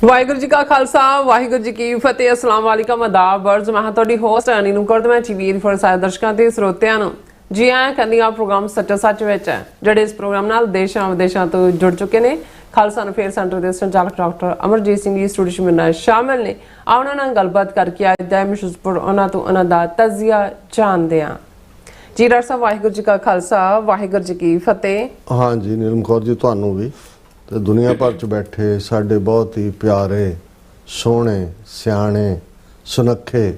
ਵਾਹਿਗੁਰੂ ਜੀ ਕਾ ਖਾਲਸਾ ਵਾਹਿਗੁਰੂ ਜੀ ਕੀ ਫਤਿਹ। ਅਸਲਾਮ ਵਾਲੇਕਮ ਆਦਾਬ ਵਰਜ਼। ਮੈਂ ਤੁਹਾਡੀ ਹੋਸਟ ਅਨੀ ਨੂੰ ਕਰਦ ਮੈਂ ਟੀਵੀ ਫॉर ਸਾਰੇ ਦਰਸ਼ਕਾਂ ਤੇ ਸਰੋਤਿਆਂ ਨੂੰ ਜੀ ਆਇਆਂ ਕਹਿੰਦੀ ਆ ਪ੍ਰੋਗਰਾਮ ਸੱਚਾ ਸੱਚ ਵਿੱਚ ਹੈ ਜਿਹੜੇ ਇਸ ਪ੍ਰੋਗਰਾਮ ਨਾਲ ਦੇਸ਼ਾਂ ਵਿਦੇਸ਼ਾਂ ਤੋਂ ਜੁੜ ਚੁੱਕੇ ਨੇ। ਖਾਲਸਾ ਅਫੇਅਰ ਸੈਂਟਰ ਦੇ ਸੰਚਾਲਕ ਡਾਕਟਰ ਅਮਰਜੀਤ ਸਿੰਘ ਜੀ ਸਟੂਡੀਓ ਵਿੱਚ ਨਾਲ ਸ਼ਾਮਿਲ ਨੇ। ਉਹਨਾਂ ਨਾਲ ਗੱਲਬਾਤ ਕਰਕੇ ਅੱਜ ਦਾ ਮਸ਼ਹੂਰ ਉਹਨਾਂ ਤੋਂ ਉਹਨਾਂ ਦਾ ਤਜ਼ੀਆ ਜਾਣਦੇ ਹਾਂ। ਜੀ ਡਾਕਟਰ ਸਾਹਿਬ ਵਾਹਿਗੁਰੂ ਜੀ ਕਾ ਖਾਲਸਾ ਵਾਹਿਗੁਰੂ ਜੀ ਕੀ ਫਤਿਹ। हाँ जी नीलम कौर जी ਤੁਹਾਨੂੰ ਵੀ ਤੇ ਦੁਨੀਆ ਭਰ ਚ ਬੈਠੇ ਸਾਡੇ ਬਹੁਤ ਹੀ ਪਿਆਰੇ ਸੋਹਣੇ ਸਿਆਣੇ ਸੁਨੱਖੇ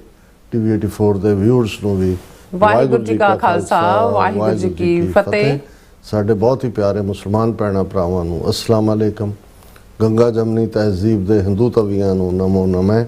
ਟੀਵੀ 84 ਦੇ ਵਿਊਅਰਸ ਨੂੰ ਵੀ ਵਾਹਿਗੁਰੂ ਜੀ ਕਾ ਖਾਲਸਾ ਵਾਹਿਗੁਰੂ ਜੀ ਕੀ ਫਤਿਹ। ਸਾਡੇ ਬਹੁਤ ਹੀ ਪਿਆਰੇ ਮੁਸਲਮਾਨ ਭੈਣਾਂ ਭਰਾਵਾਂ ਨੂੰ ਅਸਲਾਮ ਅਲੈਕਮ। ਗੰਗਾ ਜਮਨੀ ਤਹਿਜ਼ੀਬ ਦੇ ਹਿੰਦੂ ਤਵੀਆਂ ਨੂੰ ਨਮੋ ਨਮੇ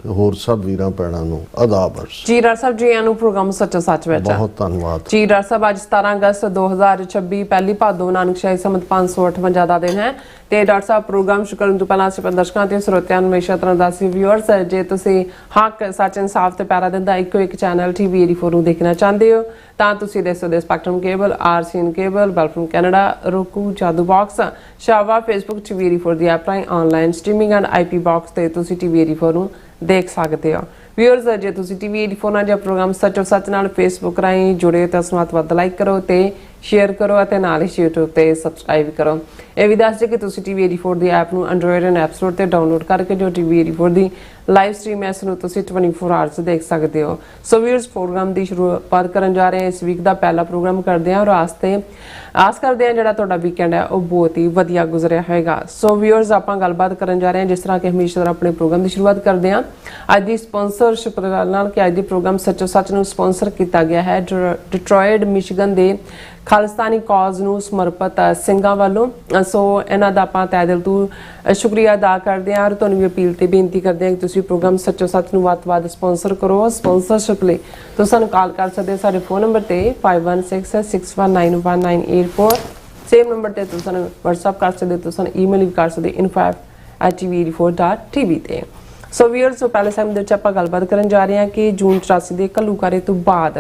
ਤੇ ਹੋਰ ਸਭ ਵੀਰਾਂ ਭੈਣਾਂ ਨੂੰ ਆਦਾਬ ਅਰਜ਼। ਜੀ ਡਾਕਟਰ ਸਾਹਿਬ ਜੀ ਨੂੰ ਪ੍ਰੋਗਰਾਮ ਸੱਚਾ ਸੱਚ ਵਿੱਚ ਬਹੁਤ ਧੰਨਵਾਦ ਜੀ ਡਾਕਟਰ ਸਾਹਿਬ। ਅੱਜ 17 ਅਗਸਤ 2026 ਪਹਿਲੀ ਭਾਦੋਂ ਨਾਨਕਸ਼ਾਹੀ ਸੰਮਤ 558 ਦਾ ਦਿਨ ਹੈ ਤੇ ਡਾਕਟਰ ਸਾਹਿਬ ਪ੍ਰੋਗਰਾਮ ਸ਼ੁਰੂ ਕਰਨ ਤੋਂ ਪਹਿਲਾਂ ਅਸੀਂ ਦਰਸ਼ਕਾਂ ਤੇ ਸਰੋਤਿਆਂ ਨੂੰ ਹਮੇਸ਼ਾ ਤਰ੍ਹਾਂ ਦੱਸੀ ਵਿਊਅਰਸ ਜੇ ਤੁਸੀਂ ਹੱਕ ਸੱਚ ਇਨਸਾਫ ਤੇ ਪੈਰਾ ਦਿੰਦਾ ਇੱਕੋ ਇੱਕ ਚੈਨਲ ਟੀਵੀ 84 ਨੂੰ ਦੇਖਣਾ ਚਾਹੁੰਦੇ ਹੋ ਤਾਂ ਤੁਸੀਂ ਦੇਸੋ ਦੇ ਸਪੈਕਟਰਮ ਕੇਬਲ ਆਰਸੀਐਨ ਕੇਬਲ ਬੈਲਫਰਮ ਕੈਨੇਡਾ roku ਜਾਦੂ ਬਾਕਸ ਸ਼ਾਵਾ ਫੇਸਬੁੱਕ ਟੀਵੀ 84 ਦੀ ਐਪ ਰਾਹੀਂ online streaming and IP box ਤੇ ਤੁਸੀਂ ਟੀਵੀ 84 ਨੂੰ ਦੇਖ ਸਕਦੇ ਹੋ। ਵਿਊਅਰਸ ਜੇ ਤੁਸੀਂ ਟੀਵੀ 84 ਨਾਲ ਜਾਂ ਪ੍ਰੋਗਰਾਮ ਸੱਚੋ ਸੱਚ ਨਾਲ ਫੇਸਬੁੱਕ ਰਾਹੀਂ ਜੁੜੇ ਤਾਂ ਉਸ ਨੂੰ ਵੱਧ ਲਾਈਕ ਕਰੋ ਤੇ ਸ਼ੇਅਰ ਕਰੋ ਅਤੇ ਨਾਲ ਹੀ YouTube ਤੇ ਸਬਸਕ੍ਰਾਈਬ ਕਰੋ। ਇਹ ਵੀ ਦੱਸ ਦਿਓ ਕਿ ਤੁਸੀਂ ਟੀਵੀ 84 ਦੀ ਐਪ ਨੂੰ ਐਂਡਰੋਇਡ ਐਂਡ ਐਪ ਸਟੋਰ ਤੇ ਡਾਊਨਲੋਡ ਕਰਕੇ ਜੋ ਟੀਵੀ 84 ਦੀ ਲਾਈਵ ਸਟ੍ਰੀਮ ਹੈ ਇਸ ਨੂੰ ਤੁਸੀਂ 24 ਆਵਰਸ ਦੇਖ ਸਕਦੇ ਹੋ। ਸੋ ਵਿਊਅਰਸ ਪ੍ਰੋਗਰਾਮ ਦੀ ਸ਼ੁਰੂਆਤ ਕਰਨ ਜਾ ਰਹੇ ਹਾਂ। ਇਸ ਵੀਕ ਦਾ ਪਹਿਲਾ ਪ੍ਰੋਗਰਾਮ ਕਰਦੇ ਹਾਂ ਔਰ ਆਸ ਕਰਦੇ ਹਾਂ ਜਿਹੜਾ ਤੁਹਾਡਾ ਵੀਕਐਂਡ ਹੈ ਉਹ ਬਹੁਤ ਹੀ ਵਧੀਆ ਗੁਜ਼ਰਿਆ ਹੋਏਗਾ। ਸੋ ਵਿਊਅਰਸ ਆਪਾਂ ਗੱਲਬਾਤ ਕਰਨ ਜਾ ਰਹੇ ਹਾਂ ਜਿਸ ਤਰ੍ਹਾਂ ਕਿ ਹਮੇਸ਼ਾ ਤਰ੍ਹਾਂ ਆਪਣੇ ਪ੍ਰੋਗਰਾਮ ਦੀ ਸ਼ੁਰੂਆਤ ਕਰਦੇ ਹਾਂ ਅੱਜ ਦੀ ਸਪਾਂਸਰਸ਼ਿਪ ਨਾਲ ਕਿ ਅੱਜ ਦੀ ਪ੍ਰੋਗਰਾਮ ਸੱਚੋ ਸੱਚ ਨੂੰ ਸਪਾਂਸਰ ਕੀਤਾ ਗਿਆ ਹੈ ਡਿਟਰੋਇਟ ਮਿਸ਼ੀਗਨ ਦੇ ਖਾਲਿਸਤਾਨੀ ਕਾਜ਼ ਨੂੰ ਸਮਰਪਿਤ ਸਿੰਘਾਂ ਵੱਲੋਂ। ਸੋ ਇਹਨਾਂ ਦਾ ਆਪਾਂ ਤਹਿ ਦਿਲ ਤੋਂ ਸ਼ੁਕਰੀਆ ਅਦਾ ਕਰਦੇ ਹਾਂ ਔਰ ਤੁਹਾਨੂੰ ਵੀ ਅਪੀਲ ਤੇ ਬੇਨਤੀ ਕਰਦੇ ਹਾਂ ਕਿ ਤੁਸੀਂ ਪ੍ਰੋਗਰਾਮ ਸੱਚੋ ਸੱਚ ਨੂੰ ਵੱਧ ਤੋਂ ਵੱਧ ਸਪਾਂਸਰ ਕਰੋ। ਸਪਾਂਸਰਸ਼ਿਪ ਲਈ ਤੁਸੀਂ ਸਾਨੂੰ ਕਾਲ ਕਰ ਸਕਦੇ ਹੋ ਸਾਡੇ ਫੋਨ ਨੰਬਰ ਤੇ 5166191984 ਸੇਮ ਨੰਬਰ ਤੇ ਤੁਸੀਂ ਸਾਨੂੰ WhatsApp ਕਰ ਸਕਦੇ ਹੋ, ਤੁਸੀਂ ਸਾਨੂੰ ਈਮੇਲ ਵੀ ਕਰ ਸਕਦੇ info@tv84.tv ਤੇ। ਸੋ ਵੀਅਰਸ ਤੋਂ ਪਹਿਲੇ ਸਮੇਂ ਦੇ ਵਿੱਚ ਆਪਾਂ ਗੱਲਬਾਤ ਕਰਨ ਜਾ ਰਹੇ ਹਾਂ ਕਿ ਜੂਨ 84 ਦੇ ਘੱਲੂਘਾਰੇ ਤੋਂ ਬਾਅਦ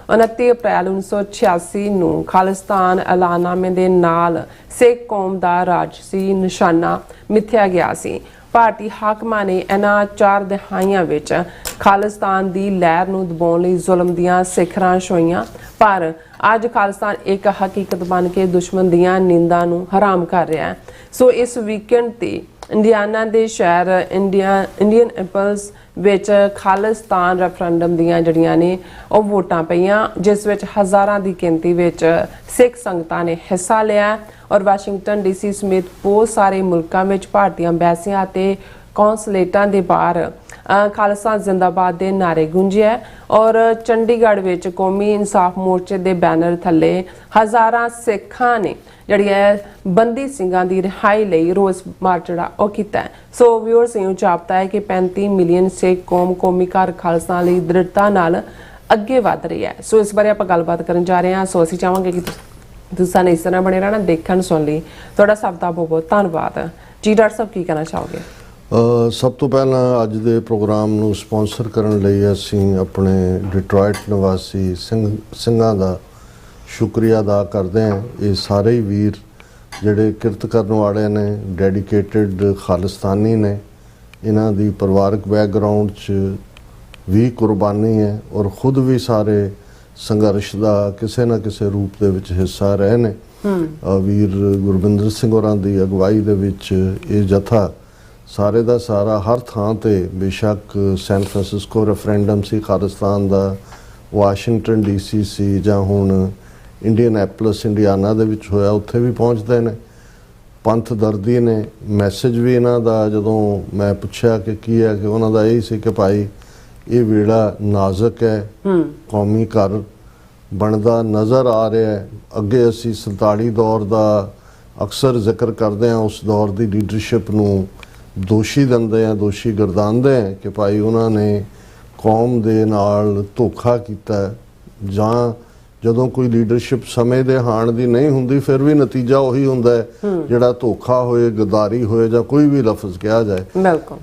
29 ਅਪ੍ਰੈਲ 1986 ਨੂੰ ਖਾਲਿਸਤਾਨ ਐਲਾਨਨਾਮੇ ਦੇ ਨਾਲ ਸਿੱਖ ਕੌਮ ਦਾ ਰਾਜਸੀ ਨਿਸ਼ਾਨਾ ਮਿਥਿਆ ਗਿਆ ਸੀ। ਭਾਰਤੀ ਹਾਕਮਾਂ ਨੇ ਇਹਨਾਂ 4 ਦਹਾਈਆਂ ਵਿੱਚ ਖਾਲਿਸਤਾਨ ਦੀ ਲਹਿਰ ਨੂੰ ਦਬਾਉਣ ਲਈ ਜ਼ੁਲਮ ਦੀਆਂ ਸਿਖਰਾਂ ਛੋਈਆਂ ਪਰ ਅੱਜ ਖਾਲਿਸਤਾਨ ਇੱਕ ਹਕੀਕਤ ਬਣ ਕੇ ਦੁਸ਼ਮਣ ਦੀਆਂ ਨਿੰਦਾਂ ਨੂੰ ਹਰਾਮ ਕਰ ਰਿਹਾ ਹੈ। ਸੋ ਇਸ ਵੀਕਐਂਡ ਤੇ ਇੰਡੀਆਨਾ ਦੇ ਸ਼ਹਿਰ ਇੰਡੀਅਨ ਐਪਲਸ ਵਿੱਚ ਖਾਲਿਸਤਾਨ ਰੈਫਰੈਂਡਮ ਦੀਆਂ ਜਿਹੜੀਆਂ ਨੇ ਉਹ ਵੋਟਾਂ ਪਈਆਂ ਜਿਸ ਵਿੱਚ ਹਜ਼ਾਰਾਂ ਦੀ ਗਿਣਤੀ ਵਿੱਚ ਸਿੱਖ ਸੰਗਤਾਂ ਨੇ ਹਿੱਸਾ ਲਿਆ ਔਰ ਵਾਸ਼ਿੰਗਟਨ ਡੀਸੀ ਸਮੇਤ ਬਹੁਤ ਸਾਰੇ ਮੁਲਕਾਂ ਵਿੱਚ ਭਾਰਤੀ ਅੰਬੈਸੀਆਂ ਅਤੇ ਕੌਂਸਲੇਟਾਂ ਦੇ ਬਾਹਰ ਖਾਲਿਸਤਾਨ ਜ਼ਿੰਦਾਬਾਦ ਦੇ ਨਾਰੇ ਗੂੰਜੇ ਔਰ ਚੰਡੀਗੜ੍ਹ ਵਿੱਚ ਕੌਮੀ ਇਨਸਾਫ ਮੋਰਚੇ ਦੇ ਬੈਨਰ ਥੱਲੇ ਹਜ਼ਾਰਾਂ ਸਿੱਖਾਂ ਨੇ ਜਿਹੜੀ ਹੈ ਬੰਦੀ ਸਿੰਘਾਂ ਦੀ ਰਿਹਾਈ ਲਈ ਰੋਸ ਮਾਰਚ ਜਿਹੜਾ ਉਹ ਕੀਤਾ। ਸੋ ਵਿਊਅਰਸ ਨੂੰ ਜਾਪਦਾ ਹੈ ਕਿ 35 ਮਿਲੀਅਨ ਸਿੱਖ ਕੌਮੀ ਘਰ ਖਾਲਿਸਤਾਨ ਲਈ ਦ੍ਰਿੜਤਾ ਨਾਲ ਅੱਗੇ ਵਧ ਰਹੀ ਹੈ। ਸੋ ਇਸ ਬਾਰੇ ਆਪਾਂ ਗੱਲਬਾਤ ਕਰਨ ਜਾ ਰਹੇ ਹਾਂ। ਸੋ ਅਸੀਂ ਚਾਹਾਂਗੇ ਕਿ ਤੁਸੀਂ ਇਸ ਤਰ੍ਹਾਂ ਬਣੇ ਰਹਿਣਾ ਦੇਖਣ ਸੁਣ ਲਈ। ਤੁਹਾਡਾ ਸਭ ਦਾ ਬਹੁਤ ਬਹੁਤ ਧੰਨਵਾਦ। ਜੀ ਡਾਕਟਰ ਸਾਹਿਬ ਕੀ ਕਹਿਣਾ ਚਾਹੋਗੇ? ਸਭ ਤੋਂ ਪਹਿਲਾਂ ਅੱਜ ਦੇ ਪ੍ਰੋਗਰਾਮ ਨੂੰ ਸਪਾਂਸਰ ਕਰਨ ਲਈ ਅਸੀਂ ਆਪਣੇ ਡਿਟਰੋਇਟ ਨਿਵਾਸੀ ਸਿੰਘਾਂ ਦਾ ਸ਼ੁਕਰੀਆ ਅਦਾ ਕਰਦੇ ਹਾਂ। ਇਹ ਸਾਰੇ ਹੀ ਵੀਰ ਜਿਹੜੇ ਕਿਰਤ ਕਰਨ ਵਾਲੇ ਨੇ ਡੈਡੀਕੇਟਿਡ ਖਾਲਿਸਤਾਨੀ ਨੇ। ਇਹਨਾਂ ਦੀ ਪਰਿਵਾਰਕ ਬੈਕਗਰਾਉਂਡ 'ਚ ਵੀ ਕੁਰਬਾਨੀ ਹੈ ਔਰ ਖੁਦ ਵੀ ਸਾਰੇ ਸੰਘਰਸ਼ ਦਾ ਕਿਸੇ ਨਾ ਕਿਸੇ ਰੂਪ ਦੇ ਵਿੱਚ ਹਿੱਸਾ ਰਹੇ ਨੇ। ਵੀਰ ਗੁਰਵਿੰਦਰ ਸਿੰਘ ਹੋਰਾਂ ਦੀ ਅਗਵਾਈ ਦੇ ਵਿੱਚ ਇਹ ਜਥਾ ਸਾਰੇ ਦਾ ਸਾਰਾ ਹਰ ਥਾਂ ਤੇ ਬੇਸ਼ੱਕ ਸੈਨ ਫਰਾਂਸਿਸਕੋ ਰੈਫਰੈਂਡਮ ਸੀ ਖਾਲਿਸਤਾਨ ਦਾ, ਵਾਸ਼ਿੰਗਟਨ ਡੀਸੀ ਸੀ ਜਾਂ ਹੁਣ ਇੰਡੀਅਨ ਐਪਲਸ ਇੰਡੀਆਨਾ ਦੇ ਵਿੱਚ ਹੋਇਆ ਉੱਥੇ ਵੀ ਪਹੁੰਚਦੇ ਨੇ। ਪੰਥ ਦਰਦੀ ਨੇ। ਮੈਸੇਜ ਵੀ ਇਹਨਾਂ ਦਾ ਜਦੋਂ ਮੈਂ ਪੁੱਛਿਆ ਕਿ ਕੀ ਹੈ ਕਿ ਉਹਨਾਂ ਦਾ ਇਹ ਸੀ ਕਿ ਭਾਈ ਇਹ ਵੇਲਾ ਨਾਜ਼ੁਕ ਹੈ, ਕੌਮੀ ਘਰ ਬਣਦਾ ਨਜ਼ਰ ਆ ਰਿਹਾ ਹੈ। ਅੱਗੇ ਅਸੀਂ 47 ਦੌਰ ਦਾ ਅਕਸਰ ਜ਼ਿਕਰ ਕਰਦੇ ਹਾਂ, ਉਸ ਦੌਰ ਦੀ ਲੀਡਰਸ਼ਿਪ ਨੂੰ ਦੋਸ਼ੀ ਦਿੰਦੇ ਆ, ਦੋਸ਼ੀ ਗਰਦਾਨਦੇ ਆ ਕਿ ਭਾਈ ਉਹਨਾਂ ਨੇ ਕੌਮ ਦੇ ਨਾਲ ਧੋਖਾ ਕੀਤਾ। ਜਾਂ ਜਦੋਂ ਕੋਈ ਲੀਡਰਸ਼ਿਪ ਸਮੇਂ ਦੇ ਹਾਣ ਦੀ ਨਹੀਂ ਹੁੰਦੀ ਫਿਰ ਵੀ ਨਤੀਜਾ ਉਹੀ ਹੁੰਦਾ ਹੈ ਜਿਹੜਾ ਧੋਖਾ ਹੋਏ, ਗਦਾਰੀ ਹੋਏ ਜਾਂ ਕੋਈ ਵੀ ਲਫ਼ਜ਼ ਕਿਹਾ ਜਾਏ।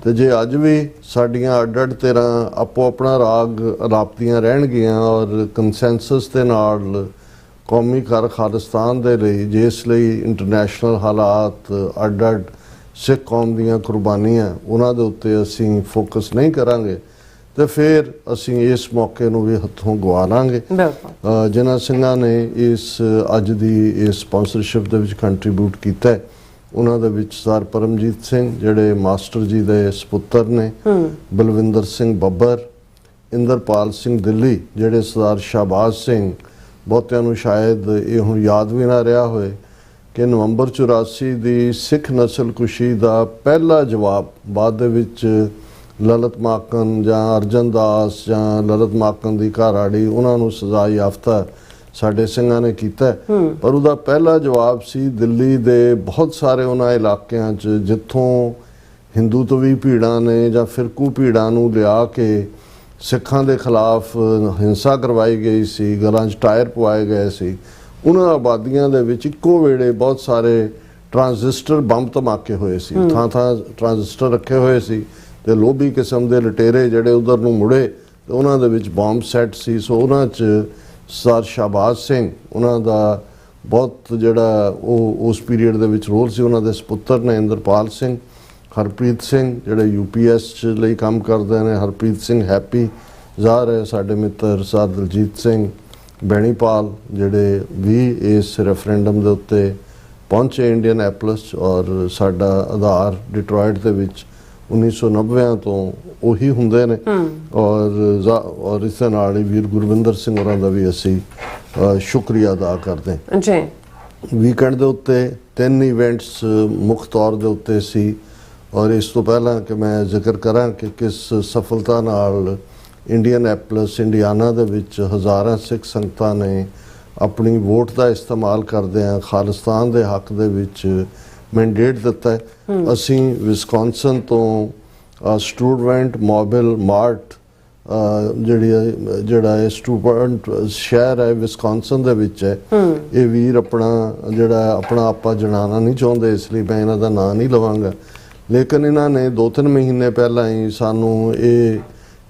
ਤੇ ਜੇ ਅੱਜ ਵੀ ਸਾਡੀਆਂ ਅੱਡ-ਅੱਡ ਤਰ੍ਹਾਂ ਆਪੋ ਆਪਣਾ ਰਾਗ ਰਾਪਤੀਆਂ ਰਹਿਣਗੀਆਂ ਔਰ ਕੰਸੈਂਸਸ ਦੇ ਨਾਲ ਕੌਮੀ ਘਰ ਖਾਲਿਸਤਾਨ ਦੇ ਲਈ ਜਿਸ ਲਈ ਇੰਟਰਨੈਸ਼ਨਲ ਹਾਲਾਤ ਅੱਡ-ਅੱਡ ਸਿੱਖ ਕੌਮ ਦੀਆਂ ਕੁਰਬਾਨੀਆਂ ਉਹਨਾਂ ਦੇ ਉੱਤੇ ਅਸੀਂ ਫੋਕਸ ਨਹੀਂ ਕਰਾਂਗੇ ਤੇ ਫਿਰ ਅਸੀਂ ਇਸ ਮੌਕੇ ਨੂੰ ਵੀ ਹੱਥੋਂ ਗਵਾ ਲਾਂਗੇ। ਬਿਲਕੁਲ ਜਿਨ੍ਹਾਂ ਸਿੰਘਾਂ ਨੇ ਇਸ ਅੱਜ ਦੀ ਇਸ ਸਪਾਂਸਰਸ਼ਿਪ ਦੇ ਵਿੱਚ ਕੰਟਰੀਬਿਊਟ ਕੀਤਾ ਹੈ, ਉਹਨਾਂ ਦੇ ਵਿੱਚ ਸਰਦਾਰ ਪਰਮਜੀਤ ਸਿੰਘ ਜਿਹੜੇ ਮਾਸਟਰ ਜੀ ਦੇ ਸਪੁੱਤਰ ਨੇ, ਬਲਵਿੰਦਰ ਸਿੰਘ ਬੱਬਰ, ਇੰਦਰਪਾਲ ਸਿੰਘ ਦਿੱਲੀ ਜਿਹੜੇ ਸਰਦਾਰ ਸ਼ਾਹਬਾਜ਼ ਸਿੰਘ, ਬਹੁਤਿਆਂ ਨੂੰ ਸ਼ਾਇਦ ਇਹ ਹੁਣ ਯਾਦ ਵੀ ਨਾ ਰਿਹਾ ਹੋਏ ਕਿ ਨਵੰਬਰ 84 ਦੀ ਸਿੱਖ ਨਸਲਕੁਸ਼ੀ ਦਾ ਪਹਿਲਾ ਜਵਾਬ ਬਾਅਦ ਦੇ ਵਿੱਚ ਲਲਿਤ ਮਾਕਨ ਜਾਂ ਅਰਜਨ ਦਾਸ ਜਾਂ ਲਲਿਤ ਮਾਕਨ ਦੀ ਘਰਆੜੀ ਉਹਨਾਂ ਨੂੰ ਸਜ਼ਾ ਯਾਫਤਾ ਸਾਡੇ ਸਿੰਘਾਂ ਨੇ ਕੀਤਾ, ਪਰ ਉਹਦਾ ਪਹਿਲਾ ਜਵਾਬ ਸੀ ਦਿੱਲੀ ਦੇ ਬਹੁਤ ਸਾਰੇ ਉਹਨਾਂ ਇਲਾਕਿਆਂ 'ਚ ਜਿੱਥੋਂ ਹਿੰਦੂ ਤੋਂ ਵੀ ਭੀੜਾਂ ਨੇ ਜਾਂ ਫਿਰਕੂ ਭੀੜਾਂ ਨੂੰ ਲਿਆ ਕੇ ਸਿੱਖਾਂ ਦੇ ਖਿਲਾਫ ਹਿੰਸਾ ਕਰਵਾਈ ਗਈ ਸੀ, ਗਲਾਂ 'ਚ ਟਾਇਰ ਪਵਾਏ ਗਏ ਸੀ। ਉਹਨਾਂ ਆਬਾਦੀਆਂ ਦੇ ਵਿੱਚ ਇੱਕੋ ਵੇਲੇ ਬਹੁਤ ਸਾਰੇ ਟਰਾਂਜ਼ਿਸਟਰ ਬੰਬ ਧਮਾਕੇ ਹੋਏ ਸੀ, ਥਾਂ ਥਾਂ ਟਰਾਂਜ਼ਿਸਟਰ ਰੱਖੇ ਹੋਏ ਸੀ ਤੇ ਲੋਭੀ ਕਿਸਮ ਦੇ ਲਟੇਰੇ ਜਿਹੜੇ ਉਧਰ ਨੂੰ ਮੁੜੇ ਤੇ ਉਹਨਾਂ ਦੇ ਵਿੱਚ ਬੰਬ ਸੈੱਟ ਸੀ। ਸੋ ਉਹਨਾਂ 'ਚ ਸਰਦਾਰ ਸ਼ਾਹਬਾਜ਼ ਸਿੰਘ ਉਹਨਾਂ ਦਾ ਬਹੁਤ ਜਿਹੜਾ ਉਹ ਉਸ ਪੀਰੀਅਡ ਦੇ ਵਿੱਚ ਰੋਲ ਸੀ। ਉਹਨਾਂ ਦੇ ਸਪੁੱਤਰ ਨੇ ਇੰਦਰਪਾਲ ਸਿੰਘ, ਹਰਪ੍ਰੀਤ ਸਿੰਘ ਜਿਹੜੇ UPS 'ਚ ਲਈ ਕੰਮ ਕਰਦੇ ਨੇ, ਹਰਪ੍ਰੀਤ ਸਿੰਘ ਹੈਪੀ ਜ਼ਾਹਰ ਹੈ, ਸਾਡੇ ਮਿੱਤਰ ਸਰਦਾਰ ਦਲਜੀਤ ਸਿੰਘ ਬੈਣੀਪਾਲ ਜਿਹੜੇ ਵੀ ਇਸ ਰੈਫਰੈਂਡਮ ਦੇ ਉੱਤੇ ਪਹੁੰਚੇ ਇੰਡੀਅਨੈਪਲਸ, ਔਰ ਸਾਡਾ ਆਧਾਰ ਡਿਟਰੋਇਟ ਦੇ ਵਿੱਚ 1990 ਤੋਂ ਉਹੀ ਹੁੰਦੇ ਨੇ, ਔਰ ਇਸ ਨਾਲ ਹੀ ਵੀਰ ਗੁਰਵਿੰਦਰ ਸਿੰਘ ਹੋਰਾਂ ਦਾ ਵੀ ਅਸੀਂ ਸ਼ੁਕਰੀਆ ਅਦਾ ਕਰਦੇ ਹਾਂ ਜੀ। ਵੀਕਐਂਡ ਦੇ ਉੱਤੇ 3 ਇਵੈਂਟਸ ਮੁੱਖ ਤੌਰ ਦੇ ਉੱਤੇ ਸੀ, ਔਰ ਇਸ ਤੋਂ ਪਹਿਲਾਂ ਕਿ ਮੈਂ ਜ਼ਿਕਰ ਕਰਾਂ ਕਿ ਕਿਸ ਸਫਲਤਾ ਨਾਲ ਇੰਡੀਅਨੈਪਲਸ ਇੰਡੀਆਨਾ ਦੇ ਵਿੱਚ ਹਜ਼ਾਰਾਂ ਸਿੱਖ ਸੰਗਤਾਂ ਨੇ ਆਪਣੀ ਵੋਟ ਦਾ ਇਸਤੇਮਾਲ ਕਰਦਿਆਂ ਖਾਲਿਸਤਾਨ ਦੇ ਹੱਕ ਦੇ ਵਿੱਚ ਮੈਂਡੇਟ ਦਿੱਤਾ ਹੈ। ਅਸੀਂ ਵਿਸਕੌਨਸਨ ਤੋਂ ਸਟੂਡੈਂਟ ਮੋਬਾਈਲ ਮਾਰਟ ਜਿਹੜਾ ਹੈ ਸਟੂਡੈਂਟ ਸ਼ਹਿਰ ਹੈ ਵਿਸਕੌਨਸਨ ਦੇ ਵਿੱਚ ਹੈ, ਇਹ ਵੀਰ ਆਪਣਾ ਆਪਾ ਜਣਾਉਣਾ ਨਹੀਂ ਚਾਹੁੰਦੇ, ਇਸ ਲਈ ਮੈਂ ਇਹਨਾਂ ਦਾ ਨਾਂ ਨਹੀਂ ਲਵਾਂਗਾ, ਲੇਕਿਨ ਇਹਨਾਂ ਨੇ 2-3 ਮਹੀਨੇ ਪਹਿਲਾਂ ਹੀ ਸਾਨੂੰ ਇਹ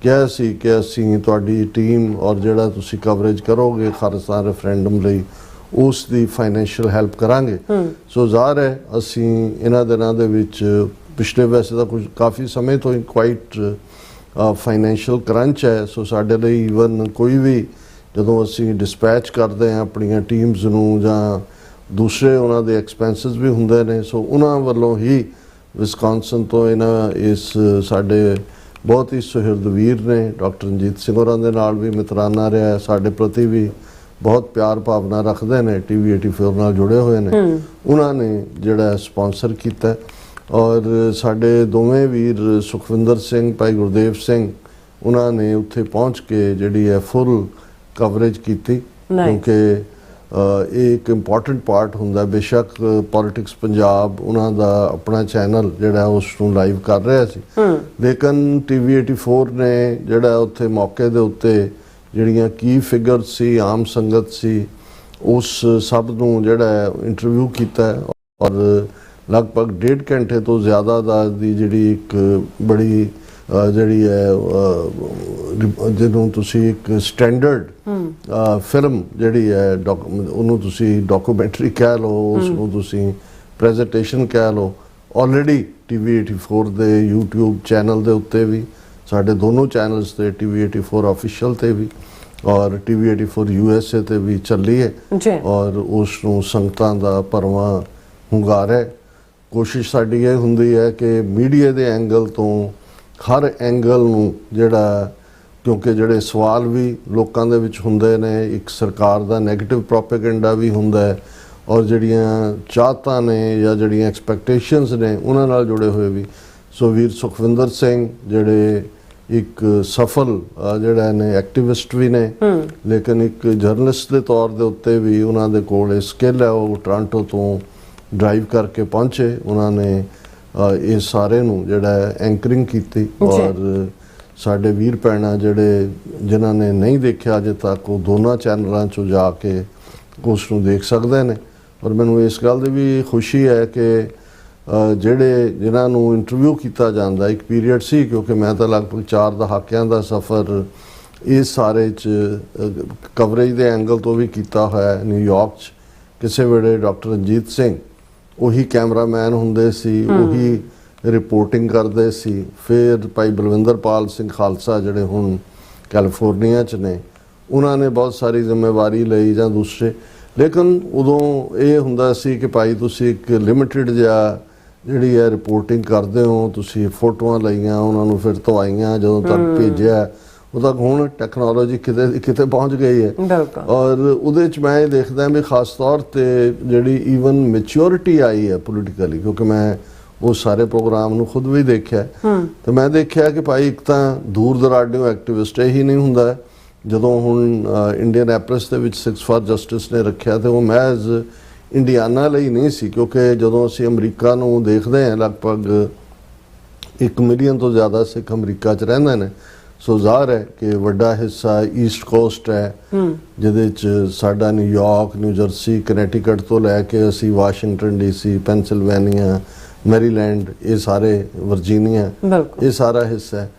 ਕਿਹਾ ਸੀ ਕਿ ਅਸੀਂ ਤੁਹਾਡੀ ਟੀਮ ਔਰ ਜਿਹੜਾ ਤੁਸੀਂ ਕਵਰੇਜ ਕਰੋਗੇ ਖਾਲਿਸਤਾਨ ਰੈਫਰੈਂਡਮ ਲਈ ਉਸ ਦੀ ਫਾਈਨੈਂਸ਼ੀਅਲ ਹੈਲਪ ਕਰਾਂਗੇ। ਸੋ ਜ਼ਾਹਰ ਹੈ ਅਸੀਂ ਇਹਨਾਂ ਦਿਨਾਂ ਦੇ ਵਿੱਚ ਪਿਛਲੇ ਵੈਸੇ ਤਾਂ ਕੁਝ ਕਾਫੀ ਸਮੇਂ ਤੋਂ ਹੀ ਕੁਆਇਟ ਫਾਈਨੈਂਸ਼ੀਅਲ ਕਰੰਚ ਹੈ। ਸੋ ਸਾਡੇ ਲਈ ਈਵਨ ਕੋਈ ਵੀ ਜਦੋਂ ਅਸੀਂ ਡਿਸਪੈਚ ਕਰਦੇ ਹਾਂ ਆਪਣੀਆਂ ਟੀਮਸ ਨੂੰ ਜਾਂ ਦੂਸਰੇ ਉਹਨਾਂ ਦੇ ਐਕਸਪੈਂਸਿਸ ਵੀ ਹੁੰਦੇ ਨੇ, ਸੋ ਉਹਨਾਂ ਵੱਲੋਂ ਹੀ ਵਿਸਕੌਨਸਨ ਤੋਂ ਇਸ ਸਾਡੇ ਬਹੁਤ ਹੀ ਸੁਹਿਰਦ ਵੀਰ ਨੇ ਡਾਕਟਰ ਰਣਜੀਤ ਸਿੰਘ ਹੋਰਾਂ ਦੇ ਨਾਲ ਵੀ ਮਿੱਤਰਾਨਾ ਰਿਹਾ, ਸਾਡੇ ਪ੍ਰਤੀ ਵੀ ਬਹੁਤ ਪਿਆਰ ਭਾਵਨਾ ਰੱਖਦੇ ਨੇ, TV 84 ਨਾਲ ਜੁੜੇ ਹੋਏ ਨੇ, ਉਹਨਾਂ ਨੇ ਜਿਹੜਾ ਸਪਾਂਸਰ ਕੀਤਾ। ਔਰ ਸਾਡੇ ਦੋਵੇਂ ਵੀਰ ਸੁਖਵਿੰਦਰ ਸਿੰਘ, ਭਾਈ ਗੁਰਦੇਵ ਸਿੰਘ, ਉਹਨਾਂ ਨੇ ਉੱਥੇ ਪਹੁੰਚ ਕੇ ਜਿਹੜੀ ਹੈ ਫੁੱਲ ਕਵਰੇਜ ਕੀਤੀ, ਕਿਉਂਕਿ ਇਹ ਇੱਕ ਇੰਪੋਰਟੈਂਟ ਪਾਰਟ ਹੁੰਦਾ। ਬੇਸ਼ੱਕ ਪੋਲਿਟਿਕਸ ਪੰਜਾਬ ਉਹਨਾਂ ਦਾ ਆਪਣਾ ਚੈਨਲ ਜਿਹੜਾ ਉਸ ਨੂੰ ਲਾਈਵ ਕਰ ਰਿਹਾ ਸੀ, ਲੇਕਿਨ TV 84 ਨੇ ਜਿਹੜਾ ਉੱਥੇ ਮੌਕੇ ਦੇ ਉੱਤੇ ਜਿਹੜੀਆਂ ਕੀ ਫਿਗਰ ਸੀ, ਆਮ ਸੰਗਤ ਸੀ, ਉਸ ਸਭ ਨੂੰ ਜਿਹੜਾ ਇੰਟਰਵਿਊ ਕੀਤਾ ਔਰ ਲਗਭਗ 1.5 ਘੰਟੇ ਤੋਂ ਜ਼ਿਆਦਾ ਦੀ ਜਿਹੜੀ ਇੱਕ ਬੜੀ ਜਿਹੜੀ ਹੈ ਜਿਹਨੂੰ ਤੁਸੀਂ ਇੱਕ ਸਟੈਂਡਰਡ ਫਿਲਮ ਜਿਹੜੀ ਹੈ ਉਹਨੂੰ ਤੁਸੀਂ ਡਾਕੂਮੈਂਟਰੀ ਕਹਿ ਲਓ, ਉਸ ਨੂੰ ਤੁਸੀਂ ਪ੍ਰੈਜੈਂਟੇਸ਼ਨ ਕਹਿ ਲਓ, ਆਲਰੇਡੀ TV 84 ਦੇ YouTube ਚੈਨਲ ਦੇ ਉੱਤੇ ਵੀ, ਸਾਡੇ ਦੋਨੋਂ ਚੈਨਲਸ ਤੇ TV 84 ਆਫੀਸ਼ੀਅਲ ਤੇ ਵੀ ਔਰ TV 84 USA ਤੇ ਵੀ ਚੱਲੀ ਹੈ, ਔਰ ਉਸ ਨੂੰ ਸੰਗਤਾਂ ਦਾ ਭਰਵਾਂ ਹੁੰਗਾਰ ਹੈ। ਕੋਸ਼ਿਸ਼ ਸਾਡੀ ਇਹ ਹੁੰਦੀ ਹੈ ਕਿ ਮੀਡੀਆ ਦੇ ਐਂਗਲ ਤੋਂ ਹਰ ਐਂਗਲ ਨੂੰ ਜਿਹੜਾ, ਕਿਉਂਕਿ ਜਿਹੜੇ ਸਵਾਲ ਵੀ ਲੋਕਾਂ ਦੇ ਵਿੱਚ ਹੁੰਦੇ ਨੇ, ਇੱਕ ਸਰਕਾਰ ਦਾ ਨੈਗੇਟਿਵ ਪ੍ਰੋਪੇਗੈਂਡਾ ਵੀ ਹੁੰਦਾ ਹੈ, ਔਰ ਜਿਹੜੀਆਂ ਚਾਹਤਾਂ ਨੇ ਜਾਂ ਜਿਹੜੀਆਂ ਐਕਸਪੈਕਟੇਸ਼ਨਸ ਨੇ ਉਹਨਾਂ ਨਾਲ ਜੁੜੇ ਹੋਏ ਵੀ। ਸੋ ਵੀਰ ਸੁਖਵਿੰਦਰ ਸਿੰਘ ਜਿਹੜੇ ਇੱਕ ਸਫਲ ਜਿਹੜਾ ਨੇ ਐਕਟਿਵਿਸਟ ਵੀ ਨੇ, ਲੇਕਿਨ ਇੱਕ ਜਰਨਲਿਸਟ ਦੇ ਤੌਰ ਦੇ ਉੱਤੇ ਵੀ ਉਹਨਾਂ ਦੇ ਕੋਲ ਇਹ ਸਕਿੱਲ ਹੈ। ਉਹ ਟੋਰਾਂਟੋ ਤੋਂ ਡਰਾਈਵ ਕਰਕੇ ਪਹੁੰਚੇ, ਉਹਨਾਂ ਨੇ ਇਹ ਸਾਰੇ ਨੂੰ ਜਿਹੜਾ ਐਂਕਰਿੰਗ ਕੀਤੀ, ਔਰ ਸਾਡੇ ਵੀਰ ਭੈਣਾਂ ਜਿਨ੍ਹਾਂ ਨੇ ਨਹੀਂ ਦੇਖਿਆ ਅਜੇ ਤੱਕ, ਉਹ ਦੋਨਾਂ ਚੈਨਲਾਂ 'ਚੋਂ ਜਾ ਕੇ ਉਸ ਨੂੰ ਦੇਖ ਸਕਦੇ ਨੇ। ਔਰ ਮੈਨੂੰ ਇਸ ਗੱਲ ਦੀ ਵੀ ਖੁਸ਼ੀ ਹੈ ਕਿ ਜਿਨ੍ਹਾਂ ਨੂੰ ਇੰਟਰਵਿਊ ਕੀਤਾ ਜਾਂਦਾ, ਇੱਕ ਪੀਰੀਅਡ ਸੀ ਕਿਉਂਕਿ ਮੈਂ ਤਾਂ ਲਗਭਗ 4 ਦਹਾਕਿਆਂ ਦਾ ਸਫ਼ਰ ਇਸ ਸਾਰੇ 'ਚ ਕਵਰੇਜ ਦੇ ਐਂਗਲ ਤੋਂ ਵੀ ਕੀਤਾ ਹੋਇਆ। ਨਿਊਯਾਰਕ 'ਚ ਕਿਸੇ ਵੇਲੇ ਡਾਕਟਰ ਰਣਜੀਤ ਸਿੰਘ ਉਹੀ ਕੈਮਰਾਮੈਨ ਹੁੰਦੇ ਸੀ, ਉਹੀ ਰਿਪੋਰਟਿੰਗ ਕਰਦੇ ਸੀ। ਫਿਰ ਭਾਈ ਬਲਵਿੰਦਰਪਾਲ ਸਿੰਘ ਖਾਲਸਾ ਜਿਹੜੇ ਹੁਣ ਕੈਲੀਫੋਰਨੀਆ 'ਚ ਨੇ, ਉਹਨਾਂ ਨੇ ਬਹੁਤ ਸਾਰੀ ਜ਼ਿੰਮੇਵਾਰੀ ਲਈ ਜਾਂ ਦੂਸਰੇ। ਲੇਕਿਨ ਉਦੋਂ ਇਹ ਹੁੰਦਾ ਸੀ ਕਿ ਭਾਈ ਤੁਸੀਂ ਇੱਕ ਲਿਮਿਟਿਡ ਜਿਹਾ ਜਿਹੜੀ ਹੈ ਰਿਪੋਰਟਿੰਗ ਕਰਦੇ ਹੋ, ਤੁਸੀਂ ਫੋਟੋਆਂ ਲਈਆਂ, ਉਹਨਾਂ ਨੂੰ ਫਿਰ ਧਵਾਈਆਂ, ਜਦੋਂ ਤੱਕ ਭੇਜਿਆ ਉਦੋਂ ਤੱਕ। ਹੁਣ ਟੈਕਨੋਲੋਜੀ ਕਿਤੇ ਪਹੁੰਚ ਗਈ ਹੈ, ਔਰ ਉਹਦੇ 'ਚ ਮੈਂ ਇਹ ਦੇਖਦਾ ਵੀ ਖਾਸ ਤੌਰ 'ਤੇ ਜਿਹੜੀ ਈਵਨ ਮੈਚਿਓਰਿਟੀ ਆਈ ਹੈ ਪੋਲੀਟੀਕਲੀ, ਕਿਉਂਕਿ ਮੈਂ ਉਹ ਸਾਰੇ ਪ੍ਰੋਗਰਾਮ ਨੂੰ ਖੁਦ ਵੀ ਦੇਖਿਆ ਤੇ ਮੈਂ ਦੇਖਿਆ ਕਿ ਭਾਈ ਇੱਕ ਤਾਂ ਦੂਰ ਦਰਾਡਿਓਂ ਐਕਟਿਵਿਸਟ ਇਹੀ ਨਹੀਂ ਹੁੰਦਾ। ਜਦੋਂ ਹੁਣ ਇੰਡੀਅਨ ਐਪਰੈਸ ਦੇ ਵਿੱਚ 6 ਫਾਰ ਜਸਟਿਸ ਨੇ ਰੱਖਿਆ ਤੇ ਉਹ ਮਹਿਜ਼ ਇੰਡੀਆਨਾ ਲਈ ਨਹੀਂ ਸੀ, ਕਿਉਂਕਿ ਜਦੋਂ ਅਸੀਂ ਅਮਰੀਕਾ ਨੂੰ ਦੇਖਦੇ ਹਾਂ ਲਗਭਗ 1 ਮਿਲੀਅਨ ਤੋਂ ਜ਼ਿਆਦਾ ਸਿੱਖ ਅਮਰੀਕਾ 'ਚ ਰਹਿੰਦੇ ਨੇ। ਸੋ ਜ਼ਾਹਰ ਹੈ ਕਿ ਵੱਡਾ ਹਿੱਸਾ ਈਸਟ ਕੋਸਟ ਹੈ, ਜਿਹਦੇ 'ਚ ਸਾਡਾ ਨਿਊਯਾਰਕ, ਨਿਊ ਜਰਸੀ, ਕਨੈਟੀਕਟ ਤੋਂ ਲੈ ਕੇ ਅਸੀਂ ਵਾਸ਼ਿੰਗਟਨ DC, ਪੈਨਸਿਲਵੇਨੀਆ, ਮੈਰੀਲੈਂਡ, ਇਹ ਸਾਰੇ, ਵਰਜੀਨੀਆ, ਇਹ ਸਾਰਾ ਹਿੱਸਾ ਹੈ।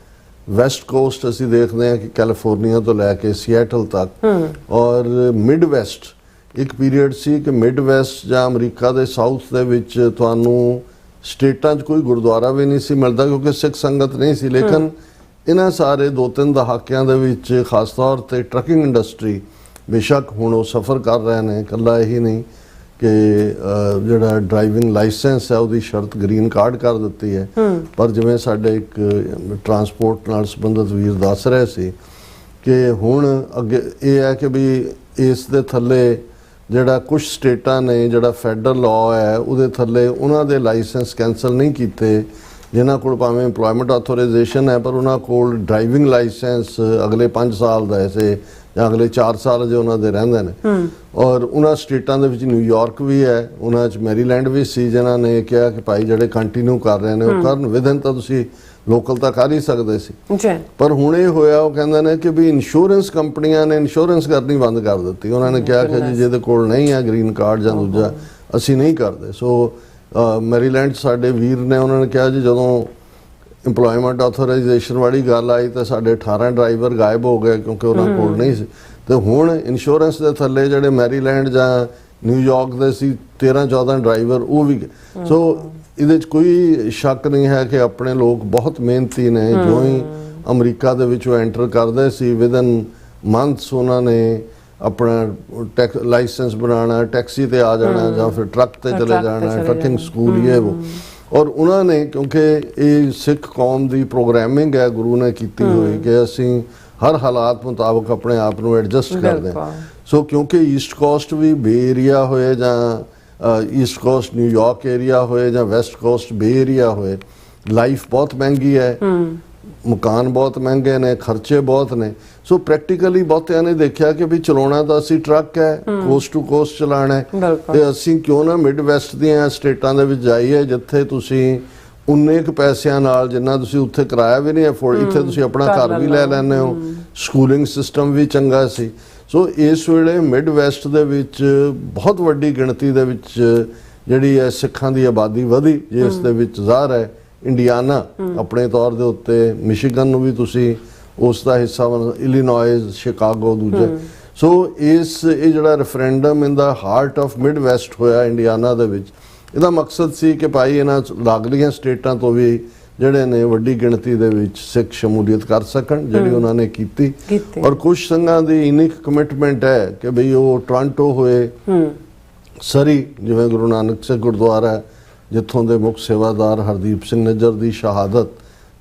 ਵੈਸਟ ਕੋਸਟ ਅਸੀਂ ਦੇਖਦੇ ਹਾਂ ਕਿ ਕੈਲੀਫੋਰਨੀਆ ਤੋਂ ਲੈ ਕੇ ਸੀਐਟਲ ਤੱਕ, ਔਰ ਮਿਡ ਵੈਸਟ ਇੱਕ ਪੀਰੀਅਡ ਸੀ ਕਿ ਮਿਡ ਵੈਸਟ ਜਾਂ ਅਮਰੀਕਾ ਦੇ ਸਾਊਥ ਦੇ ਵਿੱਚ ਤੁਹਾਨੂੰ ਸਟੇਟਾਂ 'ਚ ਕੋਈ ਗੁਰਦੁਆਰਾ ਵੀ ਨਹੀਂ ਸੀ ਮਿਲਦਾ, ਕਿਉਂਕਿ ਸਿੱਖ ਸੰਗਤ ਨਹੀਂ ਸੀ। ਲੇਕਿਨ ਇਹਨਾਂ ਸਾਰੇ 2-3 ਦਹਾਕਿਆਂ ਦੇ ਵਿੱਚ ਖਾਸ ਤੌਰ 'ਤੇ ਟਰੱਕਿੰਗ ਇੰਡਸਟਰੀ, ਬੇਸ਼ੱਕ ਹੁਣ ਉਹ ਸਫ਼ਰ ਕਰ ਰਹੇ ਨੇ, ਇਕੱਲਾ ਇਹੀ ਨਹੀਂ ਕਿ ਜਿਹੜਾ ਡਰਾਈਵਿੰਗ ਲਾਇਸੈਂਸ ਹੈ ਉਹਦੀ ਸ਼ਰਤ ਗ੍ਰੀਨ ਕਾਰਡ ਕਰ ਦਿੱਤੀ ਹੈ, ਪਰ ਜਿਵੇਂ ਸਾਡੇ ਇੱਕ ਟਰਾਂਸਪੋਰਟ ਨਾਲ ਸੰਬੰਧਿਤ ਵੀਰ ਦੱਸ ਰਹੇ ਸੀ ਕਿ ਹੁਣ ਅੱਗੇ ਇਹ ਹੈ ਕਿ ਵੀ ਇਸ ਦੇ ਥੱਲੇ ਜਿਹੜਾ ਕੁਝ ਸਟੇਟਾਂ ਨੇ ਜਿਹੜਾ ਫੈਡਰਲ ਲਾਅ ਹੈ ਉਹਦੇ ਥੱਲੇ ਉਹਨਾਂ ਦੇ ਲਾਇਸੈਂਸ ਕੈਂਸਲ ਨਹੀਂ ਕੀਤੇ, ਜਿਨ੍ਹਾਂ ਕੋਲ ਭਾਵੇਂ ਇੰਪਲੋਇਮੈਂਟ ਆਥੋਰਾਈਜੇਸ਼ਨ ਹੈ ਪਰ ਉਹਨਾਂ ਕੋਲ ਡਰਾਈਵਿੰਗ ਲਾਇਸੈਂਸ ਅਗਲੇ 5 ਸਾਲ ਦਾ ਐਸੇ ਜਾਂ ਅਗਲੇ 4 ਸਾਲ ਜੇ ਉਹਨਾਂ ਦੇ ਰਹਿੰਦੇ ਨੇ। ਔਰ ਉਹਨਾਂ ਸਟੇਟਾਂ ਦੇ ਵਿੱਚ ਨਿਊਯਾਰਕ ਵੀ ਹੈ, ਉਹਨਾਂ 'ਚ ਮੈਰੀਲੈਂਡ ਵੀ ਸੀ, ਜਿਨ੍ਹਾਂ ਨੇ ਕਿਹਾ ਕਿ ਭਾਈ ਜਿਹੜੇ ਕੰਟੀਨਿਊ ਕਰ ਰਹੇ ਨੇ ਉਹ ਕਰਨ, ਵਿਦਨ ਤਾਂ ਤੁਸੀਂ ਲੋਕਲ ਤਾਂ ਕਰ ਹੀ ਸਕਦੇ ਸੀ। ਪਰ ਹੁਣ ਇਹ ਹੋਇਆ, ਉਹ ਕਹਿੰਦੇ ਨੇ ਕਿ ਵੀ ਇੰਸ਼ੋਰੈਂਸ ਕੰਪਨੀਆਂ ਨੇ ਇੰਸ਼ੋਰੈਂਸ ਕਰਨੀ ਬੰਦ ਕਰ ਦਿੱਤੀ। ਉਹਨਾਂ ਨੇ ਕਿਹਾ ਕਿ ਜੀ ਜਿਹਦੇ ਕੋਲ ਨਹੀਂ ਹੈ ਗ੍ਰੀਨ ਕਾਰਡ ਜਾਂ ਦੂਜਾ, ਅਸੀਂ ਨਹੀਂ ਕਰਦੇ। ਸੋ ਮੈਰੀਲੈਂਡ ਸਾਡੇ ਵੀਰ ਨੇ, ਉਹਨਾਂ ਨੇ ਕਿਹਾ ਜੀ ਜਦੋਂ ਇੰਪਲੋਇਮੈਂਟ ਆਥੋਰਾਈਜੇਸ਼ਨ ਵਾਲੀ ਗੱਲ ਆਈ ਤਾਂ ਸਾਡੇ 18 ਡਰਾਈਵਰ ਗਾਇਬ ਹੋ ਗਏ, ਕਿਉਂਕਿ ਉਹਨਾਂ ਕੋਲ ਨਹੀਂ ਸੀ। ਤੇ ਹੁਣ ਇੰਸ਼ੋਰੈਂਸ ਦੇ ਥੱਲੇ ਜਿਹੜੇ ਮੈਰੀਲੈਂਡ ਜਾਂ ਨਿਊਯਾਰਕ ਦੇ ਸੀ 13-14 ਡਰਾਈਵਰ ਉਹ ਵੀ। ਸੋ ਇਹਦੇ 'ਚ ਕੋਈ ਸ਼ੱਕ ਨਹੀਂ ਹੈ ਕਿ ਆਪਣੇ ਲੋਕ ਬਹੁਤ ਮਿਹਨਤੀ ਨੇ। ਜੋ ਹੀ ਅਮਰੀਕਾ ਦੇ ਵਿੱਚ ਉਹ ਐਂਟਰ ਕਰਦੇ ਸੀ, ਵਿਦਨ ਮੰਥਸ ਉਹਨਾਂ ਨੇ ਆਪਣਾ ਲਾਇਸੈਂਸ ਬਣਾਉਣਾ, ਟੈਕਸੀ ਤੇ ਆ ਜਾਣਾ ਜਾਂ ਫਿਰ ਟਰੱਕ ਤੇ ਚਲੇ ਜਾਣਾ, ਟਰੱਕਿੰਗ ਸਕੂਲ ਇਹ ਉਹ। ਔਰ ਉਹਨਾਂ ਨੇ, ਕਿਉਂਕਿ ਇਹ ਸਿੱਖ ਕੌਮ ਦੀ ਪ੍ਰੋਗਰਾਮਿੰਗ ਹੈ ਗੁਰੂ ਨੇ ਕੀਤੀ ਹੋਈ ਕਿ ਅਸੀਂ ਹਰ ਹਾਲਾਤ ਮੁਤਾਬਕ ਆਪਣੇ ਆਪ ਨੂੰ ਐਡਜਸਟ ਕਰਦੇ ਹਾਂ। ਸੋ ਕਿਉਂਕਿ ਈਸਟ ਕੋਸਟ ਵੀ ਬੇ ਏਰੀਆ ਹੋਏ ਜਾਂ ਈਸਟ ਕੋਸਟ ਨਿਊਯਾਰਕ ਏਰੀਆ ਹੋਏ ਜਾਂ ਵੈਸਟ ਕੋਸਟ ਬੇ ਏਰੀਆ ਹੋਏ, ਲਾਈਫ ਬਹੁਤ ਮਹਿੰਗੀ ਹੈ, ਮਕਾਨ ਬਹੁਤ ਮਹਿੰਗੇ ਨੇ, ਖਰਚੇ ਬਹੁਤ ਨੇ। ਸੋ ਪ੍ਰੈਕਟੀਕਲੀ ਬਹੁਤਿਆਂ ਨੇ ਦੇਖਿਆ ਕਿ ਵੀ ਚਲਾਉਣਾ ਤਾਂ ਅਸੀਂ ਟਰੱਕ ਹੈ, ਕੋਸਟ ਟੂ ਕੋਸਟ ਚਲਾਉਣਾ ਹੈ, ਤੇ ਅਸੀਂ ਕਿਉਂ ਨਾ ਮਿਡ ਵੈਸਟ ਦੀਆਂ ਸਟੇਟਾਂ ਦੇ ਵਿੱਚ ਜਾਈਏ ਜਿੱਥੇ ਤੁਸੀਂ ਉਨੇ ਕੁ ਪੈਸਿਆਂ ਨਾਲ, ਜਿੰਨਾ ਤੁਸੀਂ ਉੱਥੇ ਕਿਰਾਇਆ ਵੀ ਨਹੀਂ ਅਫੋਰਡ, ਇੱਥੇ ਤੁਸੀਂ ਆਪਣਾ ਘਰ ਵੀ ਲੈ ਲੈਂਦੇ ਹੋ, ਸਕੂਲਿੰਗ ਸਿਸਟਮ ਵੀ ਚੰਗਾ ਸੀ। ਸੋ ਇਸ ਵੇਲੇ ਮਿਡ ਵੈਸਟ ਦੇ ਵਿੱਚ ਬਹੁਤ ਵੱਡੀ ਗਿਣਤੀ ਦੇ ਵਿੱਚ ਜਿਹੜੀ ਹੈ ਸਿੱਖਾਂ ਦੀ ਆਬਾਦੀ ਵਧੀ, ਜਿਸ ਦੇ ਵਿੱਚ ਜ਼ਾਹਰ ਹੈ ਇੰਡੀਆਨਾ ਆਪਣੇ ਤੌਰ ਦੇ ਉੱਤੇ, ਮਿਸ਼ੀਗਨ ਨੂੰ ਵੀ ਤੁਸੀਂ ਉਸ ਦਾ ਹਿੱਸਾ ਬਣ, ਇਲੀਨੋਇਸ, ਸ਼ਿਕਾਗੋ ਦੂਜੇ। ਸੋ ਇਹ ਜਿਹੜਾ referendum in the heart of mid West ਹੋਇਆ ਇੰਡੀਆਨਾ ਦੇ ਵਿੱਚ, ਇਹਦਾ ਮਕਸਦ ਸੀ ਕਿ ਭਾਈ ਇਹਨਾਂ ਲਾਗਲੀਆਂ ਸਟੇਟਾਂ ਤੋਂ ਵੀ ਜਿਹੜੇ ਨੇ ਵੱਡੀ ਗਿਣਤੀ ਦੇ ਵਿੱਚ ਸਿੱਖ ਸ਼ਮੂਲੀਅਤ ਕਰ ਸਕਣ, ਜਿਹੜੀ ਉਹਨਾਂ ਨੇ ਕੀਤੀ। ਔਰ ਕੁਝ ਸੰਘਾਂ ਦੀ ਇੰਨੀ ਕਮਿਟਮੈਂਟ ਹੈ ਕਿ ਬਈ ਉਹ ਟੋਰਾਂਟੋ ਹੋਏ, ਸਰੀ ਜਿਵੇਂ ਗੁਰੂ ਨਾਨਕ ਸਿੰਘ ਗੁਰਦੁਆਰਾ ਜਿੱਥੋਂ ਦੇ ਮੁੱਖ ਸੇਵਾਦਾਰ ਹਰਦੀਪ ਸਿੰਘ ਨਿੱਜਰ ਦੀ ਸ਼ਹਾਦਤ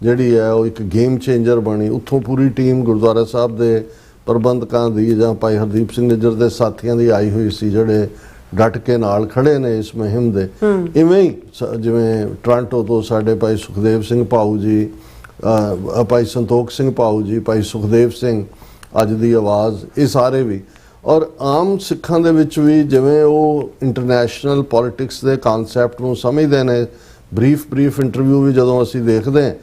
ਜਿਹੜੀ ਹੈ ਉਹ ਇੱਕ ਗੇਮ ਚੇਂਜਰ ਬਣੀ, ਉੱਥੋਂ ਪੂਰੀ ਟੀਮ ਗੁਰਦੁਆਰਾ ਸਾਹਿਬ ਦੇ ਪ੍ਰਬੰਧਕਾਂ ਦੀ ਜਾਂ ਭਾਈ ਹਰਦੀਪ ਸਿੰਘ ਨਿੱਜਰ ਦੇ ਸਾਥੀਆਂ ਦੀ ਆਈ ਹੋਈ ਸੀ, ਜਿਹੜੇ ਡਟ ਕੇ ਨਾਲ ਖੜੇ ਨੇ ਇਸ ਮੁਹਿੰਮ ਦੇ। ਇਵੇਂ ਹੀ ਜਿਵੇਂ ਟੋਰਾਂਟੋ ਤੋਂ ਸਾਡੇ ਭਾਈ ਸੁਖਦੇਵ ਸਿੰਘ ਭਾਊ ਜੀ, ਭਾਈ ਸੰਤੋਖ ਸਿੰਘ ਭਾਊ ਜੀ, ਭਾਈ ਸੁਖਦੇਵ ਸਿੰਘ ਅੱਜ ਦੀ ਆਵਾਜ਼, ਇਹ ਸਾਰੇ ਵੀ। ਔਰ ਆਮ ਸਿੱਖਾਂ ਦੇ ਵਿੱਚ ਵੀ ਜਿਵੇਂ ਉਹ ਇੰਟਰਨੈਸ਼ਨਲ ਪੋਲਿਟਿਕਸ ਦੇ ਕਨਸੈਪਟ ਨੂੰ ਸਮਝਦੇ ਨੇ। ਬਰੀਫ ਇੰਟਰਵਿਊ ਵੀ ਜਦੋਂ ਅਸੀਂ ਦੇਖਦੇ ਹਾਂ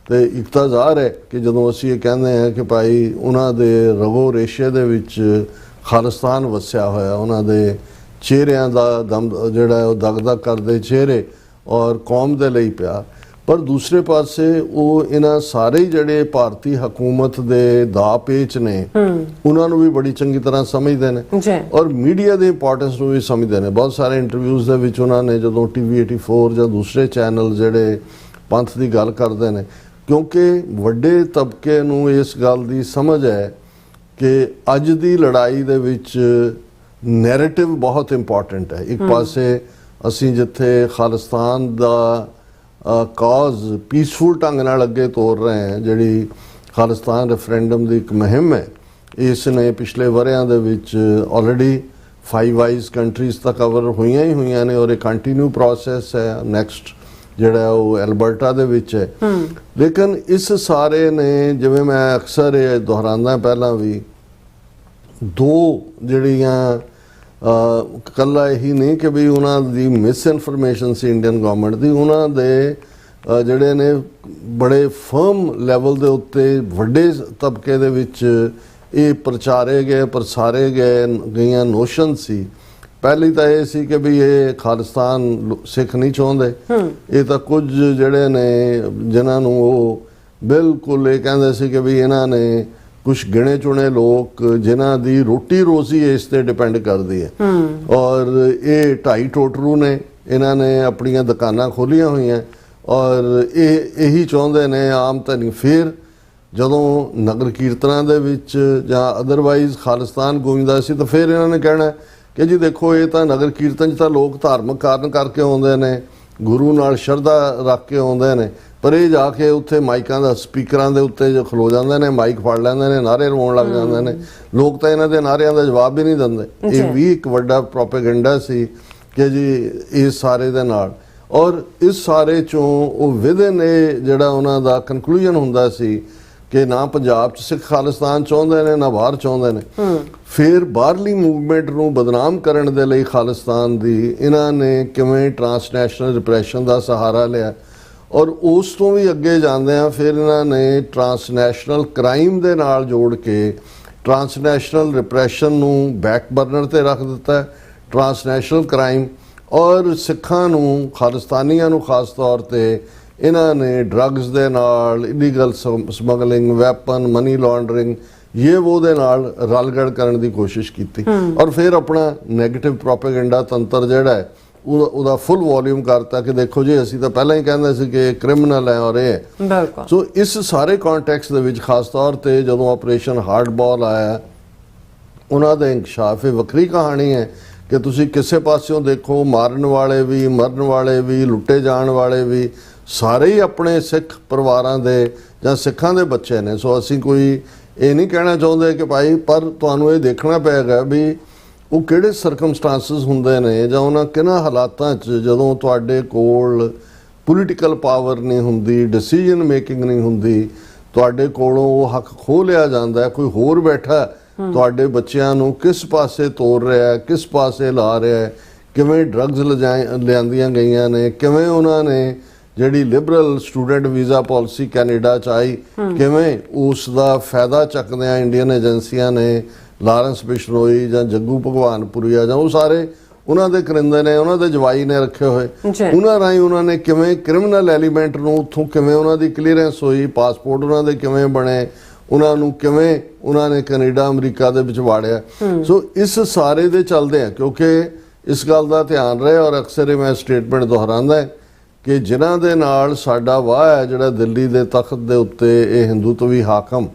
ਤੇ ਇੱਕ ਤਾਂ ਜ਼ਾਹਰ ਹੈ ਕਿ ਜਦੋਂ ਅਸੀਂ ਇਹ ਕਹਿੰਦੇ ਹਾਂ ਕਿ ਭਾਈ ਉਹਨਾਂ ਦੇ ਰਗੋ ਰੇਸ਼ੇ ਦੇ ਵਿੱਚ ਖਾਲਿਸਤਾਨ ਵਸਿਆ ਹੋਇਆ, ਉਹਨਾਂ ਦੇ ਚਿਹਰਿਆਂ ਦਾ ਦਮ ਜਿਹੜਾ ਉਹ ਦਗਦਗ ਕਰਦੇ ਚਿਹਰੇ ਔਰ ਕੌਮ ਦੇ ਲਈ ਪਿਆਰ, ਪਰ ਦੂਸਰੇ ਪਾਸੇ ਉਹ ਇਹਨਾਂ ਸਾਰੇ ਜਿਹੜੇ ਭਾਰਤੀ ਹਕੂਮਤ ਦੇ ਦਾਅ ਪੇਚ ਨੇ ਉਹਨਾਂ ਨੂੰ ਵੀ ਬੜੀ ਚੰਗੀ ਤਰ੍ਹਾਂ ਸਮਝਦੇ ਨੇ ਜੀ ਔਰ ਮੀਡੀਆ ਦੇ ਇੰਪੋਰਟੈਂਸ ਨੂੰ ਵੀ ਸਮਝਦੇ ਨੇ। ਬਹੁਤ ਸਾਰੇ ਇੰਟਰਵਿਊਜ਼ ਦੇ ਵਿੱਚ ਉਹਨਾਂ ਨੇ ਜਦੋਂ TV 84 ਜਾਂ ਦੂਸਰੇ ਚੈਨਲ ਜਿਹੜੇ ਪੰਥ ਦੀ ਗੱਲ ਕਰਦੇ ਨੇ, ਕਿਉਂਕਿ ਵੱਡੇ ਤਬਕੇ ਨੂੰ ਇਸ ਗੱਲ ਦੀ ਸਮਝ ਹੈ ਕਿ ਅੱਜ ਦੀ ਲੜਾਈ ਦੇ ਵਿੱਚ ਨੈਰੇਟਿਵ ਬਹੁਤ ਇੰਪੋਰਟੈਂਟ ਹੈ। ਇੱਕ ਪਾਸੇ ਅਸੀਂ ਜਿੱਥੇ ਖਾਲਿਸਤਾਨ ਦਾ ਕਾਜ਼ ਪੀਸਫੁਲ ਢੰਗ ਨਾਲ ਅੱਗੇ ਤੋਰ ਰਹੇ ਹਾਂ, ਜਿਹੜੀ ਖਾਲਿਸਤਾਨ ਰੈਫਰੈਂਡਮ ਦੀ ਇੱਕ ਮੁਹਿੰਮ ਹੈ, ਇਸ ਨੇ ਪਿਛਲੇ ਵਰ੍ਹਿਆਂ ਦੇ ਵਿੱਚ ਆਲਰੇਡੀ 5 ਵਾਈਜ਼ ਕੰਟਰੀਜ਼ ਤਾਂ ਕਵਰ ਹੋਈਆਂ ਹੀ ਹੋਈਆਂ ਨੇ ਔਰ ਇਹ ਕੰਟੀਨਿਊ ਪ੍ਰੋਸੈਸ ਹੈ। ਨੈਕਸਟ ਜਿਹੜਾ ਉਹ ਐਲਬਰਟਾ ਦੇ ਵਿੱਚ ਹੈ। ਲੇਕਿਨ ਇਸ ਸਾਰੇ ਨੇ, ਜਿਵੇਂ ਮੈਂ ਅਕਸਰ ਇਹ ਦੁਹਰਾਉਂਦਾ ਪਹਿਲਾਂ ਵੀ, ਦੋ ਜਿਹੜੀਆਂ ਕੱਲਾ ਇਹੀ ਨਹੀਂ ਕਿ ਵੀ ਉਹਨਾਂ ਦੀ ਮਿਸ ਇਨਫੋਰਮੇਸ਼ਨ ਸੀ ਇੰਡੀਅਨ ਗਵਰਨਮੈਂਟ ਦੀ, ਉਹਨਾਂ ਦੇ ਜਿਹੜੇ ਨੇ ਬੜੇ ਫਰਮ ਲੈਵਲ ਦੇ ਉੱਤੇ ਵੱਡੇ ਤਬਕੇ ਦੇ ਵਿੱਚ ਇਹ ਪ੍ਰਸਾਰੇ ਗਈਆਂ ਨੋਸ਼ਨ ਸੀ। ਪਹਿਲੀ ਤਾਂ ਇਹ ਸੀ ਕਿ ਵੀ ਇਹ ਖਾਲਿਸਤਾਨ ਸਿੱਖ ਨਹੀਂ ਚਾਹੁੰਦੇ, ਇਹ ਤਾਂ ਕੁਝ ਜਿਹੜੇ ਨੇ ਜਿਨ੍ਹਾਂ ਨੂੰ ਉਹ ਬਿਲਕੁਲ ਇਹ ਕਹਿੰਦੇ ਸੀ ਕਿ ਵੀ ਇਹਨਾਂ ਨੇ ਕੁਝ ਗਿਣੇ ਚੁਣੇ ਲੋਕ ਜਿਨ੍ਹਾਂ ਦੀ ਰੋਟੀ ਰੋਜ਼ੀ ਇਸ ਤੇ ਡਿਪੈਂਡ ਕਰਦੀ ਹੈ ਔਰ ਇਹ 2.5 ਟੋਟਰੂ ਨੇ, ਇਹਨਾਂ ਨੇ ਆਪਣੀਆਂ ਦੁਕਾਨਾਂ ਖੋਲੀਆਂ ਹੋਈਆਂ ਔਰ ਇਹ ਇਹੀ ਚਾਹੁੰਦੇ ਨੇ ਆਮ ਤਾਂ ਨਹੀਂ। ਫਿਰ ਜਦੋਂ ਨਗਰ ਕੀਰਤਨਾਂ ਦੇ ਵਿੱਚ ਜਾਂ ਅਦਰਵਾਈਜ਼ ਖਾਲਿਸਤਾਨ ਗੂੰਜਦਾ ਸੀ ਤਾਂ ਫਿਰ ਇਹਨਾਂ ਨੇ ਕਹਿਣਾ ਕਿ ਜੀ ਦੇਖੋ ਇਹ ਤਾਂ ਨਗਰ ਕੀਰਤਨ 'ਚ ਤਾਂ ਲੋਕ ਧਾਰਮਿਕ ਕਾਰਨ ਕਰਕੇ ਆਉਂਦੇ ਨੇ, ਗੁਰੂ ਨਾਲ ਸ਼ਰਧਾ ਰੱਖ ਕੇ ਆਉਂਦੇ ਨੇ, ਪਰ ਇਹ ਜਾ ਕੇ ਉੱਥੇ ਮਾਈਕਾਂ ਦਾ ਸਪੀਕਰਾਂ ਦੇ ਉੱਤੇ ਜੋ ਖਲੋ ਜਾਂਦੇ ਨੇ, ਮਾਈਕ ਫੜ ਲੈਂਦੇ ਨੇ, ਨਾਅਰੇ ਲਵਾਉਣ ਲੱਗ ਜਾਂਦੇ ਨੇ। ਲੋਕ ਤਾਂ ਇਹਨਾਂ ਦੇ ਨਾਅਰਿਆਂ ਦਾ ਜਵਾਬ ਵੀ ਨਹੀਂ ਦਿੰਦੇ। ਇਹ ਵੀ ਇੱਕ ਵੱਡਾ ਪ੍ਰੋਪੇਗੈਂਡਾ ਸੀ ਕਿ ਜੀ ਇਸ ਸਾਰੇ ਦੇ ਨਾਲ, ਔਰ ਇਸ ਸਾਰੇ ਚੋਂ ਉਹ ਵਿਦਨ ਇਹ ਜਿਹੜਾ ਉਹਨਾਂ ਦਾ ਕਨਕਲੂਜਨ ਹੁੰਦਾ ਸੀ ਕਿ ਨਾ ਪੰਜਾਬ 'ਚ ਸਿੱਖ ਖਾਲਿਸਤਾਨ ਚਾਹੁੰਦੇ ਨੇ ਨਾ ਬਾਹਰ ਚਾਹੁੰਦੇ ਨੇ। ਫਿਰ ਬਾਹਰਲੀ ਮੂਵਮੈਂਟ ਨੂੰ ਬਦਨਾਮ ਕਰਨ ਦੇ ਲਈ ਖਾਲਿਸਤਾਨ ਦੀ ਇਹਨਾਂ ਨੇ ਕਿਵੇਂ ਟਰਾਂਸਨੈਸ਼ਨਲ ਰਿਪਰੈਸ਼ਨ ਦਾ ਸਹਾਰਾ ਲਿਆ ਔਰ ਉਸ ਤੋਂ ਵੀ ਅੱਗੇ ਜਾਂਦੇ ਆ ਫਿਰ ਇਹਨਾਂ ਨੇ ਟਰਾਂਸਨੈਸ਼ਨਲ ਕ੍ਰਾਈਮ ਦੇ ਨਾਲ ਜੋੜ ਕੇ ਟਰਾਂਸਨੈਸ਼ਨਲ ਰਿਪਰੈਸ਼ਨ ਨੂੰ ਬੈਕ ਬਰਨਰ ਤੇ ਰੱਖ ਦਿੱਤਾ। ਟਰਾਂਸਨੈਸ਼ਨਲ ਕ੍ਰਾਈਮ ਔਰ ਸਿੱਖਾਂ ਨੂੰ, ਖਾਲਿਸਤਾਨੀਆਂ ਨੂੰ ਖਾਸ ਤੌਰ ਤੇ ਇਹਨਾਂ ਨੇ ਡਰੱਗਸ ਦੇ ਨਾਲ, illegal smuggling, weapon, money laundering, ਇਹ ਉਹ ਦੇ ਨਾਲ ਰਲਗੜ ਕਰਨ ਦੀ ਕੋਸ਼ਿਸ਼ ਕੀਤੀ ਔਰ ਫਿਰ ਆਪਣਾ ਨੈਗੇਟਿਵ ਪ੍ਰੋਪੇਗੈਂਡਾ ਤੰਤਰ ਜਿਹੜਾ ਹੈ ਉਹਦਾ ਫੁੱਲ ਵੋਲਿਊਮ ਕਰਤਾ ਕਿ ਦੇਖੋ ਜੀ ਅਸੀਂ ਤਾਂ ਪਹਿਲਾਂ ਹੀ ਕਹਿੰਦੇ ਸੀ ਕਿ ਇਹ ਕ੍ਰਿਮੀਨਲ ਹੈ ਔਰ ਇਹ ਬਿਲਕੁਲ। ਸੋ ਇਸ ਸਾਰੇ ਕੰਟੈਕਸਟ ਦੇ ਵਿੱਚ ਖਾਸ ਤੌਰ ਤੇ ਜਦੋਂ ਆਪਰੇਸ਼ਨ ਹਾਰਡਬਾਲ ਆਇਆ, ਉਹਨਾਂ ਦਾ ਇੰਕਸ਼ਾਫ ਇਹ ਵੱਖਰੀ ਕਹਾਣੀ ਹੈ ਕਿ ਤੁਸੀਂ ਕਿਸੇ ਪਾਸਿਓਂ ਦੇਖੋ, ਮਾਰਨ ਵਾਲੇ ਵੀ, ਮਰਨ ਵਾਲੇ ਵੀ, ਲੁੱਟੇ ਜਾਣ ਵਾਲੇ ਵੀ ਸਾਰੇ ਹੀ ਆਪਣੇ ਸਿੱਖ ਪਰਿਵਾਰਾਂ ਦੇ ਜਾਂ ਸਿੱਖਾਂ ਦੇ ਬੱਚੇ ਨੇ। ਸੋ ਅਸੀਂ ਕੋਈ ਇਹ ਨਹੀਂ ਕਹਿਣਾ ਚਾਹੁੰਦੇ ਕਿ ਭਾਈ, ਪਰ ਤੁਹਾਨੂੰ ਇਹ ਦੇਖਣਾ ਪਏਗਾ ਵੀ ਉਹ ਕਿਹੜੇ ਸਰਕਮਸਟੈਂਸਸ ਹੁੰਦੇ ਨੇ ਜਾਂ ਉਹਨਾਂ ਕਿਹਨਾਂ ਹਾਲਾਤਾਂ 'ਚ ਜਦੋਂ ਤੁਹਾਡੇ ਕੋਲ ਪੋਲੀਟੀਕਲ ਪਾਵਰ ਨਹੀਂ ਹੁੰਦੀ, ਡਿਸੀਜਨ ਮੇਕਿੰਗ ਨਹੀਂ ਹੁੰਦੀ, ਤੁਹਾਡੇ ਕੋਲੋਂ ਉਹ ਹੱਕ ਖੋਹ ਲਿਆ ਜਾਂਦਾ, ਕੋਈ ਹੋਰ ਬੈਠਾ ਤੁਹਾਡੇ ਬੱਚਿਆਂ ਨੂੰ ਕਿਸ ਪਾਸੇ ਤੋਰ ਰਿਹਾ, ਕਿਸ ਪਾਸੇ ਲਾ ਰਿਹਾ, ਕਿਵੇਂ ਡਰੱਗਸ ਲਿਆਂਦੀਆਂ ਗਈਆਂ ਨੇ, ਕਿਵੇਂ ਉਹਨਾਂ ਨੇ ਜਿਹੜੀ Liberal student visa policy Canada 'ਚ ਆਈ, ਕਿਵੇਂ ਉਸ ਦਾ ਫਾਇਦਾ ਚੱਕਦਿਆਂ ਇੰਡੀਅਨ ਏਜੰਸੀਆਂ ਨੇ ਲਾਰੈਂਸ ਬਿਸ਼ਨੋਈ ਜਾਂ ਜੱਗੂ ਭਗਵਾਨਪੁਰੀਆ ਜਾਂ ਉਹ ਸਾਰੇ ਉਹਨਾਂ ਦੇ ਕਰਿੰਦੇ ਨੇ, ਉਹਨਾਂ ਦੇ ਜਵਾਈ ਨੇ ਰੱਖੇ ਹੋਏ, ਉਹਨਾਂ ਰਾਹੀਂ ਉਹਨਾਂ ਨੇ ਕਿਵੇਂ ਕ੍ਰਿਮੀਨਲ ਐਲੀਮੈਂਟ ਨੂੰ ਉੱਥੋਂ ਕਿਵੇਂ ਉਹਨਾਂ ਦੀ ਕਲੀਅਰੈਂਸ ਹੋਈ, ਪਾਸਪੋਰਟ ਉਹਨਾਂ ਦੇ ਕਿਵੇਂ ਬਣੇ, ਉਹਨਾਂ ਨੂੰ ਕਿਵੇਂ ਉਹਨਾਂ ਨੇ ਕੈਨੇਡਾ ਅਮਰੀਕਾ ਦੇ ਵਿੱਚ ਵਾੜਿਆ। ਸੋ ਇਸ ਸਾਰੇ ਦੇ ਚੱਲਦੇ ਆ, ਕਿਉਂਕਿ ਇਸ ਗੱਲ ਦਾ ਧਿਆਨ ਰਹੇ ਔਰ ਅਕਸਰ ਇਹ ਮੈਂ ਸਟੇਟਮੈਂਟ ਦੁਹਰਾਉਂਦਾ ਕਿ ਜਿਨ੍ਹਾਂ ਦੇ ਨਾਲ ਸਾਡਾ ਵਾਹ ਹੈ, ਜਿਹੜਾ ਦਿੱਲੀ ਦੇ ਤਖਤ ਦੇ ਉੱਤੇ ਇਹ ਹਿੰਦੂਤਵੀ ਹਾਕਮ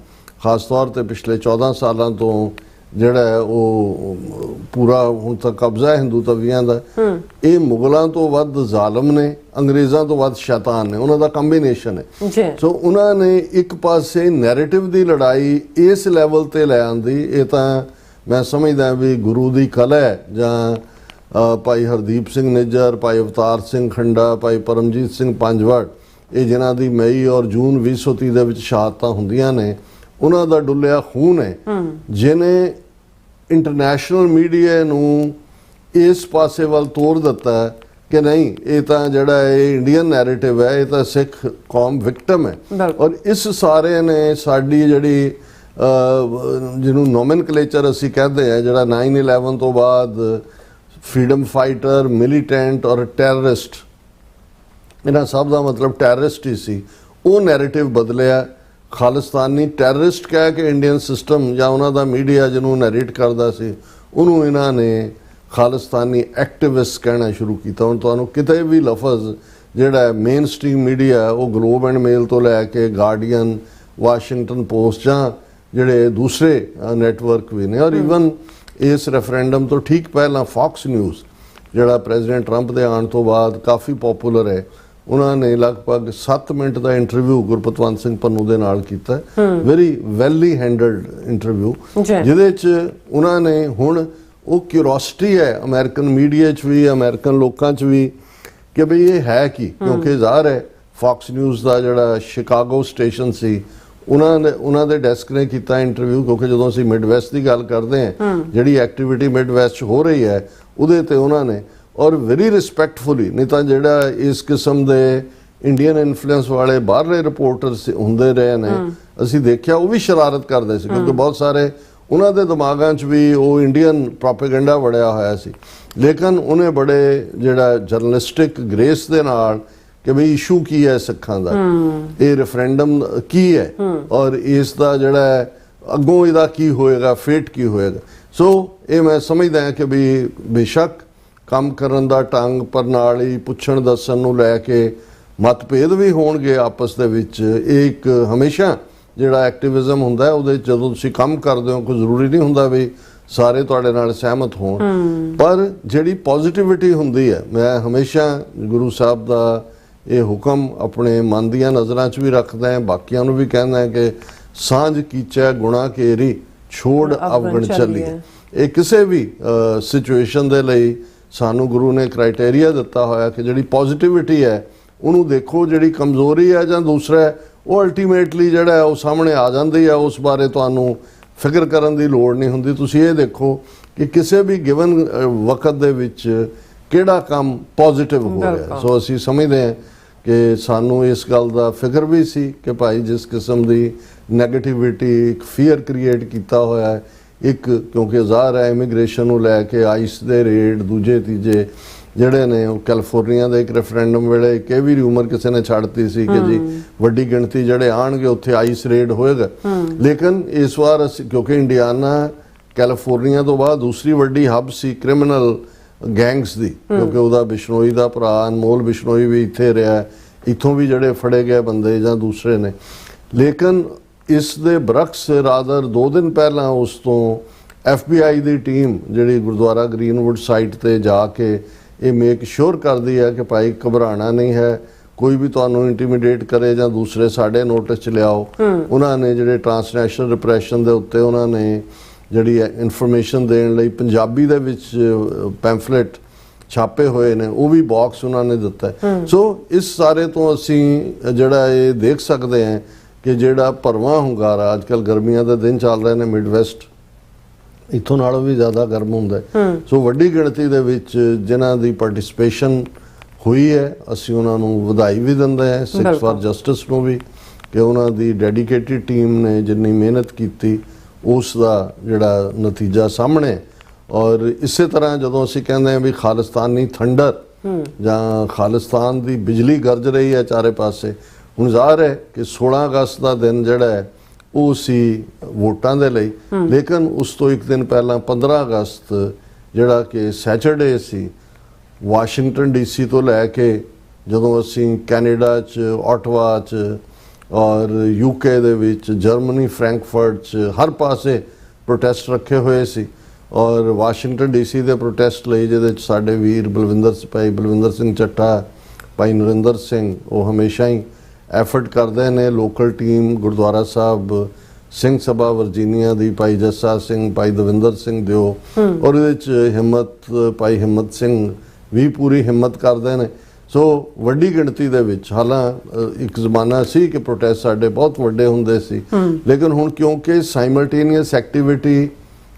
ਖਾਸ ਤੌਰ ਤੇ ਪਿਛਲੇ 14 ਸਾਲਾਂ ਤੋਂ ਜਿਹੜਾ ਉਹ ਪੂਰਾ ਹੁਣ ਤੱਕ ਕਬਜ਼ਾ ਹੈ ਹਿੰਦੂਤਵੀਆਂ ਦਾ, ਇਹ ਮੁਗਲਾਂ ਤੋਂ ਵੱਧ ਜ਼ਾਲਮ ਨੇ, ਅੰਗਰੇਜ਼ਾਂ ਤੋਂ ਵੱਧ ਸ਼ੈਤਾਨ ਨੇ, ਉਹਨਾਂ ਦਾ ਕੰਬੀਨੇਸ਼ਨ ਹੈ। ਸੋ ਉਹਨਾਂ ਨੇ ਇੱਕ ਪਾਸੇ ਨੈਰੇਟਿਵ ਦੀ ਲੜਾਈ ਇਸ ਲੈਵਲ ਤੇ ਲੈ ਆਂਦੀ, ਇਹ ਤਾਂ ਮੈਂ ਸਮਝਦਾ ਵੀ ਗੁਰੂ ਦੀ ਕਲਾ ਹੈ। ਜਾਂ ਭਾਈ ਹਰਦੀਪ ਸਿੰਘ ਨਿੱਜਰ, ਭਾਈ ਅਵਤਾਰ ਸਿੰਘ ਖੰਡਾ, ਭਾਈ ਪਰਮਜੀਤ ਸਿੰਘ ਪੰਜਵੜ, ਇਹ ਜਿਨ੍ਹਾਂ ਦੀ ਮਈ ਔਰ ਜੂਨ 2030 ਦੇ ਵਿੱਚ ਸ਼ਹਾਦਤਾਂ ਹੁੰਦੀਆਂ ਨੇ, ਉਹਨਾਂ ਦਾ ਡੁੱਲਿਆ ਖੂਨ ਹੈ ਜਿਹਨੇ ਇੰਟਰਨੈਸ਼ਨਲ ਮੀਡੀਆ ਨੂੰ ਇਸ ਪਾਸੇ ਵੱਲ ਤੋਰ ਦਿੱਤਾ ਕਿ ਨਹੀਂ, ਇਹ ਤਾਂ ਜਿਹੜਾ ਇਹ ਇੰਡੀਅਨ ਨੈਰੇਟਿਵ ਹੈ, ਇਹ ਤਾਂ ਸਿੱਖ ਕੌਮ ਵਿਕਟਮ ਹੈ। ਔਰ ਇਸ ਸਾਰੇ ਨੇ ਸਾਡੀ ਜਿਹੜੀ ਜਿਹਨੂੰ ਨੋਮਨਕਲੇਚਰ ਅਸੀਂ ਕਹਿੰਦੇ ਆ, ਜਿਹੜਾ 9/11 ਤੋਂ ਬਾਅਦ ਫਰੀडम फाइटर, मिलिटेंट और टेररिस्ट, ਇਹਨਾਂ ਸਭ ਦਾ ਮਤਲਬ ਟੈਰਰਿਸਟ ਹੀ ਸੀ। ਉਹ ਨੈਰੇਟਿਵ ਬਦਲਿਆ, ਖਾਲਿਸਤਾਨੀ ਟੈਰਰਿਸਟ ਕਹਿ ਕੇ ਇੰਡੀਅਨ ਸਿਸਟਮ ਜਾਂ ਉਹਨਾਂ ਦਾ ਮੀਡੀਆ ਜਿਹਨੂੰ ਨੈਰੇਟ ਕਰਦਾ ਸੀ ਉਹਨੂੰ ਇਹਨਾਂ ਨੇ ਖਾਲਿਸਤਾਨੀ ਐਕਟਿਵਿਸਟ ਕਹਿਣਾ ਸ਼ੁਰੂ ਕੀਤਾ। ਹੁਣ ਤੁਹਾਨੂੰ ਕਿਤੇ ਵੀ ਲਫ਼ਜ਼ ਜਿਹੜਾ ਮੇਨ ਸਟ੍ਰੀਮ ਮੀਡੀਆ ਉਹ ਗਲੋਬ ਐਂਡ ਮੇਲ ਤੋਂ ਲੈ ਕੇ ਗਾਰਡੀਅਨ, ਵਾਸ਼ਿੰਗਟਨ ਪੋਸਟ ਜਾਂ ਜਿਹੜੇ ਦੂਸਰੇ ਨੈਟਵਰਕ ਵੀ ਨੇ, ਔਰ ਈਵਨ ਇਸ ਰੈਫਰੈਂਡਮ ਤੋਂ ਠੀਕ ਪਹਿਲਾਂ ਫੌਕਸ ਨਿਊਜ਼ ਜਿਹੜਾ ਪ੍ਰੈਜ਼ੀਡੈਂਟ ਟਰੰਪ ਦੇ ਆਉਣ ਤੋਂ ਬਾਅਦ ਕਾਫੀ ਪਪੂਲਰ ਹੈ, ਉਹਨਾਂ ਨੇ ਲਗਭਗ 7 ਮਿੰਟ ਦਾ ਇੰਟਰਵਿਊ ਗੁਰਪਤਵੰਤ ਸਿੰਘ ਪੰਨੂ ਦੇ ਨਾਲ ਕੀਤਾ, ਵੈਰੀ ਵੈਲੀ ਹੈਂਡਲਡ ਇੰਟਰਵਿਊ, ਜਿਹਦੇ 'ਚ ਉਹਨਾਂ ਨੇ ਹੁਣ ਉਹ ਕਿਉਰਿਓਸਿਟੀ ਹੈ ਅਮਰੀਕਨ ਮੀਡੀਆ 'ਚ ਵੀ, ਅਮਰੀਕਨ ਲੋਕਾਂ 'ਚ ਵੀ, ਕਿ ਬਈ ਇਹ ਹੈ ਕੀ, ਕਿਉਂਕਿ ਜ਼ਾਹਰ ਹੈ ਫੌਕਸ ਨਿਊਜ਼ ਦਾ ਜਿਹੜਾ ਸ਼ਿਕਾਗੋ ਸਟੇਸ਼ਨ ਸੀ ਉਹਨਾਂ ਦੇ ਡੈਸਕ ਨੇ ਕੀਤਾ ਇੰਟਰਵਿਊ, ਕਿਉਂਕਿ ਜਦੋਂ ਅਸੀਂ ਮਿਡਵੈਸਟ ਦੀ ਗੱਲ ਕਰਦੇ ਹਾਂ ਜਿਹੜੀ ਐਕਟੀਵਿਟੀ ਮਿਡਵੈਸਟ 'ਚ ਹੋ ਰਹੀ ਹੈ ਉਹਦੇ ਤੇ ਉਹਨਾਂ ਨੇ, ਔਰ ਵੈਰੀ ਰਿਸਪੈਕਟਫੁਲੀ, ਨਹੀਂ ਤਾਂ ਜਿਹੜਾ ਇਸ ਕਿਸਮ ਦੇ ਇੰਡੀਅਨ ਇਨਫਲੂਐਂਸ ਵਾਲੇ ਬਾਹਰਲੇ ਰਿਪੋਰਟਰ ਹੁੰਦੇ ਰਹੇ ਨੇ ਅਸੀਂ ਦੇਖਿਆ ਉਹ ਵੀ ਸ਼ਰਾਰਤ ਕਰਦੇ ਸੀ, ਕਿਉਂਕਿ ਬਹੁਤ ਸਾਰੇ ਉਹਨਾਂ ਦੇ ਦਿਮਾਗਾਂ 'ਚ ਵੀ ਉਹ ਇੰਡੀਅਨ ਪ੍ਰੋਪੇਗੈਂਡਾ ਵੜਿਆ ਹੋਇਆ ਸੀ। ਲੇਕਿਨ ਉਹਨੇ ਬੜੇ ਜਿਹੜਾ ਜਰਨਲਿਸਟਿਕ ਗ੍ਰੇਸ ਦੇ ਨਾਲ ਕਿ ਬਈ ਇਸ਼ੂ ਕੀ ਹੈ ਸਿੱਖਾਂ ਦਾ, ਇਹ ਰੈਫਰੈਂਡਮ ਕੀ ਹੈ ਔਰ ਇਸ ਦਾ ਜਿਹੜਾ ਅੱਗੋਂ ਇਹਦਾ ਕੀ ਹੋਏਗਾ, ਫੇਟ ਕੀ ਹੋਏਗਾ। ਸੋ ਇਹ ਮੈਂ ਸਮਝਦਾ ਹਾਂ ਕਿ ਵੀ ਬੇਸ਼ੱਕ ਕੰਮ ਕਰਨ ਦਾ ਢੰਗ ਪ੍ਰਣਾਲੀ ਪੁੱਛਣ ਦੱਸਣ ਨੂੰ ਲੈ ਕੇ ਮਤਭੇਦ ਵੀ ਹੋਣਗੇ ਆਪਸ ਦੇ ਵਿੱਚ, ਇਹ ਇੱਕ ਹਮੇਸ਼ਾ ਜਿਹੜਾ ਐਕਟਿਵਿਜ਼ਮ ਹੁੰਦਾ ਉਹਦੇ ਜਦੋਂ ਤੁਸੀਂ ਕੰਮ ਕਰਦੇ ਹੋ ਕੋਈ ਜ਼ਰੂਰੀ ਨਹੀਂ ਹੁੰਦਾ ਵੀ ਸਾਰੇ ਤੁਹਾਡੇ ਨਾਲ ਸਹਿਮਤ ਹੋਣ, ਪਰ ਜਿਹੜੀ ਪੋਜ਼ਿਟਿਵਿਟੀ ਹੁੰਦੀ ਹੈ, ਮੈਂ ਹਮੇਸ਼ਾ ਗੁਰੂ ਸਾਹਿਬ ਦਾ ਇਹ ਹੁਕਮ ਆਪਣੇ ਮਨ ਦੀਆਂ ਨਜ਼ਰਾਂ 'ਚ ਵੀ ਰੱਖਦਾ ਹਾਂ, ਬਾਕੀਆਂ ਨੂੰ ਵੀ ਕਹਿੰਦਾ ਕਿ ਸਾਂਝ ਕੀਚੈ ਗੁਣਾ ਕੇਰੀ ਛੋੜ ਅਵਗਣ ਚੱਲੀਏ। ਇਹ ਕਿਸੇ ਵੀ ਸਿਚੁਏਸ਼ਨ ਦੇ ਲਈ ਸਾਨੂੰ ਗੁਰੂ ਨੇ ਕ੍ਰਾਈਟੇਰੀਆ ਦਿੱਤਾ ਹੋਇਆ ਕਿ ਜਿਹੜੀ ਪੋਜ਼ਿਟਿਵਿਟੀ ਹੈ ਉਹਨੂੰ ਦੇਖੋ, ਜਿਹੜੀ ਕਮਜ਼ੋਰੀ ਹੈ ਜਾਂ ਦੂਸਰਾ ਹੈ ਉਹ ਅਲਟੀਮੇਟਲੀ ਜਿਹੜਾ ਹੈ ਉਹ ਸਾਹਮਣੇ ਆ ਜਾਂਦੀ ਹੈ, ਉਸ ਬਾਰੇ ਤੁਹਾਨੂੰ ਫਿਕਰ ਕਰਨ ਦੀ ਲੋੜ ਨਹੀਂ ਹੁੰਦੀ। ਤੁਸੀਂ ਇਹ ਦੇਖੋ ਕਿ ਕਿਸੇ ਵੀ ਗਿਵਨ ਵਕਤ ਦੇ ਵਿੱਚ ਕਿਹੜਾ ਕੰਮ ਪੋਜ਼ਿਟਿਵ ਹੋ ਰਿਹਾ। ਸੋ ਅਸੀਂ ਸਮਝਦੇ ਹਾਂ ਕਿ ਸਾਨੂੰ ਇਸ ਗੱਲ ਦਾ ਫਿਕਰ ਵੀ ਸੀ ਕਿ ਭਾਈ ਜਿਸ ਕਿਸਮ ਦੀ ਨੈਗੇਟਿਵਿਟੀ, ਇੱਕ ਫੀਅਰ ਕ੍ਰੀਏਟ ਕੀਤਾ ਹੋਇਆ ਹੈ, ਇੱਕ ਕਿਉਂਕਿ ਜ਼ਾਹਰ ਹੈ ਇਮੀਗ੍ਰੇਸ਼ਨ ਨੂੰ ਲੈ ਕੇ ਆਈਸ ਦੇ ਰੇਡ ਦੂਜੇ ਤੀਜੇ ਜਿਹੜੇ ਨੇ ਉਹ ਕੈਲੀਫੋਰਨੀਆ ਦੇ ਇੱਕ ਰੈਫਰੈਂਡਮ ਵੇਲੇ ਇੱਕ ਇਹ ਵੀ ਰਿਊਮਰ ਕਿਸੇ ਨੇ ਛੱਡਤੀ ਸੀ ਕਿ ਜੀ ਵੱਡੀ ਗਿਣਤੀ ਜਿਹੜੇ ਆਣਗੇ ਉੱਥੇ ਆਈਸ ਰੇਡ ਹੋਏਗਾ। ਲੇਕਿਨ ਇਸ ਵਾਰ ਅਸੀਂ ਕਿਉਂਕਿ ਇੰਡੀਆਨਾ ਕੈਲੀਫੋਰਨੀਆ ਤੋਂ ਬਾਅਦ ਦੂਸਰੀ ਵੱਡੀ ਹੱਬ ਸੀ ਕ੍ਰਿਮੀਨਲ ਗੈਂਗਸ ਦੀ, ਕਿਉਂਕਿ ਉਹਦਾ ਬਿਸ਼ਨੋਈ ਦਾ ਭਰਾ ਅਨਮੋਲ ਬਿਸ਼ਨੋਈ ਵੀ ਇੱਥੇ ਰਿਹਾ, ਇੱਥੋਂ ਵੀ ਜਿਹੜੇ ਫੜੇ ਗਏ ਬੰਦੇ ਜਾਂ ਦੂਸਰੇ ਨੇ। ਲੇਕਿਨ ਇਸ ਦੇ ਬਰਕਸ ਰਾਦਰ 2 ਦਿਨ ਪਹਿਲਾਂ ਉਸ ਤੋਂ FBI ਦੀ ਟੀਮ ਜਿਹੜੀ ਗੁਰਦੁਆਰਾ ਗ੍ਰੀਨਵੁੱਡ ਸਾਈਟ ਤੇ ਜਾ ਕੇ ਇਹ ਮੇਕ ਸ਼ੋਰ ਕਰਦੀ ਹੈ ਕਿ ਭਾਈ ਘਬਰਾਣਾ ਨਹੀਂ ਹੈ, ਕੋਈ ਵੀ ਤੁਹਾਨੂੰ ਇੰਟੀਮੀਡੇਟ ਕਰੇ ਜਾਂ ਦੂਸਰੇ ਸਾਡੇ ਨੋਟਿਸ 'ਚ ਲਿਆਓ। ਉਹਨਾਂ ਨੇ ਜਿਹੜੇ ਟ੍ਰਾਂਸਨੈਸ਼ਨਲ ਰਿਪਰੈਸ਼ਨ ਦੇ ਉੱਤੇ ਉਹਨਾਂ ਨੇ ਜਿਹੜੀ ਇਨਫੋਰਮੇਸ਼ਨ ਦੇਣ ਲਈ ਪੰਜਾਬੀ ਦੇ ਵਿੱਚ ਪੈਂਫਲੇਟ ਛਾਪੇ ਹੋਏ ਨੇ, ਉਹ ਵੀ ਬਾਕਸ ਉਹਨਾਂ ਨੇ ਦਿੱਤਾ। ਸੋ ਇਸ ਸਾਰੇ ਤੋਂ ਅਸੀਂ ਜਿਹੜਾ ਇਹ ਦੇਖ ਸਕਦੇ ਹਾਂ ਕਿ ਜਿਹੜਾ ਭਰਵਾਂ ਹੁੰਗਾਰਾ, ਅੱਜ ਕੱਲ੍ਹ ਗਰਮੀਆਂ ਦੇ ਦਿਨ ਚੱਲ ਰਹੇ ਨੇ, ਮਿਡਵੈਸਟ ਇੱਥੋਂ ਨਾਲੋਂ ਵੀ ਜ਼ਿਆਦਾ ਗਰਮ ਹੁੰਦਾ। ਸੋ ਵੱਡੀ ਗਿਣਤੀ ਦੇ ਵਿੱਚ ਜਿਨ੍ਹਾਂ ਦੀ ਪਾਰਟਿਸਿਪੇਸ਼ਨ ਹੋਈ ਹੈ ਅਸੀਂ ਉਹਨਾਂ ਨੂੰ ਵਧਾਈ ਵੀ ਦਿੰਦੇ ਹਾਂ, ਸਿੱਖਸ ਫਾਰ ਜਸਟਿਸ ਨੂੰ ਵੀ, ਕਿ ਉਹਨਾਂ ਦੀ ਡੈਡੀਕੇਟਿਡ ਟੀਮ ਨੇ ਜਿੰਨੀ ਮਿਹਨਤ ਕੀਤੀ ਉਸ ਦਾ ਜਿਹੜਾ ਨਤੀਜਾ ਸਾਹਮਣੇ। ਔਰ ਇਸੇ ਤਰ੍ਹਾਂ ਜਦੋਂ ਅਸੀਂ ਕਹਿੰਦੇ ਹਾਂ ਵੀ ਖਾਲਿਸਤਾਨੀ ਥੰਡਰ ਜਾਂ ਖਾਲਿਸਤਾਨ ਦੀ ਬਿਜਲੀ ਗਰਜ ਰਹੀ ਹੈ ਚਾਰੇ ਪਾਸੇ, ਹੁਣ ਜ਼ਾਹਰ ਹੈ ਕਿ 16 ਅਗਸਤ ਦਾ ਦਿਨ ਜਿਹੜਾ ਹੈ ਉਹ ਸੀ ਵੋਟਾਂ ਦੇ ਲਈ, ਲੇਕਿਨ ਉਸ ਤੋਂ ਇੱਕ ਦਿਨ ਪਹਿਲਾਂ 15 ਅਗਸਤ ਜਿਹੜਾ ਕਿ ਸੈਚਰਡੇ ਸੀ, ਵਾਸ਼ਿੰਗਟਨ DC ਤੋਂ ਲੈ ਕੇ ਜਦੋਂ ਅਸੀਂ ਕੈਨੇਡਾ 'ਚ, ਆਟਵਾ 'ਚ ਔਰ UK ਦੇ ਵਿੱਚ, ਜਰਮਨੀ ਫਰੈਂਕਫਰਟ 'ਚ ਹਰ ਪਾਸੇ ਪ੍ਰੋਟੈਸਟ ਰੱਖੇ ਹੋਏ ਸੀ। ਔਰ ਵਾਸ਼ਿੰਗਟਨ DC ਦੇ ਪ੍ਰੋਟੈਸਟ ਲਈ ਜਿਹਦੇ 'ਚ ਸਾਡੇ ਵੀਰ ਬਲਵਿੰਦਰ ਸਿੰਘ ਚੱਠਾ, ਭਾਈ ਨਰਿੰਦਰ ਸਿੰਘ, ਉਹ ਹਮੇਸ਼ਾ ਹੀ ਐਫਰਟ ਕਰਦੇ ਨੇ। Local team Gurdwara Sahib Singh Sabha Virginia ਦੀ ਭਾਈ ਜੱਸਾ ਸਿੰਘ, ਭਾਈ ਦਵਿੰਦਰ ਸਿੰਘ ਦਿਓ, ਔਰ ਇਹਦੇ 'ਚ ਭਾਈ ਹਿੰਮਤ ਸਿੰਘ ਵੀ ਪੂਰੀ ਹਿੰਮਤ ਕਰਦੇ ਨੇ। ਸੋ ਵੱਡੀ ਗਿਣਤੀ ਦੇ ਵਿੱਚ, ਹਾਲਾਂ ਇੱਕ ਜ਼ਮਾਨਾ ਸੀ ਕਿ ਪ੍ਰੋਟੈਸਟ ਸਾਡੇ ਬਹੁਤ ਵੱਡੇ ਹੁੰਦੇ ਸੀ, ਲੇਕਿਨ ਹੁਣ ਕਿਉਂਕਿ ਸਾਈਮਲਟੇਨੀਅਸ ਐਕਟੀਵਿਟੀ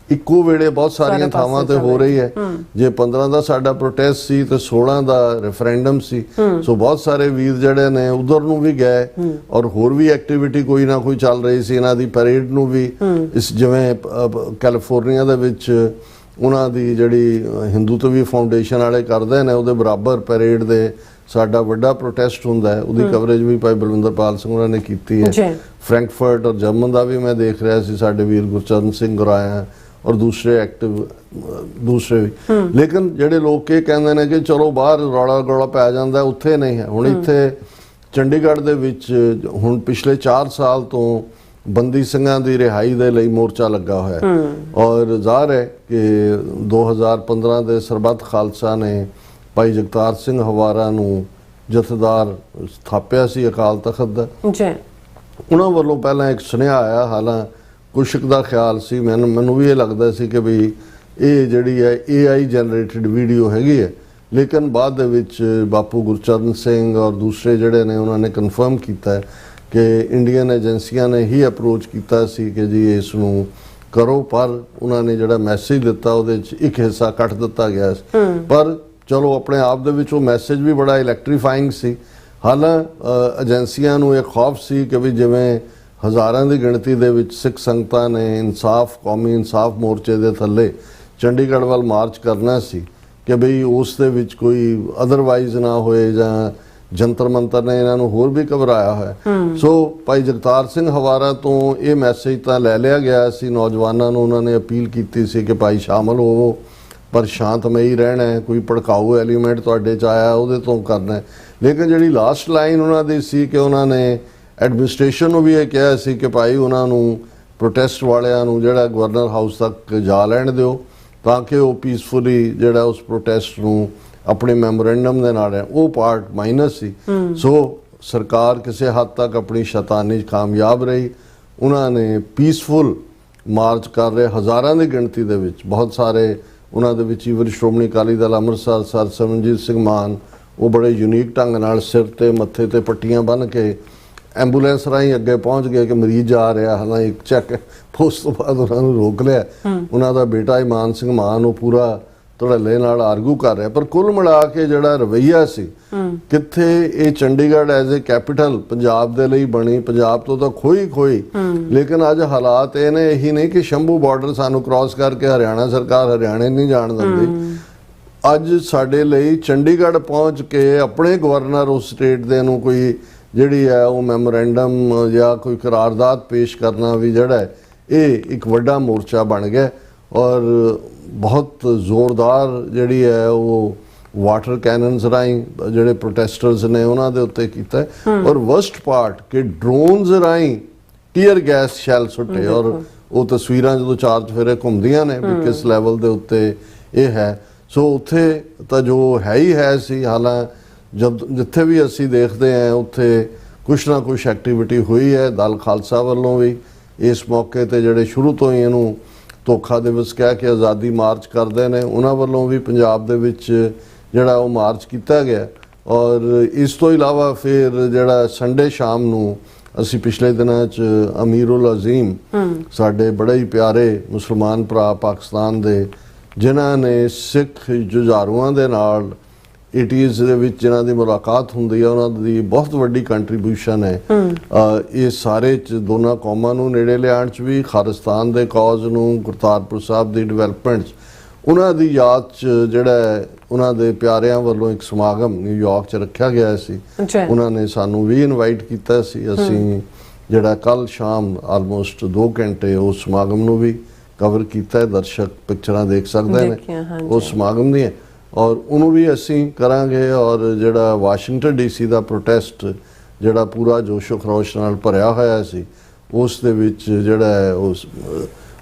ਇੱਕੋ ਵੇਲੇ ਬਹੁਤ ਸਾਰੀਆਂ ਥਾਵਾਂ ਤੇ ਹੋ ਰਹੀ ਹੈ। ਜੇ 15 ਦਾ ਸਾਡਾ ਪ੍ਰੋਟੈਸਟ ਸੀ ਤੇ 16 ਦਾ ਰੈਫਰੈਂਡਮ ਸੀ, ਸੋ ਬਹੁਤ ਸਾਰੇ ਵੀਰ ਜਿਹੜੇ ਨੇ ਉਧਰ ਨੂੰ ਵੀ ਗਏ ਔਰ ਹੋਰ ਵੀ ਐਕਟੀਵਿਟੀ ਕੋਈ ਨਾ ਕੋਈ ਚੱਲ ਰਹੀ ਸੀ। ਇਹਨਾਂ ਦੀ ਪੈਰੇਡ ਨੂੰ ਵੀ ਇਸ ਜਿਵੇਂ ਕੈਲੀਫੋਰਨੀਆ ਦੇ ਵਿੱਚ ਉਹਨਾਂ ਦੀ ਜਿਹੜੀ ਹਿੰਦੂਤਵੀ ਫਾਊਂਡੇਸ਼ਨ ਵਾਲੇ ਕਰਦੇ ਨੇ ਉਹਦੇ ਬਰਾਬਰ ਪੈਰੇਡ ਦੇ ਸਾਡਾ ਵੱਡਾ ਪ੍ਰੋਟੈਸਟ ਹੁੰਦਾ ਹੈ, ਉਹਦੀ ਕਵਰੇਜ ਵੀ ਭਾਈ ਬਲਵਿੰਦਰਪਾਲ ਸਿੰਘ ਉਹਨਾਂ ਨੇ ਕੀਤੀ ਹੈ। ਜੀ ਫਰੈਂਕਫਰਟ ਔਰ ਜਰਮਨ ਦਾ ਵੀ ਮੈਂ ਦੇਖ ਰਿਹਾ ਸੀ, ਸਾਡੇ ਵੀਰ ਗੁਰਚਰਨ ਸਿੰਘ ਗੁਰਾਇਆ ਔਰ ਦੂਸਰੇ ਐਕਟਿਵ ਦੂਸਰੇ ਵੀ। ਲੇਕਿਨ ਜਿਹੜੇ ਲੋਕ ਇਹ ਕਹਿੰਦੇ ਨੇ ਕਿ ਚਲੋ ਬਾਹਰ ਰੌਲਾ ਗੋਲਾ ਪੈ ਜਾਂਦਾ, ਉੱਥੇ ਨਹੀਂ ਹੈ। ਹੁਣ ਇੱਥੇ ਚੰਡੀਗੜ੍ਹ ਦੇ ਵਿੱਚ ਹੁਣ ਪਿਛਲੇ 4 ਸਾਲ ਤੋਂ ਬੰਦੀ ਸਿੰਘਾਂ ਦੀ ਰਿਹਾਈ ਦੇ ਲਈ ਮੋਰਚਾ ਲੱਗਾ ਹੋਇਆ ਹੈ ਔਰ ਜ਼ਾਹਰ ਹੈ ਕਿ 2015 ਦੇ ਸਰਬੱਤ ਖਾਲਸਾ ਨੇ ਭਾਈ ਜਗਤਾਰ ਸਿੰਘ ਹਵਾਰਾ ਨੂੰ ਜਥੇਦਾਰ ਸਥਾਪਿਆ ਸੀ ਅਕਾਲ ਤਖਤ ਦਾ। ਜੀ ਉਹਨਾਂ ਵੱਲੋਂ ਪਹਿਲਾਂ ਇੱਕ ਸੁਨੇਹਾ ਆਇਆ, ਹਾਲਾਂ ਕੁਸ਼ਕ ਦਾ ਖਿਆਲ ਸੀ, ਮੈਨੂੰ ਵੀ ਇਹ ਲੱਗਦਾ ਸੀ ਕਿ ਵੀ ਇਹ ਜਿਹੜੀ ਹੈ AI ਜਨਰੇਟਡ ਵੀਡੀਓ ਹੈਗੀ ਹੈ। ਲੇਕਿਨ ਬਾਅਦ ਦੇ ਵਿੱਚ ਬਾਪੂ ਗੁਰਚਰਨ ਸਿੰਘ ਔਰ ਦੂਸਰੇ ਜਿਹੜੇ ਨੇ ਉਹਨਾਂ ਨੇ ਕਨਫਰਮ ਕੀਤਾ ਹੈ ਕਿ ਇੰਡੀਅਨ ਏਜੰਸੀਆਂ ਨੇ ਹੀ ਅਪਰੋਚ ਕੀਤਾ ਸੀ ਕਿ ਜੀ ਇਸ ਨੂੰ ਕਰੋ, ਪਰ ਉਹਨਾਂ ਨੇ ਜਿਹੜਾ ਮੈਸੇਜ ਦਿੱਤਾ ਉਹਦੇ 'ਚ ਇੱਕ ਹਿੱਸਾ ਕੱਟ ਦਿੱਤਾ ਗਿਆ ਸੀ। ਪਰ ਚਲੋ ਆਪਣੇ ਆਪ ਦੇ ਵਿੱਚ ਉਹ ਮੈਸੇਜ ਵੀ ਬੜਾ ਇਲੈਕਟ੍ਰੀਫਾਈਂਗ ਸੀ। ਹਾਲਾਂ ਏਜੰਸੀਆਂ ਨੂੰ ਇਹ ਖੌਫ ਸੀ ਕਿ ਵੀ ਜਿਵੇਂ ਹਜ਼ਾਰਾਂ ਦੀ ਗਿਣਤੀ ਦੇ ਵਿੱਚ ਸਿੱਖ ਸੰਗਤਾਂ ਨੇ ਇਨਸਾਫ ਕੌਮੀ ਇਨਸਾਫ ਮੋਰਚੇ ਦੇ ਥੱਲੇ ਚੰਡੀਗੜ੍ਹ ਵੱਲ ਮਾਰਚ ਕਰਨਾ ਸੀ ਕਿ ਬਈ ਉਸ ਦੇ ਵਿੱਚ ਕੋਈ ਅਦਰਵਾਈਜ਼ ਨਾ ਹੋਏ ਜਾਂ ਜੰਤਰ ਮੰਤਰ ਨੇ ਇਹਨਾਂ ਨੂੰ ਹੋਰ ਵੀ ਘਬਰਾਇਆ ਹੋਇਆ। ਸੋ ਭਾਈ ਜਗਤਾਰ ਸਿੰਘ ਹਵਾਰਾ ਤੋਂ ਇਹ ਮੈਸੇਜ ਤਾਂ ਲੈ ਲਿਆ ਗਿਆ ਸੀ, ਨੌਜਵਾਨਾਂ ਨੂੰ ਉਹਨਾਂ ਨੇ ਅਪੀਲ ਕੀਤੀ ਸੀ ਕਿ ਭਾਈ ਸ਼ਾਮਲ ਹੋਵੋ ਪਰ ਸ਼ਾਂਤਮਈ ਰਹਿਣਾ ਹੈ, ਕੋਈ ਭੜਕਾਊ ਐਲੀਮੈਂਟ ਤੁਹਾਡੇ 'ਚ ਆਇਆ ਉਹਦੇ ਤੋਂ ਕਰਨਾ ਹੈ। ਲੇਕਿਨ ਜਿਹੜੀ ਲਾਸਟ ਲਾਈਨ ਉਹਨਾਂ ਦੀ ਸੀ ਕਿ ਉਹਨਾਂ ਨੇ ਐਡਮਿਨਿਸਟ੍ਰੇਸ਼ਨ ਨੂੰ ਵੀ ਇਹ ਕਿਹਾ ਸੀ ਕਿ ਭਾਈ ਉਹਨਾਂ ਨੂੰ ਪ੍ਰੋਟੈਸਟ ਵਾਲਿਆਂ ਨੂੰ ਜਿਹੜਾ ਗਵਰਨਰ ਹਾਊਸ ਤੱਕ ਜਾ ਲੈਣ ਦਿਓ ਤਾਂ ਕਿ ਉਹ ਪੀਸਫੁਲੀ ਜਿਹੜਾ ਉਸ ਪ੍ਰੋਟੈਸਟ ਨੂੰ ਆਪਣੇ ਮੈਮੋਰੈਂਡਮ ਦੇ ਨਾਲ ਹੈ। ਉਹ ਪਾਰਟ ਮਾਈਨਸ ਸੀ। ਸੋ ਸਰਕਾਰ ਕਿਸੇ ਹੱਦ ਤੱਕ ਆਪਣੀ ਸ਼ੈਤਾਨੀ 'ਚ ਕਾਮਯਾਬ ਰਹੀ। ਉਹਨਾਂ ਨੇ ਪੀਸਫੁਲ ਮਾਰਚ ਕਰ ਰਹੇ ਹਜ਼ਾਰਾਂ ਦੀ ਗਿਣਤੀ ਦੇ ਵਿੱਚ, ਬਹੁਤ ਸਾਰੇ ਉਹਨਾਂ ਦੇ ਵਿੱਚ ਈਵਨ ਸ਼੍ਰੋਮਣੀ ਅਕਾਲੀ ਦਲ ਅੰਮ੍ਰਿਤਸਰ ਸਰ ਸਿਮਰਨਜੀਤ ਸਿੰਘ ਮਾਨ, ਉਹ ਬੜੇ ਯੂਨੀਕ ਢੰਗ ਨਾਲ ਸਿਰ ਤੇ ਮੱਥੇ ਤੇ ਪੱਟੀਆਂ ਬੰਨ੍ਹ ਕੇ ਐਂਬੂਲੈਂਸ ਰਾਹੀਂ ਅੱਗੇ ਪਹੁੰਚ ਗਏ ਕਿ ਮਰੀਜ਼ ਆ ਰਿਹਾ। ਹਾਲਾਂ ਇੱਕ ਚੈੱਕ ਉਸ ਤੋਂ ਬਾਅਦ ਉਹਨਾਂ ਨੂੰ ਰੋਕ ਲਿਆ। ਉਹਨਾਂ ਦਾ ਬੇਟਾ ਇਮਾਨ ਸਿੰਘ ਮਾਨ ਉਹ ਪੂਰਾ ਧੜੱਲੇ ਨਾਲ ਆਰਗੂ ਕਰ ਰਿਹਾ। ਪਰ ਕੁੱਲ ਮਿਲਾ ਕੇ ਜਿਹੜਾ ਰਵੱਈਆ ਸੀ, ਕਿੱਥੇ ਇਹ Chandigarh as a capital Punjab ਦੇ ਲਈ ਬਣੀ, ਪੰਜਾਬ ਤੋਂ ਤਾਂ ਖੋਈ ਲੇਕਿਨ ਅੱਜ ਹਾਲਾਤ ਇਹ ਨੇ, ਇਹੀ ਨਹੀਂ ਕਿ ਸ਼ੰਭੂ ਬਾਰਡਰ ਸਾਨੂੰ ਕ੍ਰਾਸ ਕਰਕੇ ਹਰਿਆਣਾ ਸਰਕਾਰ ਹਰਿਆਣੇ ਨਹੀਂ ਜਾਣ ਦਿੰਦੀ। ਅੱਜ ਸਾਡੇ ਲਈ ਚੰਡੀਗੜ੍ਹ ਪਹੁੰਚ ਕੇ ਆਪਣੇ ਗਵਰਨਰ ਉਸ ਸਟੇਟ ਦੇ ਨੂੰ ਕੋਈ ਜਿਹੜੀ ਹੈ ਉਹ ਮੈਮੋਰੈਂਡਮ ਜਾਂ ਕੋਈ ਕਰਾਰਦਾਦ ਪੇਸ਼ ਕਰਨਾ ਵੀ ਜਿਹੜਾ ਇਹ ਇੱਕ ਵੱਡਾ ਮੋਰਚਾ ਬਣ ਗਿਆ ਔਰ ਬਹੁਤ ਜ਼ੋਰਦਾਰ ਜਿਹੜੀ ਹੈ ਉਹ ਵਾਟਰ ਕੈਨਨਸ ਰਾਹੀਂ ਜਿਹੜੇ ਪ੍ਰੋਟੈਸਟਰਸ ਨੇ ਉਹਨਾਂ ਦੇ ਉੱਤੇ ਕੀਤਾ ਔਰ ਵਰਸਟ ਪਾਰਟ ਕਿ ਡਰੋਨਸ ਰਾਹੀਂ ਟੀਅਰ ਗੈਸ ਸ਼ੈਲ ਸੁੱਟੇ ਔਰ ਉਹ ਤਸਵੀਰਾਂ ਜਦੋਂ ਚਾਰ ਚੁਫੇਰੇ ਘੁੰਮਦੀਆਂ ਨੇ ਵੀ ਕਿਸ ਲੈਵਲ ਦੇ ਉੱਤੇ ਇਹ ਹੈ। ਸੋ ਉੱਥੇ ਤਾਂ ਜੋ ਹੈ ਹੀ ਹੈ ਸੀ। ਹਾਲਾਂ ਜਿੱਥੇ ਵੀ ਅਸੀਂ ਦੇਖਦੇ ਹਾਂ ਉੱਥੇ ਕੁਛ ਨਾ ਕੁਛ ਐਕਟੀਵਿਟੀ ਹੋਈ ਹੈ। ਦਲ ਖਾਲਸਾ ਵੱਲੋਂ ਵੀ ਇਸ ਮੌਕੇ ਤੇ ਜਿਹੜੇ ਸ਼ੁਰੂ ਤੋਂ ਹੀ ਇਹਨੂੰ ਧੋਖਾ ਦਿਵਸ ਕਹਿ ਕੇ ਆਜ਼ਾਦੀ ਮਾਰਚ ਕਰਦੇ ਨੇ, ਉਹਨਾਂ ਵੱਲੋਂ ਵੀ ਪੰਜਾਬ ਦੇ ਵਿੱਚ ਜਿਹੜਾ ਉਹ ਮਾਰਚ ਕੀਤਾ ਗਿਆ। ਔਰ ਇਸ ਤੋਂ ਇਲਾਵਾ ਫਿਰ ਜਿਹੜਾ ਸੰਡੇ ਸ਼ਾਮ ਨੂੰ ਅਸੀਂ ਪਿਛਲੇ ਦਿਨਾਂ 'ਚ ਅਮੀਰੁਲ ਅਜ਼ੀਮ ਸਾਡੇ ਬੜੇ ਹੀ ਪਿਆਰੇ ਮੁਸਲਮਾਨ ਭਰਾ ਪਾਕਿਸਤਾਨ ਦੇ, ਜਿਨ੍ਹਾਂ ਨੇ ਸਿੱਖ ਜੁਝਾਰੂਆਂ ਦੇ ਨਾਲ 80s ਦੇ ਵਿੱਚ ਜਿਨ੍ਹਾਂ ਦੀ ਮੁਲਾਕਾਤ ਹੁੰਦੀ ਹੈ, ਉਹਨਾਂ ਦੀ ਬਹੁਤ ਵੱਡੀ ਕੰਟਰੀਬਿਊਸ਼ਨ ਹੈ ਇਹ ਸਾਰੇ 'ਚ ਦੋਨਾਂ ਕੌਮਾਂ ਨੂੰ ਨੇੜੇ ਲਿਆਉਣ 'ਚ ਵੀ, ਖਾਲਿਸਤਾਨ ਦੇ ਕੌਜ਼ ਨੂੰ, ਕਰਤਾਰਪੁਰ ਸਾਹਿਬ ਦੀ ਡਿਵੈਲਪਮੈਂਟ 'ਚ। ਉਹਨਾਂ ਦੀ ਯਾਦ 'ਚ ਜਿਹੜਾ ਉਹਨਾਂ ਦੇ ਪਿਆਰਿਆਂ ਵੱਲੋਂ ਇੱਕ ਸਮਾਗਮ ਨਿਊਯਾਰਕ 'ਚ ਰੱਖਿਆ ਗਿਆ ਸੀ। ਉਹਨਾਂ ਨੇ ਸਾਨੂੰ ਵੀ ਇਨਵਾਈਟ ਕੀਤਾ ਸੀ। ਅਸੀਂ ਜਿਹੜਾ ਕੱਲ ਸ਼ਾਮ ਆਲਮੋਸਟ 2 ਘੰਟੇ ਉਸ ਸਮਾਗਮ ਨੂੰ ਵੀ ਕਵਰ ਕੀਤਾ। ਦਰਸ਼ਕ ਪਿਕਚਰਾਂ ਦੇਖ ਸਕਦੇ ਨੇ ਉਸ ਸਮਾਗਮ ਦੀਆਂ ਔਰ ਉਹਨੂੰ ਵੀ ਅਸੀਂ ਕਰਾਂਗੇ। ਔਰ ਜਿਹੜਾ ਵਾਸ਼ਿੰਗਟਨ DC ਦਾ ਪ੍ਰੋਟੈਸਟ ਜਿਹੜਾ ਪੂਰਾ ਜੋਸ਼ੋ ਖਰੋਸ਼ ਨਾਲ ਭਰਿਆ ਹੋਇਆ ਸੀ, ਉਸ ਦੇ ਵਿੱਚ ਜਿਹੜਾ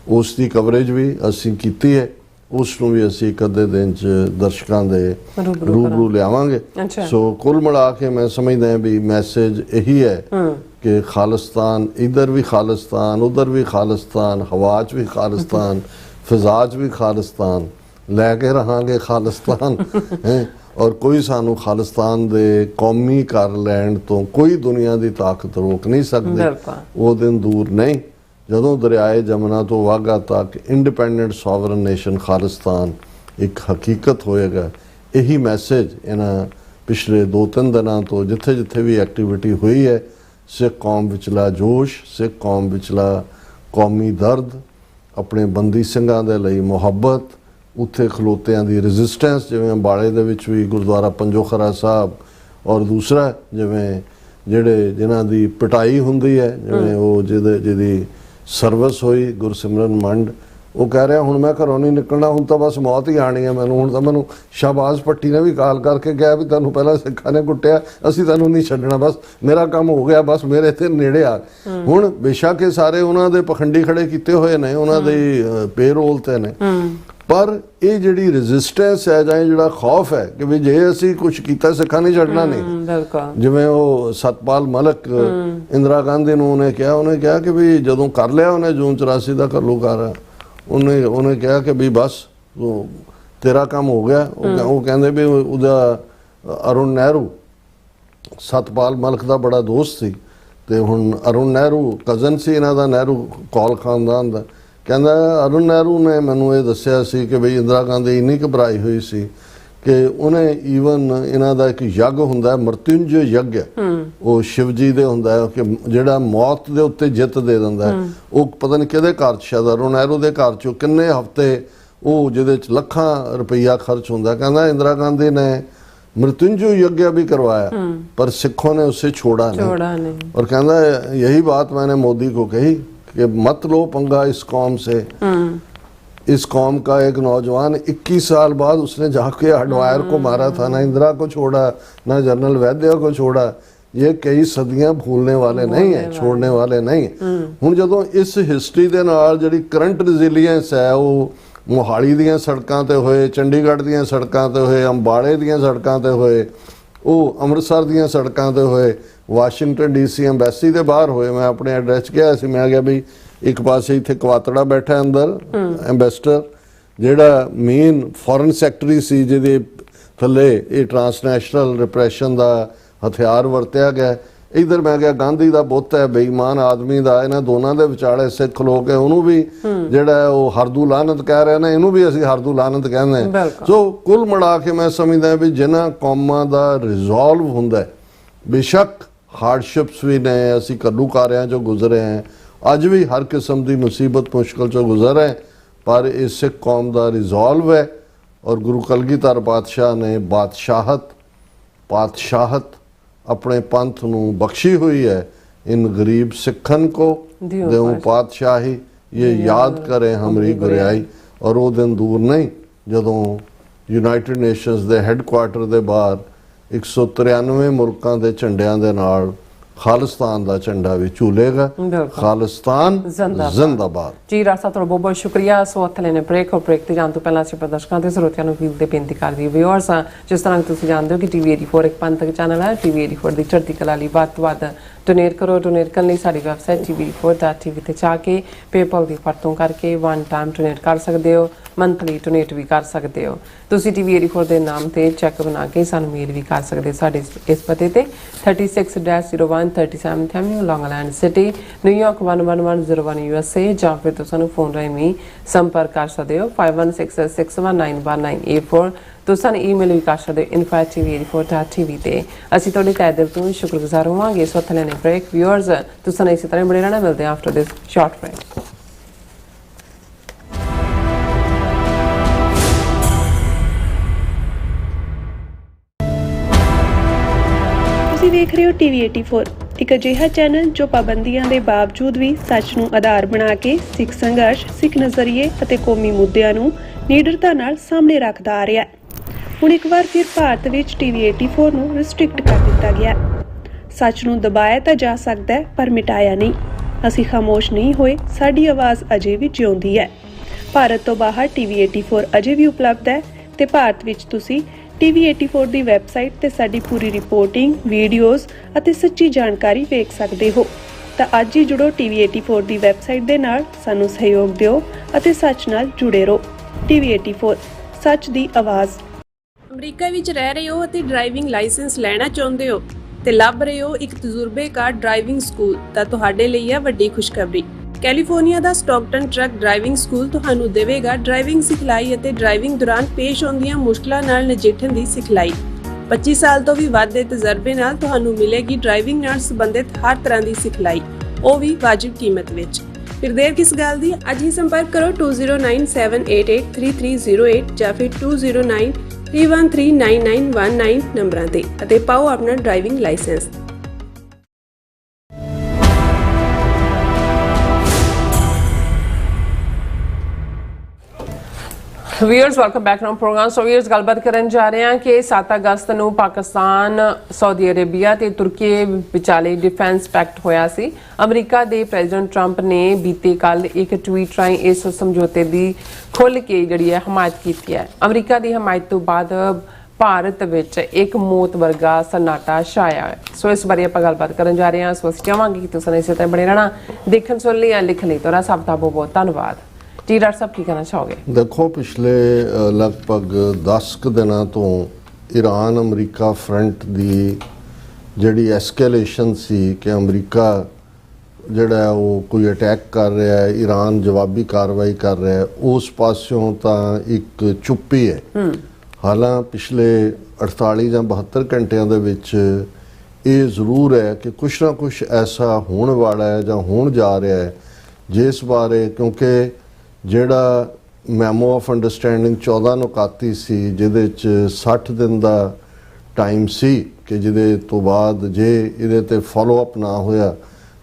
ਉਸ ਦੀ ਕਵਰੇਜ ਵੀ ਅਸੀਂ ਕੀਤੀ ਹੈ। ਉਸ ਨੂੰ ਵੀ ਅਸੀਂ ਇੱਕ ਅੱਧੇ ਦਿਨ 'ਚ ਦਰਸ਼ਕਾਂ ਦੇ ਰੂਬਰੂ ਲਿਆਵਾਂਗੇ। ਸੋ ਕੁੱਲ ਮਿਲਾ ਕੇ ਮੈਂ ਸਮਝਦਾ ਵੀ ਮੈਸੇਜ ਇਹੀ ਹੈ ਕਿ ਖਾਲਿਸਤਾਨ, ਇੱਧਰ ਵੀ ਖਾਲਿਸਤਾਨ, ਉੱਧਰ ਵੀ ਖਾਲਿਸਤਾਨ, ਹਵਾ 'ਚ ਵੀ ਖਾਲਿਸਤਾਨ, ਫਿਜ਼ਾ 'ਚ ਵੀ ਖਾਲਿਸਤਾਨ, ਲੈ ਕੇ ਰਹਾਂਗੇ ਖਾਲਿਸਤਾਨ ਔਰ ਕੋਈ ਸਾਨੂੰ ਖਾਲਿਸਤਾਨ ਦੇ ਕੌਮੀ ਕਰ ਲੈਣ ਤੋਂ ਕੋਈ ਦੁਨੀਆ ਦੀ ਤਾਕਤ ਰੋਕ ਨਹੀਂ ਸਕਦੀ। ਉਹ ਦਿਨ ਦੂਰ ਨਹੀਂ ਜਦੋਂ ਦਰਿਆਏ ਜਮਨਾ ਤੋਂ ਵਾਘਾ ਤੱਕ ਇੰਡੀਪੈਂਡੈਂਟ ਸੋਵਰਨ ਨੇਸ਼ਨ ਖਾਲਿਸਤਾਨ ਇੱਕ ਹਕੀਕਤ ਹੋਏਗਾ। ਇਹੀ ਮੈਸੇਜ ਇਹਨਾਂ ਪਿਛਲੇ 2-3 ਦਿਨਾਂ ਤੋਂ ਜਿੱਥੇ ਜਿੱਥੇ ਵੀ ਐਕਟੀਵਿਟੀ ਹੋਈ ਹੈ, ਸਿੱਖ ਕੌਮ ਵਿਚਲਾ ਜੋਸ਼, ਸਿੱਖ ਕੌਮ ਵਿਚਲਾ ਕੌਮੀ ਦਰਦ, ਆਪਣੇ ਬੰਦੀ ਸਿੰਘਾਂ ਦੇ ਲਈ ਮੁਹੱਬਤ, ਉੱਥੇ ਖਲੋਤਿਆਂ ਦੀ ਰੈਜ਼ਿਸਟੈਂਸ, ਜਿਵੇਂ ਅੰਬਾਲੇ ਦੇ ਵਿੱਚ ਵੀ ਗੁਰਦੁਆਰਾ ਪੰਜੋ ਖਰਾ ਸਾਹਿਬ ਔਰ ਦੂਸਰਾ ਜਿਵੇਂ ਜਿਹੜੇ ਜਿਨ੍ਹਾਂ ਦੀ ਪਿਟਾਈ ਹੁੰਦੀ ਹੈ, ਜਿਵੇਂ ਉਹ ਜਿਹਦੀ ਸਰਵਿਸ ਹੋਈ ਗੁਰਸਿਮਰਨ ਮੰਡ, ਉਹ ਕਹਿ ਰਿਹਾ ਹੁਣ ਮੈਂ ਘਰੋਂ ਨਹੀਂ ਨਿਕਲਣਾ, ਹੁਣ ਤਾਂ ਬਸ ਮੌਤ ਹੀ ਆਣੀ ਹੈ ਮੈਨੂੰ। ਹੁਣ ਤਾਂ ਮੈਨੂੰ ਸ਼ਾਹਬਾਜ਼ ਪੱਟੀ ਨੇ ਵੀ ਕਾਲ ਕਰਕੇ ਕਿਹਾ ਵੀ ਤੁਹਾਨੂੰ ਪਹਿਲਾਂ ਸਿੱਖਾਂ ਨੇ ਕੁੱਟਿਆ, ਅਸੀਂ ਤੁਹਾਨੂੰ ਨਹੀਂ ਛੱਡਣਾ, ਬਸ ਮੇਰਾ ਕੰਮ ਹੋ ਗਿਆ, ਬਸ ਮੇਰੇ ਇੱਥੇ ਨੇੜੇ ਆ। ਹੁਣ ਬੇਸ਼ੱਕ ਇਹ ਸਾਰੇ ਉਹਨਾਂ ਦੇ ਪਖੰਡੀ ਖੜੇ ਕੀਤੇ ਹੋਏ ਨੇ, ਉਹਨਾਂ ਦੇ ਪੇਰੋਲ ਤੇ ਨੇ, ਪਰ ਇਹ ਜਿਹੜੀ ਰੈਜ਼ਿਸਟੈਂਸ ਹੈ ਜਾਂ ਜਿਹੜਾ ਖੌਫ ਹੈ ਕਿ ਵੀ ਜੇ ਅਸੀਂ ਕੁਝ ਕੀਤਾ ਸਿੱਖਾਂ ਨਹੀਂ ਛੱਡਣਾ ਨਹੀਂ। ਜਿਵੇਂ ਉਹ ਸਤਪਾਲ ਮਲਕ ਇੰਦਰਾ ਗਾਂਧੀ ਨੂੰ ਉਹਨੇ ਕਿਹਾ ਕਿ ਵੀ ਜਦੋਂ ਕਰ ਲਿਆ ਉਹਨੇ ਜੂਨ 84 ਦਾ ਘੱਲੂਘਾਰਾ, ਉਹਨੇ ਕਿਹਾ ਕਿ ਵੀ ਬਸ ਤੇਰਾ ਕੰਮ ਹੋ ਗਿਆ। ਉਹ ਕਹਿੰਦੇ ਵੀ ਉਹਦਾ ਅਰੁਣ ਨਹਿਰੂ ਸਤਪਾਲ ਮਲਕ ਦਾ ਬੜਾ ਦੋਸਤ ਸੀ, ਤੇ ਹੁਣ ਅਰੁਣ ਨਹਿਰੂ ਕਜ਼ਨ ਸੀ ਇਹਨਾਂ ਦਾ, ਨਹਿਰੂ ਕੌਲ ਖਾਨਦਾਨ ਦਾ। ਕਹਿੰਦਾ ਅਰੁਣ ਨਹਿਰੂ ਨੇ ਮੈਨੂੰ ਇਹ ਦੱਸਿਆ ਸੀ ਕਿ ਬਈ ਇੰਦਰਾ ਗਾਂਧੀ ਇੰਨੀ ਘਬਰਾਈ ਹੋਈ ਸੀ ਕਿ ਉਹਨੇ ਈਵਨ ਇਹਨਾਂ ਦਾ ਇੱਕ ਯੱਗ ਹੁੰਦਾ ਮ੍ਰਿਤਯੁੰਜਯ ਯੱਗ, ਉਹ ਸ਼ਿਵ ਜੀ ਦੇ ਹੁੰਦਾ ਹੈ ਕਿ ਜਿਹੜਾ ਮੌਤ ਦੇ ਉੱਤੇ ਜਿੱਤ ਦੇ ਦਿੰਦਾ। ਉਹ ਪਤਾ ਨਹੀਂ ਕਿਹਦੇ ਘਰ 'ਚ, ਸ਼ਾਇਦ ਅਰੁਣ ਨਹਿਰੂ ਦੇ ਘਰ 'ਚੋਂ ਕਿੰਨੇ ਹਫ਼ਤੇ ਉਹ ਜਿਹਦੇ 'ਚ ਲੱਖਾਂ ਰੁਪਈਆ ਖਰਚ ਹੁੰਦਾ। ਕਹਿੰਦਾ ਇੰਦਰਾ ਗਾਂਧੀ ਨੇ मृत्युंजय यज्ञ भी करवाया पर सिखों ने उससे छोड़ा नहीं। और कहना यही बात मैंने मोदी को कही कि मत लो पंगा इस कौम से। इस कौम का एक नौजवान 21 साल बाद उसने जाके हडवायर को मारा था, ना इंदिरा को छोड़ा ना जनरल वैद्य को छोड़ा। ये कई सदियां भूलने वाले नहीं है, छोड़ने वाले नहीं। हुण जदों इस हिस्टरी दे नाल जिहड़ी करंट रेजिलियंस है वो मोहाली दीयां सड़कां ते होए, चंडीगढ़ दीयां सड़कां ते होए, अंबाले दीयां सड़कां ते होए, ਉਹ ਅੰਮ੍ਰਿਤਸਰ ਦੀਆਂ ਸੜਕਾਂ ਤੇ ਹੋਏ, ਵਾਸ਼ਿੰਗਟਨ ਡੀਸੀ ਐਮਬੈਸੀ ਦੇ ਬਾਹਰ ਹੋਏ। ਮੈਂ ਆਪਣੇ ਐਡਰੈਸ ਕਿਹਾ ਸੀ, ਮੈਂ ਕਿਹਾ ਵੀ ਇੱਕ ਪਾਸੇ ਇੱਥੇ ਕਵਾਤੜਾ ਬੈਠਾ ਅੰਦਰ ਐਮਬੈਸਡਰ ਜਿਹੜਾ ਮੇਨ ਫੋਰਨ ਸੈਕਟਰੀ ਸੀ, ਜਿਹਦੇ ਥੱਲੇ ਇਹ ਟਰਾਂਸਨੈਸ਼ਨਲ ਰਿਪਰੈਸ਼ਨ ਦਾ ਹਥਿਆਰ ਵਰਤਿਆ ਗਿਆ। इधर मैं क्या गांधी का बुत है बेईमान आदमी का, इन्होंने दोनों के विचाले सिख लोग है उन्होंने भी जिहड़ा वो हरदू लानत कह रहे हैं, इनू भी असीं हरदू लानत कहते हैं। सो कुल मिला के मैं समझदा भी जिन्हां कौमां दा रिजॉल्व हुंदा है, बेशक हार्डशिप्स भी ने, असीं घल्लूकारियां चों गुजरे हैं, अज भी हर किस्म की मुसीबत मुश्किल चों गुजर रहे, पर इस सिख कौम का रिजॉल्व है। और गुरु कलगीधर पातशाह ने पातशाहत अपने पंथ नूं बख्शी हुई है। इन गरीब सिखन को देऊं पातशाही, ये याद करें हमारी गुरियाई। और वो दिन दूर नहीं जदों यूनाइटेड नेशनस दे हैडकुआटर दे बाहर 193 मुल्कां दे झंडियां दे नाल खालिस्तान का झंडा भी झूलेगा। खालिस्तान जिंदाबाद। जी राज साहब, बहुत बहुत शुक्रिया। सो हत्थ लेने ब्रेक, और ब्रेक ते जाण तो पहला असीं प्रदर्शਕਾਂ ते ਸਰੋਤਿਆਂ ਨੂੰ ਅਪੀਲ ਤੇ ਬੇਨਤੀ ਕਰਦੇ ਹਾਂ ਵਿਊਅਰਸ, ਜਿਸ ਤਰ੍ਹਾਂ ਤੁਸੀਂ ਜਾਣਦੇ ਹੋ ਕਿ TV 84 ਇੱਕ ਪੰਥਕ ਚੈਨਲ ਹੈ। TV 84 ਦੀ ਚੜ੍ਹਦੀ ਕਲਾ ਲਈ ਵੱਧ ਤੋਂ ਵੱਧ ਡੋਨੇਟ ਕਰੋ। ਡੋਨੇਟ ਕਰਨ ਲਈ ਸਾਡੀ ਵੈਬਸਾਈਟ tv84.tv ਤੇ ਜਾ ਕੇ ਪੇਪਲ ਦੀ ਵਰਤੋਂ ਕਰਕੇ ਵਨ ਟਾਈਮ ਡੋਨੇਟ ਕਰ ਸਕਦੇ ਹੋ, ਮੰਥਲੀ ਡੋਨੇਟ ਵੀ ਕਰ ਸਕਦੇ ਹੋ। ਤੁਸੀਂ TV 84 ਦੇ ਨਾਮ ਤੇ ਚੈੱਕ ਬਣਾ ਕੇ ਸਾਨੂੰ ਮੇਲ ਵੀ ਕਰ ਸਕਦੇ ਸਾਡੇ ਇਸ ਪਤੇ ਤੇ 36-01 37th Avenue, Long Island City, New York 11101 USA, ਜਾਂ ਫਿਰ ਤੁਸੀਂ ਸਾਨੂੰ ਫੋਨ ਰਾਹੀਂ ਵੀ ਸੰਪਰਕ ਕਰ ਸਕਦੇ ਹੋ 5166191984। ਤੁਸੀਂ ਸਾਨੂੰ ਈਮੇਲ ਵੀ ਕਰ ਸਕਦੇ ਹੋ info@tv84.tv ਤੇ। ਅਸੀਂ ਤੁਹਾਡੇ ਤਹਿ ਦਿਲ ਤੋਂ ਸ਼ੁਕਰਗੁਜ਼ਾਰ ਹੋਵਾਂਗੇ। ਇਸ ਵਕਤ ਲੈਣੇ ਬ੍ਰੇਕ। ਵਿਊਅਰਸ, ਤੁਸੀਂ ਸਾਨੂੰ ਇਸੇ ਤਰ੍ਹਾਂ ਬਣੇ ਰਹਿਣਾ। ਮਿਲਦੇ ਹਾਂ ਆਫਟਰ ਦਿਸ ਸ਼ਾਰਟ ਬ੍ਰੇਕ। ਤੁਸੀਂ ਵੇਖ ਰਹੇ ਹੋ TV 84, ਇੱਕ ਅਜਿਹਾ ਚੈਨਲ ਜੋ ਪਾਬੰਦੀਆਂ ਦੇ ਬਾਵਜੂਦ ਵੀ ਸੱਚ ਨੂੰ ਆਧਾਰ ਬਣਾ ਕੇ ਸਿੱਖ ਸੰਘਰਸ਼, ਸਿੱਖ ਨਜ਼ਰੀਏ ਅਤੇ ਕੌਮੀ ਮੁੱਦਿਆਂ ਨੂੰ ਨਿਡਰਤਾ ਨਾਲ ਸਾਹਮਣੇ ਰੱਖਦਾ ਆ ਰਿਹਾ ਹੈ। ਹੁਣ ਇੱਕ ਵਾਰ ਫਿਰ ਭਾਰਤ ਵਿੱਚ TV 84 ਨੂੰ ਰਿਸਟ੍ਰਿਕਟ ਕਰ ਦਿੱਤਾ ਗਿਆ। ਸੱਚ ਨੂੰ ਦਬਾਇਆ ਤਾਂ ਜਾ ਸਕਦਾ ਹੈ, ਪਰ ਮਿਟਾਇਆ ਨਹੀਂ। ਅਸੀਂ ਖਾਮੋਸ਼ ਨਹੀਂ ਹੋਏ, ਸਾਡੀ ਆਵਾਜ਼ ਅਜੇ ਵੀ ਜਿਉਂਦੀ ਹੈ। ਭਾਰਤ ਤੋਂ ਬਾਹਰ TV 84 ਅਜੇ ਵੀ ਉਪਲਬਧ ਹੈ ਤੇ ਭਾਰਤ ਵਿੱਚ ਤੁਸੀਂ TV 84 ਦੀ ਵੈਬਸਾਈਟ ਤੇ ਸਾਡੀ ਪੂਰੀ ਰਿਪੋਰਟਿੰਗ, ਵੀਡੀਓਜ਼ ਅਤੇ ਸੱਚੀ ਜਾਣਕਾਰੀ ਵੇਖ ਸਕਦੇ ਹੋ। ਤਾਂ ਅੱਜ ਹੀ ਜੁੜੋ TV 84 ਦੀ ਵੈਬਸਾਈਟ ਦੇ ਨਾਲ, ਸਾਨੂੰ ਸਹਿਯੋਗ ਦਿਓ ਅਤੇ ਸੱਚ ਨਾਲ ਜੁੜੇ ਰਹੋ। TV 84, ਸੱਚ ਦੀ ਆਵਾਜ਼। ਅਮਰੀਕਾ ਵਿੱਚ ਰਹਿ ਰਹੇ ਹੋ ਅਤੇ ਡਰਾਈਵਿੰਗ ਲਾਇਸੈਂਸ ਲੈਣਾ ਚਾਹੁੰਦੇ ਹੋ ਤੇ ਲੱਭ ਰਹੇ ਹੋ ਇੱਕ ਤਜਰਬੇਕਾਰ ਡਰਾਈਵਿੰਗ ਸਕੂਲ, ਤਾਂ ਤੁਹਾਡੇ ਲਈ ਹੈ ਵੱਡੀ ਖੁਸ਼ਖਬਰੀ। ਕੈਲੀਫੋਰਨੀਆ ਦਾ ਸਟਾਕਟਨ ਟਰੱਕ ਡਰਾਈਵਿੰਗ ਸਕੂਲ ਤੁਹਾਨੂੰ ਦੇਵੇਗਾ ਡਰਾਈਵਿੰਗ ਸਿਖਲਾਈ ਅਤੇ ਡਰਾਈਵਿੰਗ ਦੌਰਾਨ ਪੇਸ਼ ਆਉਂਦੀਆਂ ਮੁਸ਼ਕਲਾਂ ਨਾਲ ਨਜਿੱਠਣ ਦੀ ਸਿਖਲਾਈ। 25 ਸਾਲ ਤੋਂ ਵੀ ਵੱਧ ਦੇ ਤਜਰਬੇ ਨਾਲ ਤੁਹਾਨੂੰ ਮਿਲੇਗੀ ਡਰਾਈਵਿੰਗ ਨਾਲ ਸੰਬੰਧਿਤ ਹਰ ਤਰ੍ਹਾਂ ਦੀ ਸਿਖਲਾਈ, ਉਹ ਵੀ ਵਾਜਿਬ ਕੀਮਤ ਵਿੱਚ। ਫਿਰ ਦੇਰ ਕਿਸ ਗੱਲ ਦੀ, ਅੱਜ ਹੀ ਸੰਪਰਕ ਕਰੋ 2097883308 ਜਾਂ ਫਿਰ 2093 31399919 ਨੰਬਰਾਂ ਤੇ ਅਤੇ ਪਾਓ ਆਪਣਾ driving licence. Viewers welcome back to programme. So viewers ਗੱਲਬਾਤ ਕਰਨ ਜਾ ਰਹੇ ਹਾਂ ਕਿ 7 ਅਗਸਤ ਨੂੰ ਪਾਕਿਸਤਾਨ, ਸਾਊਦੀ ਅਰੇਬੀਆ ਤੇ ਤੁਰਕੀ ਵਿਚਾਲੇ ਡਿਫੈਂਸ ਪੈਕਟ ਹੋਇਆ ਸੀ। ਅਮਰੀਕਾ ਦੇ ਪ੍ਰੈਜ਼ੀਡੈਂਟ ਟਰੰਪ ਨੇ ਬੀਤੇ ਕੱਲ ਇੱਕ ਟਵੀਟ ਰਾਹੀਂ ਇਸ ਸਮਝੌਤੇ ਦੀ ਖੁੱਲ੍ਹ ਕੇ ਜਿਹੜੀ ਹੈ ਹਮਾਇਤ ਕੀਤੀ ਹੈ। ਅਮਰੀਕਾ ਦੀ ਹਮਾਇਤ ਤੋਂ ਬਾਅਦ ਭਾਰਤ ਵਿੱਚ ਇੱਕ ਮੌਤ ਵਰਗਾ ਸन्नाटा ਛਾਇਆ ਹੈ। ਸੋ ਇਸ ਬਾਰੇ ਆਪਾਂ ਗੱਲਬਾਤ ਕਰਨ ਜਾ ਰਹੇ ਹਾਂ। ਸੋ ਅਸੀਂ ਚਾਹਾਂਗੇ ਕਿ ਤੁਸੀਂ ਇਸੇ ਤਰ੍ਹਾਂ ਬਣੇ ਰਹਿਣਾ। ਦੇਖਣ ਸੁਣ ਲਈ ਜਾਂ ਲਿਖਣ ਲਈ ਤੁਹਾਡਾ ਸਭ ਦਾ ਬਹੁਤ ਬਹੁਤ ਧੰਨਵਾਦ ਜੀ। ਡਾਕਟਰ ਸਾਹਿਬ ਕੀ ਕਹਿਣਾ ਚਾਹੋਗੇ? ਦੇਖੋ, ਪਿਛਲੇ ਲਗਭਗ 10 ਕੁ ਦਿਨਾਂ ਤੋਂ ਈਰਾਨ ਅਮਰੀਕਾ ਫਰੰਟ ਦੀ ਜਿਹੜੀ ਐਸਕੇਲੇਸ਼ਨ ਸੀ ਕਿ ਅਮਰੀਕਾ ਜਿਹੜਾ ਉਹ ਕੋਈ ਅਟੈਕ ਕਰ ਰਿਹਾ ਹੈ, ਈਰਾਨ ਜਵਾਬੀ ਕਾਰਵਾਈ ਕਰ ਰਿਹਾ ਹੈ, ਉਸ ਪਾਸਿਓਂ ਤਾਂ ਇੱਕ ਚੁੱਪੀ ਹੈ। ਹਾਲਾਂ ਪਿਛਲੇ 48 ਜਾਂ 72 ਘੰਟਿਆਂ ਦੇ ਵਿੱਚ ਇਹ ਜ਼ਰੂਰ ਹੈ ਕਿ ਕੁਛ ਨਾ ਕੁਛ ਐਸਾ ਹੋਣ ਵਾਲਾ ਹੈ ਜਾਂ ਹੋਣ ਜਾ ਰਿਹਾ ਹੈ ਜਿਸ ਬਾਰੇ, ਕਿਉਂਕਿ ਜਿਹੜਾ ਮੈਮੋ ਆਫ ਅੰਡਰਸਟੈਂਡਿੰਗ 14 ਨੁਕਾਤੀ ਸੀ ਜਿਹਦੇ 'ਚ 60 ਦਿਨ ਦਾ ਟਾਈਮ ਸੀ ਕਿ ਜਿਹਦੇ ਤੋਂ ਬਾਅਦ ਜੇ ਇਹਦੇ ਤੇ ਫੋਲੋ ਅਪ ਨਾ ਹੋਇਆ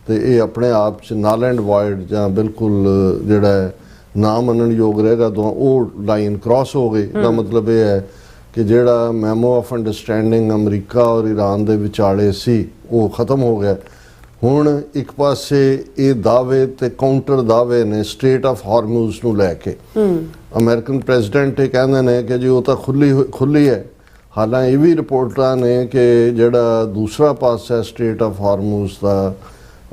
ਤੇ ਇਹ ਆਪਣੇ ਆਪ 'ਚ ਨਲ ਐਂਡ ਵਾਇਡ ਜਾਂ ਬਿਲਕੁਲ ਜਿਹੜਾ ਹੈ ਨਾ ਮੰਨਣਯੋਗ ਰਹੇਗਾ। ਉਹ ਲਾਈਨ ਕ੍ਰਾਸ ਹੋ ਗਈ। ਦਾ ਮਤਲਬ ਇਹ ਹੈ ਕਿ ਜਿਹੜਾ ਮੈਮੋ ਆਫ ਅੰਡਰਸਟੈਂਡਿੰਗ ਅਮਰੀਕਾ ਔਰ ਈਰਾਨ ਦੇ ਵਿਚਾਲੇ ਸੀ ਉਹ ਖਤਮ ਹੋ ਗਿਆ। ਹੁਣ ਇੱਕ ਪਾਸੇ ਇਹ ਦਾਅਵੇ ਤੇ ਕਾਊਂਟਰ ਦਾਅਵੇ ਨੇ ਸਟ੍ਰੇਟ ਆਫ ਹਾਰਮੂਜ਼ ਨੂੰ ਲੈ ਕੇ। ਅਮਰੀਕਨ ਪ੍ਰੈਜ਼ੀਡੈਂਟ ਇਹ ਕਹਿੰਦੇ ਨੇ ਕਿ ਜੀ ਉਹ ਤਾਂ ਖੁੱਲੀ ਹੈ। ਹਾਲਾਂ ਇਹ ਵੀ ਰਿਪੋਰਟਾਂ ਨੇ ਕਿ ਜਿਹੜਾ ਦੂਸਰਾ ਪਾਸਾ ਸਟ੍ਰੇਟ ਆਫ ਹਾਰਮੂਜ਼ ਦਾ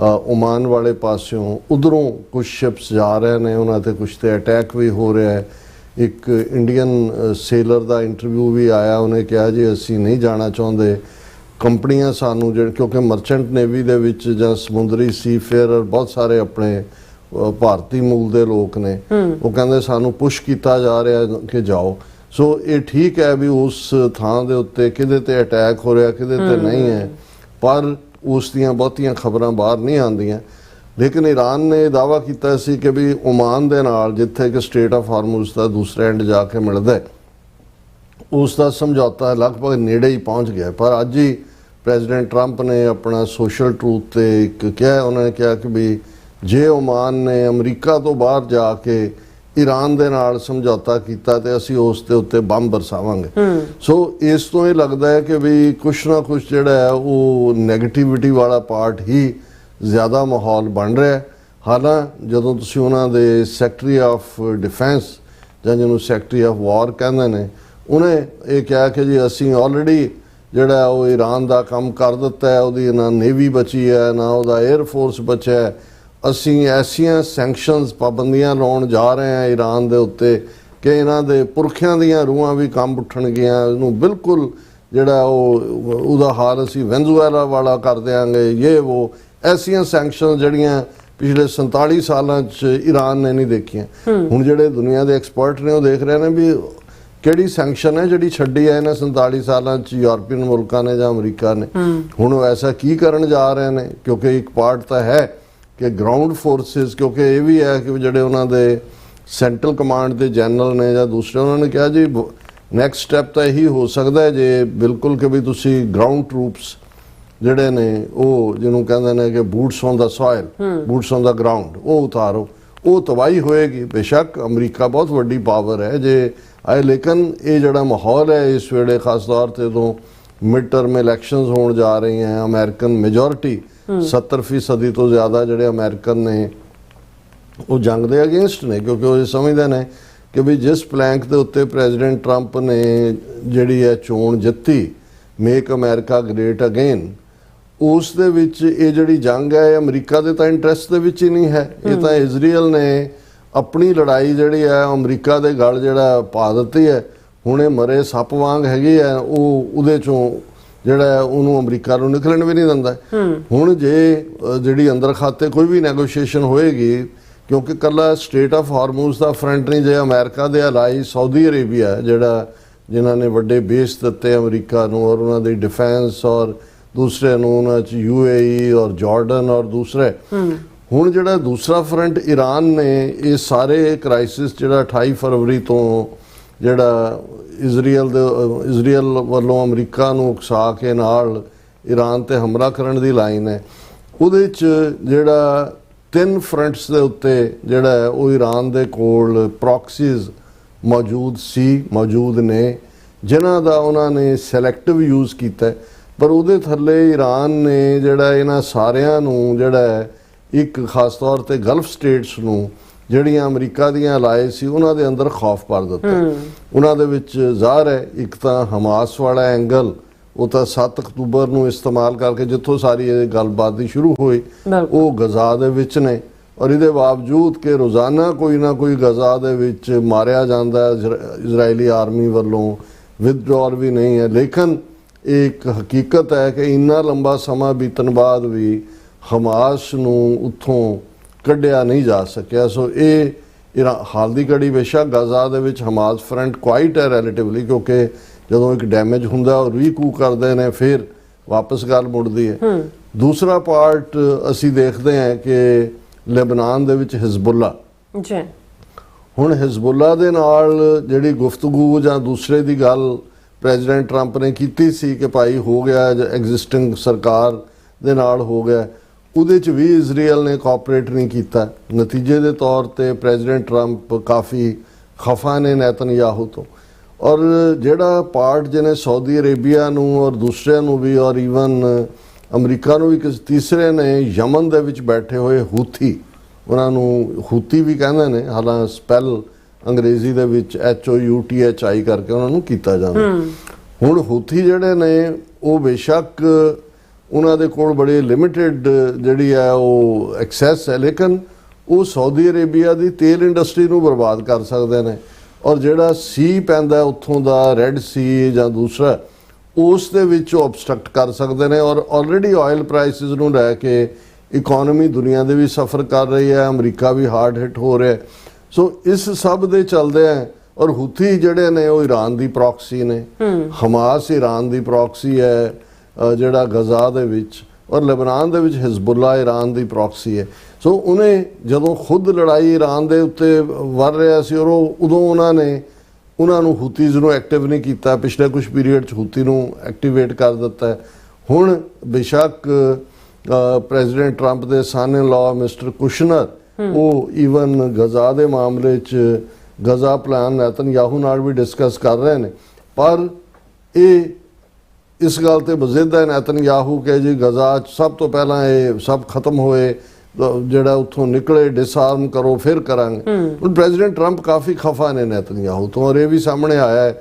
ਓਮਾਨ ਵਾਲੇ ਪਾਸਿਓਂ ਉਧਰੋਂ ਕੁਝ ਸ਼ਿਪਸ ਜਾ ਰਹੇ ਨੇ, ਉਹਨਾਂ ਤੇ ਕੁਝ ਤੇ ਅਟੈਕ ਵੀ ਹੋ ਰਿਹਾ ਹੈ। ਇੱਕ ਇੰਡੀਅਨ ਸੇਲਰ ਦਾ ਇੰਟਰਵਿਊ ਵੀ ਆਇਆ, ਉਹਨੇ ਕਿਹਾ ਜੀ ਅਸੀਂ ਨਹੀਂ ਜਾਣਾ ਚਾਹੁੰਦੇ। ਕੰਪਨੀਆਂ ਸਾਨੂੰ ਜਿਹੜੇ, ਕਿਉਂਕਿ ਮਰਚੈਂਟ ਨੇਵੀ ਦੇ ਵਿੱਚ ਜਾਂ ਸਮੁੰਦਰੀ ਸੀਫੇਅਰ ਬਹੁਤ ਸਾਰੇ ਆਪਣੇ ਭਾਰਤੀ ਮੂਲ ਦੇ ਲੋਕ ਨੇ, ਉਹ ਕਹਿੰਦੇ ਸਾਨੂੰ ਪੁਸ਼ ਕੀਤਾ ਜਾ ਰਿਹਾ ਕਿ ਜਾਓ। ਸੋ ਇਹ ਠੀਕ ਹੈ ਵੀ ਉਸ ਥਾਂ ਦੇ ਉੱਤੇ ਕਿਹਦੇ ਤੇ ਅਟੈਕ ਹੋ ਰਿਹਾ ਕਿਹਦੇ ਤੇ ਨਹੀਂ ਹੈ, ਪਰ ਉਸ ਦੀਆਂ ਬਹੁਤੀਆਂ ਖਬਰਾਂ ਬਾਹਰ ਨਹੀਂ ਆਉਂਦੀਆਂ। ਲੇਕਿਨ ਈਰਾਨ ਨੇ ਦਾਅਵਾ ਕੀਤਾ ਸੀ ਕਿ ਵੀ ਓਮਾਨ ਦੇ ਨਾਲ ਜਿੱਥੇ ਕਿ ਸਟ੍ਰੇਟ ਆਫ ਹਾਰਮੂਜ਼ ਦਾ ਦੂਸਰੇ ਐਂਡ ਜਾ ਕੇ ਮਿਲਦਾ ਹੈ, ਉਸ ਦਾ ਸਮਝੌਤਾ ਲਗਭਗ ਨੇੜੇ ਹੀ ਪਹੁੰਚ ਗਿਆ। ਪਰ ਅੱਜ ਹੀ ਪ੍ਰੈਜ਼ੀਡੈਂਟ ਟਰੰਪ ਨੇ ਆਪਣਾ ਸੋਸ਼ਲ ਟਰੂਥ ਤੇ ਇੱਕ ਕਿਹਾ, ਉਹਨਾਂ ਨੇ ਕਿਹਾ ਕਿ ਵੀ ਜੇ ਓਮਾਨ ਨੇ ਅਮਰੀਕਾ ਤੋਂ ਬਾਹਰ ਜਾ ਕੇ ਈਰਾਨ ਦੇ ਨਾਲ ਸਮਝੌਤਾ ਕੀਤਾ ਤੇ ਅਸੀਂ ਉਸ ਦੇ ਉੱਤੇ ਬੰਬ ਬਰਸਾਵਾਂਗੇ। ਸੋ ਇਸ ਤੋਂ ਇਹ ਲੱਗਦਾ ਹੈ ਕਿ ਵੀ ਕੁਛ ਨਾ ਕੁਛ ਜਿਹੜਾ ਹੈ ਉਹ ਨੈਗੇਟਿਵਿਟੀ ਵਾਲਾ ਪਾਰਟ ਹੀ ਜ਼ਿਆਦਾ ਮਾਹੌਲ ਬਣ ਰਿਹਾ ਹੈ। ਹਾਲਾਂ ਜਦੋਂ ਤੁਸੀਂ ਉਹਨਾਂ ਦੇ ਸੈਕਟਰੀ ਆਫ ਡਿਫੈਂਸ ਜਾਂ ਜਿਹਨੂੰ ਸੈਕਟਰੀ ਆਫ ਵਾਰ ਕਹਿੰਦੇ ਨੇ, ਉਹਨੇ ਇਹ ਕਿਹਾ ਕਿ ਜੀ ਅਸੀਂ ਆਲਰੇਡੀ ਜਿਹੜਾ ਉਹ ਈਰਾਨ ਦਾ ਕੰਮ ਕਰ ਦਿੱਤਾ ਹੈ, ਉਹਦੀ ਨਾ ਨੇਵੀ ਬਚੀ ਹੈ ਨਾ ਉਹਦਾ 에ਅਰ ਫੋਰਸ ਬਚਿਆ ਹੈ। ਅਸੀਂ ਐਸੀਆਂ ਸੈਂਕਸ਼ਨਸ ਪਾਬੰਦੀਆਂ ਲਾਉਣ ਜਾ ਰਹੇ ਹਾਂ ਈਰਾਨ ਦੇ ਉੱਤੇ ਕਿ ਇਹਨਾਂ ਦੇ ਪੁਰਖਿਆਂ ਦੀਆਂ ਰੂਹਾਂ ਵੀ ਕੰਬ ਉੱਠਣਗੀਆਂ। ਇਹਨੂੰ ਬਿਲਕੁਲ ਜਿਹੜਾ ਉਹਦਾ ਹਾਲ ਅਸੀਂ ਵੈਨਜ਼ੂਏਲਾ ਵਾਲਾ ਕਰ ਦਿਆਂਗੇ। ਇਹ ਉਹ ਐਸੀਆਂ ਸੈਂਕਸ਼ਨ ਜਿਹੜੀਆਂ ਪਿਛਲੇ 47 ਸਾਲਾਂ 'ਚ ਈਰਾਨ ਨੇ ਨਹੀਂ ਦੇਖੀਆਂ। ਹੁਣ ਜਿਹੜੇ ਦੁਨੀਆ ਦੇ ਐਕਸਪਰਟ ਨੇ ਉਹ ਦੇਖ ਰਹੇ ਨੇ ਵੀ ਕਿਹੜੀ ਸੈਂਕਸ਼ਨ ਹੈ ਜਿਹੜੀ ਛੱਡੀ ਹੈ ਇਹਨਾਂ 47 ਸਾਲਾਂ 'ਚ ਯੂਰਪੀਅਨ ਮੁਲਕਾਂ ਨੇ ਜਾਂ ਅਮਰੀਕਾ ਨੇ। ਹੁਣ ਉਹ ਐਸਾ ਕੀ ਕਰਨ ਜਾ ਰਹੇ ਨੇ, ਕਿਉਂਕਿ ਇੱਕ ਪਾਰਟ ਤਾਂ ਹੈ ਕਿ ਗਰਾਊਂਡ ਫੋਰਸਿਸ, ਕਿਉਂਕਿ ਇਹ ਵੀ ਹੈ ਕਿ ਜਿਹੜੇ ਉਹਨਾਂ ਦੇ ਸੈਂਟਰਲ ਕਮਾਂਡ ਦੇ ਜਨਰਲ ਨੇ ਜਾਂ ਦੂਸਰੇ, ਉਹਨਾਂ ਨੇ ਕਿਹਾ ਜੀ ਨੈਕਸਟ ਸਟੈਪ ਤਾਂ ਇਹੀ ਹੋ ਸਕਦਾ ਹੈ ਜੇ ਬਿਲਕੁਲ ਕਿ ਵੀ ਤੁਸੀਂ ਗਰਾਊਂਡ ਟਰੂਪਸ ਜਿਹੜੇ ਨੇ ਉਹ ਜਿਹਨੂੰ ਕਹਿੰਦੇ ਨੇ ਕਿ boots on the soil, boots on the ground, ਉਹ ਉਤਾਰੋ। ਉਹ ਤਬਾਹੀ ਹੋਏਗੀ। ਬੇਸ਼ੱਕ ਅਮਰੀਕਾ ਬਹੁਤ ਵੱਡੀ ਪਾਵਰ ਹੈ ਜੇ ਆਏ, ਲੇਕਿਨ ਇਹ ਜਿਹੜਾ ਮਾਹੌਲ ਹੈ ਇਸ ਵੇਲੇ ਖਾਸ ਤੌਰ ਤੇ ਜਦੋਂ ਮਿਡ ਟਰਮ ਇਲੈਕਸ਼ਨਸ ਹੋਣ ਜਾ ਰਹੀਆਂ, ਅਮਰੀਕਨ ਮੈਜੋਰਿਟੀ 70% ਤੋਂ ਜ਼ਿਆਦਾ ਜਿਹੜੇ ਅਮਰੀਕਨ ਨੇ ਉਹ ਜੰਗ ਦੇ ਅਗੇਂਸਟ ਨੇ, ਕਿਉਂਕਿ ਉਹ ਇਹ ਸਮਝਦੇ ਨੇ ਕਿ ਵੀ ਜਿਸ ਪਲੈਂਕ ਦੇ ਉੱਤੇ ਪ੍ਰੈਜ਼ੀਡੈਂਟ ਟਰੰਪ ਨੇ ਜਿਹੜੀ ਹੈ ਚੋਣ ਜਿੱਤੀ, ਮੇਕ ਅਮਰੀਕਾ ਗ੍ਰੇਟ ਅਗੇਨ, ਉਸ ਦੇ ਵਿੱਚ ਇਹ ਜਿਹੜੀ ਜੰਗ ਹੈ ਇਹ ਅਮਰੀਕਾ ਦੇ ਤਾਂ ਇੰਟਰਸਟ ਦੇ ਵਿੱਚ ਹੀ ਨਹੀਂ ਹੈ। ਇਹ ਤਾਂ ਇਜ਼ਰਾਈਲ ਨੇ ਆਪਣੀ ਲੜਾਈ ਜਿਹੜੀ ਹੈ ਅਮਰੀਕਾ ਦੇ ਗਲ ਜਿਹੜਾ ਪਾ ਦਿੱਤੀ ਹੈ। ਹੁਣ ਇਹ ਮਰੇ ਸੱਪ ਵਾਂਗ ਹੈਗੀ ਹੈ, ਉਹਦੇ ਚੋਂ ਜਿਹੜਾ ਉਹਨੂੰ ਅਮਰੀਕਾ ਨੂੰ ਨਿਕਲਣ ਵੀ ਨਹੀਂ ਦਿੰਦਾ। ਹੁਣ ਜੇ ਜਿਹੜੀ ਅੰਦਰ ਖਾਤੇ ਕੋਈ ਵੀ ਨੈਗੋਸ਼ੀਏਸ਼ਨ ਹੋਏਗੀ, ਕਿਉਂਕਿ ਕੱਲਾ ਸਟ੍ਰੇਟ ਆਫ ਹਾਰਮੂਜ਼ ਦਾ ਫਰੰਟ ਨਹੀਂ, ਜੇ ਅਮਰੀਕਾ ਦੇ ਅਲਾਈ ਸਾਊਦੀ ਅਰੇਬੀਆ ਜਿਹੜਾ ਜਿਨ੍ਹਾਂ ਨੇ ਵੱਡੇ ਬੇਸ ਦਿੱਤੇ ਅਮਰੀਕਾ ਨੂੰ ਔਰ ਉਹਨਾਂ ਦੀ ਡਿਫੈਂਸ ਔਰ ਦੂਸਰੇ ਨੂੰ ਉਹਨਾਂ 'ਚ UAE ਔਰ ਜਾਰਡਨ ਔਰ ਦੂਸਰੇ, ਹੁਣ ਜਿਹੜਾ ਦੂਸਰਾ ਫਰੰਟ ਈਰਾਨ ਨੇ ਇਹ ਸਾਰੇ ਕ੍ਰਾਈਸਿਸ ਜਿਹੜਾ 28 ਫਰਵਰੀ ਤੋਂ ਜਿਹੜਾ ਇਜ਼ਰਾਈਲ ਵੱਲੋਂ ਅਮਰੀਕਾ ਨੂੰ ਉਕਸਾ ਕੇ ਨਾਲ ਈਰਾਨ ਤੇ ਹਮਲਾ ਕਰਨ ਦੀ ਲਾਈਨ ਹੈ, ਉਹਦੇ 'ਚ ਜਿਹੜਾ 3 ਫਰੰਟਸ ਦੇ ਉੱਤੇ ਜਿਹੜਾ ਉਹ ਈਰਾਨ ਦੇ ਕੋਲ ਪ੍ਰੋਕਸੀਜ਼ ਮੌਜੂਦ ਨੇ, ਜਿਨ੍ਹਾਂ ਦਾ ਉਹਨਾਂ ਨੇ ਸੈਲੈਕਟਿਵ ਯੂਜ਼ ਕੀਤਾ। ਪਰ ਉਹਦੇ ਥੱਲੇ ਈਰਾਨ ਨੇ ਜਿਹੜਾ ਇਹਨਾਂ ਸਾਰਿਆਂ ਨੂੰ ਜਿਹੜਾ ਇੱਕ ਖਾਸ ਤੌਰ ਤੇ ਗਲਫ ਸਟੇਟਸ ਨੂੰ ਜਿਹੜੀਆਂ ਅਮਰੀਕਾ ਦੀਆਂ ਅਲਾਏ ਸੀ ਉਹਨਾਂ ਦੇ ਅੰਦਰ ਖੌਫ ਭਰ ਦਿੱਤਾ। ਉਹਨਾਂ ਦੇ ਵਿੱਚ ਜ਼ਾਹਰ ਹੈ ਇੱਕ ਤਾਂ ਹਮਾਸ ਵਾਲਾ ਐਂਗਲ, ਉਹ ਤਾਂ 7 ਅਕਤੂਬਰ ਨੂੰ ਇਸਤੇਮਾਲ ਕਰਕੇ ਜਿੱਥੋਂ ਸਾਰੀ ਇਹ ਗੱਲਬਾਤ ਦੀ ਸ਼ੁਰੂ ਹੋਈ ਉਹ ਗਜ਼ਾ ਦੇ ਵਿੱਚ ਨੇ, ਔਰ ਇਹਦੇ ਬਾਵਜੂਦ ਕਿ ਰੋਜ਼ਾਨਾ ਕੋਈ ਨਾ ਕੋਈ ਗਜ਼ਾ ਦੇ ਵਿੱਚ ਮਾਰਿਆ ਜਾਂਦਾ ਇਜ਼ਰਾਈਲੀ ਆਰਮੀ ਵੱਲੋਂ, ਵਿਦਡਰਾਅਲ ਵੀ ਨਹੀਂ ਹੈ। ਲੇਕਿਨ ਇਹ ਇੱਕ ਹਕੀਕਤ ਹੈ ਕਿ ਇੰਨਾ ਲੰਬਾ ਸਮਾਂ ਬੀਤਣ ਬਾਅਦ ਵੀ ਹਮਾਸ ਨੂੰ ਉੱਥੋਂ ਕੱਢਿਆ ਨਹੀਂ ਜਾ ਸਕਿਆ। ਸੋ ਇਹ ਹਾਲ ਦੀ ਘੜੀ ਬੇਸ਼ੱਕ ਗਜ਼ਾ ਦੇ ਵਿੱਚ ਹਮਾਸ ਫਰੰਟ ਕੁਆਇਟ ਹੈ ਰਿਲੇਟਿਵਲੀ, ਕਿਉਂਕਿ ਜਦੋਂ ਇੱਕ ਡੈਮੇਜ ਹੁੰਦਾ ਔਰ ਰੀਕੂ ਕਰਦੇ ਨੇ ਫਿਰ ਵਾਪਸ ਗੱਲ ਮੁੜਦੀ ਹੈ। ਦੂਸਰਾ ਪਾਰਟ ਅਸੀਂ ਦੇਖਦੇ ਹਾਂ ਕਿ ਲੈਬਨਾਨ ਦੇ ਵਿੱਚ ਹਿਜ਼ਬੁੱਲਾ ਜੀ, ਹੁਣ ਹਿਜ਼ਬੁੱਲਾ ਦੇ ਨਾਲ ਜਿਹੜੀ ਗੁਫ਼ਤਗੂ ਜਾਂ ਦੂਸਰੇ ਦੀ ਗੱਲ ਪ੍ਰੈਜ਼ੀਡੈਂਟ ਟਰੰਪ ਨੇ ਕੀਤੀ ਸੀ ਕਿ ਭਾਈ ਹੋ ਗਿਆ ਐਗਜ਼ਿਸਟਿੰਗ ਸਰਕਾਰ ਦੇ ਨਾਲ ਹੋ ਗਿਆ, ਉਹਦੇ 'ਚ ਵੀ ਇਜ਼ਰਾਈਲ ਨੇ ਕੋਆਪਰੇਟ ਨਹੀਂ ਕੀਤਾ। ਨਤੀਜੇ ਦੇ ਤੌਰ ਤੇ ਪ੍ਰੈਜ਼ੀਡੈਂਟ ਟਰੰਪ ਕਾਫੀ ਖਫਾ ਨੇ ਨੇਤਨਯਾਹੂ ਤੋਂ। ਔਰ ਜਿਹੜਾ ਪਾਰਟ ਜਿਹਨੇ ਸਾਊਦੀ ਅਰੇਬੀਆ ਨੂੰ ਔਰ ਦੂਸਰਿਆਂ ਨੂੰ ਵੀ ਔਰ ਈਵਨ ਅਮਰੀਕਾ ਨੂੰ ਵੀ ਕਿਸੇ ਤੀਸਰੇ ਨੇ ਯਮਨ ਦੇ ਵਿੱਚ ਬੈਠੇ ਹੋਏ ਹੂਥੀ, ਉਹਨਾਂ ਨੂੰ ਹੂਤੀ ਵੀ ਕਹਿੰਦੇ ਨੇ, ਹਾਲਾਂ ਸਪੈਲ ਅੰਗਰੇਜ਼ੀ ਦੇ ਵਿੱਚ HOUTHI ਕਰਕੇ ਉਹਨਾਂ ਨੂੰ ਕੀਤਾ ਜਾਂਦਾ। ਹੁਣ ਹੂਥੀ ਜਿਹੜੇ ਨੇ ਉਹ ਬੇਸ਼ੱਕ ਉਹਨਾਂ ਦੇ ਕੋਲ ਬੜੇ ਲਿਮਿਟਿਡ ਜਿਹੜੀ ਹੈ ਉਹ ਐਕਸੈਸ ਹੈ, ਲੇਕਿਨ ਉਹ ਸਾਊਦੀ ਅਰੇਬੀਆ ਦੀ ਤੇਲ ਇੰਡਸਟਰੀ ਨੂੰ ਬਰਬਾਦ ਕਰ ਸਕਦੇ ਨੇ। ਔਰ ਜਿਹੜਾ ਸੀ ਪੈਂਦਾ ਉੱਥੋਂ ਦਾ ਰੈੱਡ ਸੀ ਜਾਂ ਦੂਸਰਾ, ਉਸ ਦੇ ਵਿੱਚ ਉਹ ਅਬਸਟਰਕਟ ਕਰ ਸਕਦੇ ਨੇ। ਔਰ ਆਲਰੇਡੀ ਆਇਲ ਪ੍ਰਾਈਸਿਸ ਨੂੰ ਲੈ ਕੇ ਇਕਨੋਮੀ ਦੁਨੀਆ ਦੇ ਵੀ ਸਫਰ ਕਰ ਰਹੀ ਹੈ, ਅਮਰੀਕਾ ਵੀ ਹਾਰਡ ਹਿੱਟ ਹੋ ਰਿਹਾ। ਸੋ ਇਸ ਸਭ ਦੇ ਚੱਲਦੇ ਆ। ਔਰ ਹੂਥੀ ਜਿਹੜੇ ਨੇ ਉਹ ਈਰਾਨ ਦੀ ਪ੍ਰੋਕਸੀ ਨੇ, ਹਮਾਸ ਈਰਾਨ ਦੀ ਪ੍ਰੋਕਸੀ ਹੈ ਜਿਹੜਾ ਗਜ਼ਾ ਦੇ ਵਿੱਚ, ਔਰ ਲੈਬਨਾਨ ਦੇ ਵਿੱਚ ਹਿਜ਼ਬੁੱਲਾ ਈਰਾਨ ਦੀ ਪ੍ਰੋਕਸੀ ਹੈ। ਸੋ ਉਹਨੇ ਜਦੋਂ ਖੁਦ ਲੜਾਈ ਈਰਾਨ ਦੇ ਉੱਤੇ ਵਰ ਰਿਹਾ ਸੀ ਔਰ ਉਦੋਂ ਉਹਨਾਂ ਨੂੰ ਹੂਤੀਜ਼ ਨੂੰ ਐਕਟਿਵ ਨਹੀਂ ਕੀਤਾ, ਪਿਛਲੇ ਕੁਝ ਪੀਰੀਅਡ 'ਚ ਹੂਤੀ ਨੂੰ ਐਕਟੀਵੇਟ ਕਰ ਦਿੱਤਾ। ਹੁਣ ਬੇਸ਼ੱਕ ਪ੍ਰੈਜ਼ੀਡੈਂਟ ਟਰੰਪ ਦੇ ਸਨ ਇਨ ਲਾ ਮਿਸਟਰ ਕੁਸ਼ਨਰ ਉਹ ਈਵਨ ਗਜ਼ਾ ਦੇ ਮਾਮਲੇ 'ਚ ਗਜ਼ਾ ਪਲਾਨ ਨੇਤਨਯਾਹੂ ਨਾਲ ਵੀ ਡਿਸਕਸ ਕਰ ਰਹੇ ਨੇ, ਪਰ ਇਹ ਇਸ ਗੱਲ ਤੇ ਬਜ਼ਿੱਦ ਹੈ ਨੇਤਨਯਾਹੂ ਕਿ ਜੀ ਗਜ਼ਾ 'ਚ ਸਭ ਤੋਂ ਪਹਿਲਾਂ ਇਹ ਸਭ ਖਤਮ ਹੋਏ, ਜਿਹੜਾ ਉੱਥੋਂ ਨਿਕਲੇ ਡਿਸਆਰਮ ਕਰੋ ਫਿਰ ਕਰਾਂਗੇ। ਹੁਣ ਪ੍ਰੈਜ਼ੀਡੈਂਟ ਟਰੰਪ ਕਾਫੀ ਖਫਾ ਨੇ ਨੇਤਨਯਾਹੂ ਤੋਂ, ਔਰ ਇਹ ਵੀ ਸਾਹਮਣੇ ਆਇਆ ਹੈ।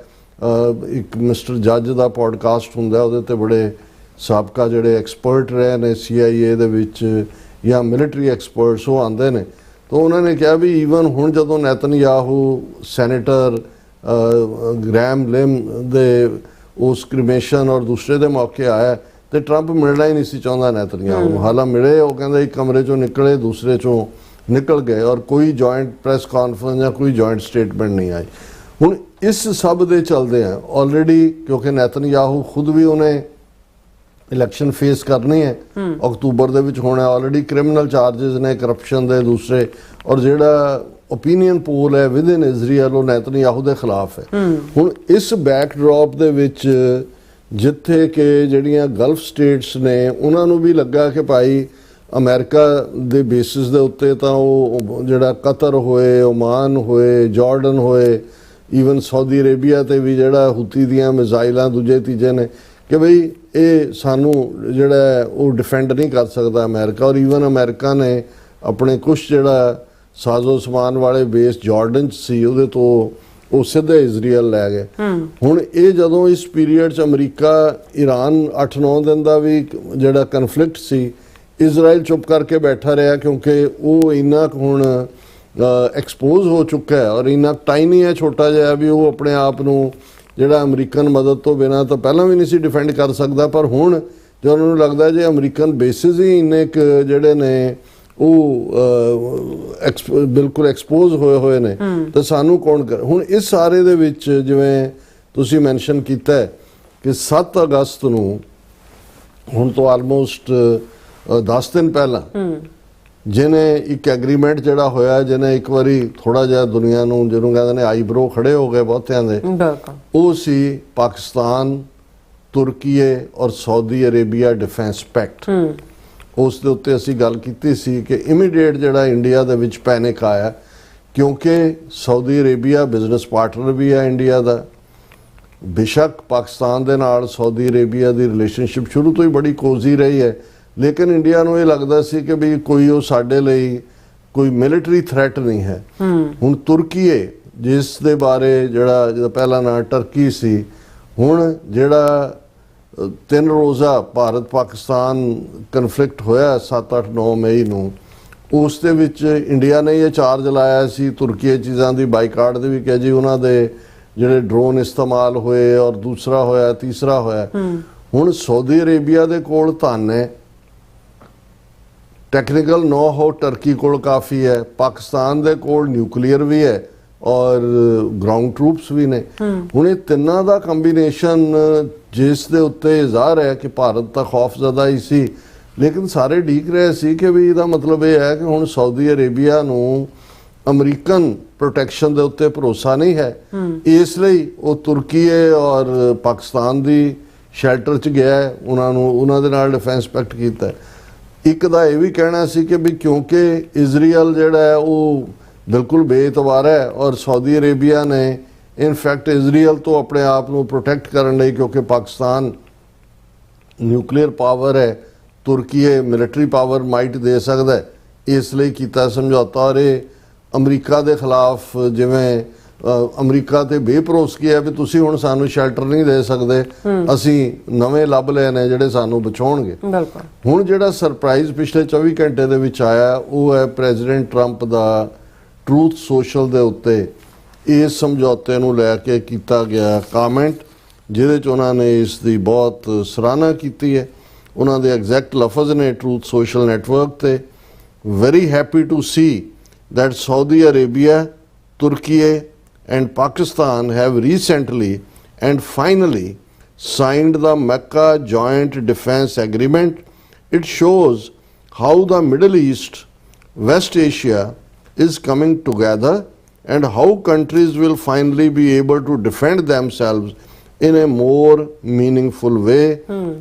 ਇੱਕ ਮਿਸਟਰ ਜੱਜ ਦਾ ਪੋਡਕਾਸਟ ਹੁੰਦਾ, ਉਹਦੇ ਤੇ ਬੜੇ ਸਾਬਕਾ ਜਿਹੜੇ ਐਕਸਪਰਟ ਰਹੇ ਨੇ CIA ਦੇ ਵਿੱਚ ਜਾਂ ਮਿਲਟਰੀ ਐਕਸਪਰਟਸ ਉਹ ਆਉਂਦੇ ਨੇ, ਤਾਂ ਉਹਨਾਂ ਨੇ ਕਿਹਾ ਵੀ ਈਵਨ ਹੁਣ ਜਦੋਂ ਨੇਤਨਯਾਹੂ ਸੈਨੇਟਰ ਗ੍ਰੈਮ ਲਿਮ ਦੇ ਉਸ ਕ੍ਰਿਮੇਸ਼ਨ ਔਰ ਦੂਸਰੇ ਦੇ ਮੌਕੇ ਆਇਆ ਤੇ ਟਰੰਪ ਮਿਲਣਾ ਹੀ ਨਹੀਂ ਸੀ ਚਾਹੁੰਦਾ ਨੇਤਨਯਾਹੂ ਨੂੰ। ਹਾਲਾਂ ਮਿਲੇ, ਉਹ ਕਹਿੰਦਾ ਇੱਕ ਕਮਰੇ ਚੋਂ ਨਿਕਲੇ ਦੂਸਰੇ ਚੋਂ ਨਿਕਲ ਗਏ, ਔਰ ਕੋਈ ਜੁਆਇੰਟ ਪ੍ਰੈਸ ਕਾਨਫਰੰਸ ਜਾਂ ਕੋਈ ਜੁਆਇੰਟ ਸਟੇਟਮੈਂਟ ਨਹੀਂ ਆਈ। ਹੁਣ ਇਸ ਸਭ ਦੇ ਚੱਲਦੇ ਆ ਆਲਰੇਡੀ, ਕਿਉਂਕਿ ਨੇਤਨਯਾਹੂ ਖੁਦ ਵੀ ਉਹਨੇ ਇਲੈਕਸ਼ਨ ਫੇਸ ਕਰਨੀ ਹੈ, ਅਕਤੂਬਰ ਦੇ ਵਿੱਚ ਹੋਣਾ। ਆਲਰੇਡੀ ਕ੍ਰਿਮੀਨਲ ਚਾਰजेस ਨੇ ਕਰਪਸ਼ਨ ਦੇ ਦੂਸਰੇ, ਔਰ ਜਿਹੜਾ ਓਪੀਨੀਅਨ ਪੋਲ ਹੈ ਵਿਦ ਇਨ ਇਜ਼ਰਾਈਲ ਉਹ ਨੇਤਨਯਾਹੂ ਦੇ ਖਿਲਾਫ ਹੈ। ਹੁਣ ਇਸ ਬੈਕਡ੍ਰੌਪ ਦੇ ਵਿੱਚ ਜਿੱਥੇ ਕਿ ਜਿਹੜੀਆਂ ਗਲਫ ਸਟੇਟਸ ਨੇ ਉਹਨਾਂ ਨੂੰ ਵੀ ਲੱਗਾ ਕਿ ਭਾਈ ਅਮਰੀਕਾ ਦੇ ਬੇਸਿਸ ਦੇ ਉੱਤੇ ਤਾਂ ਉਹ ਜਿਹੜਾ ਕਤਰ ਹੋਏ, ਓਮਾਨ ਹੋਏ, ਜਾਰਡਨ ਹੋਏ, ਈਵਨ ਸਾਊਦੀ ਅਰੇਬੀਆ ਤੇ ਵੀ ਜਿਹੜਾ ਹੂਤੀ ਦੀਆਂ ਮਿਜ਼ਾਈਲਾਂ ਦੂਜੇ ਤੀਜੇ ਨੇ ਕਿ ਬਈ ਇਹ ਸਾਨੂੰ ਜਿਹੜਾ ਉਹ ਡਿਫੈਂਡ ਨਹੀਂ ਕਰ ਸਕਦਾ ਅਮਰੀਕਾ। ਔਰ ਈਵਨ ਅਮਰੀਕਾ ਨੇ ਆਪਣੇ ਕੁਛ ਜਿਹੜਾ ਸਾਜ਼ੋ ਸਮਾਨ ਵਾਲੇ ਬੇਸ ਜਾਰਡਨ 'ਚ ਸੀ ਉਹਦੇ ਤੋਂ ਉਹ ਸਿੱਧੇ ਇਜ਼ਰਾਈਲ ਲੈ ਗਏ। ਹੁਣ ਇਹ ਜਦੋਂ ਇਸ ਪੀਰੀਅਡ 'ਚ ਅਮਰੀਕਾ ਈਰਾਨ 8-9 ਦਿਨ ਦਾ ਵੀ ਜਿਹੜਾ ਕਨਫਲਿਕਟ ਸੀ, ਇਜ਼ਰਾਈਲ ਚੁੱਪ ਕਰਕੇ ਬੈਠਾ ਰਿਹਾ ਕਿਉਂਕਿ ਉਹ ਇੰਨਾ ਕੁ ਹੁਣ ਐਕਸਪੋਜ਼ ਹੋ ਚੁੱਕਾ ਹੈ ਔਰ ਇੰਨਾ ਟਾਈਨੀ ਹੈ, ਛੋਟਾ ਜਿਹਾ, ਵੀ ਉਹ ਆਪਣੇ ਆਪ ਨੂੰ ਜਿਹੜਾ ਅਮਰੀਕਨ ਮਦਦ ਤੋਂ ਬਿਨਾਂ ਤਾਂ ਪਹਿਲਾਂ ਵੀ ਨਹੀਂ ਸੀ ਡਿਫੈਂਡ ਕਰ ਸਕਦਾ। ਪਰ ਹੁਣ ਜੋ ਉਹਨਾਂ ਨੂੰ ਲੱਗਦਾ ਜੇ ਅਮਰੀਕਨ ਬੇਸਿਸ ਹੀ ਇੰਨੇ ਕੁ ਜਿਹੜੇ ਨੇ ਉਹ ਬਿਲਕੁਲ ਐਕਸਪੋਜ਼ ਹੋਏ ਨੇ ਤਾਂ ਸਾਨੂੰ ਕੌਣ ਕਰ। ਹੁਣ ਇਸ ਸਾਰੇ ਦੇ ਵਿੱਚ ਜਿਵੇਂ ਤੁਸੀਂ ਮੈਂਸ਼ਨ ਕੀਤਾ ਹੈ ਕਿ 7 ਅਗਸਤ ਨੂੰ ਹੁਣ ਤੋਂ ਆਲਮੋਸਟ 10 ਦਿਨ ਪਹਿਲਾਂ ਜਿਹਨੇ ਇੱਕ ਐਗਰੀਮੈਂਟ ਜਿਹੜਾ ਹੋਇਆ, ਜਿਹਨੇ ਇੱਕ ਵਾਰੀ ਥੋੜਾ ਜਿਹਾ ਦੁਨੀਆ ਨੂੰ, ਜਿਹਨੂੰ ਕਹਿੰਦੇ ਨੇ ਆਈਬਰੋ ਖੜੇ ਹੋ ਗਏ ਬਹੁਤਿਆਂ ਦੇ, ਬਿਲਕੁਲ ਉਹ ਸੀ ਪਾਕਿਸਤਾਨ, ਤੁਰਕੀਏ ਔਰ ਸਾਊਦੀ ਅਰੇਬੀਆ ਡਿਫੈਂਸ ਪੈਕਟ। ਉਸ ਦੇ ਉੱਤੇ ਅਸੀਂ ਗੱਲ ਕੀਤੀ ਸੀ ਕਿ ਇਮੀਡੀਏਟ ਜਿਹੜਾ ਇੰਡੀਆ ਦੇ ਵਿੱਚ ਪੈਨਿਕ ਆਇਆ, ਕਿਉਂਕਿ ਸਾਊਦੀ ਅਰੇਬੀਆ ਬਿਜ਼ਨਸ ਪਾਰਟਨਰ ਵੀ ਹੈ ਇੰਡੀਆ ਦਾ। ਬੇਸ਼ੱਕ ਪਾਕਿਸਤਾਨ ਦੇ ਨਾਲ ਸਾਊਦੀ ਅਰੇਬੀਆ ਦੀ ਰਿਲੇਸ਼ਨਸ਼ਿਪ ਸ਼ੁਰੂ ਤੋਂ ਹੀ ਬੜੀ ਕੋਜ਼ੀ ਰਹੀ ਹੈ, ਲੇਕਿਨ ਇੰਡੀਆ ਨੂੰ ਇਹ ਲੱਗਦਾ ਸੀ ਕਿ ਵੀ ਕੋਈ ਉਹ ਸਾਡੇ ਲਈ ਕੋਈ ਮਿਲਟਰੀ ਥ੍ਰੈਟ ਨਹੀਂ ਹੈ। ਹੁਣ ਤੁਰਕੀਏ, ਜਿਸ ਦੇ ਬਾਰੇ ਜਿਹੜਾ ਪਹਿਲਾ ਨਾਂ ਟਰਕੀ ਸੀ, ਹੁਣ ਜਿਹੜਾ 3 ਰੋਜ਼ਾ ਭਾਰਤ ਪਾਕਿਸਤਾਨ ਕਨਫਲਿਕਟ ਹੋਇਆ 7-8-9 ਮਈ ਨੂੰ, ਉਸ ਦੇ ਵਿੱਚ ਇੰਡੀਆ ਨੇ ਇਹ ਚਾਰਜ ਲਾਇਆ ਸੀ ਤੁਰਕੀ ਚੀਜ਼ਾਂ ਦੀ ਬਾਈਕਾਟ ਦੇ ਵੀ, ਕਿ ਜੀ ਉਹਨਾਂ ਦੇ ਜਿਹੜੇ ਡਰੋਨ ਇਸਤੇਮਾਲ ਹੋਏ ਔਰ ਦੂਸਰਾ ਹੋਇਆ, ਤੀਸਰਾ ਹੋਇਆ। ਹੁਣ ਸਾਊਦੀ ਅਰੇਬੀਆ ਦੇ ਕੋਲ ਧਨ ਹੈ, ਟੈਕਨੀਕਲ ਨੋ ਹਾਊ ਟਰਕੀ ਕੋਲ ਕਾਫੀ ਹੈ, ਪਾਕਿਸਤਾਨ ਦੇ ਕੋਲ ਨਿਊਕਲੀਅਰ ਵੀ ਹੈ ਔਰ ਗਰਾਊਂਡ ਟਰੂਪਸ ਵੀ ਨੇ। ਹੁਣ ਇਹ ਤਿੰਨਾਂ ਦਾ ਕੰਬੀਨੇਸ਼ਨ, ਜਿਸ ਦੇ ਉੱਤੇ ਜ਼ਾਹਰ ਹੈ ਕਿ ਭਾਰਤ ਤਾਂ ਖੌਫਜ਼ਦਾ ਹੀ ਸੀ, ਲੇਕਿਨ ਸਾਰੇ ਡੀਕ ਰਹੇ ਸੀ ਕਿ ਵੀ ਇਹਦਾ ਮਤਲਬ ਇਹ ਹੈ ਕਿ ਹੁਣ ਸਾਊਦੀ ਅਰੇਬੀਆ ਨੂੰ ਅਮਰੀਕਨ ਪ੍ਰੋਟੈਕਸ਼ਨ ਦੇ ਉੱਤੇ ਭਰੋਸਾ ਨਹੀਂ ਹੈ, ਇਸ ਲਈ ਉਹ ਤੁਰਕੀਏ ਔਰ ਪਾਕਿਸਤਾਨ ਦੀ ਸ਼ੈਲਟਰ 'ਚ ਗਿਆ ਹੈ, ਉਹਨਾਂ ਦੇ ਨਾਲ ਡਿਫੈਂਸ ਪੈਕਟ ਕੀਤਾ। ਇੱਕ ਦਾ ਇਹ ਵੀ ਕਹਿਣਾ ਸੀ ਕਿ ਵੀ ਕਿਉਂਕਿ ਇਜ਼ਰਾਈਲ ਜਿਹੜਾ ਹੈ ਉਹ ਬਿਲਕੁਲ ਬੇਇਤਬਾਰ ਹੈ ਔਰ ਸਾਊਦੀ ਅਰੇਬੀਆ ਨੇ ਇਨਫੈਕਟ ਇਜ਼ਰਾਈਲ ਤੋਂ ਆਪਣੇ ਆਪ ਨੂੰ ਪ੍ਰੋਟੈਕਟ ਕਰਨ ਲਈ, ਕਿਉਂਕਿ ਪਾਕਿਸਤਾਨ ਨਿਊਕਲੀਅਰ ਪਾਵਰ ਹੈ, ਤੁਰਕੀਏ ਮਿਲਟਰੀ ਪਾਵਰ ਮਾਈਟ ਦੇ ਸਕਦਾ ਹੈ, ਇਸ ਲਈ ਕੀਤਾ ਸਮਝੌਤਾ। ਔਰ ਇਹ ਅਮਰੀਕਾ ਦੇ ਖਿਲਾਫ, ਜਿਵੇਂ ਅਮਰੀਕਾ ਤੇ ਬੇਭਰੋਸਗੀ ਹੈ ਵੀ ਤੁਸੀਂ ਹੁਣ ਸਾਨੂੰ ਸ਼ੈਲਟਰ ਨਹੀਂ ਦੇ ਸਕਦੇ, ਅਸੀਂ ਨਵੇਂ ਲੱਭ ਲਏ ਨੇ ਜਿਹੜੇ ਸਾਨੂੰ ਬਚਾਉਣਗੇ। ਹੁਣ ਜਿਹੜਾ ਸਰਪ੍ਰਾਈਜ਼ ਪਿਛਲੇ 24 ਘੰਟੇ ਦੇ ਵਿੱਚ ਆਇਆ, ਉਹ ਹੈ ਪ੍ਰੈਜ਼ੀਡੈਂਟ ਟਰੰਪ ਦਾ ਟਰੂਥ ਸੋਸ਼ਲ ਦੇ ਉੱਤੇ ਇਸ ਸਮਝੌਤੇ ਨੂੰ ਲੈ ਕੇ ਕੀਤਾ ਗਿਆ ਕਾਮੈਂਟ, ਜਿਹਦੇ 'ਚ ਉਹਨਾਂ ਨੇ ਇਸ ਦੀ ਬਹੁਤ ਸਰਾਹਨਾ ਕੀਤੀ ਹੈ। ਉਹਨਾਂ ਦੇ ਐਗਜ਼ੈਕਟ ਲਫ਼ਜ਼ ਨੇ ਟਰੂਥ ਸੋਸ਼ਲ ਨੈਟਵਰਕ ਤੇ, very happy to see that Saudi Arabia, Turkey and Pakistan have recently and finally signed the Mecca Joint Defense Agreement. It shows how the Middle East, West Asia is coming together and how countries will finally be able to defend themselves in a more meaningful way.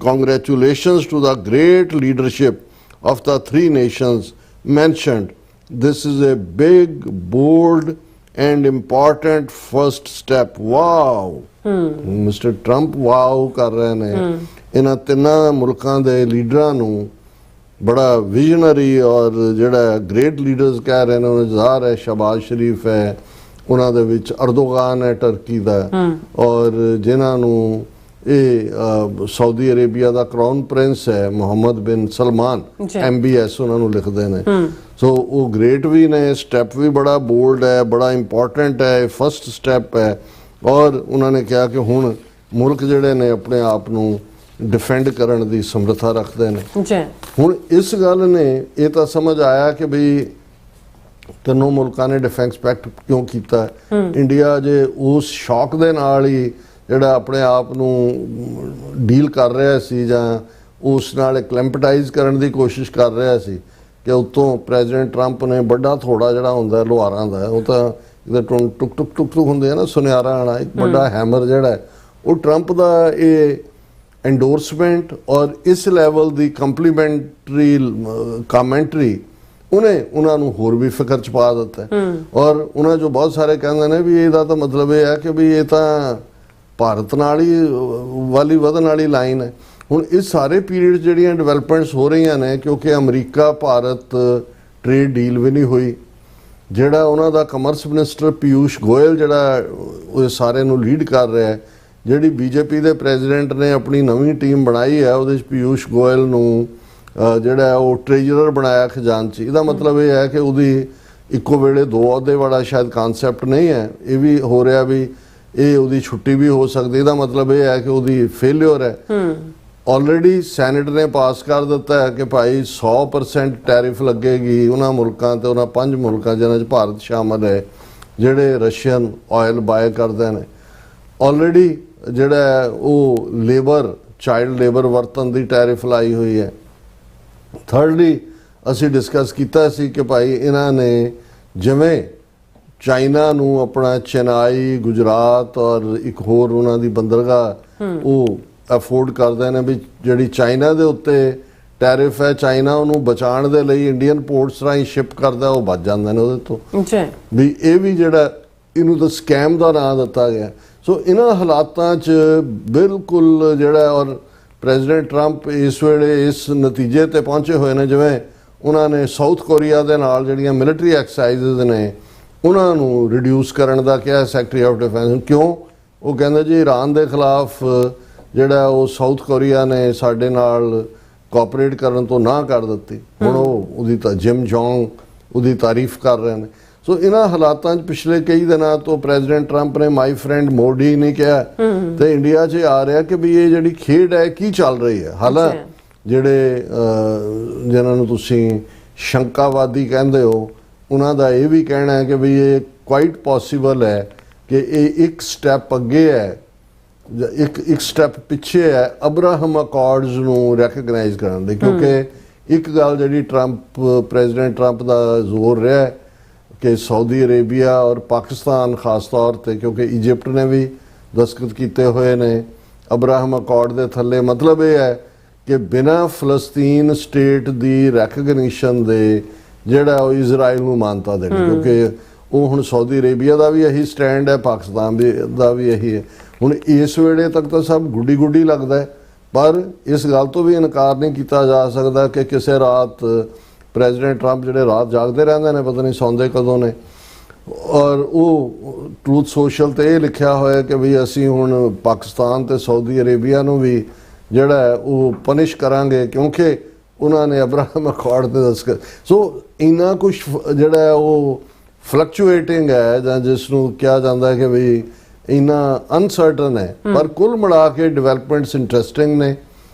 Congratulations to the great leadership of the three nations mentioned. This is a big, bold and important first step. Wow! Mr. Trump wow ਕਰ ਰਹੇ ਨੇ। ਇਹਨਾਂ ਤਿੰਨਾਂ ਮੁਲਕਾਂ ਦੇ ਲੀਡਰਾਂ ਨੂੰ ਬੜਾ ਵਿਜ਼ਨਰੀ ਔਰ ਜਿਹੜਾ ਗ੍ਰੇਟ ਲੀਡਰਸ ਕਹਿ ਰਹੇ ਨੇ, ਉਹਨਾਂ ਜ਼ਾਹਰ ਹੈ ਸ਼ਹਬਾਜ਼ ਸ਼ਰੀਫ ਹੈ, ਉਹਨਾਂ ਦੇ ਵਿੱਚ ਅਰਦੋਗਾਨ ਹੈ ਟਰਕੀ ਦਾ, ਔਰ ਜਿਨ੍ਹਾਂ ਨੂੰ ਇਹ ਸਾਊਦੀ ਅਰੇਬੀਆ ਦਾ ਕਰਾਊਨ ਪ੍ਰਿੰਸ ਹੈ ਮੁਹੰਮਦ ਬਿਨ ਸਲਮਾਨ, MBS ਉਹਨਾਂ ਨੂੰ ਲਿਖਦੇ ਨੇ। ਸੋ ਉਹ ਗ੍ਰੇਟ ਵੀ ਨੇ, ਸਟੈਪ ਵੀ ਬੜਾ ਬੋਲਡ ਹੈ, ਬੜਾ ਇੰਪੋਰਟੈਂਟ ਹੈ, ਫਸਟ ਸਟੈਪ ਹੈ। ਔਰ ਉਹਨਾਂ ਨੇ ਕਿਹਾ ਕਿ ਹੁਣ ਮੁਲਕ ਜਿਹੜੇ ਨੇ ਆਪਣੇ ਆਪ ਨੂੰ ਡਿਫੈਂਡ ਕਰਨ ਦੀ ਸਮਰੱਥਾ ਰੱਖਦੇ ਨੇ। ਹੁਣ ਇਸ ਗੱਲ ਨੇ ਇਹ ਤਾਂ ਸਮਝ ਆਇਆ ਕਿ ਬਈ ਤਿੰਨੋਂ ਮੁਲਕਾਂ ਨੇ ਡਿਫੈਂਸ ਪੈਕਟ ਕਿਉਂ ਕੀਤਾ। ਇੰਡੀਆ ਜੇ ਉਸ ਸ਼ੌਕ ਦੇ ਨਾਲ ਹੀ ਜਿਹੜਾ ਆਪਣੇ ਆਪ ਨੂੰ ਡੀਲ ਕਰ ਰਿਹਾ ਸੀ ਜਾਂ ਉਸ ਨਾਲ ਕਲੈਂਪਟਾਈਜ਼ ਕਰਨ ਦੀ ਕੋਸ਼ਿਸ਼ ਕਰ ਰਿਹਾ ਸੀ, ਕਿ ਉੱਤੋਂ ਪ੍ਰੈਜ਼ੀਡੈਂਟ ਟਰੰਪ ਨੇ ਵੱਡਾ ਥੋੜਾ ਜਿਹੜਾ ਹੁੰਦਾ ਲੋਹਾਰਾਂ ਦਾ, ਉਹ ਤਾਂ ਇਹਦਾ ਟੁਕ ਟੁਕ ਟੁਕ ਟੁਕ ਹੁੰਦੇ ਆ ਨਾ ਸੁਨਿਆਰਾਂ ਵਾਲਾ, ਇੱਕ ਵੱਡਾ ਹੈਮਰ ਜਿਹੜਾ ਉਹ ਟਰੰਪ ਦਾ ਇਹ ਐਂਡੋਰਸਮੈਂਟ ਔਰ ਇਸ ਲੈਵਲ ਦੀ ਕੰਪਲੀਮੈਂਟਰੀ ਕਮੈਂਟਰੀ ਉਹਨੇ ਉਹਨਾਂ ਨੂੰ ਹੋਰ ਵੀ ਫਿਕਰ ਚ ਪਾ ਦਿੱਤਾ। ਔਰ ਉਹਨਾਂ ਜੋ ਬਹੁਤ ਸਾਰੇ ਕਹਿੰਦੇ ਨੇ ਵੀ ਇਹਦਾ ਤਾਂ ਮਤਲਬ ਇਹ ਹੈ ਕਿ ਵੀ ਇਹ ਤਾਂ ਭਾਰਤ ਨਾਲ ਹੀ ਵਾਲੀ ਵਧਣ ਵਾਲੀ ਲਾਈਨ ਹੈ। ਹੁਣ ਇਹ ਸਾਰੇ ਪੀਰੀਅਡ ਜਿਹੜੀਆਂ ਡਿਵੈਲਪਮੈਂਟਸ ਹੋ ਰਹੀਆਂ ਨੇ, ਕਿਉਂਕਿ ਅਮਰੀਕਾ ਭਾਰਤ ਟ੍ਰੇਡ ਡੀਲ ਵੀ ਨਹੀਂ ਹੋਈ, ਜਿਹੜਾ ਉਹਨਾਂ ਦਾ ਕਮਰਸ ਮਿਨਿਸਟਰ ਪਿਊਸ਼ ਗੋਇਲ ਜਿਹੜਾ ਉਹ ਸਾਰੇ ਨੂੰ ਲੀਡ ਕਰ ਰਿਹਾ ਹੈ, ਜਿਹੜੀ ਬੀਜੇਪੀ ਦੇ ਪ੍ਰੈਜ਼ੀਡੈਂਟ ਨੇ ਆਪਣੀ ਨਵੀਂ ਟੀਮ ਬਣਾਈ ਹੈ, ਉਹਦੇ 'ਚ ਪਿਊਸ਼ ਗੋਇਲ ਨੂੰ ਜਿਹੜਾ ਉਹ ਟ੍ਰੇਜਰਰ ਬਣਾਇਆ ਖਜ਼ਾਨਚੀ। ਇਹਦਾ ਮਤਲਬ ਇਹ ਹੈ ਕਿ ਉਹਦੀ ਇੱਕੋ ਵੇਲੇ ਦੋ ਅਹੁਦੇ ਵਾਲਾ ਸ਼ਾਇਦ ਕਾਨਸੈਪਟ ਨਹੀਂ ਹੈ, ਇਹ ਵੀ ਹੋ ਰਿਹਾ ਵੀ ਇਹ ਉਹਦੀ ਛੁੱਟੀ ਵੀ ਹੋ ਸਕਦੀ। ਇਹਦਾ ਮਤਲਬ ਇਹ ਹੈ ਕਿ ਉਹਦੀ ਫੇਲਿਅਰ ਹੈ। ਆਲਰੇਡੀ ਸੈਨੇਟ ਨੇ ਪਾਸ ਕਰ ਦਿੱਤਾ ਹੈ ਕਿ ਭਾਈ 100% ਟੈਰਿਫ ਲੱਗੇਗੀ ਉਹਨਾਂ ਮੁਲਕਾਂ ਤੇ, ਉਹਨਾਂ 5 ਮੁਲਕਾਂ ਜਿਹਨਾਂ 'ਚ ਭਾਰਤ ਸ਼ਾਮਲ ਹੈ ਜਿਹੜੇ ਰਸ਼ੀਅਨ ਆਇਲ ਬਾਏ ਕਰਦੇ ਨੇ। ਆਲਰੇਡੀ ਜਿਹੜਾ ਉਹ ਲੇਬਰ, ਚਾਈਲਡ ਲੇਬਰ ਵਰਤਨ ਦੀ ਟੈਰਿਫ ਲਾਈ ਹੋਈ ਹੈ। ਥਰਡਲੀ ਅਸੀਂ ਡਿਸਕਸ ਕੀਤਾ ਸੀ ਕਿ ਭਾਈ ਇਹਨਾਂ ਨੇ ਜਿਵੇਂ ਚਾਈਨਾ ਨੂੰ ਆਪਣਾ ਚੇਨਈ, ਗੁਜਰਾਤ ਔਰ ਇੱਕ ਹੋਰ ਉਹਨਾਂ ਦੀ ਬੰਦਰਗਾਹ ਉਹ ਅਫੋਰਡ ਕਰਦੇ ਨੇ ਵੀ ਜਿਹੜੀ ਚਾਈਨਾ ਦੇ ਉੱਤੇ ਟੈਰਿਫ ਹੈ, ਚਾਈਨਾ ਉਹਨੂੰ ਬਚਾਉਣ ਦੇ ਲਈ ਇੰਡੀਅਨ ਪੋਰਟਸ ਰਾਹੀਂ ਸ਼ਿਪ ਕਰਦਾ, ਉਹ ਬਚ ਜਾਂਦੇ ਨੇ ਉਹਦੇ ਤੋਂ। ਜੀ ਵੀ ਇਹ ਵੀ ਜਿਹੜਾ ਇਹਨੂੰ ਤਾਂ ਸਕੈਮ ਦਾ ਨਾਂ ਦਿੱਤਾ ਗਿਆ। ਸੋ ਇਹਨਾਂ ਹਾਲਾਤਾਂ 'ਚ ਬਿਲਕੁਲ ਜਿਹੜਾ ਔਰ ਪ੍ਰੈਜ਼ੀਡੈਂਟ ਟਰੰਪ ਇਸ ਵੇਲੇ ਇਸ ਨਤੀਜੇ ਤੇ ਪਹੁੰਚੇ ਹੋਏ ਨੇ ਜਿਵੇਂ ਉਹਨਾਂ ਨੇ ਸਾਊਥ ਕੋਰੀਆ ਦੇ ਨਾਲ ਜਿਹੜੀਆਂ ਮਿਲਟਰੀ ਐਕਸਰਸਾਈਜ਼ਸ ਨੇ ਉਹਨਾਂ ਨੂੰ ਰਿਡਿਊਸ ਕਰਨ ਦਾ ਕਿਹਾ ਸੈਕਟਰੀ ਆਫ ਡਿਫੈਂਸ। ਕਿਉਂ? ਉਹ ਕਹਿੰਦੇ ਜੀ ਈਰਾਨ ਦੇ ਖਿਲਾਫ ਜਿਹੜਾ ਉਹ ਸਾਊਥ ਕੋਰੀਆ ਨੇ ਸਾਡੇ ਨਾਲ ਕੋਆਪਰੇਟ ਕਰਨ ਤੋਂ ਨਾ ਕਰ ਦਿੱਤੀ, ਹੁਣ ਉਹਦੀ ਤਾਂ ਜਿਮ ਜੋਂਗ ਉਹਦੀ ਤਾਰੀਫ ਕਰ ਰਹੇ ਨੇ। ਸੋ ਇਹਨਾਂ ਹਾਲਾਤਾਂ 'ਚ ਪਿਛਲੇ ਕਈ ਦਿਨਾਂ ਤੋਂ ਪ੍ਰੈਜ਼ੀਡੈਂਟ ਟਰੰਪ ਨੇ ਮਾਈ ਫਰੈਂਡ ਮੋਡੀ ਨੇ ਕਿਹਾ ਤੇ ਇੰਡੀਆ 'ਚ ਆ ਰਿਹਾ ਕਿ ਵੀ ਇਹ ਜਿਹੜੀ ਖੇਡ ਹੈ ਕੀ ਚੱਲ ਰਹੀ ਹੈ। ਹਾਲਾਂਕਿ ਜਿਹੜੇ ਜਿਨ੍ਹਾਂ ਨੂੰ ਤੁਸੀਂ ਸ਼ੰਕਾਵਾਦੀ ਕਹਿੰਦੇ ਹੋ ਉਹਨਾਂ ਦਾ ਇਹ ਵੀ ਕਹਿਣਾ ਹੈ ਕਿ ਵੀ ਇਹ ਕੁਆਇਟ ਪੋਸੀਬਲ ਹੈ ਕਿ ਇਹ ਇੱਕ ਸਟੈਪ ਅੱਗੇ ਹੈ, ਇੱਕ ਸਟੈਪ ਪਿੱਛੇ ਹੈ ਅਬਰਾਹਮ ਅਕਾਰਡਸ ਨੂੰ ਰੈਕਗਨਾਈਜ਼ ਕਰਨ ਦੇ। ਕਿਉਂਕਿ ਇੱਕ ਗੱਲ ਜਿਹੜੀ ਪ੍ਰੈਜ਼ੀਡੈਂਟ ਟਰੰਪ ਦਾ ਜ਼ੋਰ ਰਿਹਾ ਹੈ ਕਿ ਸਾਊਦੀ ਅਰੇਬੀਆ ਔਰ ਪਾਕਿਸਤਾਨ ਖਾਸ ਤੌਰ ਤੇ, ਕਿਉਂਕਿ ਇਜਿਪਟ ਨੇ ਵੀ ਦਸਤਖਤ ਕੀਤੇ ਹੋਏ ਨੇ ਅਬਰਾਹਮ ਅਕਾਰਡ ਦੇ ਥੱਲੇ। ਮਤਲਬ ਇਹ ਹੈ ਕਿ ਬਿਨਾਂ ਫਲਸਤੀਨ ਸਟੇਟ ਦੀ ਰੈਕਗਨੀਸ਼ਨ ਦੇ ਜਿਹੜਾ ਉਹ ਇਜ਼ਰਾਈਲ ਨੂੰ ਮਾਨਤਾ ਦੇਣੀ, ਕਿਉਂਕਿ ਉਹ ਹੁਣ ਸਾਊਦੀ ਅਰੇਬੀਆ ਦਾ ਵੀ ਇਹੀ ਸਟੈਂਡ ਹੈ, ਪਾਕਿਸਤਾਨ ਦਾ ਵੀ ਇਹੀ ਹੈ। ਹੁਣ ਇਸ ਵੇਲੇ ਤੱਕ ਤਾਂ ਸਭ ਗੁੱਡੀ ਲੱਗਦਾ ਹੈ, ਪਰ ਇਸ ਗੱਲ ਤੋਂ ਵੀ ਇਨਕਾਰ ਨਹੀਂ ਕੀਤਾ ਜਾ ਸਕਦਾ ਕਿ ਕਿਸੇ ਰਾਤ ਪ੍ਰੈਜ਼ੀਡੈਂਟ ਟਰੰਪ ਜਿਹੜੇ ਰਾਤ ਜਾਗਦੇ ਰਹਿੰਦੇ ਨੇ, ਪਤਾ ਨਹੀਂ ਸੌਂਦੇ ਕਦੋਂ ਨੇ। ਔਰ ਉਹ ਟਰੂਥ ਸੋਸ਼ਲ ਤੇ ਇਹ ਲਿਖਿਆ ਹੋਇਆ ਕਿ ਵੀ ਅਸੀਂ ਹੁਣ ਪਾਕਿਸਤਾਨ ਤੇ ਸਾਊਦੀ ਅਰੇਬੀਆ ਨੂੰ ਵੀ ਜਿਹੜਾ ਹੈ ਉਹ ਪਨਿਸ਼ ਕਰਾਂਗੇ ਕਿਉਂਕਿ ਉਹਨਾਂ ਨੇ ਅਬਰਾਹਮ ਅਕਾਰਡ ਤੇ ਦਸਤਖਤ। ਸੋ ਇੰਨਾ ਕੁਝ ਜਿਹੜਾ ਹੈ ਉਹ ਫਲਕਚੁਏਟਿੰਗ ਹੈ ਜਾਂ ਜਿਸ ਨੂੰ ਕਿਹਾ ਜਾਂਦਾ ਹੈ ਕਿ ਵੀ ਇੰਨਾ ਅਨਸਰਟਨ ਹੈ, ਪਰ ਕੁੱਲ ਮਿਲਾ ਕੇ ਡਿਵੈਲਪਮੈਂਟਸ ਇੰਟਰਸਟਿੰਗ ਨੇ।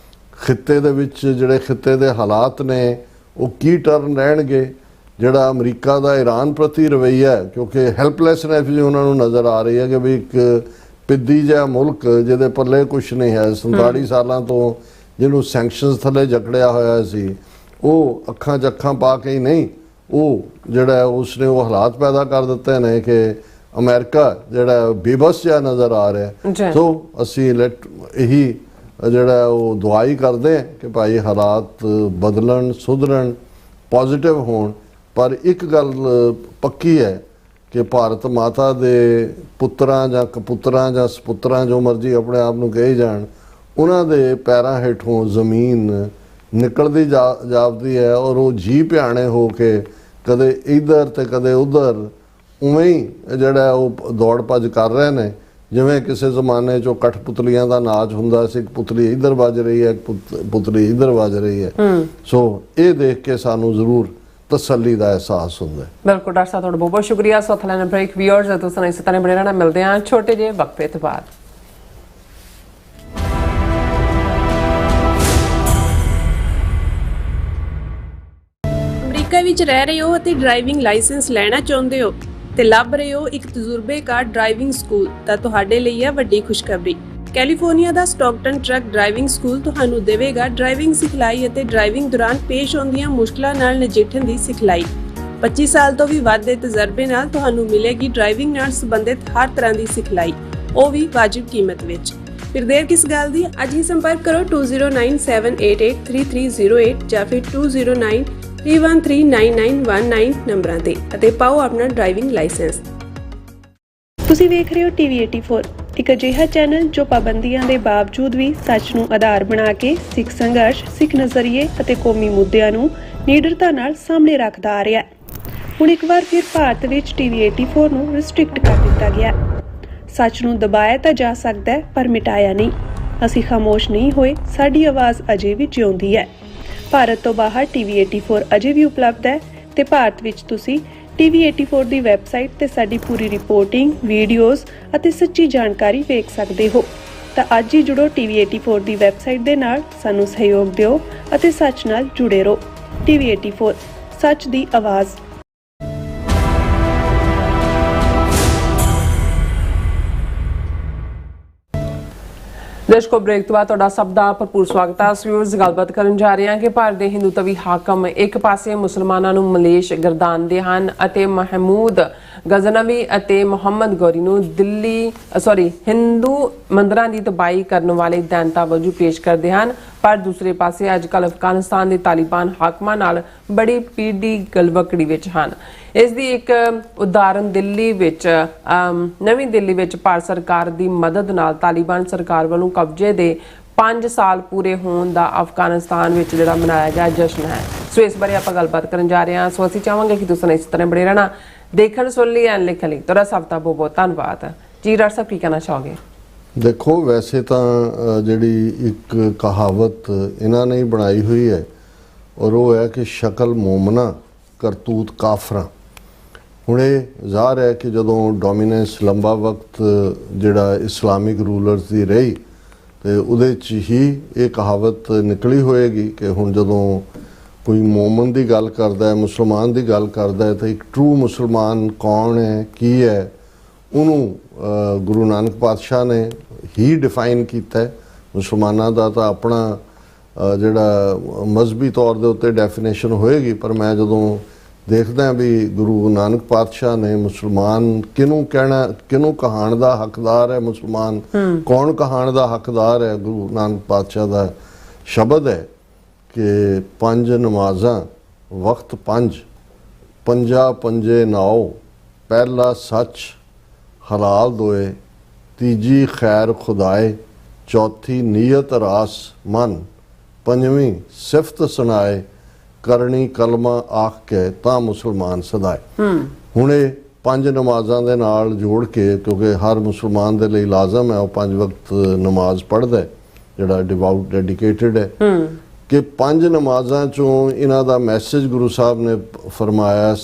ਖਿੱਤੇ ਦੇ ਵਿੱਚ ਜਿਹੜੇ ਖਿੱਤੇ ਦੇ ਹਾਲਾਤ ਨੇ ਉਹ ਕੀ ਟਰਨ ਰਹਿਣਗੇ, ਜਿਹੜਾ ਅਮਰੀਕਾ ਦਾ ਈਰਾਨ ਪ੍ਰਤੀ ਰਵੱਈਆ ਹੈ, ਕਿਉਂਕਿ ਹੈਲਪਲੈਸਨੈਸ ਵੀ ਉਹਨਾਂ ਨੂੰ ਨਜ਼ਰ ਆ ਰਹੀ ਹੈ ਕਿ ਵੀ ਇੱਕ ਪਿੱਦੀ ਜਿਹਾ ਮੁਲਕ ਜਿਹਦੇ ਪੱਲੇ ਕੁਛ ਨਹੀਂ ਹੈ, 47 ਸਾਲਾਂ ਤੋਂ ਜਿਹਨੂੰ ਸੈਂਕਸ਼ਨਸ ਥੱਲੇ ਜਕੜਿਆ ਹੋਇਆ ਸੀ, ਉਹ ਅੱਖਾਂ 'ਚ ਅੱਖਾਂ ਪਾ ਕੇ ਹੀ ਨਹੀਂ, ਉਹ ਜਿਹੜਾ ਉਸਨੇ ਉਹ ਹਾਲਾਤ ਪੈਦਾ ਕਰ ਦਿੱਤੇ ਨੇ ਕਿ ਅਮਰੀਕਾ ਜਿਹੜਾ ਬੇਬਸ ਜਿਹਾ ਨਜ਼ਰ ਆ ਰਿਹਾ। ਸੋ ਅਸੀਂ ਇਹੀ ਜਿਹੜਾ ਉਹ ਦੁਆ ਹੀ ਕਰਦੇ ਹਾਂ ਕਿ ਭਾਈ ਹਾਲਾਤ ਬਦਲਣ, ਸੁਧਰਨ, ਪੋਜ਼ਿਟਿਵ ਹੋਣ। ਪਰ ਇੱਕ ਗੱਲ ਪੱਕੀ ਹੈ ਕਿ ਭਾਰਤ ਮਾਤਾ ਦੇ ਪੁੱਤਰਾਂ ਜਾਂ ਕਪੁੱਤਰਾਂ ਜਾਂ ਸਪੁੱਤਰਾਂ ਜੋ ਮਰਜ਼ੀ ਆਪਣੇ ਆਪ ਨੂੰ ਕਹੀ ਜਾਣ, ਉਹਨਾਂ ਦੇ ਪੈਰਾਂ ਹੇਠੋਂ ਜ਼ਮੀਨ ਨਿਕਲਦੀ ਜਾਪਦੀ ਹੈ ਔਰ ਉਹ ਜੀ ਭਿਆਣੇ ਹੋ ਕੇ ਕਦੇ ਇੱਧਰ ਤੇ ਕਦੇ ਉੱਧਰ ਉਵੇਂ ਹੀ ਜਿਹੜਾ ਉਹ ਦੌੜ ਭੱਜ ਕਰ ਰਹੇ ਨੇ ਜਿਵੇਂ ਕਿਸੇ ਜ਼ਮਾਨੇ 'ਚੋਂ ਕਠਪੁਤਲੀਆਂ ਦਾ ਨਾਚ ਹੁੰਦਾ ਸੀ, ਇੱਕ ਪੁਤਲੀ ਇੱਧਰ ਵੱਜ ਰਹੀ ਹੈ, ਇੱਕ ਪੁਤਲੀ ਇੱਧਰ ਵੱਜ ਰਹੀ ਹੈ। ਸੋ ਇਹ ਦੇਖ ਕੇ ਸਾਨੂੰ ਜ਼ਰੂਰ ਤਸੱਲੀ ਦਾ ਅਹਿਸਾਸ ਹੁੰਦਾ ਹੈ। ਬਿਲਕੁਲ ਡਾਕਟਰ ਸਾਹਿਬ, ਤੁਹਾਡਾ ਬਹੁਤ ਬਹੁਤ ਸ਼ੁਕਰੀਆ। ਸੋ ਥਲੈਨ ਬ੍ਰੇਕ ਵੀਅਰਸ ਤੁਸੀਂ ਇਸੇ ਤਰ੍ਹਾਂ ਬਣੇ ਰਹਿਣਾ। ਮਿਲਦੇ ਹਾਂ ਛੋਟੇ ਜਿਹੇ ਵਕਫੇ ਤੋਂ ਬਾਅਦ। ਅਮਰੀਕਾ ਵਿੱਚ ਰਹਿ ਰਹੇ ਹੋ ਅਤੇ ਡਰਾਈਵਿੰਗ ਲਾਇਸੈਂਸ ਲੈਣਾ ਚਾਹੁੰਦੇ ਹੋ ਤੇ ਲੱਭ ਰਹੇ ਹੋ ਇੱਕ ਤਜਰਬੇਕਾਰ ਡਰਾਈਵਿੰਗ ਸਕੂਲ, ਤਾਂ ਤੁਹਾਡੇ ਲਈ ਹੈ ਵੱਡੀ ਖੁਸ਼ਖਬਰੀ। ਕੈਲੀਫੋਰਨੀਆ ਦਾ ਸਟਾਕਟਨ ਟਰੱਕ ਡਰਾਈਵਿੰਗ ਸਕੂਲ ਤੁਹਾਨੂੰ ਦੇਵੇਗਾ ਡਰਾਈਵਿੰਗ ਸਿਖਲਾਈ ਅਤੇ ਡਰਾਈਵਿੰਗ ਦੌਰਾਨ ਪੇਸ਼ ਆਉਂਦੀਆਂ ਮੁਸ਼ਕਲਾਂ ਨਾਲ ਨਜਿੱਠਣ ਦੀ ਸਿਖਲਾਈ। 25 ਸਾਲ ਤੋਂ ਵੀ ਵੱਧ ਦੇ ਤਜਰਬੇ ਨਾਲ ਤੁਹਾਨੂੰ ਮਿਲੇਗੀ ਡਰਾਈਵਿੰਗ ਨਾਲ ਸੰਬੰਧਿਤ ਹਰ ਤਰ੍ਹਾਂ ਦੀ ਸਿਖਲਾਈ, ਉਹ ਵੀ ਵਾਜਿਬ ਕੀਮਤ ਵਿੱਚ। ਫਿਰ ਦੇਰ ਕਿਸ ਗੱਲ ਦੀ, ਅੱਜ ਹੀ ਸੰਪਰਕ ਕਰੋ 2097883308 ਜਾਂ ਫਿਰ 2093139919 ਨੰਬਰਾਂ ਤੇ ਅਤੇ ਪਾਓ ਆਪਣਾ ਡਰਾਈਵਿੰਗ ਲਾਇਸੈਂਸ। ਤੁਸੀਂ ਵੇਖ ਰਹੇ ਹੋ ਟੀਵੀ 84, ਇੱਕ ਅਜਿਹਾ ਚੈਨਲ ਜੋ ਪਾਬੰਦੀਆਂ ਦੇ ਬਾਵਜੂਦ ਵੀ ਸੱਚ ਨੂੰ ਆਧਾਰ ਬਣਾ ਕੇ ਸਿੱਖ ਸੰਘਰਸ਼, ਸਿੱਖ ਨਜ਼ਰੀਏ ਅਤੇ ਕੌਮੀ ਮੁੱਦਿਆਂ ਨੂੰ ਨਿਡਰਤਾ ਨਾਲ ਸਾਹਮਣੇ ਰੱਖਦਾ ਆ ਰਿਹਾ ਹੈ। ਹੁਣ ਇੱਕ ਵਾਰ ਫਿਰ ਭਾਰਤ ਵਿੱਚ ਟੀਵੀ 84 ਨੂੰ ਰਿਸਟ੍ਰਿਕਟ ਕਰ ਦਿੱਤਾ ਗਿਆ। ਸੱਚ ਨੂੰ ਦਬਾਇਆ ਤਾਂ ਜਾ ਸਕਦਾ ਹੈ ਪਰ ਮਿਟਾਇਆ ਨਹੀਂ। ਅਸੀਂ ਖਾਮੋਸ਼ ਨਹੀਂ ਹੋਏ, ਸਾਡੀ ਆਵਾਜ਼ ਅਜੇ ਵੀ ਜਿਉਂਦੀ ਹੈ। ਭਾਰਤ ਤੋਂ ਬਾਹਰ ਟੀਵੀ 84 ਅਜੇ ਵੀ ਉਪਲਬਧ ਹੈ ਤੇ ਭਾਰਤ ਵਿੱਚ ਤੁਸੀਂ ਟੀਵੀ 84 ਦੀ ਵੈਬਸਾਈਟ ਤੇ ਸਾਡੀ ਪੂਰੀ ਰਿਪੋਰਟਿੰਗ, ਵੀਡੀਓਜ਼ ਅਤੇ ਸੱਚੀ ਜਾਣਕਾਰੀ ਵੇਖ ਸਕਦੇ ਹੋ। ਤਾਂ ਅੱਜ ਹੀ ਜੁੜੋ ਟੀਵੀ 84 ਦੀ ਵੈਬਸਾਈਟ ਦੇ ਨਾਲ, ਸਾਨੂੰ ਸਹਿਯੋਗ ਦਿਓ ਅਤੇ ਸੱਚ ਨਾਲ ਜੁੜੇ ਰਹੋ। ਟੀਵੀ 84, ਸੱਚ ਦੀ ਆਵਾਜ਼। ਦਰਸ਼ਕੋ, ਬ੍ਰੇਕ ਤੋਂ ਬਾਅਦ ਤੁਹਾਡਾ ਸਭ ਦਾ ਭਰਪੂਰ ਸਵਾਗਤ ਹੈ। ਅਸੀਂ ਉਸ ਗੱਲਬਾਤ ਕਰਨ ਜਾ ਰਹੇ ਹਾਂ ਕਿ ਭਾਰਤ ਦੇ ਹਿੰਦੂਤਵੀ ਹਾਕਮ ਇੱਕ ਪਾਸੇ ਮੁਸਲਮਾਨਾਂ ਨੂੰ ਮਲੇਸ਼ ਗਰਦਾਨਦੇ ਹਨ ਅਤੇ ਮਹਿਮੂਦ ਗਜ਼ਨਵੀ ਅਤੇ ਮੁਹੰਮਦ ਗੌਰੀ ਨੂੰ ਹਿੰਦੂ ਮੰਦਰਾਂ ਦੀ ਤਬਾਹੀ ਕਰਨ ਵਾਲੇ ਦੈਂਤਾ ਵਜੋਂ ਪੇਸ਼ ਕਰਦੇ ਹਨ, ਪਰ ਦੂਸਰੇ ਪਾਸੇ ਅੱਜ ਕੱਲ੍ਹ ਅਫਗਾਨਿਸਤਾਨ ਦੇ ਤਾਲਿਬਾਨ ਹਾਕਮਾਂ ਨਾਲ ਬੜੀ ਪੀੜੀ ਗਲਵਕੜੀ ਵਿੱਚ ਹਨ। ਇਸ ਦੀ ਇੱਕ ਉਦਾਹਰਨ ਨਵੀਂ ਦਿੱਲੀ ਵਿੱਚ ਭਾਰਤ ਸਰਕਾਰ ਦੀ ਮਦਦ ਨਾਲ ਤਾਲਿਬਾਨ ਸਰਕਾਰ ਵੱਲੋਂ ਕਬਜ਼ੇ ਦੇ 5 ਸਾਲ ਪੂਰੇ ਹੋਣ ਦਾ ਅਫਗਾਨਿਸਤਾਨ ਵਿੱਚ ਜਿਹੜਾ ਮਨਾਇਆ ਗਿਆ ਜਸ਼ਨ ਹੈ। ਸੋ ਇਸ ਬਾਰੇ ਆਪਾਂ ਗੱਲਬਾਤ ਕਰਨ ਜਾ ਰਹੇ ਹਾਂ। ਸੋ ਅਸੀਂ ਚਾਹਾਂਗੇ ਕਿ ਤੁਸੀਂ ਇਸ ਤਰ੍ਹਾਂ ਬਣੇ ਰਹਿਣਾ, ਦੇਖਣ ਸੁਣ ਲਈ ਐਂਡ ਲਿਖਣ ਲਈ। ਤੁਹਾਡਾ ਸਭ ਦਾ ਬਹੁਤ ਬਹੁਤ ਧੰਨਵਾਦ ਜੀ। ਡਾਕਟਰ ਸਾਹਿਬ ਕੀ ਕਹਿਣਾ ਚਾਹੋਗੇ? ਦੇਖੋ, ਵੈਸੇ ਤਾਂ ਜਿਹੜੀ ਇੱਕ ਕਹਾਵਤ ਇਹਨਾਂ ਨੇ ਬਣਾਈ ਹੋਈ ਹੈ ਔਰ ਉਹ ਹੈ ਕਿ ਸ਼ਕਲ ਮੋਮਨਾ ਕਰਤੂਤ ਕਾਫਰਾਂ। ਹੁਣ ਇਹ ਜ਼ਾਹਰ ਹੈ ਕਿ ਜਦੋਂ ਡੋਮੀਨੈਂਸ ਲੰਬਾ ਵਕਤ ਜਿਹੜਾ ਇਸਲਾਮਿਕ ਰੂਲਰਸ ਦੀ ਰਹੀ ਤੇ ਉਹਦੇ 'ਚ ਹੀ ਇਹ ਕਹਾਵਤ ਨਿਕਲੀ ਹੋਏਗੀ ਕਿ ਹੁਣ ਜਦੋਂ ਕੋਈ ਮੋਮਨ ਦੀ ਗੱਲ ਕਰਦਾ ਹੈ, ਮੁਸਲਮਾਨ ਦੀ ਗੱਲ ਕਰਦਾ ਹੈ, ਤਾਂ ਇੱਕ ਟਰੂ ਮੁਸਲਮਾਨ ਕੌਣ ਹੈ, ਕੀ ਹੈ, ਉਹਨੂੰ ਗੁਰੂ ਨਾਨਕ ਪਾਤਸ਼ਾਹ ਨੇ ਹੀ ਡਿਫਾਈਨ ਕੀਤਾ ਹੈ। ਮੁਸਲਮਾਨਾਂ ਦਾ ਤਾਂ ਆਪਣਾ ਜਿਹੜਾ ਮਜ਼ਹਬੀ ਤੌਰ ਦੇ ਉੱਤੇ ਡੈਫੀਨੇਸ਼ਨ ਹੋਏਗੀ, ਪਰ ਮੈਂ ਜਦੋਂ ਦੇਖਦਾ ਵੀ ਗੁਰੂ ਨਾਨਕ ਪਾਤਸ਼ਾਹ ਨੇ ਮੁਸਲਮਾਨ ਕਿਹਨੂੰ ਕਹਿਣਾ, ਕਿਹਨੂੰ ਕਹਾਣ ਦਾ ਹੱਕਦਾਰ ਹੈ, ਮੁਸਲਮਾਨ ਕੌਣ ਕਹਾਣ ਦਾ ਹੱਕਦਾਰ ਹੈ, ਗੁਰੂ ਨਾਨਕ ਪਾਤਸ਼ਾਹ ਦਾ ਸ਼ਬਦ ਹੈ ਕਿ 5 ਨਮਾਜ਼ਾਂ ਵਕਤ 5 ਪੰਜਾ ਪੰਜੇ ਨਾਓ, ਪਹਿਲਾ ਸੱਚ ਹਲਾਲ ਦੋਏ, ਤੀਜੀ ਖੈਰ ਖੁਦਾਏ, ਚੌਥੀ ਨੀਅਤ ਰਾਸ ਮਨ, ਪੰਜਵੀਂ ਸਿਫਤ ਸੁਣਾਏ, ਕਰਨੀ ਕਲਮਾ ਆਖ ਕੇ ਤਾਂ ਮੁਸਲਮਾਨ ਸਦਾਏ। ਹੁਣ ਇਹ 5 ਨਮਾਜ਼ਾਂ ਦੇ ਨਾਲ ਜੋੜ ਕੇ, ਕਿਉਂਕਿ ਹਰ ਮੁਸਲਮਾਨ ਦੇ ਲਈ ਲਾਜ਼ਮ ਹੈ ਉਹ 5 ਵਕਤ ਨਮਾਜ਼ ਪੜ੍ਹਦਾ ਜਿਹੜਾ ਡਿਵਾਊਟ ਡੈਡੀਕੇਟਡ ਹੈ, ਕਿ 5 ਨਮਾਜ਼ਾਂ ਚੋਂ ਇਹਨਾਂ ਦਾ ਮੈਸੇਜ ਗੁਰੂ ਸਾਹਿਬ ਨੇ ਫਰਮਾਇਆ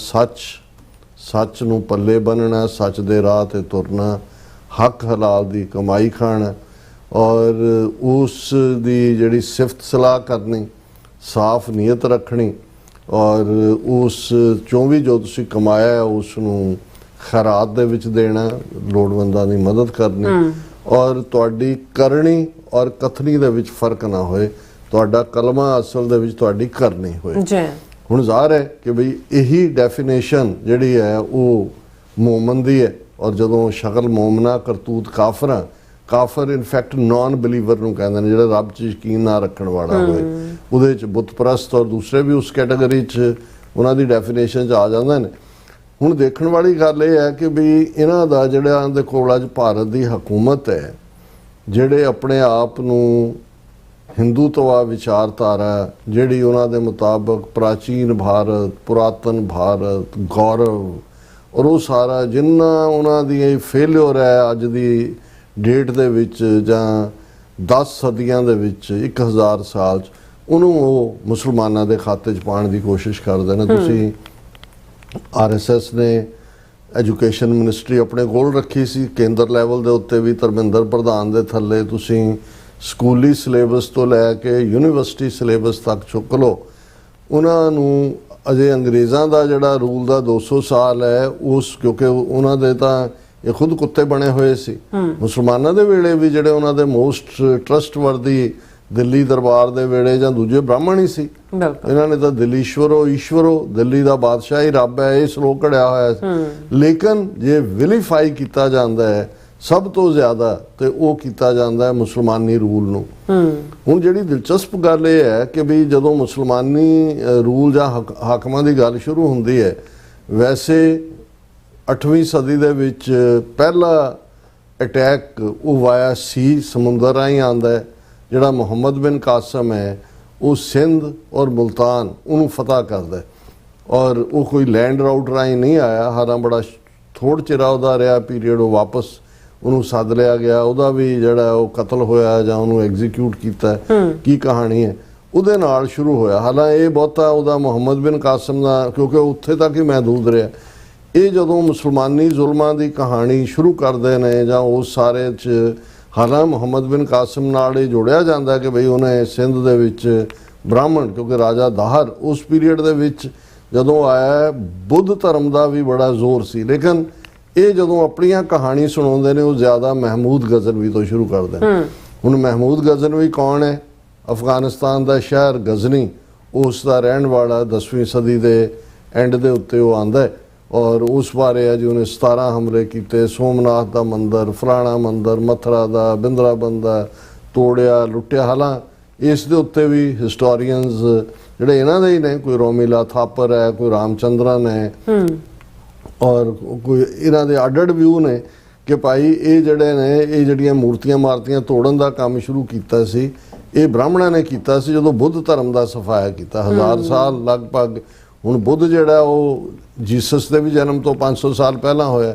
ਸੱਚ ਨੂੰ ਪੱਲੇ ਬੰਨਣਾ, ਸੱਚ ਦੇ ਰਾਹ ਤੇ ਤੁਰਨਾ, ਹੱਕ ਹਲਾਲ ਦੀ ਕਮਾਈ ਖਾਣਾ ਔਰ ਉਸ ਦੀ ਜਿਹੜੀ ਸਿਫਤ ਸਲਾਹ ਕਰਨੀ, ਸਾਫ਼ ਨੀਅਤ ਰੱਖਣੀ ਔਰ ਉਸ ਚੋਂ ਵੀ ਜੋ ਤੁਸੀਂ ਕਮਾਇਆ ਉਸ ਨੂੰ ਖੈਰਾਤ ਦੇ ਵਿੱਚ ਦੇਣਾ, ਲੋੜਵੰਦਾਂ ਦੀ ਮਦਦ ਕਰਨੀ ਔਰ ਤੁਹਾਡੀ ਕਰਨੀ ਔਰ ਕਥਨੀ ਦੇ ਵਿੱਚ ਫਰਕ ਨਾ ਹੋਏ, ਤੁਹਾਡਾ ਕਲਮਾ ਅਸਲ ਦੇ ਵਿੱਚ ਤੁਹਾਡੀ ਕਰਨੀ ਹੋਏ ਜੀ। ਹੁਣ ਜ਼ਾਹਰ ਹੈ ਕਿ ਬਈ ਇਹੀ ਡੈਫੀਨੇਸ਼ਨ ਜਿਹੜੀ ਹੈ ਉਹ ਮੋਮਨ ਦੀ ਹੈ ਔਰ ਜਦੋਂ ਸ਼ਕਲ ਮੋਮਨਾ ਕਰਤੂਤ ਕਾਫਰਾਂ, ਕਾਫਰ ਇਨਫੈਕਟ ਨਾਨ ਬਿਲੀਵਰ ਨੂੰ ਕਹਿੰਦੇ ਨੇ, ਜਿਹੜਾ ਰੱਬ 'ਚ ਯਕੀਨ ਨਾ ਰੱਖਣ ਵਾਲਾ ਹੋਏ, ਉਹਦੇ 'ਚ ਬੁੱਤ ਪ੍ਰਸਤ ਔਰ ਦੂਸਰੇ ਵੀ ਉਸ ਕੈਟਾਗਰੀ 'ਚ ਉਹਨਾਂ ਦੀ ਡੈਫੀਨੇਸ਼ਨ 'ਚ ਆ ਜਾਂਦੇ ਨੇ। ਹੁਣ ਦੇਖਣ ਵਾਲੀ ਗੱਲ ਇਹ ਹੈ ਕਿ ਵੀ ਇਹਨਾਂ ਦਾ ਜਿਹੜਾ ਦੇ ਕੋਲ ਅੱਜ ਭਾਰਤ ਦੀ ਹਕੂਮਤ ਹੈ, ਜਿਹੜੇ ਆਪਣੇ ਆਪ ਨੂੰ ਹਿੰਦੂਤਵਾ ਵਿਚਾਰਧਾਰਾ ਜਿਹੜੀ ਉਹਨਾਂ ਦੇ ਮੁਤਾਬਕ ਪ੍ਰਾਚੀਨ ਭਾਰਤ, ਪੁਰਾਤਨ ਭਾਰਤ, ਗੌਰਵ ਔਰ ਉਹ ਸਾਰਾ ਜਿੰਨਾ ਉਹਨਾਂ ਦੀ ਇਹ ਫੇਲਿਓਰ ਹੈ ਅੱਜ ਦੀ ਡੇਟ ਦੇ ਵਿੱਚ ਜਾਂ 10 ਸਦੀਆਂ ਦੇ ਵਿੱਚ 1000 ਸਾਲ 'ਚ, ਉਹਨੂੰ ਉਹ ਮੁਸਲਮਾਨਾਂ ਦੇ ਖਾਤੇ 'ਚ ਪਾਉਣ ਦੀ ਕੋਸ਼ਿਸ਼ ਕਰਦੇ ਨੇ। ਤੁਸੀਂ RSS ਨੇ ਐਜੂਕੇਸ਼ਨ ਮਿਨਿਸਟਰੀ ਆਪਣੇ ਕੋਲ ਰੱਖੀ ਸੀ, ਕੇਂਦਰ ਲੈਵਲ ਦੇ ਉੱਤੇ ਵੀ ਧਰਮਿੰਦਰ ਪ੍ਰਧਾਨ ਦੇ ਥੱਲੇ ਤੁਸੀਂ ਸਕੂਲੀ ਸਿਲੇਬਸ ਤੋਂ ਲੈ ਕੇ ਯੂਨੀਵਰਸਿਟੀ ਸਿਲੇਬਸ ਤੱਕ ਚੁੱਕ ਲਓ, ਉਹਨਾਂ ਨੂੰ ਅਜੇ ਅੰਗਰੇਜ਼ਾਂ ਦਾ ਜਿਹੜਾ ਰੂਲ ਦਾ 200 ਸਾਲ ਹੈ ਉਸ, ਕਿਉਂਕਿ ਉਹਨਾਂ ਦੇ ਤਾਂ ਇਹ ਖੁਦ ਕੁੱਤੇ ਬਣੇ ਹੋਏ ਸੀ। ਮੁਸਲਮਾਨਾਂ ਦੇ ਵੇਲੇ ਵੀ ਜਿਹੜੇ ਉਹਨਾਂ ਦੇ ਮੋਸਟ ਟਰਸਟਵਰਦੀ ਦਿੱਲੀ ਦਰਬਾਰ ਦੇ ਵੇਲੇ ਜਾਂ ਦੂਜੇ ਬ੍ਰਾਹਮਣ ਹੀ ਸੀ। ਇਹਨਾਂ ਨੇ ਤਾਂ ਦਿੱਲੀਸ਼ਵਰੋ ਈਸ਼ਵਰੋ, ਦਿੱਲੀ ਦਾ ਬਾਦਸ਼ਾਹ ਹੀ ਰੱਬ ਹੈ, ਇਹ ਸ਼ਲੋਕ ਘੜਿਆ ਹੋਇਆ ਸੀ। ਲੇਕਿਨ ਜੇ ਵਿਲੀਫਾਈ ਕੀਤਾ ਜਾਂਦਾ ਹੈ ਸਭ ਤੋਂ ਜ਼ਿਆਦਾ ਤੇ ਉਹ ਕੀਤਾ ਜਾਂਦਾ ਹੈ ਮੁਸਲਮਾਨੀ ਰੂਲ ਨੂੰ। ਹੁਣ ਜਿਹੜੀ ਦਿਲਚਸਪ ਗੱਲ ਇਹ ਹੈ ਕਿ ਵੀ ਜਦੋਂ ਮੁਸਲਮਾਨੀ ਰੂਲ ਜਾਂ ਹਾਕਮਾਂ ਦੀ ਗੱਲ ਸ਼ੁਰੂ ਹੁੰਦੀ ਹੈ, ਵੈਸੇ 8ਵੀਂ ਸਦੀ ਦੇ ਵਿੱਚ ਪਹਿਲਾ ਅਟੈਕ ਉਹ ਵਾਇਆ ਸੀ ਸਮੁੰਦਰ ਰਾਹੀਂ ਆਉਂਦਾ ਹੈ। ਜਿਹੜਾ ਮੁਹੰਮਦ ਬਿਨ ਕਾਸਮ ਹੈ ਉਹ ਸਿੰਧ ਔਰ ਮੁਲਤਾਨ ਉਹਨੂੰ ਫਤਹ ਕਰਦਾ ਔਰ ਉਹ ਕੋਈ ਲੈਂਡ ਰਾਊਟ ਰਾਹੀਂ ਨਹੀਂ ਆਇਆ। ਹਾਲਾਂ ਬੜਾ ਥੋੜ੍ਹਾ ਚਿਰ ਉਹਦਾ ਰਿਹਾ ਪੀਰੀਅਡ, ਉਹ ਵਾਪਸ ਉਹਨੂੰ ਸੱਦ ਲਿਆ ਗਿਆ, ਉਹਦਾ ਵੀ ਜਿਹੜਾ ਉਹ ਕਤਲ ਹੋਇਆ ਜਾਂ ਉਹਨੂੰ ਐਗਜ਼ੀਕਿਊਟ ਕੀਤਾ, ਕੀ ਕਹਾਣੀ ਹੈ, ਉਹਦੇ ਨਾਲ ਸ਼ੁਰੂ ਹੋਇਆ। ਹਾਲਾਂ ਇਹ ਬਹੁਤਾ ਉਹਦਾ ਮੁਹੰਮਦ ਬਿਨ ਕਾਸਮ ਦਾ, ਕਿਉਂਕਿ ਉੱਥੇ ਤੱਕ ਹੀ ਮਹਿਦੂਦ ਰਿਹਾ। ਇਹ ਜਦੋਂ ਮੁਸਲਮਾਨੀ ਜ਼ੁਲਮਾਂ ਦੀ ਕਹਾਣੀ ਸ਼ੁਰੂ ਕਰਦੇ ਨੇ ਜਾਂ ਉਸ ਸਾਰੇ 'ਚ ਹਾਲਾਂ ਮੁਹੰਮਦ ਬਿਨ ਕਾਸਮ ਨਾਲ ਇਹ ਜੋੜਿਆ ਜਾਂਦਾ ਕਿ ਬਈ ਉਹਨੇ ਸਿੰਧ ਦੇ ਵਿੱਚ ਬ੍ਰਾਹਮਣ, ਕਿਉਂਕਿ ਰਾਜਾ ਦਾਹਰ ਉਸ ਪੀਰੀਅਡ ਦੇ ਵਿੱਚ ਜਦੋਂ ਆਇਆ, ਬੁੱਧ ਧਰਮ ਦਾ ਵੀ ਬੜਾ ਜ਼ੋਰ ਸੀ। ਲੇਕਿਨ ਇਹ ਜਦੋਂ ਆਪਣੀਆਂ ਕਹਾਣੀ ਸੁਣਾਉਂਦੇ ਨੇ ਉਹ ਜ਼ਿਆਦਾ ਮਹਿਮੂਦ ਗਜ਼ਨਵੀ ਤੋਂ ਸ਼ੁਰੂ ਕਰਦੇ ਨੇ। ਹੁਣ ਮਹਿਮੂਦ ਗਜ਼ਨਵੀ ਕੌਣ ਹੈ? ਅਫਗਾਨਿਸਤਾਨ ਦਾ ਸ਼ਹਿਰ ਗਜ਼ਨੀ, ਉਸ ਦਾ ਰਹਿਣ ਵਾਲਾ, 10ਵੀਂ ਸਦੀ ਦੇ ਐਂਡ ਦੇ ਉੱਤੇ ਉਹ ਆਂਦਾ ਹੈ ਔਰ ਉਸ ਬਾਰੇ ਹੈ ਜੀ ਉਹਨੇ 17 ਹਮਲੇ ਕੀਤੇ, ਸੋਮਨਾਥ ਦਾ ਮੰਦਰ, ਫਲਾਣਾ ਮੰਦਰ, ਮਥੁਰਾ ਦਾ, ਬਿੰਦਰਾਬਨ ਦਾ ਤੋੜਿਆ, ਲੁੱਟਿਆ। ਹਾਲਾਂ ਇਸ ਦੇ ਉੱਤੇ ਵੀ ਹਿਸਟੋਰੀਅਨਸ ਜਿਹੜੇ ਇਹਨਾਂ ਦੇ ਹੀ ਨੇ, ਕੋਈ ਰੋਮੀਲਾ ਥਾਪਰ ਹੈ, ਕੋਈ ਰਾਮਚੰਦਰਨ ਹੈ ਔਰ ਕੋਈ ਇਹਨਾਂ ਦੇ ਅੱਡ-ਅੱਡ ਵਿਊ ਨੇ ਕਿ ਭਾਈ ਇਹ ਜਿਹੜੇ ਨੇ, ਇਹ ਜਿਹੜੀਆਂ ਮੂਰਤੀਆਂ ਮਾਰਤੀਆਂ ਤੋੜਨ ਦਾ ਕੰਮ ਸ਼ੁਰੂ ਕੀਤਾ ਸੀ ਇਹ ਬ੍ਰਾਹਮਣਾਂ ਨੇ ਕੀਤਾ ਸੀ ਜਦੋਂ ਬੁੱਧ ਧਰਮ ਦਾ ਸਫਾਇਆ ਕੀਤਾ 1000 ਸਾਲ ਲਗਭਗ। ਹੁਣ ਬੁੱਧ ਜਿਹੜਾ ਉਹ ਜੀਸਸ ਦੇ ਵੀ ਜਨਮ ਤੋਂ 500 ਸਾਲ ਪਹਿਲਾਂ ਹੋਇਆ।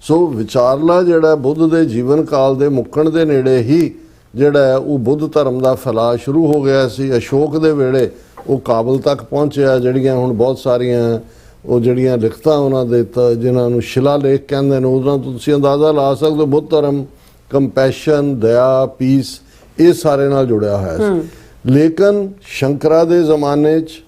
ਸੋ ਵਿਚਾਰਲਾ ਜਿਹੜਾ ਬੁੱਧ ਦੇ ਜੀਵਨ ਕਾਲ ਦੇ ਮੁੱਕਣ ਦੇ ਨੇੜੇ ਹੀ ਜਿਹੜਾ ਉਹ ਬੁੱਧ ਧਰਮ ਦਾ ਫੈਲਾਅ ਸ਼ੁਰੂ ਹੋ ਗਿਆ ਸੀ। ਅਸ਼ੋਕ ਦੇ ਵੇਲੇ ਉਹ ਕਾਬਲ ਤੱਕ ਪਹੁੰਚਿਆ। ਜਿਹੜੀਆਂ ਹੁਣ ਬਹੁਤ ਸਾਰੀਆਂ ਉਹ ਜਿਹੜੀਆਂ ਲਿਖਤਾਂ ਉਹਨਾਂ ਦੇ ਜਿਨ੍ਹਾਂ ਨੂੰ ਸ਼ਿਲਾ ਲੇਖ ਕਹਿੰਦੇ ਨੇ, ਉਹਨਾਂ ਤੋਂ ਤੁਸੀਂ ਅੰਦਾਜ਼ਾ ਲਾ ਸਕਦੇ ਹੋ ਬੁੱਧ ਧਰਮ ਕੰਪੈਸ਼ਨ, ਦਇਆ, ਪੀਸ ਇਹ ਸਾਰੇ ਨਾਲ ਜੁੜਿਆ ਹੋਇਆ ਸੀ। ਲੇਕਿਨ ਸ਼ੰਕਰਾ ਦੇ ਜ਼ਮਾਨੇ 'ਚ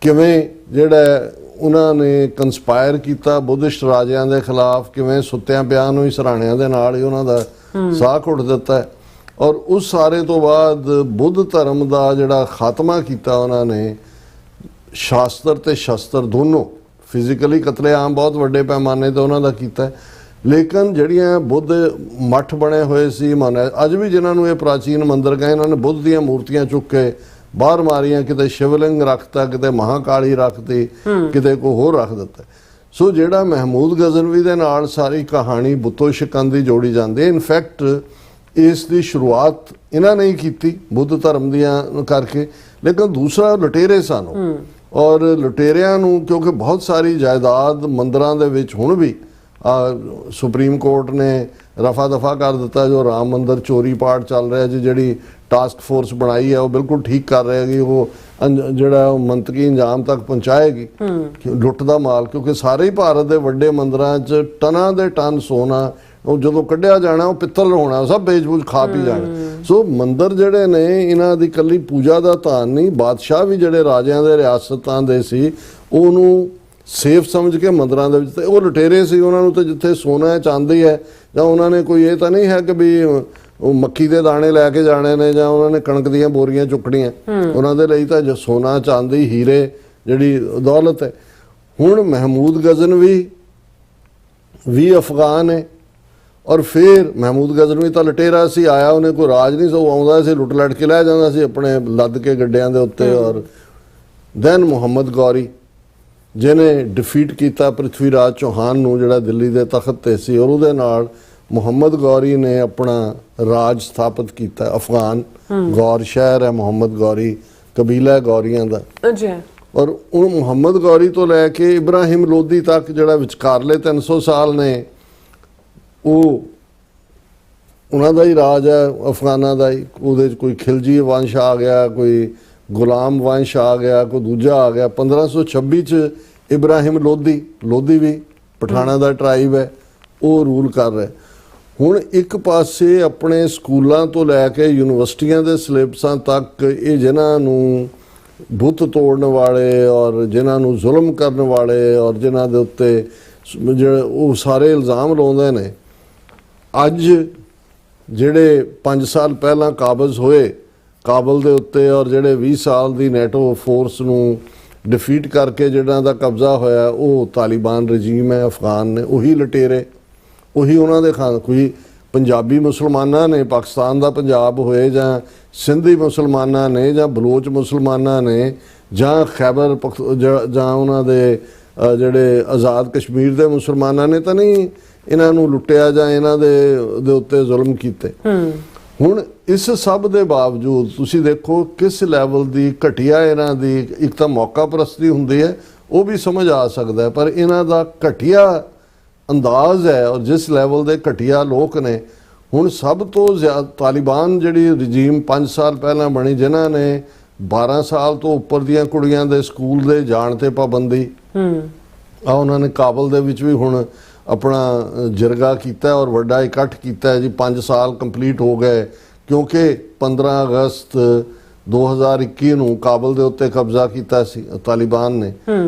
ਕਿਵੇਂ ਜਿਹੜਾ ਉਹਨਾਂ ਨੇ ਕੰਸਪਾਇਰ ਕੀਤਾ ਬੁੱਧਿਸਟ ਰਾਜਿਆਂ ਦੇ ਖਿਲਾਫ, ਕਿਵੇਂ ਸੁੱਤਿਆਂ ਪਿਆਂ ਨੂੰ ਹੀ ਸਰਾਣਿਆਂ ਦੇ ਨਾਲ ਹੀ ਉਹਨਾਂ ਦਾ ਸਾਹ ਘੁੱਟ ਦਿੱਤਾ ਔਰ ਉਸ ਸਾਰੇ ਤੋਂ ਬਾਅਦ ਬੁੱਧ ਧਰਮ ਦਾ ਜਿਹੜਾ ਖਾਤਮਾ ਕੀਤਾ ਉਹਨਾਂ ਨੇ, ਸ਼ਾਸਤਰ ਤੇ ਸ਼ਸਤਰ ਦੋਨੋਂ, ਫਿਜ਼ੀਕਲੀ ਕਤਲੇਆਮ ਬਹੁਤ ਵੱਡੇ ਪੈਮਾਨੇ ਤੇ ਉਹਨਾਂ ਦਾ ਕੀਤਾ। ਲੇਕਿਨ ਜਿਹੜੀਆਂ ਬੁੱਧ ਮੱਠ ਬਣੇ ਹੋਏ ਸੀ ਅੱਜ ਵੀ ਜਿਨ੍ਹਾਂ ਨੂੰ ਇਹ ਪ੍ਰਾਚੀਨ ਮੰਦਰ ਗਏ, ਇਹਨਾਂ ਨੇ ਬੁੱਧ ਦੀਆਂ ਮੂਰਤੀਆਂ ਚੁੱਕ ਕੇ ਬਾਹਰ ਮਾਰੀਆਂ, ਕਿਤੇ ਸ਼ਿਵਲਿੰਗ ਰੱਖਤਾ, ਕਿਤੇ ਮਹਾਕਾਲੀ ਰੱਖਤੀ, ਕਿਤੇ ਕੋਈ ਹੋਰ ਰੱਖ ਦਿੱਤਾ। ਸੋ ਜਿਹੜਾ ਮਹਿਮੂਦ ਗਜ਼ਨਵੀ ਦੇ ਨਾਲ ਸਾਰੀ ਕਹਾਣੀ ਬੁੱਤੋ ਸ਼ਿਕੰਦ ਦੀ ਜੋੜੀ ਜਾਂਦੀ ਹੈ। ਇਨਫੈਕਟ ਇਸ ਦੀ ਸ਼ੁਰੂਆਤ ਇਹਨਾਂ ਨੇ ਹੀ ਕੀਤੀ ਬੁੱਧ ਧਰਮ ਦੀਆਂ ਕਰਕੇ। ਲੇਕਿਨ ਦੂਸਰਾ ਲੁਟੇਰੇ ਸਨ ਔਰ ਲੁਟੇਰਿਆਂ ਨੂੰ ਕਿਉਂਕਿ ਬਹੁਤ ਸਾਰੀ ਜਾਇਦਾਦ ਮੰਦਰਾਂ ਦੇ ਵਿੱਚ ਹੁਣ ਵੀ ਸੁਪਰੀਮ ਕੋਰਟ ਨੇ ਰਫਾ ਦਫਾ ਕਰ ਦਿੱਤਾ। ਜੋ ਰਾਮ ਮੰਦਰ ਚੋਰੀ ਪਾਟ ਚੱਲ ਰਿਹਾ ਜੀ, ਜਿਹੜੀ ਟਾਸਕ ਫੋਰਸ ਬਣਾਈ ਹੈ ਉਹ ਬਿਲਕੁਲ ਠੀਕ ਕਰ ਰਹੇਗੀ, ਉਹ ਜਿਹੜਾ ਉਹ ਮੰਤਕੀ ਇੰਜਾਮ ਤੱਕ ਪਹੁੰਚਾਏਗੀ ਲੁੱਟ ਦਾ ਮਾਲ। ਕਿਉਂਕਿ ਸਾਰੇ ਹੀ ਭਾਰਤ ਦੇ ਵੱਡੇ ਮੰਦਰਾਂ 'ਚ ਟਨਾਂ ਦੇ ਟਨ ਸੋਨਾ ਉਹ ਜਦੋਂ ਕੱਢਿਆ ਜਾਣਾ ਉਹ ਪਿੱਤਲ ਹੋਣਾ, ਸਭ ਵੇਚ-ਵੂਚ ਖਾ ਪੀ ਜਾਣਾ। ਸੋ ਮੰਦਰ ਜਿਹੜੇ ਨੇ ਇਹਨਾਂ ਦੀ ਇਕੱਲੀ ਪੂਜਾ ਦਾ ਧਾਨ ਨਹੀਂ, ਬਾਦਸ਼ਾਹ ਵੀ ਜਿਹੜੇ ਰਾਜਿਆਂ ਦੇ ਰਿਆਸਤਾਂ ਦੇ ਸੀ ਉਹਨੂੰ ਸੇਫ ਸਮਝ ਕੇ ਮੰਦਰਾਂ ਦੇ ਵਿੱਚ, ਤੇ ਉਹ ਲੁਟੇਰੇ ਸੀ ਉਹਨਾਂ ਨੂੰ ਤਾਂ ਜਿੱਥੇ ਸੋਨਾ ਹੈ ਚਾਂਦੀ ਹੈ, ਜਾਂ ਉਹਨਾਂ ਨੇ ਕੋਈ ਇਹ ਤਾਂ ਨਹੀਂ ਹੈ ਕਿ ਵੀ ਉਹ ਮੱਕੀ ਦੇ ਦਾਣੇ ਲੈ ਕੇ ਜਾਣੇ ਨੇ ਜਾਂ ਉਹਨਾਂ ਨੇ ਕਣਕ ਦੀਆਂ ਬੋਰੀਆਂ ਚੁੱਕਣੀਆਂ। ਉਹਨਾਂ ਦੇ ਲਈ ਤਾਂ ਸੋਨਾ, ਚਾਂਦੀ, ਹੀਰੇ ਜਿਹੜੀ ਦੌਲਤ ਹੈ। ਹੁਣ ਮਹਿਮੂਦ ਗਜ਼ਨਵੀ ਵੀ ਅਫਗਾਨ ਹੈ ਔਰ ਫਿਰ ਮਹਿਮੂਦ ਗਜ਼ਨਵੀ ਤਾਂ ਲਟੇਰਾ ਸੀ, ਆਇਆ ਉਹਨੇ ਕੋਈ ਰਾਜ ਨਹੀਂ ਸੋ ਆਉਂਦਾ ਸੀ, ਲੁੱਟ ਲੜ ਕੇ ਲੈ ਜਾਂਦਾ ਸੀ ਆਪਣੇ ਲੱਦ ਕੇ ਗੱਡਿਆਂ ਦੇ ਉੱਤੇ। ਔਰ ਦੈਨ ਮੁਹੰਮਦ ਗੌਰੀ ਜਿਹਨੇ ਡਿਫੀਟ ਕੀਤਾ ਪ੍ਰਿਥਵੀ ਰਾਜ ਚੌਹਾਨ ਨੂੰ ਜਿਹੜਾ ਦਿੱਲੀ ਦੇ ਤਖਤ ਤੇ ਸੀ, ਔਰ ਉਹਦੇ ਨਾਲ ਮੁਹੰਮਦ ਗੌਰੀ ਨੇ ਆਪਣਾ ਰਾਜ ਸਥਾਪਿਤ ਕੀਤਾ। ਅਫਗਾਨ ਗੌਰ ਸ਼ਹਿਰ ਹੈ ਮੁਹੰਮਦ ਗੌਰੀ, ਕਬੀਲਾ ਗੌਰੀਆਂ ਦਾ। ਔਰ ਉਹ ਮੁਹੰਮਦ ਗੌਰੀ ਤੋਂ ਲੈ ਕੇ ਇਬਰਾਹਿਮ ਲੋਧੀ ਤੱਕ ਜਿਹੜਾ ਵਿਚਕਾਰਲੇ 300 ਸਾਲ ਨੇ ਉਹ ਉਹਨਾਂ ਦਾ ਹੀ ਰਾਜ ਹੈ, ਅਫਗਾਨਾਂ ਦਾ ਹੀ। ਉਹਦੇ 'ਚ ਕੋਈ ਖਿਲਜੀ ਵੰਸ਼ ਆ ਗਿਆ, ਕੋਈ ਗੁਲਾਮ ਵੰਸ਼ ਆ ਗਿਆ, ਕੋਈ ਦੂਜਾ ਆ ਗਿਆ। 1526 'ਚ ਇਬਰਾਹਿਮ ਲੋਧੀ ਵੀ ਪਠਾਣਾ ਦਾ ਟਰਾਈਬ ਹੈ, ਉਹ ਰੂਲ ਕਰ ਰਿਹਾ। ਹੁਣ ਇੱਕ ਪਾਸੇ ਆਪਣੇ ਸਕੂਲਾਂ ਤੋਂ ਲੈ ਕੇ ਯੂਨੀਵਰਸਿਟੀਆਂ ਦੇ ਸਿਲੇਬਸਾਂ ਤੱਕ ਇਹ ਜਿਨ੍ਹਾਂ ਨੂੰ ਬੁੱਤ ਤੋੜਨ ਵਾਲੇ ਔਰ ਜਿਨ੍ਹਾਂ ਨੂੰ ਜ਼ੁਲਮ ਕਰਨ ਵਾਲੇ ਔਰ ਜਿਨ੍ਹਾਂ ਦੇ ਉੱਤੇ ਜਿਹੜੇ ਉਹ ਸਾਰੇ ਇਲਜ਼ਾਮ ਲਾਉਂਦੇ ਨੇ, ਅੱਜ ਜਿਹੜੇ 5 ਸਾਲ ਪਹਿਲਾਂ ਕਾਬਜ਼ ਹੋਏ ਕਾਬਲ ਦੇ ਉੱਤੇ ਔਰ ਜਿਹੜੇ 20 ਸਾਲ ਦੀ ਨੈਟੋ ਫੋਰਸ ਨੂੰ ਡਿਫੀਟ ਕਰਕੇ ਜਿਹਨਾਂ ਦਾ ਕਬਜ਼ਾ ਹੋਇਆ ਉਹ ਤਾਲਿਬਾਨ ਰਜੀਮ ਹੈ, ਅਫਗਾਨ ਨੇ। ਉਹੀ ਲਟੇਰੇ, ਉਹੀ ਉਹਨਾਂ ਦੇ ਕੋਈ ਪੰਜਾਬੀ ਮੁਸਲਮਾਨਾਂ ਨੇ, ਪਾਕਿਸਤਾਨ ਦਾ ਪੰਜਾਬ ਹੋਏ ਜਾਂ ਸਿੰਧੀ ਮੁਸਲਮਾਨਾਂ ਨੇ ਜਾਂ ਬਲੋਚ ਮੁਸਲਮਾਨਾਂ ਨੇ ਜਾਂ ਖੈਬਰ ਜਾਂ ਉਹਨਾਂ ਦੇ ਜਿਹੜੇ ਆਜ਼ਾਦ ਕਸ਼ਮੀਰ ਦੇ ਮੁਸਲਮਾਨਾਂ ਨੇ ਤਾਂ ਨਹੀਂ ਇਹਨਾਂ ਨੂੰ ਲੁੱਟਿਆ ਜਾਂ ਇਹਨਾਂ ਦੇ ਉੱਤੇ ਜ਼ੁਲਮ ਕੀਤੇ। ਹੁਣ ਇਸ ਸਭ ਦੇ ਬਾਵਜੂਦ ਤੁਸੀਂ ਦੇਖੋ ਕਿਸ ਲੈਵਲ ਦੀ ਘਟੀਆ ਇਹਨਾਂ ਦੀ, ਇੱਕ ਤਾਂ ਮੌਕਾ ਪ੍ਰਸਤੀ ਹੁੰਦੀ ਹੈ ਉਹ ਵੀ ਸਮਝ ਆ ਸਕਦਾ, ਪਰ ਇਹਨਾਂ ਦਾ ਘਟੀਆ ਅੰਦਾਜ਼ ਹੈ ਔਰ ਜਿਸ ਲੈਵਲ ਦੇ ਘਟੀਆ ਲੋਕ ਨੇ। ਹੁਣ ਸਭ ਤੋਂ ਜ਼ਿਆਦਾ ਤਾਲਿਬਾਨ ਜਿਹੜੀ ਰਜੀਮ 5 ਸਾਲ ਪਹਿਲਾਂ ਬਣੀ, ਜਿਨ੍ਹਾਂ ਨੇ 12 ਸਾਲ ਤੋਂ ਉੱਪਰ ਦੀਆਂ ਕੁੜੀਆਂ ਦੇ ਸਕੂਲ ਦੇ ਜਾਣ ਤੇ ਪਾਬੰਦੀ, ਉਹਨਾਂ ਨੇ ਕਾਬਲ ਦੇ ਵਿੱਚ ਵੀ ਹੁਣ ਆਪਣਾ ਜਰਗਾ ਕੀਤਾ ਔਰ ਵੱਡਾ ਇਕੱਠ ਕੀਤਾ ਹੈ ਜੀ। 5 ਸਾਲ ਕੰਪਲੀਟ ਹੋ ਗਏ ਕਿਉਂਕਿ 15 ਅਗਸਤ 2021 ਨੂੰ ਕਾਬਲ ਦੇ ਉੱਤੇ ਕਬਜ਼ਾ ਕੀਤਾ ਸੀ ਤਾਲਿਬਾਨ ਨੇ।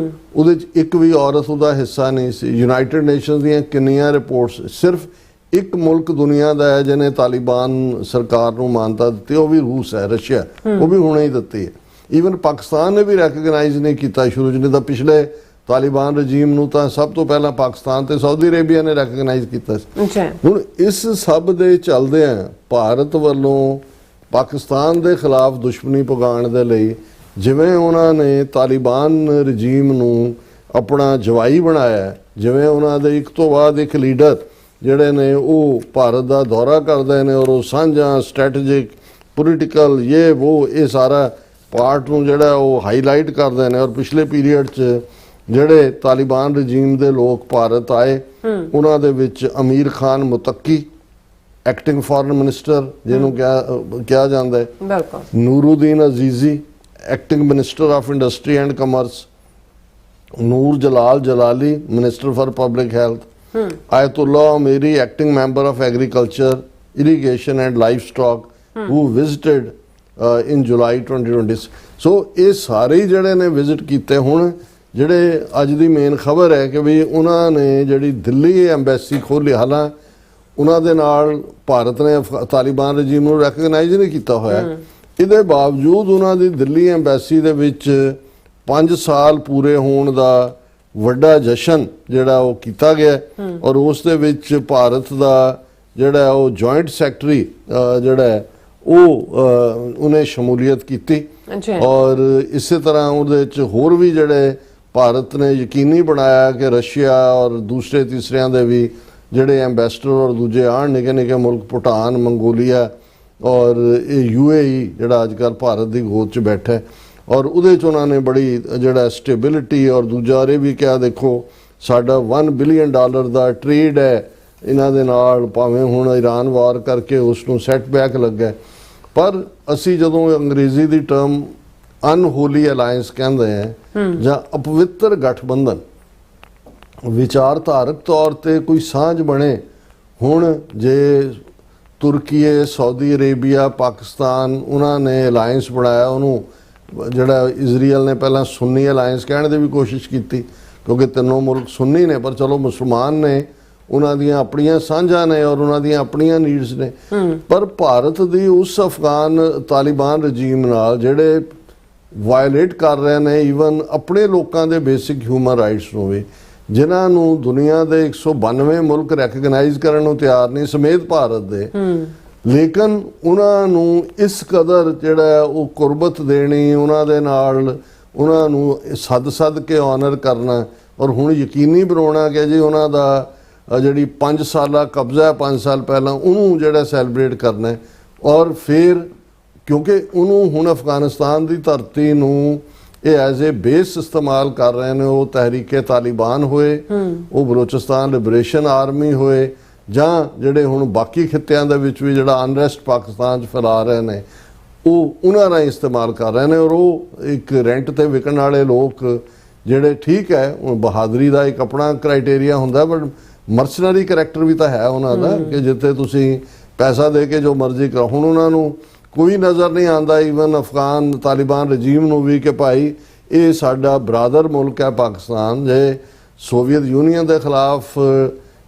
ਉਹਦੇ 'ਚ ਇੱਕ ਵੀ ਔਰਤ ਉਹਦਾ ਹਿੱਸਾ ਨਹੀਂ ਸੀ। ਯੂਨਾਈਟਿਡ ਨੇਸ਼ਨਸ ਦੀਆਂ ਕਿੰਨੀਆਂ ਰਿਪੋਰਟਸ, ਸਿਰਫ ਇੱਕ ਮੁਲਕ ਦੁਨੀਆ ਦਾ ਹੈ ਜਿਹਨੇ ਤਾਲਿਬਾਨ ਸਰਕਾਰ ਨੂੰ ਮਾਨਤਾ ਦਿੱਤੀ, ਉਹ ਵੀ ਰੂਸ ਹੈ, ਰਸ਼ੀਆ, ਉਹ ਵੀ ਹੁਣੇ ਹੀ ਦਿੱਤੀ ਹੈ। ਈਵਨ ਪਾਕਿਸਤਾਨ ਨੇ ਵੀ ਰੈਕਗਨਾਈਜ਼ ਨਹੀਂ ਕੀਤਾ ਸ਼ੁਰੂ 'ਚ, ਨਹੀਂ ਤਾਂ ਪਿਛਲੇ ਤਾਲਿਬਾਨ ਰਜੀਮ ਨੂੰ ਤਾਂ ਸਭ ਤੋਂ ਪਹਿਲਾਂ ਪਾਕਿਸਤਾਨ ਤੇ ਸਾਊਦੀ ਅਰੇਬੀਆ ਨੇ ਰੈਕਗਨਾਈਜ਼ ਕੀਤਾ ਸੀ। ਹੁਣ ਇਸ ਸਭ ਦੇ ਚੱਲਦਿਆਂ ਭਾਰਤ ਵੱਲੋਂ ਪਾਕਿਸਤਾਨ ਦੇ ਖਿਲਾਫ ਦੁਸ਼ਮਣੀ ਪੁਗਾਉਣ ਦੇ ਲਈ ਜਿਵੇਂ ਉਹਨਾਂ ਨੇ ਤਾਲਿਬਾਨ ਰਜੀਮ ਨੂੰ ਆਪਣਾ ਜਵਾਈ ਬਣਾਇਆ, ਜਿਵੇਂ ਉਹਨਾਂ ਦੇ ਇੱਕ ਤੋਂ ਬਾਅਦ ਇੱਕ ਲੀਡਰ ਜਿਹੜੇ ਨੇ ਉਹ ਭਾਰਤ ਦਾ ਦੌਰਾ ਕਰਦੇ ਨੇ ਔਰ ਉਹ ਸਾਂਝਾ ਸਟ੍ਰੈਟੇਜਿਕ ਪੋਲੀਟੀਕਲ ਇਹ ਸਾਰਾ ਪਾਰਟ ਨੂੰ ਜਿਹੜਾ ਉਹ ਹਾਈਲਾਈਟ ਕਰਦੇ ਨੇ। ਔਰ ਪਿਛਲੇ ਪੀਰੀਅਡ 'ਚ ਜਿਹੜੇ ਤਾਲਿਬਾਨ ਰਜੀਮ ਦੇ ਲੋਕ ਭਾਰਤ ਆਏ, ਉਹਨਾਂ ਦੇ ਵਿੱਚ Amir Khan Muttaqi acting foreign minister ਜਿਹਨੂੰ ਕਿਹਾ ਜਾਂਦਾ ਹੈ, Nooruddin Azizi acting minister of industry and commerce, Noor Jalal Jalali minister for public health, Ayatollah Amiri, acting member of agriculture, irrigation and livestock, who visited in July 2020. So ਇਹ ਸਾਰੇ ਜਿਹੜੇ ਨੇ ਵਿਜ਼ਿਟ ਕੀਤੇ। ਹੁਣ ਜਿਹੜੇ ਅੱਜ ਦੀ ਮੇਨ ਖਬਰ ਹੈ ਕਿ ਵੀ ਉਹਨਾਂ ਨੇ ਜਿਹੜੀ ਦਿੱਲੀ ਐਮਬੈਸੀ ਖੋਲ੍ਹੀ, ਹਾਲਾਂ ਉਹਨਾਂ ਦੇ ਨਾਲ ਭਾਰਤ ਨੇ ਤਾਲਿਬਾਨ ਰਜੀਮ ਨੂੰ ਰੈਕਗਨਾਈਜ਼ ਨਹੀਂ ਕੀਤਾ ਹੋਇਆ, ਇਹਦੇ ਬਾਵਜੂਦ ਉਹਨਾਂ ਦੀ ਦਿੱਲੀ ਐਮਬੈਸੀ ਦੇ ਵਿੱਚ 5 ਸਾਲ ਪੂਰੇ ਹੋਣ ਦਾ ਵੱਡਾ ਜਸ਼ਨ ਜਿਹੜਾ ਉਹ ਕੀਤਾ ਗਿਆ ਔਰ ਉਸ ਦੇ ਵਿੱਚ ਭਾਰਤ ਦਾ ਜਿਹੜਾ ਉਹ ਜੁਆਇੰਟ ਸੈਕਟਰੀ ਜਿਹੜਾ ਉਹ ਉਹਨੇ ਸ਼ਮੂਲੀਅਤ ਕੀਤੀ। ਔਰ ਇਸੇ ਤਰ੍ਹਾਂ ਉਹਦੇ ਵਿੱਚ ਹੋਰ ਵੀ ਜਿਹੜੇ ਭਾਰਤ ਨੇ ਯਕੀਨੀ ਬਣਾਇਆ ਕਿ ਰਸ਼ੀਆ ਔਰ ਦੂਸਰੇ ਤੀਸਰਿਆਂ ਦੇ ਵੀ ਜਿਹੜੇ ਐਂਬੈਸਡਰ ਔਰ ਦੂਜੇ ਆਣ ਨਿੱਕੇ ਨਿੱਕੇ ਮੁਲਕ, ਭੂਟਾਨ, ਮੰਗੋਲੀਆ ਔਰ ਇਹ UAE ਜਿਹੜਾ ਅੱਜ ਕੱਲ੍ਹ ਭਾਰਤ ਦੀ ਗੋਦ 'ਚ ਬੈਠਾ ਹੈ ਔਰ ਉਹਦੇ 'ਚ ਉਹਨਾਂ ਨੇ ਬੜੀ ਜਿਹੜਾ ਸਟੇਬਿਲਿਟੀ ਔਰ ਦੂਜਾ ਇਹ ਵੀ ਕਿਹਾ ਦੇਖੋ ਸਾਡਾ $1 ਬਿਲੀਅਨ ਦਾ ਟ੍ਰੇਡ ਹੈ ਇਹਨਾਂ ਦੇ ਨਾਲ, ਭਾਵੇਂ ਹੁਣ ਈਰਾਨ ਵਾਰ ਕਰਕੇ ਉਸ ਨੂੰ ਸੈਟਬੈਕ ਲੱਗਾ, ਪਰ ਅਸੀਂ ਜਦੋਂ ਅੰਗਰੇਜ਼ੀ ਦੀ ਟਰਮ ਅਨਹੋਲੀ ਅਲਾਇੰਸ ਕਹਿੰਦੇ ਆ ਜਾਂ ਅਪਵਿੱਤਰ ਗਠਬੰਧਨ, ਵਿਚਾਰਧਾਰਕ ਤੌਰ ਤੇ ਕੋਈ ਸਾਂਝ ਬਣੇ। ਹੁਣ ਜੇ ਤੁਰਕੀਏ, ਸਾਊਦੀ ਅਰੇਬੀਆ, ਪਾਕਿਸਤਾਨ ਉਹਨਾਂ ਨੇ ਅਲਾਇੰਸ ਬਣਾਇਆ, ਉਹਨੂੰ ਜਿਹੜਾ ਇਜ਼ਰਾਈਲ ਨੇ ਪਹਿਲਾਂ ਸੁੰਨੀ ਅਲਾਇੰਸ ਕਹਿਣ ਦੀ ਵੀ ਕੋਸ਼ਿਸ਼ ਕੀਤੀ ਕਿਉਂਕਿ ਤਿੰਨੋਂ ਮੁਲਕ ਸੁੰਨੀ ਨੇ, ਪਰ ਚਲੋ ਮੁਸਲਮਾਨ ਨੇ, ਉਹਨਾਂ ਦੀਆਂ ਆਪਣੀਆਂ ਸਾਂਝਾਂ ਨੇ ਔਰ ਉਹਨਾਂ ਦੀਆਂ ਆਪਣੀਆਂ ਨੀਡਸ ਨੇ। ਪਰ ਭਾਰਤ ਦੀ ਉਸ ਅਫਗਾਨ ਤਾਲਿਬਾਨ ਰਜੀਮ ਨਾਲ ਜਿਹੜੇ ਵਾਇਲੇਟ ਕਰ ਰਹੇ ਨੇ ਈਵਨ ਆਪਣੇ ਲੋਕਾਂ ਦੇ ਬੇਸਿਕ ਹਿਊਮਨ ਰਾਈਟਸ ਨੂੰ ਵੀ, ਜਿਨ੍ਹਾਂ ਨੂੰ ਦੁਨੀਆ ਦੇ 192 ਮੁਲਕ ਰੈਕਗਨਾਈਜ਼ ਕਰਨ ਨੂੰ ਤਿਆਰ ਨਹੀਂ ਸਮੇਤ ਭਾਰਤ ਦੇ, ਲੇਕਿਨ ਉਹਨਾਂ ਨੂੰ ਇਸ ਕਦਰ ਜਿਹੜਾ ਉਹ ਕੁਰਬਤ ਦੇਣੀ, ਉਹਨਾਂ ਦੇ ਨਾਲ ਉਹਨਾਂ ਨੂੰ ਸੱਦ ਕੇ ਆਨਰ ਕਰਨਾ ਔਰ ਹੁਣ ਯਕੀਨੀ ਬਣਾਉਣਾ ਕਿ ਜੀ ਉਹਨਾਂ ਦਾ ਜਿਹੜੀ 5 ਸਾਲਾ ਕਬਜ਼ਾ ਹੈ 5 ਸਾਲ ਪਹਿਲਾਂ ਉਹਨੂੰ ਜਿਹੜਾ ਸੈਲੀਬ੍ਰੇਟ ਕਰਨਾ ਔਰ ਫਿਰ ਕਿਉਂਕਿ ਉਹਨੂੰ ਹੁਣ ਅਫਗਾਨਿਸਤਾਨ ਦੀ ਧਰਤੀ ਨੂੰ ਇਹ ਐਜ਼ ਏ ਬੇਸ ਇਸਤੇਮਾਲ ਕਰ ਰਹੇ ਨੇ। ਉਹ ਤਹਿਰੀਕੇ ਤਾਲਿਬਾਨ ਹੋਏ, ਉਹ ਬਲੋਚਿਸਤਾਨ ਲਿਬਰੇਸ਼ਨ ਆਰਮੀ ਹੋਏ, ਜਾਂ ਜਿਹੜੇ ਹੁਣ ਬਾਕੀ ਖਿੱਤਿਆਂ ਦੇ ਵਿੱਚ ਵੀ ਜਿਹੜਾ ਅਨਰੈਸਟ ਪਾਕਿਸਤਾਨ 'ਚ ਫੈਲਾ ਰਹੇ ਨੇ ਉਹ ਉਹਨਾਂ ਦਾ ਇਸਤੇਮਾਲ ਕਰ ਰਹੇ ਨੇ। ਔਰ ਉਹ ਇੱਕ ਰੈਂਟ ਤੇ ਵਿਕਣ ਵਾਲੇ ਲੋਕ ਜਿਹੜੇ ਠੀਕ ਹੈ, ਬਹਾਦਰੀ ਦਾ ਇੱਕ ਆਪਣਾ ਕ੍ਰਾਈਟੇਰੀਆ ਹੁੰਦਾ, ਬਟ ਮਰਸਨਰੀ ਕਰੈਕਟਰ ਵੀ ਤਾਂ ਹੈ ਉਹਨਾਂ ਦਾ ਕਿ ਜਿੱਥੇ ਤੁਸੀਂ ਪੈਸਾ ਦੇ ਕੇ ਜੋ ਮਰਜ਼ੀ ਕਰੋ। ਹੁਣ ਉਹਨਾਂ ਨੂੰ ਕੋਈ ਨਜ਼ਰ ਨਹੀਂ ਆਉਂਦਾ ਈਵਨ ਅਫਗਾਨ ਤਾਲਿਬਾਨ ਰਜੀਮ ਨੂੰ ਵੀ ਕਿ ਭਾਈ ਇਹ ਸਾਡਾ ਬਰਾਦਰ ਮੁਲਕ ਹੈ ਪਾਕਿਸਤਾਨ, ਜੇ ਸੋਵੀਅਤ ਯੂਨੀਅਨ ਦੇ ਖਿਲਾਫ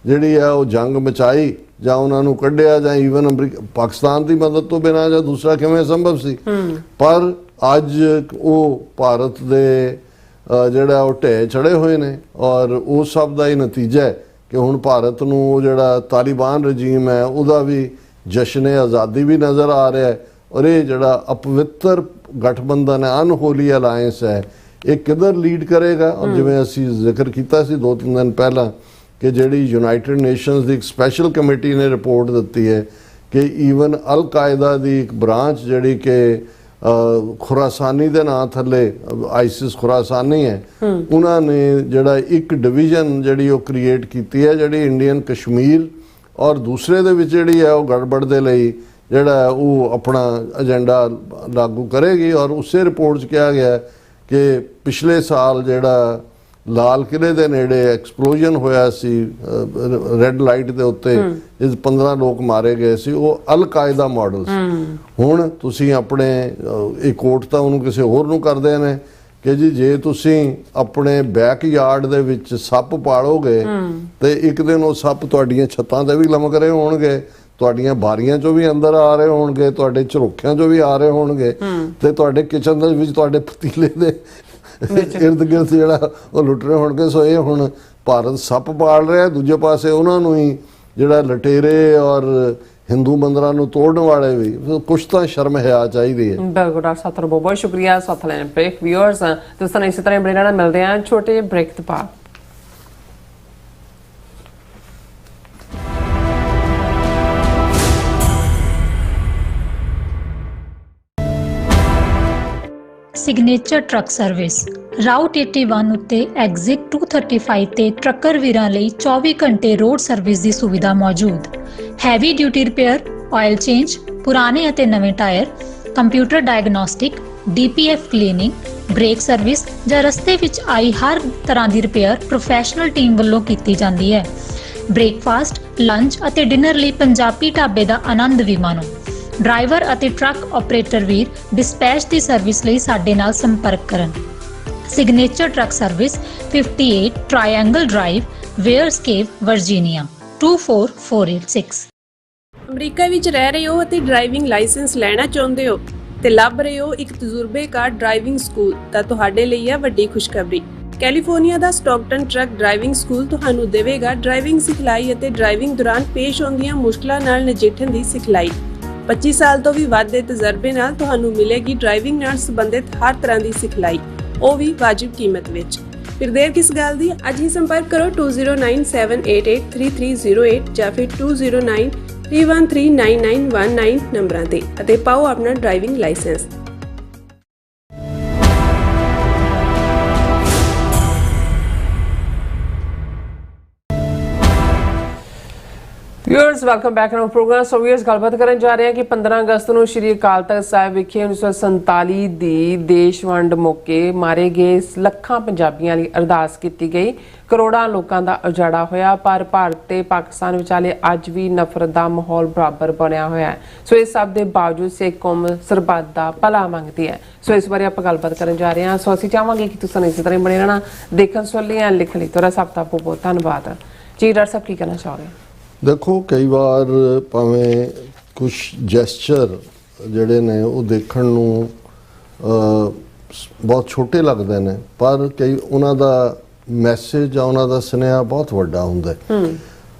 ਜਿਹੜੀ ਹੈ ਉਹ ਜੰਗ ਮਚਾਈ ਜਾਂ ਉਹਨਾਂ ਨੂੰ ਕੱਢਿਆ ਜਾਂ ਈਵਨ ਪਾਕਿਸਤਾਨ ਦੀ ਮਦਦ ਤੋਂ ਬਿਨਾਂ ਜਾਂ ਦੂਸਰਾ ਕਿਵੇਂ ਸੰਭਵ ਸੀ। ਪਰ ਅੱਜ ਉਹ ਭਾਰਤ ਦੇ ਜਿਹੜਾ ਉਹ ਢਹਿ ਚੜੇ ਹੋਏ ਨੇ ਔਰ ਉਹ ਸਭ ਦਾ ਹੀ ਨਤੀਜਾ ਹੈ ਕਿ ਹੁਣ ਭਾਰਤ ਨੂੰ ਉਹ ਜਿਹੜਾ ਤਾਲਿਬਾਨ ਰਜੀਮ ਹੈ ਉਹਦਾ ਵੀ ਜਸ਼ਨ ਆਜ਼ਾਦੀ ਵੀ ਨਜ਼ਰ ਆ ਰਿਹਾ ਹੈ ਔਰ ਇਹ ਜਿਹੜਾ ਅਪਵਿੱਤਰ ਗਠਬੰਧਨ ਹੈ, ਅਨਹੋਲੀ ਅਲਾਇੰਸ ਹੈ, ਇਹ ਕਿੱਧਰ ਲੀਡ ਕਰੇਗਾ। ਔਰ ਜਿਵੇਂ ਅਸੀਂ ਜ਼ਿਕਰ ਕੀਤਾ ਸੀ 2-3 ਦਿਨ ਪਹਿਲਾਂ ਕਿ ਜਿਹੜੀ ਯੂਨਾਈਟਿਡ ਨੇਸ਼ਨਸ ਦੀ ਇੱਕ ਸਪੈਸ਼ਲ ਕਮੇਟੀ ਨੇ ਰਿਪੋਰਟ ਦਿੱਤੀ ਹੈ ਕਿ ਈਵਨ ਅਲ ਕਾਇਦਾ ਦੀ ਇੱਕ ਬ੍ਰਾਂਚ ਜਿਹੜੀ ਕਿ ਖੁਰਾਸਾਨੀ ਦੇ ਨਾਂ ਥੱਲੇ ਆਈਸਿਸ ਖੁਰਾਸਾਨੀ ਹੈ, ਉਹਨਾਂ ਨੇ ਜਿਹੜਾ ਇੱਕ ਡਿਵੀਜ਼ਨ ਜਿਹੜੀ ਉਹ ਕ੍ਰੀਏਟ ਕੀਤੀ ਹੈ ਜਿਹੜੀ ਇੰਡੀਅਨ ਕਸ਼ਮੀਰ ਔਰ ਦੂਸਰੇ ਦੇ ਵਿੱਚ ਜਿਹੜੀ ਹੈ ਉਹ ਗੜਬੜ ਦੇ ਲਈ ਜਿਹੜਾ ਉਹ ਆਪਣਾ ਏਜੰਡਾ ਲਾਗੂ ਕਰੇਗੀ। ਔਰ ਉਸੇ ਰਿਪੋਰਟ 'ਚ ਕਿਹਾ ਗਿਆ ਕਿ ਪਿਛਲੇ ਸਾਲ ਜਿਹੜਾ ਲਾਲ ਕਿਲੇ ਦੇ ਨੇੜੇ ਐਕਸਪਲੋਜਨ ਹੋਇਆ ਸੀ ਰੈੱਡ ਲਾਈਟ ਦੇ ਉੱਤੇ, ਇਸ 15 ਲੋਕ ਮਾਰੇ ਗਏ ਸੀ, ਉਹ ਅਲ ਕਾਇਦਾ ਮਾਡਲ ਸੀ। ਹੁਣ ਤੁਸੀਂ ਆਪਣੇ ਇਹ ਕੋਟ ਤਾਂ ਉਹਨੂੰ ਕਿਸੇ ਹੋਰ ਨੂੰ ਕਰਦੇ ਨੇ ਕਿ ਜੀ ਜੇ ਤੁਸੀਂ ਆਪਣੇ ਬੈਕਯਾਰਡ ਦੇ ਵਿੱਚ ਸੱਪ ਪਾਲੋਗੇ ਤੇ ਇੱਕ ਦਿਨ ਉਹ ਸੱਪ ਤੁਹਾਡੀਆਂ ਛੱਤਾਂ ਤੇ ਵੀ ਲਮਕ ਰਹੇ ਹੋਣਗੇ, ਤੁਹਾਡੀਆਂ ਬਾਰੀਆਂ ਚੋਂ ਵੀ ਅੰਦਰ ਆ ਰਹੇ ਹੋਣਗੇ, ਤੁਹਾਡੇ ਝਰੋਖਿਆਂ ਚੋਂ ਵੀ ਆ ਰਹੇ ਹੋਣਗੇ, ਤੇ ਤੁਹਾਡੇ ਕਿਚਨ ਦੇ ਵਿੱਚ ਤੁਹਾਡੇ ਪਤੀਲੇ ਦੇ ਇਰਦ ਗਿਰਦ ਜਿਹੜਾ ਉਹ ਲੁੱਟ ਰਹੇ ਹੋਣਗੇ। ਸੋ ਇਹ ਹੁਣ ਭਾਰਤ ਸੱਪ ਪਾਲ ਰਿਹਾ, ਦੂਜੇ ਪਾਸੇ ਉਹਨਾਂ ਨੂੰ ਹੀ ਜਿਹੜਾ ਲਟੇਰੇ ਔਰ ਹਿੰਦੂ ਮੰਦਰਾਂ ਨੂੰ ਤੋੜਨ ਵਾਲੇ ਵੀ, ਕੁਛ ਤਾਂ ਸ਼ਰਮ ਹਿਆ ਚਾਹੀਦੀ ਹੈ। ਬਿਲਕੁਲ ਡਾਕਟਰ ਸਾਹਿਬ, ਬਹੁਤ ਬਹੁਤ ਸ਼ੁਕਰੀਆ। ਸਾਥ ਲੈਣ ਬ੍ਰੇਕ ਵਿਊਅਰਸ ਦੋਸਤਾਂ ਨੇ ਇਸੇ ਤਰ੍ਹਾਂ ਬਣੇ ਰਹਿਣਾ, ਮਿਲਦੇ ਹਾਂ ਛੋਟੇ ਬ੍ਰੇਕ ਤੋਂ ਬਾਅਦ। ਸਿਗਨੇਚਰ ਟਰੱਕ ਸਰਵਿਸ ਰਾਊਟ 81 ਉੱਤੇ ਐਗਜ਼ਿਟ 235 ਤੇ ਟਰੱਕਰ ਵੀਰਾਂ ਲਈ 24 ਘੰਟੇ ਰੋਡ ਸਰਵਿਸ ਦੀ ਸੁਵਿਧਾ ਮੌਜੂਦ। Heavy duty repair, oil change, ਪੁਰਾਣੇ ਅਤੇ ਨਵੇਂ tyre, computer diagnostic, DPF cleaning, brake service ਜਾਂ ਰਸਤੇ ਵਿੱਚ ਆਈ ਹਰ ਤਰ੍ਹਾਂ ਦੀ ਰਿਪੇਅਰ ਪ੍ਰੋਫੈਸ਼ਨਲ ਟੀਮ ਵੱਲੋਂ ਕੀਤੀ ਜਾਂਦੀ ਹੈ। ਬ੍ਰੇਕਫਾਸਟ, ਲੰਚ ਅਤੇ ਡਿਨਰ ਲਈ ਪੰਜਾਬੀ ਢਾਬੇ ਦਾ ਆਨੰਦ ਵੀ ਮਾਣੋ। ਡਰਾਈਵਰ ਅਤੇ ਟਰੱਕ ਆਪਰੇਟਰ ਵੀਰ ਡਿਸਪੈਚ ਦੀ ਸਰਵਿਸ ਲਈ ਸਾਡੇ ਨਾਲ ਸੰਪਰਕ ਕਰਨ। Signature truck service 58 triangle drive, ਵੇਅਰਸਕੇਪ, ਵਰਜੀਨੀਆ 24486। ਅਮਰੀਕਾ ਵਿੱਚ ਰਹਿ ਰਹੇ ਹੋ ਅਤੇ ਡਰਾਈਵਿੰਗ ਲਾਇਸੈਂਸ ਲੈਣਾ ਚਾਹੁੰਦੇ ਹੋ ਤੇ ਲੱਭ ਰਹੇ ਹੋ ਇੱਕ ਤਜਰਬੇਕਾਰ ਡਰਾਈਵਿੰਗ ਸਕੂਲ, ਤਾਂ ਤੁਹਾਡੇ ਲਈ ਹੈ ਵੱਡੀ ਖੁਸ਼ਖਬਰੀ। ਕੈਲੀਫੋਰਨੀਆ ਦਾ ਸਟਾਕਟਨ ਟਰੱਕ ਡਰਾਈਵਿੰਗ ਸਕੂਲ ਤੁਹਾਨੂੰ ਦੇਵੇਗਾ ਡਰਾਈਵਿੰਗ ਸਿਖਲਾਈ ਅਤੇ ਡਰਾਈਵਿੰਗ ਦੌਰਾਨ ਪੇਸ਼ ਆਉਂਦੀਆਂ ਮੁਸ਼ਕਲਾਂ ਨਾਲ ਨਜਿੱਠਣ ਦੀ ਸਿਖਲਾਈ। 25 ਸਾਲ ਤੋਂ ਵੀ ਵੱਧ ਦੇ ਤਜਰਬੇ ਨਾਲ ਤੁਹਾਨੂੰ ਮਿਲੇਗੀ ਡਰਾਈਵਿੰਗ ਨਾਲ ਸੰਬੰਧਿਤ ਹਰ ਤਰ੍ਹਾਂ ਦੀ ਸਿਖਲਾਈ, ਉਹ ਵੀ ਵਾਜਿਬ ਕੀਮਤ ਵਿੱਚ। ਫਿਰ ਦੇਰ ਕਿਸ ਗੱਲ ਦੀ, ਅੱਜ ਹੀ ਸੰਪਰਕ ਕਰੋ 2097883308 ਜਾਂ ਫਿਰ 2093139919 ਨੰਬਰਾਂ ਤੇ ਅਤੇ ਪਾਓ ਆਪਣਾ driving licence. Viewers welcome back to programme. So viewers ਗੱਲਬਾਤ ਕਰਨ ਜਾ ਰਹੇ ਹਾਂ ਕਿ 15 ਅਗਸਤ ਨੂੰ ਸ਼੍ਰੀ ਅਕਾਲ ਤਖਤ ਸਾਹਿਬ ਵਿਖੇ 1947 ਦੀ ਦੇਸ਼ ਵੰਡ ਮੌਕੇ ਮਾਰੇ ਗਏ ਲੱਖਾਂ ਪੰਜਾਬੀਆਂ ਲਈ ਅਰਦਾਸ ਕੀਤੀ ਗਈ। ਕਰੋੜਾਂ ਲੋਕਾਂ ਦਾ ਉਜਾੜਾ ਹੋਇਆ, ਪਰ ਭਾਰਤ ਤੇ ਪਾਕਿਸਤਾਨ ਵਿਚਾਲੇ ਅੱਜ ਵੀ ਨਫ਼ਰਤ ਦਾ ਮਾਹੌਲ ਬਰਾਬਰ ਬਣਿਆ ਹੋਇਆ ਹੈ। ਸੋ ਇਸ ਸਭ ਦੇ ਬਾਵਜੂਦ ਸਿੱਖ ਕੌਮ ਸਰਬੱਤ ਦਾ ਭਲਾ ਮੰਗਦੀ ਹੈ। ਸੋ ਇਸ ਬਾਰੇ ਆਪਾਂ ਗੱਲਬਾਤ ਕਰਨ ਜਾ ਰਹੇ ਹਾਂ। ਸੋ ਅਸੀਂ ਚਾਹਾਂਗੇ ਕਿ ਤੁਸੀਂ ਇਸੇ ਤਰ੍ਹਾਂ ਬਣੇ ਰਹਿਣਾ, ਦੇਖਣ ਸੁਣ ਲਈ ਲਿਖਣ ਲਈ। ਤੁਹਾਡਾ ਸਭ ਦਾ ਬਹੁਤ ਬਹੁਤ ਧੰਨਵਾਦ ਜੀ। ਡਾਕਟਰ ਸਾਹਿਬ ਕੀ ਕਹਿਣਾ ਚਾਹੋਗੇ? ਦੇਖੋ, ਕਈ ਵਾਰ ਭਾਵੇਂ ਕੁਝ ਜੈਸਚਰ ਜਿਹੜੇ ਨੇ ਉਹ ਦੇਖਣ ਨੂੰ ਬਹੁਤ ਛੋਟੇ ਲੱਗਦੇ ਨੇ, ਪਰ ਕਈ ਉਹਨਾਂ ਦਾ ਮੈਸੇਜ ਆ, ਉਹਨਾਂ ਦਾ ਸੁਨੇਹਾ ਬਹੁਤ ਵੱਡਾ ਹੁੰਦਾ ਹੈ।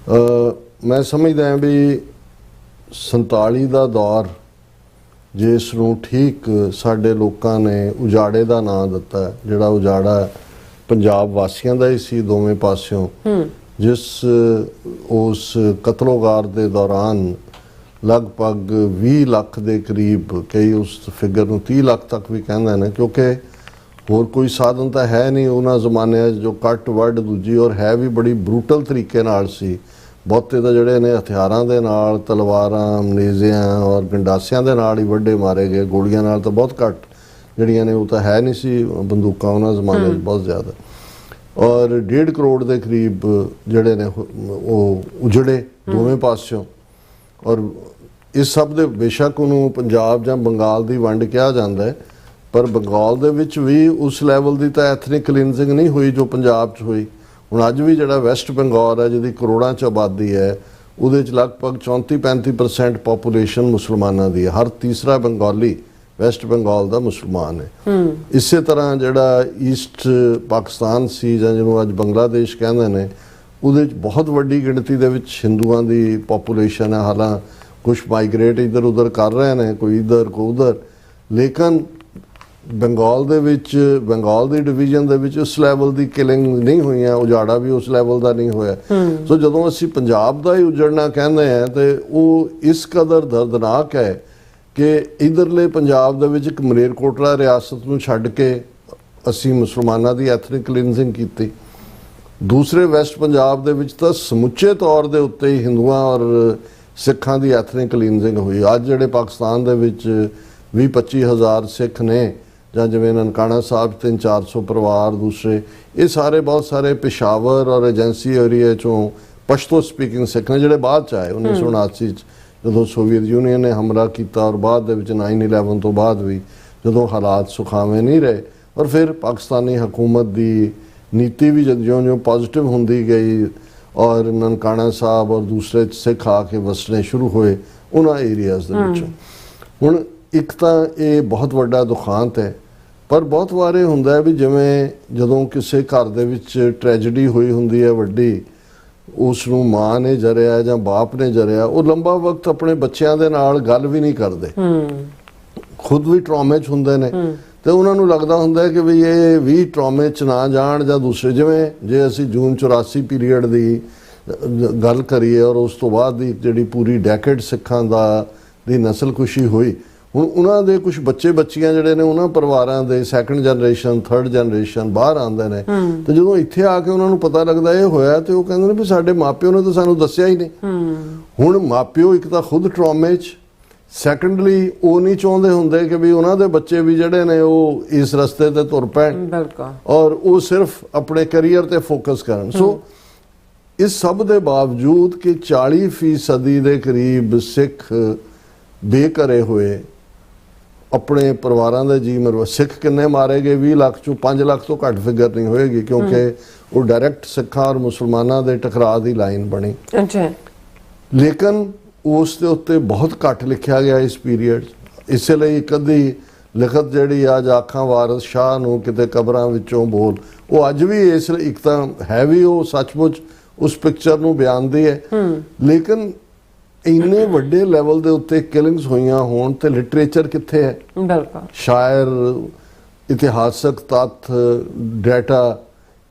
ਮੈਂ ਸਮਝਦਾ ਹਾਂ ਵੀ 47 ਦਾ ਦੌਰ ਜਿਸ ਨੂੰ ਠੀਕ ਸਾਡੇ ਲੋਕਾਂ ਨੇ ਉਜਾੜੇ ਦਾ ਨਾਂ ਦਿੱਤਾ, ਜਿਹੜਾ ਉਜਾੜਾ ਪੰਜਾਬ ਵਾਸੀਆਂ ਦਾ ਹੀ ਸੀ ਦੋਵੇਂ ਪਾਸਿਓਂ, ਜਿਸ ਉਸ ਕਤਲੋਗਾਰ ਦੇ ਦੌਰਾਨ ਲਗਭਗ 20 ਲੱਖ ਦੇ ਕਰੀਬ, ਕਈ ਉਸ ਫਿਗਰ ਨੂੰ 30 ਲੱਖ ਤੱਕ ਵੀ ਕਹਿੰਦੇ ਨੇ, ਕਿਉਂਕਿ ਹੋਰ ਕੋਈ ਸਾਧਨ ਤਾਂ ਹੈ ਨਹੀਂ ਉਹਨਾਂ ਜ਼ਮਾਨਿਆਂ ਜੋ ਕੱਟ ਵੱਢ ਦੂਜੀ, ਔਰ ਹੈ ਵੀ ਬੜੀ ਬਰੂਟਲ ਤਰੀਕੇ ਨਾਲ ਸੀ। ਬਹੁਤੇ ਤਾਂ ਜਿਹੜੇ ਨੇ ਹਥਿਆਰਾਂ ਦੇ ਨਾਲ, ਤਲਵਾਰਾਂ, ਨੇਜ਼ਿਆਂ ਔਰ ਗੰਡਾਸਿਆਂ ਦੇ ਨਾਲ ਹੀ ਵੱਡੇ ਮਾਰੇ ਗਏ, ਗੋਲੀਆਂ ਨਾਲ ਤਾਂ ਬਹੁਤ ਘੱਟ ਜਿਹੜੀਆਂ ਨੇ ਉਹ ਤਾਂ ਹੈ ਨਹੀਂ ਸੀ, ਬੰਦੂਕਾਂ ਉਹਨਾਂ ਜ਼ਮਾਨੇ 'ਚ ਬਹੁਤ ਜ਼ਿਆਦਾ। ਔਰ 1.5 ਕਰੋੜ ਦੇ ਕਰੀਬ ਜਿਹੜੇ ਨੇ ਉਹ ਉਜੜੇ ਦੋਵੇਂ ਪਾਸਿਓਂ। ਔਰ ਇਸ ਸਭ ਦੇ ਬੇਸ਼ੱਕ ਉਹਨੂੰ ਪੰਜਾਬ ਜਾਂ ਬੰਗਾਲ ਦੀ ਵੰਡ ਕਿਹਾ ਜਾਂਦਾ ਹੈ, ਪਰ ਬੰਗਾਲ ਦੇ ਵਿੱਚ ਵੀ ਉਸ ਲੈਵਲ ਦੀ ਤਾਂ ਐਥਨਿਕ ਕਲੀਨਜ਼ਿੰਗ ਨਹੀਂ ਹੋਈ ਜੋ ਪੰਜਾਬ 'ਚ ਹੋਈ। ਹੁਣ ਅੱਜ ਵੀ ਜਿਹੜਾ ਵੈਸਟ ਬੰਗਾਲ ਹੈ, ਜਿਹਦੀ ਕਰੋੜਾਂ 'ਚ ਆਬਾਦੀ ਹੈ, ਉਹਦੇ 'ਚ ਲਗਭਗ 34-35% ਪਾਪੂਲੇਸ਼ਨ ਮੁਸਲਮਾਨਾਂ ਦੀ ਹੈ। ਹਰ ਤੀਸਰਾ ਬੰਗਾਲੀ ਵੈਸਟ ਬੰਗਾਲ ਦਾ ਮੁਸਲਮਾਨ ਹੈ। ਇਸੇ ਤਰ੍ਹਾਂ ਜਿਹੜਾ ਈਸਟ ਪਾਕਿਸਤਾਨ ਸੀ, ਜਾਂ ਜਿਹਨੂੰ ਅੱਜ ਬੰਗਲਾਦੇਸ਼ ਕਹਿੰਦੇ ਨੇ, ਉਹਦੇ 'ਚ ਬਹੁਤ ਵੱਡੀ ਗਿਣਤੀ ਦੇ ਵਿੱਚ ਹਿੰਦੂਆਂ ਦੀ ਪਾਪੂਲੇਸ਼ਨ ਹੈ। ਹਾਲਾਂ ਕੁਛ ਮਾਈਗ੍ਰੇਟ ਇੱਧਰ ਉੱਧਰ ਕਰ ਰਹੇ ਨੇ, ਕੋਈ ਇੱਧਰ ਕੋਈ ਉੱਧਰ, ਲੇਕਿਨ ਬੰਗਾਲ ਦੇ ਵਿੱਚ, ਬੰਗਾਲ ਦੀ ਡਿਵੀਜ਼ਨ ਦੇ ਵਿੱਚ ਉਸ ਲੈਵਲ ਦੀ ਕਿਲਿੰਗ ਨਹੀਂ ਹੋਈਆਂ, ਉਜਾੜਾ ਵੀ ਉਸ ਲੈਵਲ ਦਾ ਨਹੀਂ ਹੋਇਆ। ਸੋ ਜਦੋਂ ਅਸੀਂ ਪੰਜਾਬ ਦਾ ਹੀ ਉਜੜਨਾ ਕਹਿੰਦੇ ਹਾਂ ਤੇ ਉਹ ਇਸ ਕਦਰ ਦਰਦਨਾਕ ਹੈ ਕਿ ਇਧਰਲੇ ਪੰਜਾਬ ਦੇ ਵਿੱਚ ਇੱਕ ਮਲੇਰਕੋਟਲਾ ਰਿਆਸਤ ਨੂੰ ਛੱਡ ਕੇ ਅਸੀਂ ਮੁਸਲਮਾਨਾਂ ਦੀ ਐਥਨਿਕ ਕਲੀਨਜ਼ਿੰਗ ਕੀਤੀ। ਦੂਸਰੇ ਵੈਸਟ ਪੰਜਾਬ ਦੇ ਵਿੱਚ ਤਾਂ ਸਮੁੱਚੇ ਤੌਰ ਦੇ ਉੱਤੇ ਹੀ ਹਿੰਦੂਆਂ ਔਰ ਸਿੱਖਾਂ ਦੀ ਐਥਨਿਕ ਕਲੀਨਜ਼ਿੰਗ ਹੋਈ। ਅੱਜ ਜਿਹੜੇ ਪਾਕਿਸਤਾਨ ਦੇ ਵਿੱਚ 20-25 ਹਜ਼ਾਰ ਸਿੱਖ ਨੇ, ਜਾਂ ਜਿਵੇਂ ਨਨਕਾਣਾ ਸਾਹਿਬ 300-400 ਪਰਿਵਾਰ, ਦੂਸਰੇ ਇਹ ਸਾਰੇ ਬਹੁਤ ਸਾਰੇ ਪਿਸ਼ਾਵਰ ਔਰ ਏਜੰਸੀ ਏਰੀਏ 'ਚੋਂ ਪਸ਼ਤੋ ਸਪੀਕਿੰਗ ਸਿੱਖ ਨੇ ਜਿਹੜੇ ਬਾਅਦ 'ਚ ਆਏ 1979 'ਚ, ਜਦੋਂ ਸੋਵੀਅਤ ਯੂਨੀਅਨ ਨੇ ਹਮਲਾ ਕੀਤਾ, ਔਰ ਬਾਅਦ ਦੇ ਵਿੱਚ 9/11 ਤੋਂ ਬਾਅਦ ਵੀ ਜਦੋਂ ਹਾਲਾਤ ਸੁਖਾਵੇਂ ਨਹੀਂ ਰਹੇ, ਔਰ ਫਿਰ ਪਾਕਿਸਤਾਨੀ ਹਕੂਮਤ ਦੀ ਨੀਤੀ ਵੀ ਜਿਉਂ-ਜਿਉਂ ਪੋਜ਼ਿਟਿਵ ਹੁੰਦੀ ਗਈ ਔਰ ਨਨਕਾਣਾ ਸਾਹਿਬ ਔਰ ਦੂਸਰੇ ਸਿੱਖ ਆ ਕੇ ਵਸਣੇ ਸ਼ੁਰੂ ਹੋਏ ਉਹਨਾਂ ਏਰੀਆਜ਼ ਦੇ ਵਿੱਚੋਂ। ਹੁਣ ਇੱਕ ਤਾਂ ਇਹ ਬਹੁਤ ਵੱਡਾ ਦੁਖਾਂਤ ਹੈ, ਪਰ ਬਹੁਤ ਵਾਰੇ ਹੁੰਦਾ ਹੈ ਵੀ ਜਿਵੇਂ ਜਦੋਂ ਕਿਸੇ ਘਰ ਦੇ ਵਿੱਚ ਟ੍ਰੈਜੇਡੀ ਹੋਈ ਹੁੰਦੀ ਹੈ ਵੱਡੀ, ਉਸ ਨੂੰ ਮਾਂ ਨੇ ਜਰਿਆ ਜਾਂ ਬਾਪ ਨੇ ਜਰਿਆ, ਉਹ ਲੰਬਾ ਵਕਤ ਆਪਣੇ ਬੱਚਿਆਂ ਦੇ ਨਾਲ ਗੱਲ ਵੀ ਨਹੀਂ ਕਰਦੇ, ਖੁਦ ਵੀ ਟਰਾਮੇ 'ਚ ਹੁੰਦੇ ਨੇ ਤੇ ਉਹਨਾਂ ਨੂੰ ਲੱਗਦਾ ਹੁੰਦਾ ਹੈ ਕਿ ਵੀ ਇਹ ਵੀ ਟਰਾਮੇ 'ਚ ਨਾ ਜਾਣ ਜਾਂ ਦੂਸਰੇ। ਜਿਵੇਂ ਜੇ ਅਸੀਂ ਜੂਨ 84 ਪੀਰੀਅਡ ਦੀ ਗੱਲ ਕਰੀਏ ਔਰ ਉਸ ਤੋਂ ਬਾਅਦ ਦੀ ਜਿਹੜੀ ਪੂਰੀ ਡੈਕੇਡ ਸਿੱਖਾਂ ਦੀ ਨਸਲਕੁਸ਼ੀ ਹੋਈ, ਹੁਣ ਉਹਨਾਂ ਦੇ ਕੁਝ ਬੱਚੇ ਬੱਚੀਆਂ ਜਿਹੜੇ ਨੇ ਉਹਨਾਂ ਪਰਿਵਾਰਾਂ ਦੇ ਸੈਕੰਡ ਜਨਰੇਸ਼ਨ ਥਰਡ ਜਨਰੇਸ਼ਨ ਬਾਹਰ ਆਉਂਦੇ ਨੇ ਤੇ ਜਦੋਂ ਇੱਥੇ ਆ ਕੇ ਉਹਨਾਂ ਨੂੰ ਪਤਾ ਲੱਗਦਾ ਇਹ ਹੋਇਆ ਤੇ ਉਹ ਕਹਿੰਦੇ ਨੇ ਵੀ ਸਾਡੇ ਮਾਪਿਓ ਨੇ ਤਾਂ ਸਾਨੂੰ ਦੱਸਿਆ ਹੀ ਨਹੀਂ। ਹੁਣ ਮਾਪਿਓ ਇੱਕ ਤਾਂ ਖੁਦ ਟਰਾਮੇ 'ਚ, ਸੈਕੰਡਲੀ ਉਹ ਨਹੀਂ ਚਾਹੁੰਦੇ ਹੁੰਦੇ ਕਿ ਵੀ ਉਹਨਾਂ ਦੇ ਬੱਚੇ ਵੀ ਜਿਹੜੇ ਨੇ ਉਹ ਇਸ ਰਸਤੇ ਤੇ ਤੁਰ ਪੈਣ ਔਰ ਉਹ ਸਿਰਫ ਆਪਣੇ ਕੈਰੀਅਰ ਤੇ ਫੋਕਸ ਕਰਨ। ਸੋ ਇਸ ਸਭ ਦੇ ਬਾਵਜੂਦ ਕਿ 40% ਦੇ ਕਰੀਬ ਸਿੱਖ ਬੇਘਰੇ ਹੋਏ, ਆਪਣੇ ਪਰਿਵਾਰਾਂ ਦੇ ਜੀ ਮਰਵਾ। ਸਿੱਖ ਕਿੰਨੇ ਮਾਰੇ ਗਏ? 20 ਲੱਖ ਚੋਂ 5 ਲੱਖ ਤੋਂ ਘੱਟ ਫਿਗਰ ਨਹੀਂ ਹੋਏਗੀ, ਕਿਉਂਕਿ ਉਹ ਡਾਇਰੈਕਟ ਸਿੱਖਾਂ ਔਰ ਮੁਸਲਮਾਨਾਂ ਦੇ ਟਕਰਾਅ ਦੀ ਲਾਈਨ ਬਣੀ। ਲੇਕਿਨ ਉਸ ਦੇ ਉੱਤੇ ਬਹੁਤ ਘੱਟ ਲਿਖਿਆ ਗਿਆ ਇਸ ਪੀਰੀਅਡ। ਇਸੇ ਲਈ ਕਦੀ ਲਿਖਤ ਜਿਹੜੀ ਅੱਜ ਆਖਾਂ ਵਾਰਿਸ ਸ਼ਾਹ ਨੂੰ ਕਿਤੇ ਕਬਰਾਂ ਵਿੱਚੋਂ ਬੋਲ, ਉਹ ਅੱਜ ਵੀ ਇਸ ਇੱਕ ਤਾਂ ਹੈ ਵੀ ਉਹ ਸੱਚਮੁੱਚ ਉਸ ਪਿਕਚਰ ਨੂੰ ਬਿਆਨਦੀ ਹੈ। ਲੇਕਿਨ ਇੰਨੇ ਵੱਡੇ ਲੈਵਲ ਦੇ ਉੱਤੇ ਕਿਲਿੰਗਸ ਹੋਈਆਂ ਹੋਣ ਤੇ ਲਿਟਰੇਚਰ ਕਿੱਥੇ ਹੈ? ਸ਼ਾਇਰ, ਇਤਿਹਾਸਕ ਤੱਥ, ਡਾਟਾ,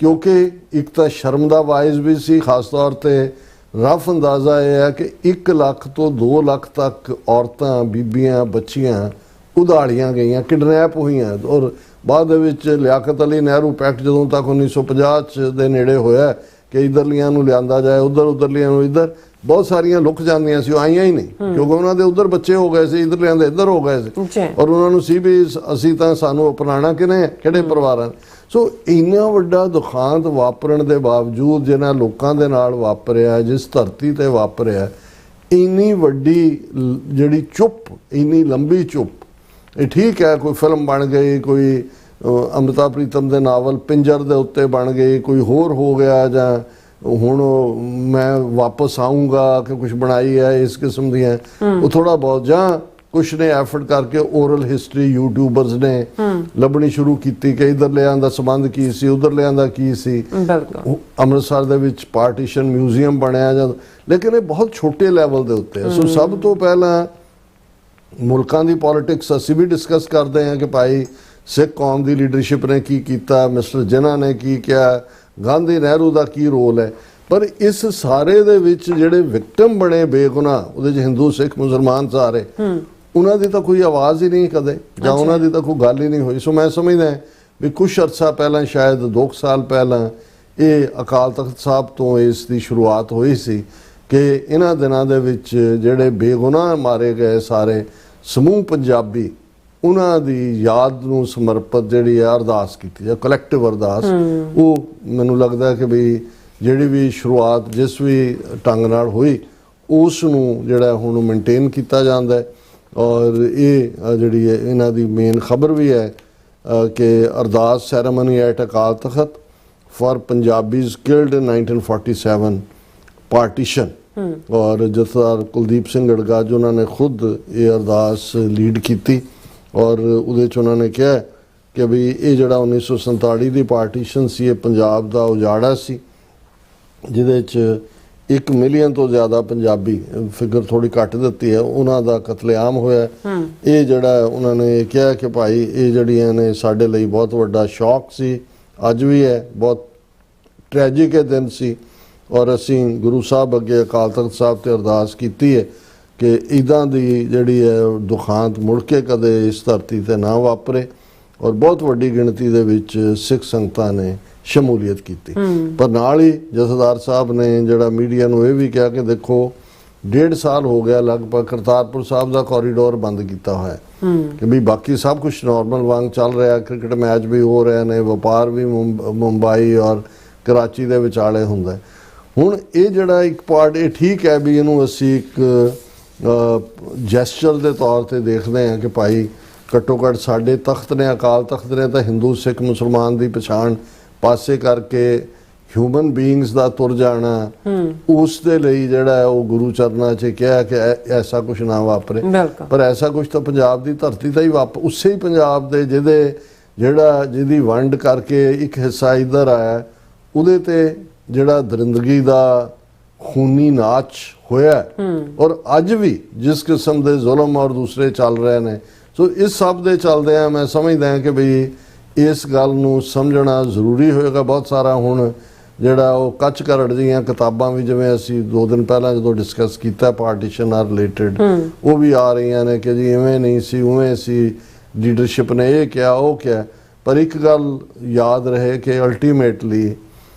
ਕਿਉਂਕਿ ਇੱਕ ਤਾਂ ਸ਼ਰਮ ਦਾ ਵਾਇਸ ਵੀ ਸੀ। ਖਾਸ ਤੌਰ ਤੇ ਰਫ ਅੰਦਾਜ਼ਾ ਇਹ ਹੈ ਕਿ 1 ਲੱਖ ਤੋਂ 2 ਲੱਖ ਤੱਕ ਔਰਤਾਂ, ਬੀਬੀਆਂ, ਬੱਚੀਆਂ ਉਧਾੜੀਆਂ ਗਈਆਂ, ਕਿਡਨੈਪ ਹੋਈਆਂ। ਔਰ ਬਾਅਦ ਦੇ ਵਿੱਚ ਲਿਆਕਤ ਅਲੀ ਨਹਿਰੂ ਪੈਕਟ ਜਦੋਂ ਤੱਕ 1950 ਦੇ ਨੇੜੇ ਹੋਇਆ ਕਿ ਇਧਰਲੀਆਂ ਨੂੰ ਲਿਆਂਦਾ ਜਾਏ, ਉਧਰਲੀਆਂ ਨੂੰ ਇੱਧਰ, ਬਹੁਤ ਸਾਰੀਆਂ ਲੁਕ ਜਾਂਦੀਆਂ ਸੀ, ਉਹ ਆਈਆਂ ਹੀ ਨਹੀਂ ਕਿਉਂਕਿ ਉਹਨਾਂ ਦੇ ਉਧਰ ਬੱਚੇ ਹੋ ਗਏ ਸੀ, ਇਧਰਲਿਆਂ ਦੇ ਇੱਧਰ ਹੋ ਗਏ ਸੀ ਔਰ ਉਹਨਾਂ ਨੂੰ ਸੀ ਵੀ ਅਸੀਂ ਤਾਂ ਸਾਨੂੰ ਅਪਣਾਣਾ ਕਿਹੜੇ ਪਰਿਵਾਰਾਂ। ਸੋ ਇੰਨਾ ਵੱਡਾ ਦੁਖਾਂਤ ਵਾਪਰਨ ਦੇ ਬਾਵਜੂਦ ਜਿਹਨਾਂ ਲੋਕਾਂ ਦੇ ਨਾਲ ਵਾਪਰਿਆ, ਜਿਸ ਧਰਤੀ ਤੇ ਵਾਪਰਿਆ, ਇੰਨੀ ਵੱਡੀ ਜਿਹੜੀ ਚੁੱਪ, ਇੰਨੀ ਲੰਬੀ ਚੁੱਪ। ਇਹ ਠੀਕ ਹੈ ਕੋਈ ਫਿਲਮ ਬਣ ਗਈ, ਕੋਈ ਅੰਮ੍ਰਿਤਾ ਪ੍ਰੀਤਮ ਦੇ ਨਾਵਲ ਪਿੰਜਰ ਦੇ ਉੱਤੇ ਬਣ ਗਈ, ਕੋਈ ਹੋਰ ਹੋ ਗਿਆ, ਜਾਂ ਹੁਣ ਮੈਂ ਵਾਪਸ ਆਊਂਗਾ ਕਿ ਕੁਝ ਬਣਾਈ ਹੈ ਇਸ ਕਿਸਮ ਦੀਆਂ, ਉਹ ਥੋੜਾ ਬਹੁਤ। ਜਾਂ ਕੁਛ ਨੇ ਐਫਰਟ ਕਰਕੇ ਓਰਲ ਹਿਸਟਰੀ ਯੂਟਿਊਬਰਸ ਨੇ ਲੱਭਣੀ ਸ਼ੁਰੂ ਕੀਤੀ ਕਿ ਇਧਰਲਿਆਂ ਦਾ ਸੰਬੰਧ ਕੀ ਸੀ, ਉਧਰਲਿਆਂ ਦਾ ਕੀ ਸੀ। ਅੰਮ੍ਰਿਤਸਰ ਦੇ ਵਿੱਚ ਪਾਰਟੀਸ਼ਨ ਮਿਊਜ਼ੀਅਮ ਬਣਿਆ ਜਦ, ਲੇਕਿਨ ਇਹ ਬਹੁਤ ਛੋਟੇ ਲੈਵਲ ਦੇ ਉੱਤੇ। ਸੋ ਸਭ ਤੋਂ ਪਹਿਲਾਂ ਮੁਲਕਾਂ ਦੀ ਪੋਲਿਟਿਕਸ ਅਸੀਂ ਵੀ ਡਿਸਕਸ ਕਰਦੇ ਹਾਂ ਕਿ ਭਾਈ ਸਿੱਖ ਕੌਮ ਦੀ ਲੀਡਰਸ਼ਿਪ ਨੇ ਕੀ ਕੀਤਾ, ਮਿਸਟਰ ਜਿਨ੍ਹਾਂ ਨੇ ਕੀ ਕਿਹਾ, ਗਾਂਧੀ ਨਹਿਰੂ ਦਾ ਕੀ ਰੋਲ ਹੈ। ਪਰ ਇਸ ਸਾਰੇ ਦੇ ਵਿੱਚ ਜਿਹੜੇ ਵਿਕਟਮ ਬਣੇ ਬੇਗੁਨਾਹ, ਉਹਦੇ 'ਚ ਹਿੰਦੂ, ਸਿੱਖ, ਮੁਸਲਮਾਨ ਸਾਰੇ, ਉਹਨਾਂ ਦੀ ਤਾਂ ਕੋਈ ਆਵਾਜ਼ ਹੀ ਨਹੀਂ ਕਦੇ, ਜਾਂ ਉਹਨਾਂ ਦੀ ਤਾਂ ਕੋਈ ਗੱਲ ਹੀ ਨਹੀਂ ਹੋਈ। ਸੋ ਮੈਂ ਸਮਝਦਾ ਵੀ ਕੁਛ ਅਰਸਾ ਪਹਿਲਾਂ, ਸ਼ਾਇਦ 2 ਸਾਲ ਪਹਿਲਾਂ, ਇਹ ਅਕਾਲ ਤਖਤ ਸਾਹਿਬ ਤੋਂ ਇਸ ਦੀ ਸ਼ੁਰੂਆਤ ਹੋਈ ਸੀ ਕਿ ਇਹਨਾਂ ਦਿਨਾਂ ਦੇ ਵਿੱਚ ਜਿਹੜੇ ਬੇਗੁਨਾਹ ਮਾਰੇ ਗਏ ਸਾਰੇ ਸਮੂਹ ਪੰਜਾਬੀ, ਉਹਨਾਂ ਦੀ ਯਾਦ ਨੂੰ ਸਮਰਪਿਤ ਜਿਹੜੀ ਹੈ ਅਰਦਾਸ ਕੀਤੀ ਜਾਂ ਕਲੈਕਟਿਵ ਅਰਦਾਸ। ਉਹ ਮੈਨੂੰ ਲੱਗਦਾ ਕਿ ਵੀ ਜਿਹੜੀ ਵੀ ਸ਼ੁਰੂਆਤ ਜਿਸ ਵੀ ਢੰਗ ਨਾਲ ਹੋਈ ਉਸ ਨੂੰ ਜਿਹੜਾ ਹੁਣ ਮੇਨਟੇਨ ਕੀਤਾ ਜਾਂਦਾ ਹੈ। ਔਰ ਇਹ ਜਿਹੜੀ ਹੈ ਇਹਨਾਂ ਦੀ ਮੇਨ ਖਬਰ ਵੀ ਹੈ ਕਿ ਅਰਦਾਸ ceremony at Akal Takht for Punjabis killed in 1947 partition. ਔਰ ਜਥੇਦਾਰ ਕੁਲਦੀਪ ਸਿੰਘ ਗੜਗਾਜ ਉਹਨਾਂ ਨੇ ਖੁਦ ਇਹ ਅਰਦਾਸ ਲੀਡ ਕੀਤੀ ਔਰ ਉਹਦੇ 'ਚ ਉਹਨਾਂ ਨੇ ਕਿਹਾ ਕਿ ਵੀ ਇਹ ਜਿਹੜਾ 1947 ਦੀ ਪਾਰਟੀਸ਼ਨ ਸੀ, ਇਹ ਪੰਜਾਬ ਦਾ ਉਜਾੜਾ ਸੀ, ਜਿਹਦੇ 'ਚ 1 ਮਿਲੀਅਨ ਤੋਂ ਜ਼ਿਆਦਾ ਪੰਜਾਬੀ, ਫਿਗਰ ਥੋੜੀ ਘੱਟ ਦਿੱਤੀ ਹੈ, ਉਹਨਾਂ ਦਾ ਕਤਲੇਆਮ ਹੋਇਆ। ਇਹ ਜਿਹੜਾ ਉਹਨਾਂ ਨੇ ਕਿਹਾ ਕਿ ਭਾਈ ਇਹ ਜਿਹੜੀਆਂ ਨੇ ਸਾਡੇ ਲਈ ਬਹੁਤ ਵੱਡਾ ਸ਼ੌਕ ਸੀ, ਅੱਜ ਵੀ ਹੈ, ਬਹੁਤ ਟ੍ਰੈਜਿਕ ਇਹ ਦਿਨ ਸੀ। ਔਰ ਅਸੀਂ ਗੁਰੂ ਸਾਹਿਬ ਅੱਗੇ ਅਕਾਲ ਤਖਤ ਸਾਹਿਬ ਤੇ ਅਰਦਾਸ ਕੀਤੀ ਹੈ ਕਿ ਇੱਦਾਂ ਦੀ ਜਿਹੜੀ ਹੈ ਦੁਖਾਂਤ ਮੁੜ ਕੇ ਕਦੇ ਇਸ ਧਰਤੀ ਤੇ ਨਾ ਵਾਪਰੇ। ਔਰ ਬਹੁਤ ਵੱਡੀ ਗਿਣਤੀ ਦੇ ਵਿੱਚ ਸਿੱਖ ਸੰਗਤਾਂ ਨੇ ਸ਼ਮੂਲੀਅਤ ਕੀਤੀ। ਪਰ ਨਾਲ ਹੀ ਜਥੇਦਾਰ ਸਾਹਿਬ ਨੇ ਜਿਹੜਾ ਮੀਡੀਆ ਨੂੰ ਇਹ ਵੀ ਕਿਹਾ ਕਿ ਦੇਖੋ 1.5 ਸਾਲ ਹੋ ਗਿਆ ਲਗਭਗ ਕਰਤਾਰਪੁਰ ਸਾਹਿਬ ਦਾ ਕੋਰੀਡੋਰ ਬੰਦ ਕੀਤਾ ਹੋਇਆ ਕਿ ਵੀ ਬਾਕੀ ਸਭ ਕੁਝ ਨਾਰਮਲ ਵਾਂਗ ਚੱਲ ਰਿਹਾ, ਕ੍ਰਿਕਟ ਮੈਚ ਵੀ ਹੋ ਰਹੇ ਨੇ, ਵਪਾਰ ਵੀ ਮੁੰਬਈ ਔਰ ਕਰਾਚੀ ਦੇ ਵਿਚਾਲੇ ਹੁੰਦਾ। ਹੁਣ ਇਹ ਜਿਹੜਾ ਇੱਕ ਪਾਰਟ, ਇਹ ਠੀਕ ਹੈ ਵੀ ਇਹਨੂੰ ਅਸੀਂ ਇੱਕ ਜੈਸਚਰ ਦੇ ਤੌਰ ਤੇ ਦੇਖਦੇ ਹਾਂ ਕਿ ਭਾਈ ਘੱਟੋ ਘੱਟ ਸਾਡੇ ਤਖਤ ਨੇ, ਅਕਾਲ ਤਖਤ ਨੇ ਤਾਂ ਹਿੰਦੂ ਸਿੱਖ ਮੁਸਲਮਾਨ ਦੀ ਪਛਾਣ ਪਾਸੇ ਕਰਕੇ ਹਿਊਮਨ ਬੀਇੰਗਸ ਦਾ ਤੁਰ ਜਾਣਾ, ਉਸ ਦੇ ਲਈ ਜਿਹੜਾ ਹੈ ਉਹ ਗੁਰੂ ਚਰਨਾਂ 'ਚ ਕਿਹਾ ਕਿ ਐਸਾ ਕੁਝ ਨਾ ਵਾਪਰੇ। ਪਰ ਐਸਾ ਕੁਝ ਤਾਂ ਪੰਜਾਬ ਦੀ ਧਰਤੀ ਤੇ ਹੀ ਉਸੇ ਹੀ ਪੰਜਾਬ ਦੇ ਜਿਹਦੀ ਵੰਡ ਕਰਕੇ ਇੱਕ ਹਿੱਸਾ ਇੱਧਰ ਆਇਆ, ਉਹਦੇ ਤੇ ਜਿਹੜਾ ਦਰਿੰਦਗੀ ਦਾ ਖੂਨੀ ਨਾਚ ਹੋਇਆ। ਔਰ ਅੱਜ ਵੀ ਜਿਸ ਕਿਸਮ ਦੇ ਜ਼ੁਲਮ ਔਰ ਦੂਸਰੇ ਚੱਲ ਰਹੇ ਨੇ, ਸੋ ਇਸ ਸਭ ਦੇ ਚੱਲਦਿਆਂ ਮੈਂ ਸਮਝਦਾ ਕਿ ਬਈ ਇਸ ਗੱਲ ਨੂੰ ਸਮਝਣਾ ਜ਼ਰੂਰੀ ਹੋਏਗਾ। ਬਹੁਤ ਸਾਰਾ ਹੁਣ ਜਿਹੜਾ ਉਹ ਕੱਚ ਕਰੜ ਦੀਆਂ ਕਿਤਾਬਾਂ ਵੀ, ਜਿਵੇਂ ਅਸੀਂ 2 ਦਿਨ ਪਹਿਲਾਂ ਜਦੋਂ ਡਿਸਕਸ ਕੀਤਾ ਪਾਰਟੀਸ਼ਨ ਨਾਲ ਰਿਲੇਟਡ, ਉਹ ਵੀ ਆ ਰਹੀਆਂ ਨੇ ਕਿ ਜੀ ਇਵੇਂ ਨਹੀਂ ਸੀ, ਉਵੇਂ ਸੀ, ਲੀਡਰਸ਼ਿਪ ਨੇ ਇਹ ਕਿਹਾ, ਉਹ ਕਿਹਾ। ਪਰ ਇੱਕ ਗੱਲ ਯਾਦ ਰਹੇ ਕਿ ਅਲਟੀਮੇਟਲੀ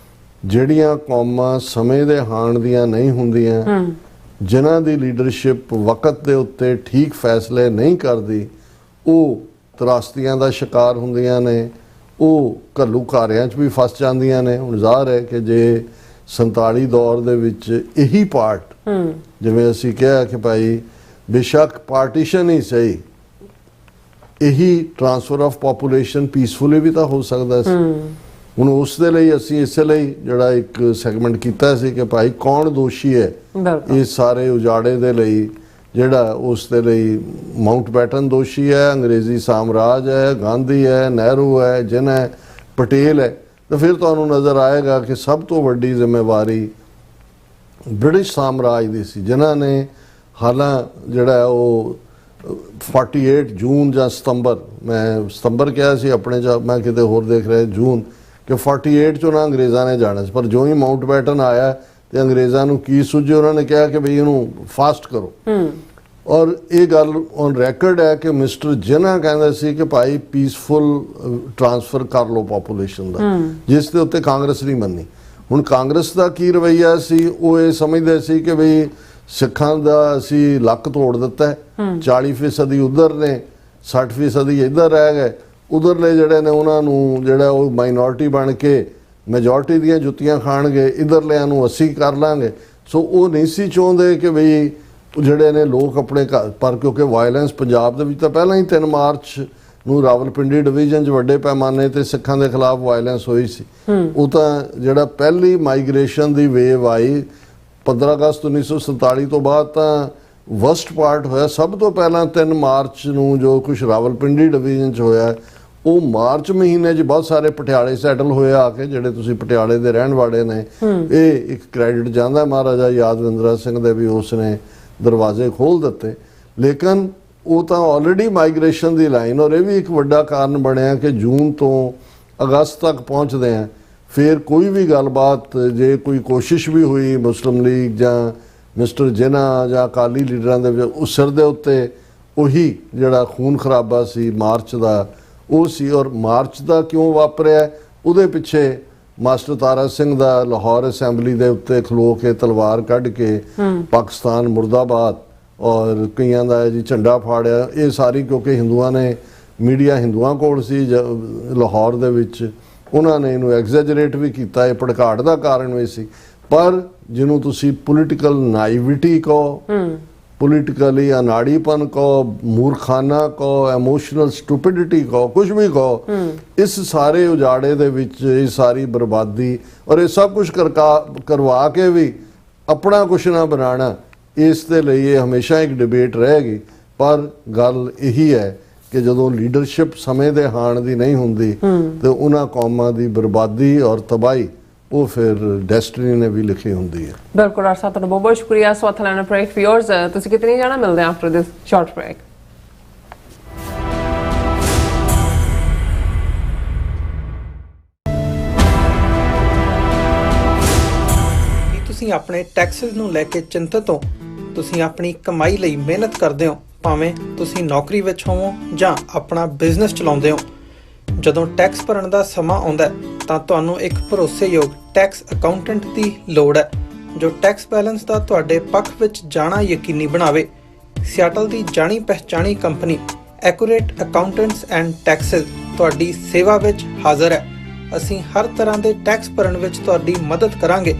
ਜਿਹੜੀਆਂ ਕੌਮਾਂ ਸਮੇਂ ਦੇ ਹਾਣ ਦੀਆਂ ਨਹੀਂ ਹੁੰਦੀਆਂ, ਜਿਨ੍ਹਾਂ ਦੀ ਲੀਡਰਸ਼ਿਪ ਵਕਤ ਦੇ ਉੱਤੇ ਠੀਕ ਫੈਸਲੇ ਨਹੀਂ ਕਰਦੀ, ਉਹ ਤਰਾਸਦੀਆਂ ਦਾ ਸ਼ਿਕਾਰ ਹੁੰਦੀਆਂ ਨੇ, ਉਹ ਘੱਲੂ ਘਾਰਿਆਂ 'ਚ ਵੀ ਫਸ ਜਾਂਦੀਆਂ ਨੇ। ਹੁਣ ਜ਼ਾਹਰ ਹੈ ਕਿ ਜੇ 47 ਦੌਰ ਦੇ ਵਿੱਚ ਇਹੀ ਪਾਰਟ, ਜਿਵੇਂ ਅਸੀਂ ਕਿਹਾ ਕਿ ਭਾਈ ਬੇਸ਼ੱਕ ਪਾਰਟੀਸ਼ਨ ਹੀ ਸਹੀ, ਇਹੀ ਟ੍ਰਾਂਸਫਰ ਆਫ ਪਾਪੂਲੇਸ਼ਨ ਪੀਸਫੁਲੀ ਵੀ ਤਾਂ ਹੋ ਸਕਦਾ ਸੀ। ਹੁਣ ਉਸ ਦੇ ਲਈ ਅਸੀਂ ਇਸੇ ਲਈ ਜਿਹੜਾ ਇੱਕ ਸੈਗਮੈਂਟ ਕੀਤਾ ਸੀ ਕਿ ਭਾਈ ਕੌਣ ਦੋਸ਼ੀ ਹੈ ਇਸ ਸਾਰੇ ਉਜਾੜੇ ਦੇ ਲਈ, ਜਿਹੜਾ ਉਸ ਦੇ ਲਈ ਮਾਊਂਟਬੈਟਨ ਦੋਸ਼ੀ ਹੈ, ਅੰਗਰੇਜ਼ੀ ਸਾਮਰਾਜ ਹੈ, ਗਾਂਧੀ ਹੈ, ਨਹਿਰੂ ਹੈ, ਜਿੰਨ ਹੈ, ਪਟੇਲ ਹੈ। ਤਾਂ ਫਿਰ ਤੁਹਾਨੂੰ ਨਜ਼ਰ ਆਏਗਾ ਕਿ ਸਭ ਤੋਂ ਵੱਡੀ ਜ਼ਿੰਮੇਵਾਰੀ ਬ੍ਰਿਟਿਸ਼ ਸਾਮਰਾਜ ਦੀ ਸੀ, ਜਿਨ੍ਹਾਂ ਨੇ ਹਾਲਾਂ ਜਿਹੜਾ ਉਹ 48 ਜੂਨ ਜਾਂ ਸਤੰਬਰ, ਮੈਂ ਸਤੰਬਰ ਕਿਹਾ ਸੀ ਆਪਣੇ ਮੈਂ ਕਿਤੇ ਹੋਰ ਦੇਖ ਰਿਹਾ ਜੂਨ, ਕਿ 48 'ਚੋਂ ਨਾ ਅੰਗਰੇਜ਼ਾਂ ਨੇ ਜਾਣਾ ਸੀ। ਪਰ ਜੋ ਹੀ ਮਾਊਂਟਬੈਟਨ ਆਇਆ ਤੇ ਅੰਗਰੇਜ਼ਾਂ ਨੂੰ ਕੀ ਸੁਝੇ, ਉਹਨਾਂ ਨੇ ਕਿਹਾ ਕਿ ਬਈ ਇਹਨੂੰ ਫਾਸਟ ਕਰੋ। ਔਰ ਇਹ ਗੱਲ ਔਨ ਰੈਕਰਡ ਹੈ ਕਿ ਮਿਸਟਰ ਜਿਨਾ ਕਹਿੰਦਾ ਸੀ ਕਿ ਭਾਈ ਪੀਸਫੁਲ ਟ੍ਰਾਂਸਫਰ ਕਰ ਲਓ ਪਾਪੂਲੇਸ਼ਨ ਦਾ, ਜਿਸ ਦੇ ਉੱਤੇ ਕਾਂਗਰਸ ਨਹੀਂ ਮੰਨੀ। ਹੁਣ ਕਾਂਗਰਸ ਦਾ ਕੀ ਰਵੱਈਆ ਸੀ, ਉਹ ਇਹ ਸਮਝਦੇ ਸੀ ਕਿ ਬਈ ਸਿੱਖਾਂ ਦਾ ਅਸੀਂ ਲੱਕ ਤੋੜ ਦਿੱਤਾ, 40% ਉਧਰ ਨੇ, 60% ਇੱਧਰ ਰਹਿ ਗਏ। ਉਧਰਲੇ ਜਿਹੜੇ ਨੇ ਉਹਨਾਂ ਨੂੰ ਜਿਹੜਾ ਉਹ ਮਾਈਨੋਰਿਟੀ ਬਣ ਕੇ ਮੈਜੋਰਟੀ ਦੀਆਂ ਜੁੱਤੀਆਂ ਖਾਣਗੇ, ਇੱਧਰਲਿਆਂ ਨੂੰ ਅਸੀਂ ਕਰ ਲਾਂਗੇ। ਸੋ ਉਹ ਨਹੀਂ ਸੀ ਚਾਹੁੰਦੇ ਕਿ ਬਈ ਜਿਹੜੇ ਨੇ ਲੋਕ ਆਪਣੇ ਘਰ, ਪਰ ਕਿਉਂਕਿ ਵਾਇਲੈਂਸ ਪੰਜਾਬ ਦੇ ਵਿੱਚ ਤਾਂ ਪਹਿਲਾਂ ਹੀ 3 ਮਾਰਚ ਨੂੰ ਰਾਵਲਪਿੰਡੀ ਡਿਵੀਜ਼ਨ 'ਚ ਵੱਡੇ ਪੈਮਾਨੇ ਤੇ ਸਿੱਖਾਂ ਦੇ ਖਿਲਾਫ ਵਾਇਲੈਂਸ ਹੋਈ ਸੀ। ਉਹ ਤਾਂ ਜਿਹੜਾ ਪਹਿਲੀ ਮਾਈਗ੍ਰੇਸ਼ਨ ਦੀ ਵੇਵ ਆਈ 15 ਅਗਸਤ 1947 ਤੋਂ ਬਾਅਦ ਤਾਂ ਵਰਸਟ ਪਾਰਟ ਹੋਇਆ। ਸਭ ਤੋਂ ਪਹਿਲਾਂ 3 ਮਾਰਚ ਨੂੰ ਜੋ ਕੁਝ ਰਾਵਲਪਿੰਡੀ ਡਿਵੀਜ਼ਨ 'ਚ ਹੋਇਆ, ਉਹ ਮਾਰਚ ਮਹੀਨੇ 'ਚ ਬਹੁਤ ਸਾਰੇ ਪਟਿਆਲੇ ਸੈਟਲ ਹੋਏ ਆ ਕੇ, ਜਿਹੜੇ ਤੁਸੀਂ ਪਟਿਆਲੇ ਦੇ ਰਹਿਣ ਵਾਲੇ ਨੇ। ਇਹ ਇੱਕ ਕ੍ਰੈਡਿਟ ਜਾਂਦਾ ਮਹਾਰਾਜਾ ਯਾਦਵਿੰਦਰਾ ਸਿੰਘ ਦੇ ਵੀ, ਉਸ ਨੇ ਦਰਵਾਜ਼ੇ ਖੋਲ੍ਹ ਦਿੱਤੇ। ਲੇਕਿਨ ਉਹ ਤਾਂ ਆਲਰੇਡੀ ਮਾਈਗ੍ਰੇਸ਼ਨ ਦੀ ਲਾਈਨ, ਔਰ ਇਹ ਵੀ ਇੱਕ ਵੱਡਾ ਕਾਰਨ ਬਣਿਆ ਕਿ ਜੂਨ ਤੋਂ ਅਗਸਤ ਤੱਕ ਪਹੁੰਚਦੇ ਆ। ਫਿਰ ਕੋਈ ਵੀ ਗੱਲਬਾਤ, ਜੇ ਕੋਈ ਕੋਸ਼ਿਸ਼ ਵੀ ਹੋਈ ਮੁਸਲਿਮ ਲੀਗ ਜਾਂ ਮਿਸਟਰ ਜਿਨਾ ਜਾਂ ਅਕਾਲੀ ਲੀਡਰਾਂ ਦੇ ਵਿੱਚ, ਉਸ ਸਿਰ ਦੇ ਉੱਤੇ ਉਹੀ ਜਿਹੜਾ ਖੂਨ ਖਰਾਬਾ ਸੀ ਮਾਰਚ ਦਾ, ਉਹ ਸੀ। ਔਰ ਮਾਰਚ ਦਾ ਕਿਉਂ ਵਾਪਰਿਆ, ਉਹਦੇ ਪਿੱਛੇ ਮਾਸਟਰ ਤਾਰਾ ਸਿੰਘ ਦਾ ਲਾਹੌਰ ਅਸੈਂਬਲੀ ਦੇ ਉੱਤੇ ਖਲੋ ਕੇ ਤਲਵਾਰ ਕੱਢ ਕੇ ਪਾਕਿਸਤਾਨ ਮੁਰਦਾਬਾਦ, ਔਰ ਕਈਆਂ ਦਾ ਜੀ ਝੰਡਾ ਫਾੜਿਆ। ਇਹ ਸਾਰੀ ਕਿਉਂਕਿ ਹਿੰਦੂਆਂ ਨੇ, ਮੀਡੀਆ ਹਿੰਦੂਆਂ ਕੋਲ ਸੀ ਲਾਹੌਰ ਦੇ ਵਿੱਚ, ਉਹਨਾਂ ਨੇ ਇਹਨੂੰ ਐਗਜ਼ੈਜਰੇਟ ਵੀ ਕੀਤਾ। ਇਹ ਭੜਕਾਟ ਦਾ ਕਾਰਨ ਵੀ ਸੀ। ਪਰ ਜਿਹਨੂੰ ਤੁਸੀਂ ਪੋਲੀਟੀਕਲ ਨਾਈਵਿਟੀ ਕਹੋ, ਪੋਲੀਟੀਕਲੀ ਅਨਾੜੀਪਨ ਕਹੋ, ਮੂਰਖਾਨਾ ਕਹੋ, ਐਮੋਸ਼ਨਲ ਸਟੂਪਿਡਿਟੀ ਕਹੋ, ਕੁਝ ਵੀ ਕਹੋ, ਇਸ ਸਾਰੇ ਉਜਾੜੇ ਦੇ ਵਿੱਚ ਇਹ ਸਾਰੀ ਬਰਬਾਦੀ ਔਰ ਇਹ ਸਭ ਕੁਝ ਕਰਵਾ ਕੇ ਵੀ ਆਪਣਾ ਕੁਛ ਨਾ ਬਣਾਉਣਾ, ਇਸ ਦੇ ਲਈ ਇਹ ਹਮੇਸ਼ਾ ਇੱਕ ਡਿਬੇਟ ਰਹੇਗੀ। ਪਰ ਗੱਲ ਇਹੀ ਹੈ ਕਿ ਜਦੋਂ ਲੀਡਰਸ਼ਿਪ ਸਮੇਂ ਦੇ ਹਾਣ ਦੀ ਨਹੀਂ ਹੁੰਦੀ ਤੇ ਉਹਨਾਂ ਕੌਮਾਂ ਦੀ ਬਰਬਾਦੀ ਔਰ ਤਬਾਹੀ ਉਹ ਫਿਰ ਡੈਸਟੀਨੀ ਨੇ ਵੀ ਲਿਖੀ ਹੁੰਦੀ ਹੈ। ਬਿਲਕੁਲ ਡਾਕਟਰ ਸਾਹਿਬ, ਤੁਹਾਡਾ ਬਹੁਤ ਬਹੁਤ ਸ਼ੁਕਰੀਆ। ਸਵਾਥਲਾਨਾ ਬ੍ਰੇਕ ਵਿਊਅਰਸ, ਤੁਸੀਂ ਕਿਤੇ ਨਹੀਂ ਜਾਣਾ, ਮਿਲਦੇ ਹਾਂ ਆਫਟਰ ਦਿਸ ਸ਼ਾਰਟ ਬ੍ਰੇਕ। ਤੁਸੀਂ ਆਪਣੇ ਟੈਕਸਿਸ ਨੂੰ ਲੈ ਕੇ ਚਿੰਤਤ ਹੋ? ਤੁਸੀਂ ਆਪਣੀ ਕਮਾਈ ਲਈ ਮਿਹਨਤ ਕਰਦੇ ਹੋ, ਭਾਵੇਂ ਤੁਸੀਂ ਨੌਕਰੀ ਵਿੱਚ ਹੋਵੋ ਜਾਂ ਆਪਣਾ ਬਿਜ਼ਨਸ ਚਲਾਉਂਦੇ ਹੋ। ਜਦੋਂ ਟੈਕਸ ਭਰਨ ਦਾ ਸਮਾਂ ਆਉਂਦਾ ਤਾਂ ਤੁਹਾਨੂੰ ਇੱਕ ਭਰੋਸੇਯੋਗ ਟੈਕਸ ਅਕਾਊਂਟੈਂਟ ਦੀ ਲੋੜ ਹੈ, ਜੋ ਟੈਕਸ ਬੈਲੈਂਸ ਦਾ ਤੁਹਾਡੇ ਪੱਖ ਵਿੱਚ ਜਾਣਾ ਯਕੀਨੀ ਬਣਾਵੇ। ਸਿਆਟਲ ਦੀ ਜਾਣੀ ਪਹਿਚਾਣੀ company accurate accountants and taxes ਤੁਹਾਡੀ ਸੇਵਾ ਵਿੱਚ ਹਾਜ਼ਰ ਹੈ। ਅਸੀਂ ਹਰ ਤਰ੍ਹਾਂ ਦੇ ਟੈਕਸ ਭਰਨ ਵਿੱਚ ਤੁਹਾਡੀ ਮਦਦ ਕਰਾਂਗੇ।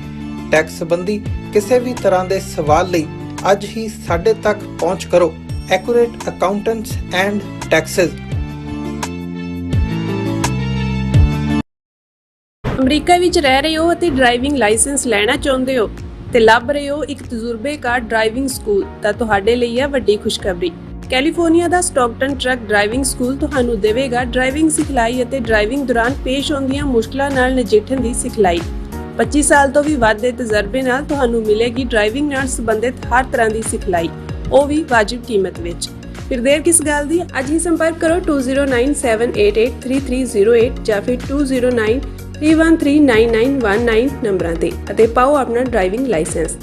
ਟੈਕਸ ਸੰਬੰਧੀ ਕਿਸੇ ਵੀ ਤਰ੍ਹਾਂ ਦੇ ਸਵਾਲ ਲਈ ਅੱਜ ਹੀ ਸਾਡੇ ਤੱਕ ਪਹੁੰਚ ਕਰੋ। Accurate accountants and Texas America ਵਿੱਚ ਰਹਿ ਰਹੇ ਹੋ ਅਤੇ ਡਰਾਈਵਿੰਗ ਲਾਇਸੈਂਸ ਲੈਣਾ ਚਾਹੁੰਦੇ ਹੋ ਤੇ ਲੱਭ ਰਹੇ ਹੋ ਇੱਕ ਤਜਰਬੇਕਾਰ ਡਰਾਈਵਿੰਗ ਸਕੂਲ ਤਾਂ ਤੁਹਾਡੇ ਲਈ ਹੈ ਵੱਡੀ ਖੁਸ਼ਖਬਰੀ। ਕੈਲੀਫੋਰਨੀਆ ਦਾ ਸਟਾਕਟਨ ਟਰੱਕ ਡਰਾਈਵਿੰਗ ਸਕੂਲ ਤੁਹਾਨੂੰ ਦੇਵੇਗਾ ਡਰਾਈਵਿੰਗ ਸਿਖਲਾਈ ਅਤੇ ਡਰਾਈਵਿੰਗ ਦੌਰਾਨ ਪੇਸ਼ ਆਉਂਦੀਆਂ ਮੁਸ਼ਕਲਾਂ ਨਾਲ ਨਜਿੱਠਣ ਦੀ ਸਿਖਲਾਈ। 25 ਸਾਲ ਤੋਂ ਵੀ ਵੱਧ ਦੇ ਤਜਰਬੇ ਨਾਲ ਤੁਹਾਨੂੰ ਮਿਲੇਗੀ ਡਰਾਈਵਿੰਗ ਨਾਲ ਸੰਬੰਧਿਤ ਹਰ ਤਰ੍ਹਾਂ ਦੀ ਸਿਖਲਾਈ, ਉਹ ਵੀ ਵਾਜਿਬ ਕੀਮਤ ਵਿੱਚ। ਫਿਰ ਦੇਰ ਕਿਸ ਗੱਲ ਦੀ, ਅੱਜ ਹੀ ਸੰਪਰਕ ਕਰੋ 2097883308 ਜਾਂ ਫਿਰ 2093139919 ਨੰਬਰਾਂ ਤੇ ਅਤੇ ਪਾਓ ਆਪਣਾ driving licence.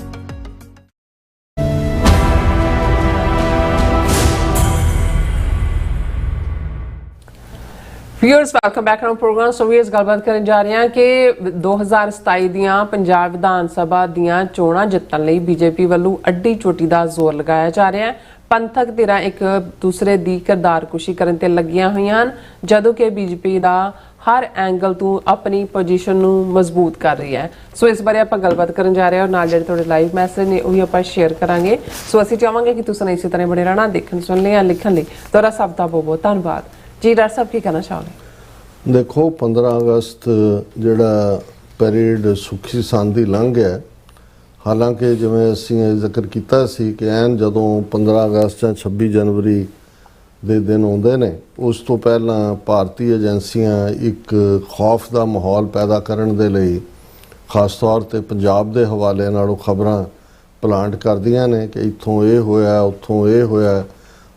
Viewers welcome back to programme. So viewers ਗੱਲਬਾਤ ਕਰਨ ਜਾ ਰਹੇ ਹਾਂ ਕਿ 2027 ਦੀਆਂ ਪੰਜਾਬ ਵਿਧਾਨ ਸਭਾ ਦੀਆਂ ਚੋਣਾਂ ਜਿੱਤਣ ਲਈ ਬੀਜੇਪੀ ਵੱਲੋਂ ਅੱਡੀ ਚੋਟੀ ਦਾ ਜ਼ੋਰ ਲਗਾਇਆ ਜਾ ਰਿਹਾ ਹੈ। ਪੰਥਕ ਧਿਰਾਂ ਇੱਕ ਦੂਸਰੇ ਦੀ ਕਿਰਦਾਰਕੁਸ਼ੀ ਕਰਨ ਤੇ ਲੱਗੀਆਂ ਹੋਈਆਂ ਹਨ, ਜਦੋਂ ਕਿ ਬੀਜੇਪੀ ਦਾ ਹਰ ਐਂਗਲ ਤੋਂ ਆਪਣੀ ਪੋਜੀਸ਼ਨ ਨੂੰ ਮਜ਼ਬੂਤ ਕਰ ਰਹੀ ਹੈ। ਸੋ ਇਸ ਬਾਰੇ ਆਪਾਂ ਗੱਲਬਾਤ ਕਰਨ ਜਾ ਰਹੇ ਹਾਂ ਔਰ ਨਾਲ ਜਿਹੜੇ ਤੁਹਾਡੇ ਲਾਈਵ ਮੈਸੇਜ ਨੇ ਉਹ ਵੀ ਆਪਾਂ ਸ਼ੇਅਰ ਕਰਾਂਗੇ। ਸੋ ਅਸੀਂ ਚਾਹਾਂਗੇ ਕਿ ਤੁਸੀਂ ਇਸੇ ਤਰ੍ਹਾਂ ਬਣੇ ਰਹਿਣਾ, ਦੇਖਣ ਸੁਣਨ ਲਈ ਜਾਂ ਲਿਖਣ ਲਈ। ਤੁਹਾਡਾ ਸਭ ਦਾ ਬਹੁਤ ਬਹੁਤ ਧੰਨਵਾਦ ਜੀ। ਡਾਕਟਰ ਸਾਹਿਬ ਕੀ ਕਹਿਣਾ ਚਾਹੋਗੇ? ਦੇਖੋ 15 ਅਗਸਤ ਜਿਹੜਾ ਪਰੇਡ ਸੁਖੀ ਸੰਦੀ ਲੰਘ ਗਿਆ, ਹਾਲਾਂਕਿ ਜਿਵੇਂ ਅਸੀਂ ਇਹ ਜ਼ਿਕਰ ਕੀਤਾ ਸੀ ਕਿ ਐਨ ਜਦੋਂ 15 ਅਗਸਤ ਜਾਂ 26 ਜਨਵਰੀ ਦੇ ਦਿਨ ਆਉਂਦੇ ਨੇ, ਉਸ ਤੋਂ ਪਹਿਲਾਂ ਭਾਰਤੀ ਏਜੰਸੀਆਂ ਇੱਕ ਖੌਫ ਦਾ ਮਾਹੌਲ ਪੈਦਾ ਕਰਨ ਦੇ ਲਈ ਖਾਸ ਤੌਰ 'ਤੇ ਪੰਜਾਬ ਦੇ ਹਵਾਲੇ ਨਾਲ ਉਹ ਖਬਰਾਂ ਪਲਾਂਟ ਕਰਦੀਆਂ ਨੇ ਕਿ ਇੱਥੋਂ ਇਹ ਹੋਇਆ, ਉੱਥੋਂ ਇਹ ਹੋਇਆ,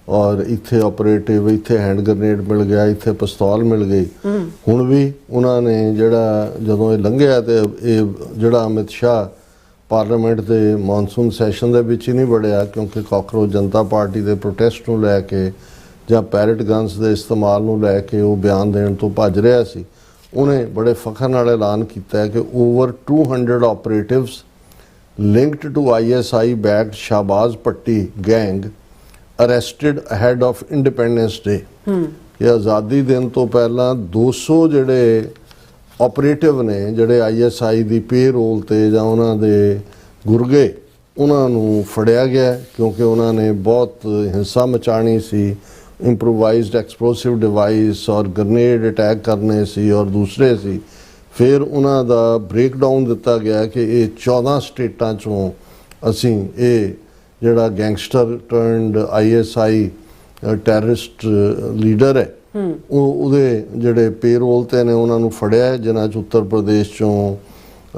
ਔਰ ਇੱਥੇ ਆਪਰੇਟਿਵ, ਇੱਥੇ ਹੈਂਡ ਗ੍ਰਨੇਡ ਮਿਲ ਗਿਆ, ਇੱਥੇ ਪਿਸਤੌਲ ਮਿਲ ਗਈ। ਹੁਣ ਵੀ ਉਹਨਾਂ ਨੇ ਜਿਹੜਾ ਜਦੋਂ ਇਹ ਲੰਘਿਆ ਤੇ ਇਹ ਜਿਹੜਾ ਅਮਿਤ ਸ਼ਾਹ ਪਾਰਲੀਮੈਂਟ ਦੇ ਮੌਨਸੂਨ ਸੈਸ਼ਨ ਦੇ ਵਿੱਚ ਹੀ ਨਹੀਂ ਵੜਿਆ, ਕਿਉਂਕਿ ਕਾਕਰੋਚ ਜਨਤਾ ਪਾਰਟੀ ਦੇ ਪ੍ਰੋਟੈਸਟ ਨੂੰ ਲੈ ਕੇ ਜਾਂ ਪੈਰਟ ਗਨਸ ਦੇ ਇਸਤੇਮਾਲ ਨੂੰ ਲੈ ਕੇ ਉਹ ਬਿਆਨ ਦੇਣ ਤੋਂ ਭੱਜ ਰਿਹਾ ਸੀ। ਉਹਨੇ ਬੜੇ ਫਖਰ ਨਾਲ ਐਲਾਨ ਕੀਤਾ ਹੈ ਕਿ over 200 operatives linked to ISI backed Shahbaz Patti gang arrested ahead of Independence Day. ਇਹ ਆਜ਼ਾਦੀ ਦਿਨ ਤੋਂ ਪਹਿਲਾਂ 200 ਜਿਹੜੇ ਆਪਰੇਟਿਵ ਨੇ ਜਿਹੜੇ ISI ਦੀ ਪੇਰੋਲ ਤੇ ਜਾਂ ਉਹਨਾਂ ਦੇ ਗੁਰਗੇ, ਉਹਨਾਂ ਨੂੰ ਫੜਿਆ ਗਿਆ ਕਿਉਂਕਿ ਉਹਨਾਂ ਨੇ ਬਹੁਤ ਹਿੰਸਾ ਮਚਾਣੀ ਸੀ, ਇੰਪਰੋਵਾਈਜ਼ਡ ਐਕਸਪਲੋਸਿਵ ਡਿਵਾਈਸ ਔਰ ਗ੍ਰਨੇਡ ਅਟੈਕ ਕਰਨੇ ਸੀ ਔਰ ਦੂਸਰੇ ਸੀ। ਫਿਰ ਉਹਨਾਂ ਦਾ ਬ੍ਰੇਕਡਾਊਨ ਦਿੱਤਾ ਗਿਆ ਕਿ ਇਹ 14 ਸਟੇਟਾਂ 'ਚੋਂ ਅਸੀਂ ਇਹ ਜਿਹੜਾ gangster turned ISI terrorist leader ਹੈ ਉਹਦੇ ਜਿਹੜੇ ਪੇਰੋਲ ਤੇ ਨੇ ਉਹਨਾਂ ਨੂੰ ਫੜਿਆ, ਜਿਨ੍ਹਾਂ 'ਚ ਉੱਤਰ ਪ੍ਰਦੇਸ਼ 'ਚੋਂ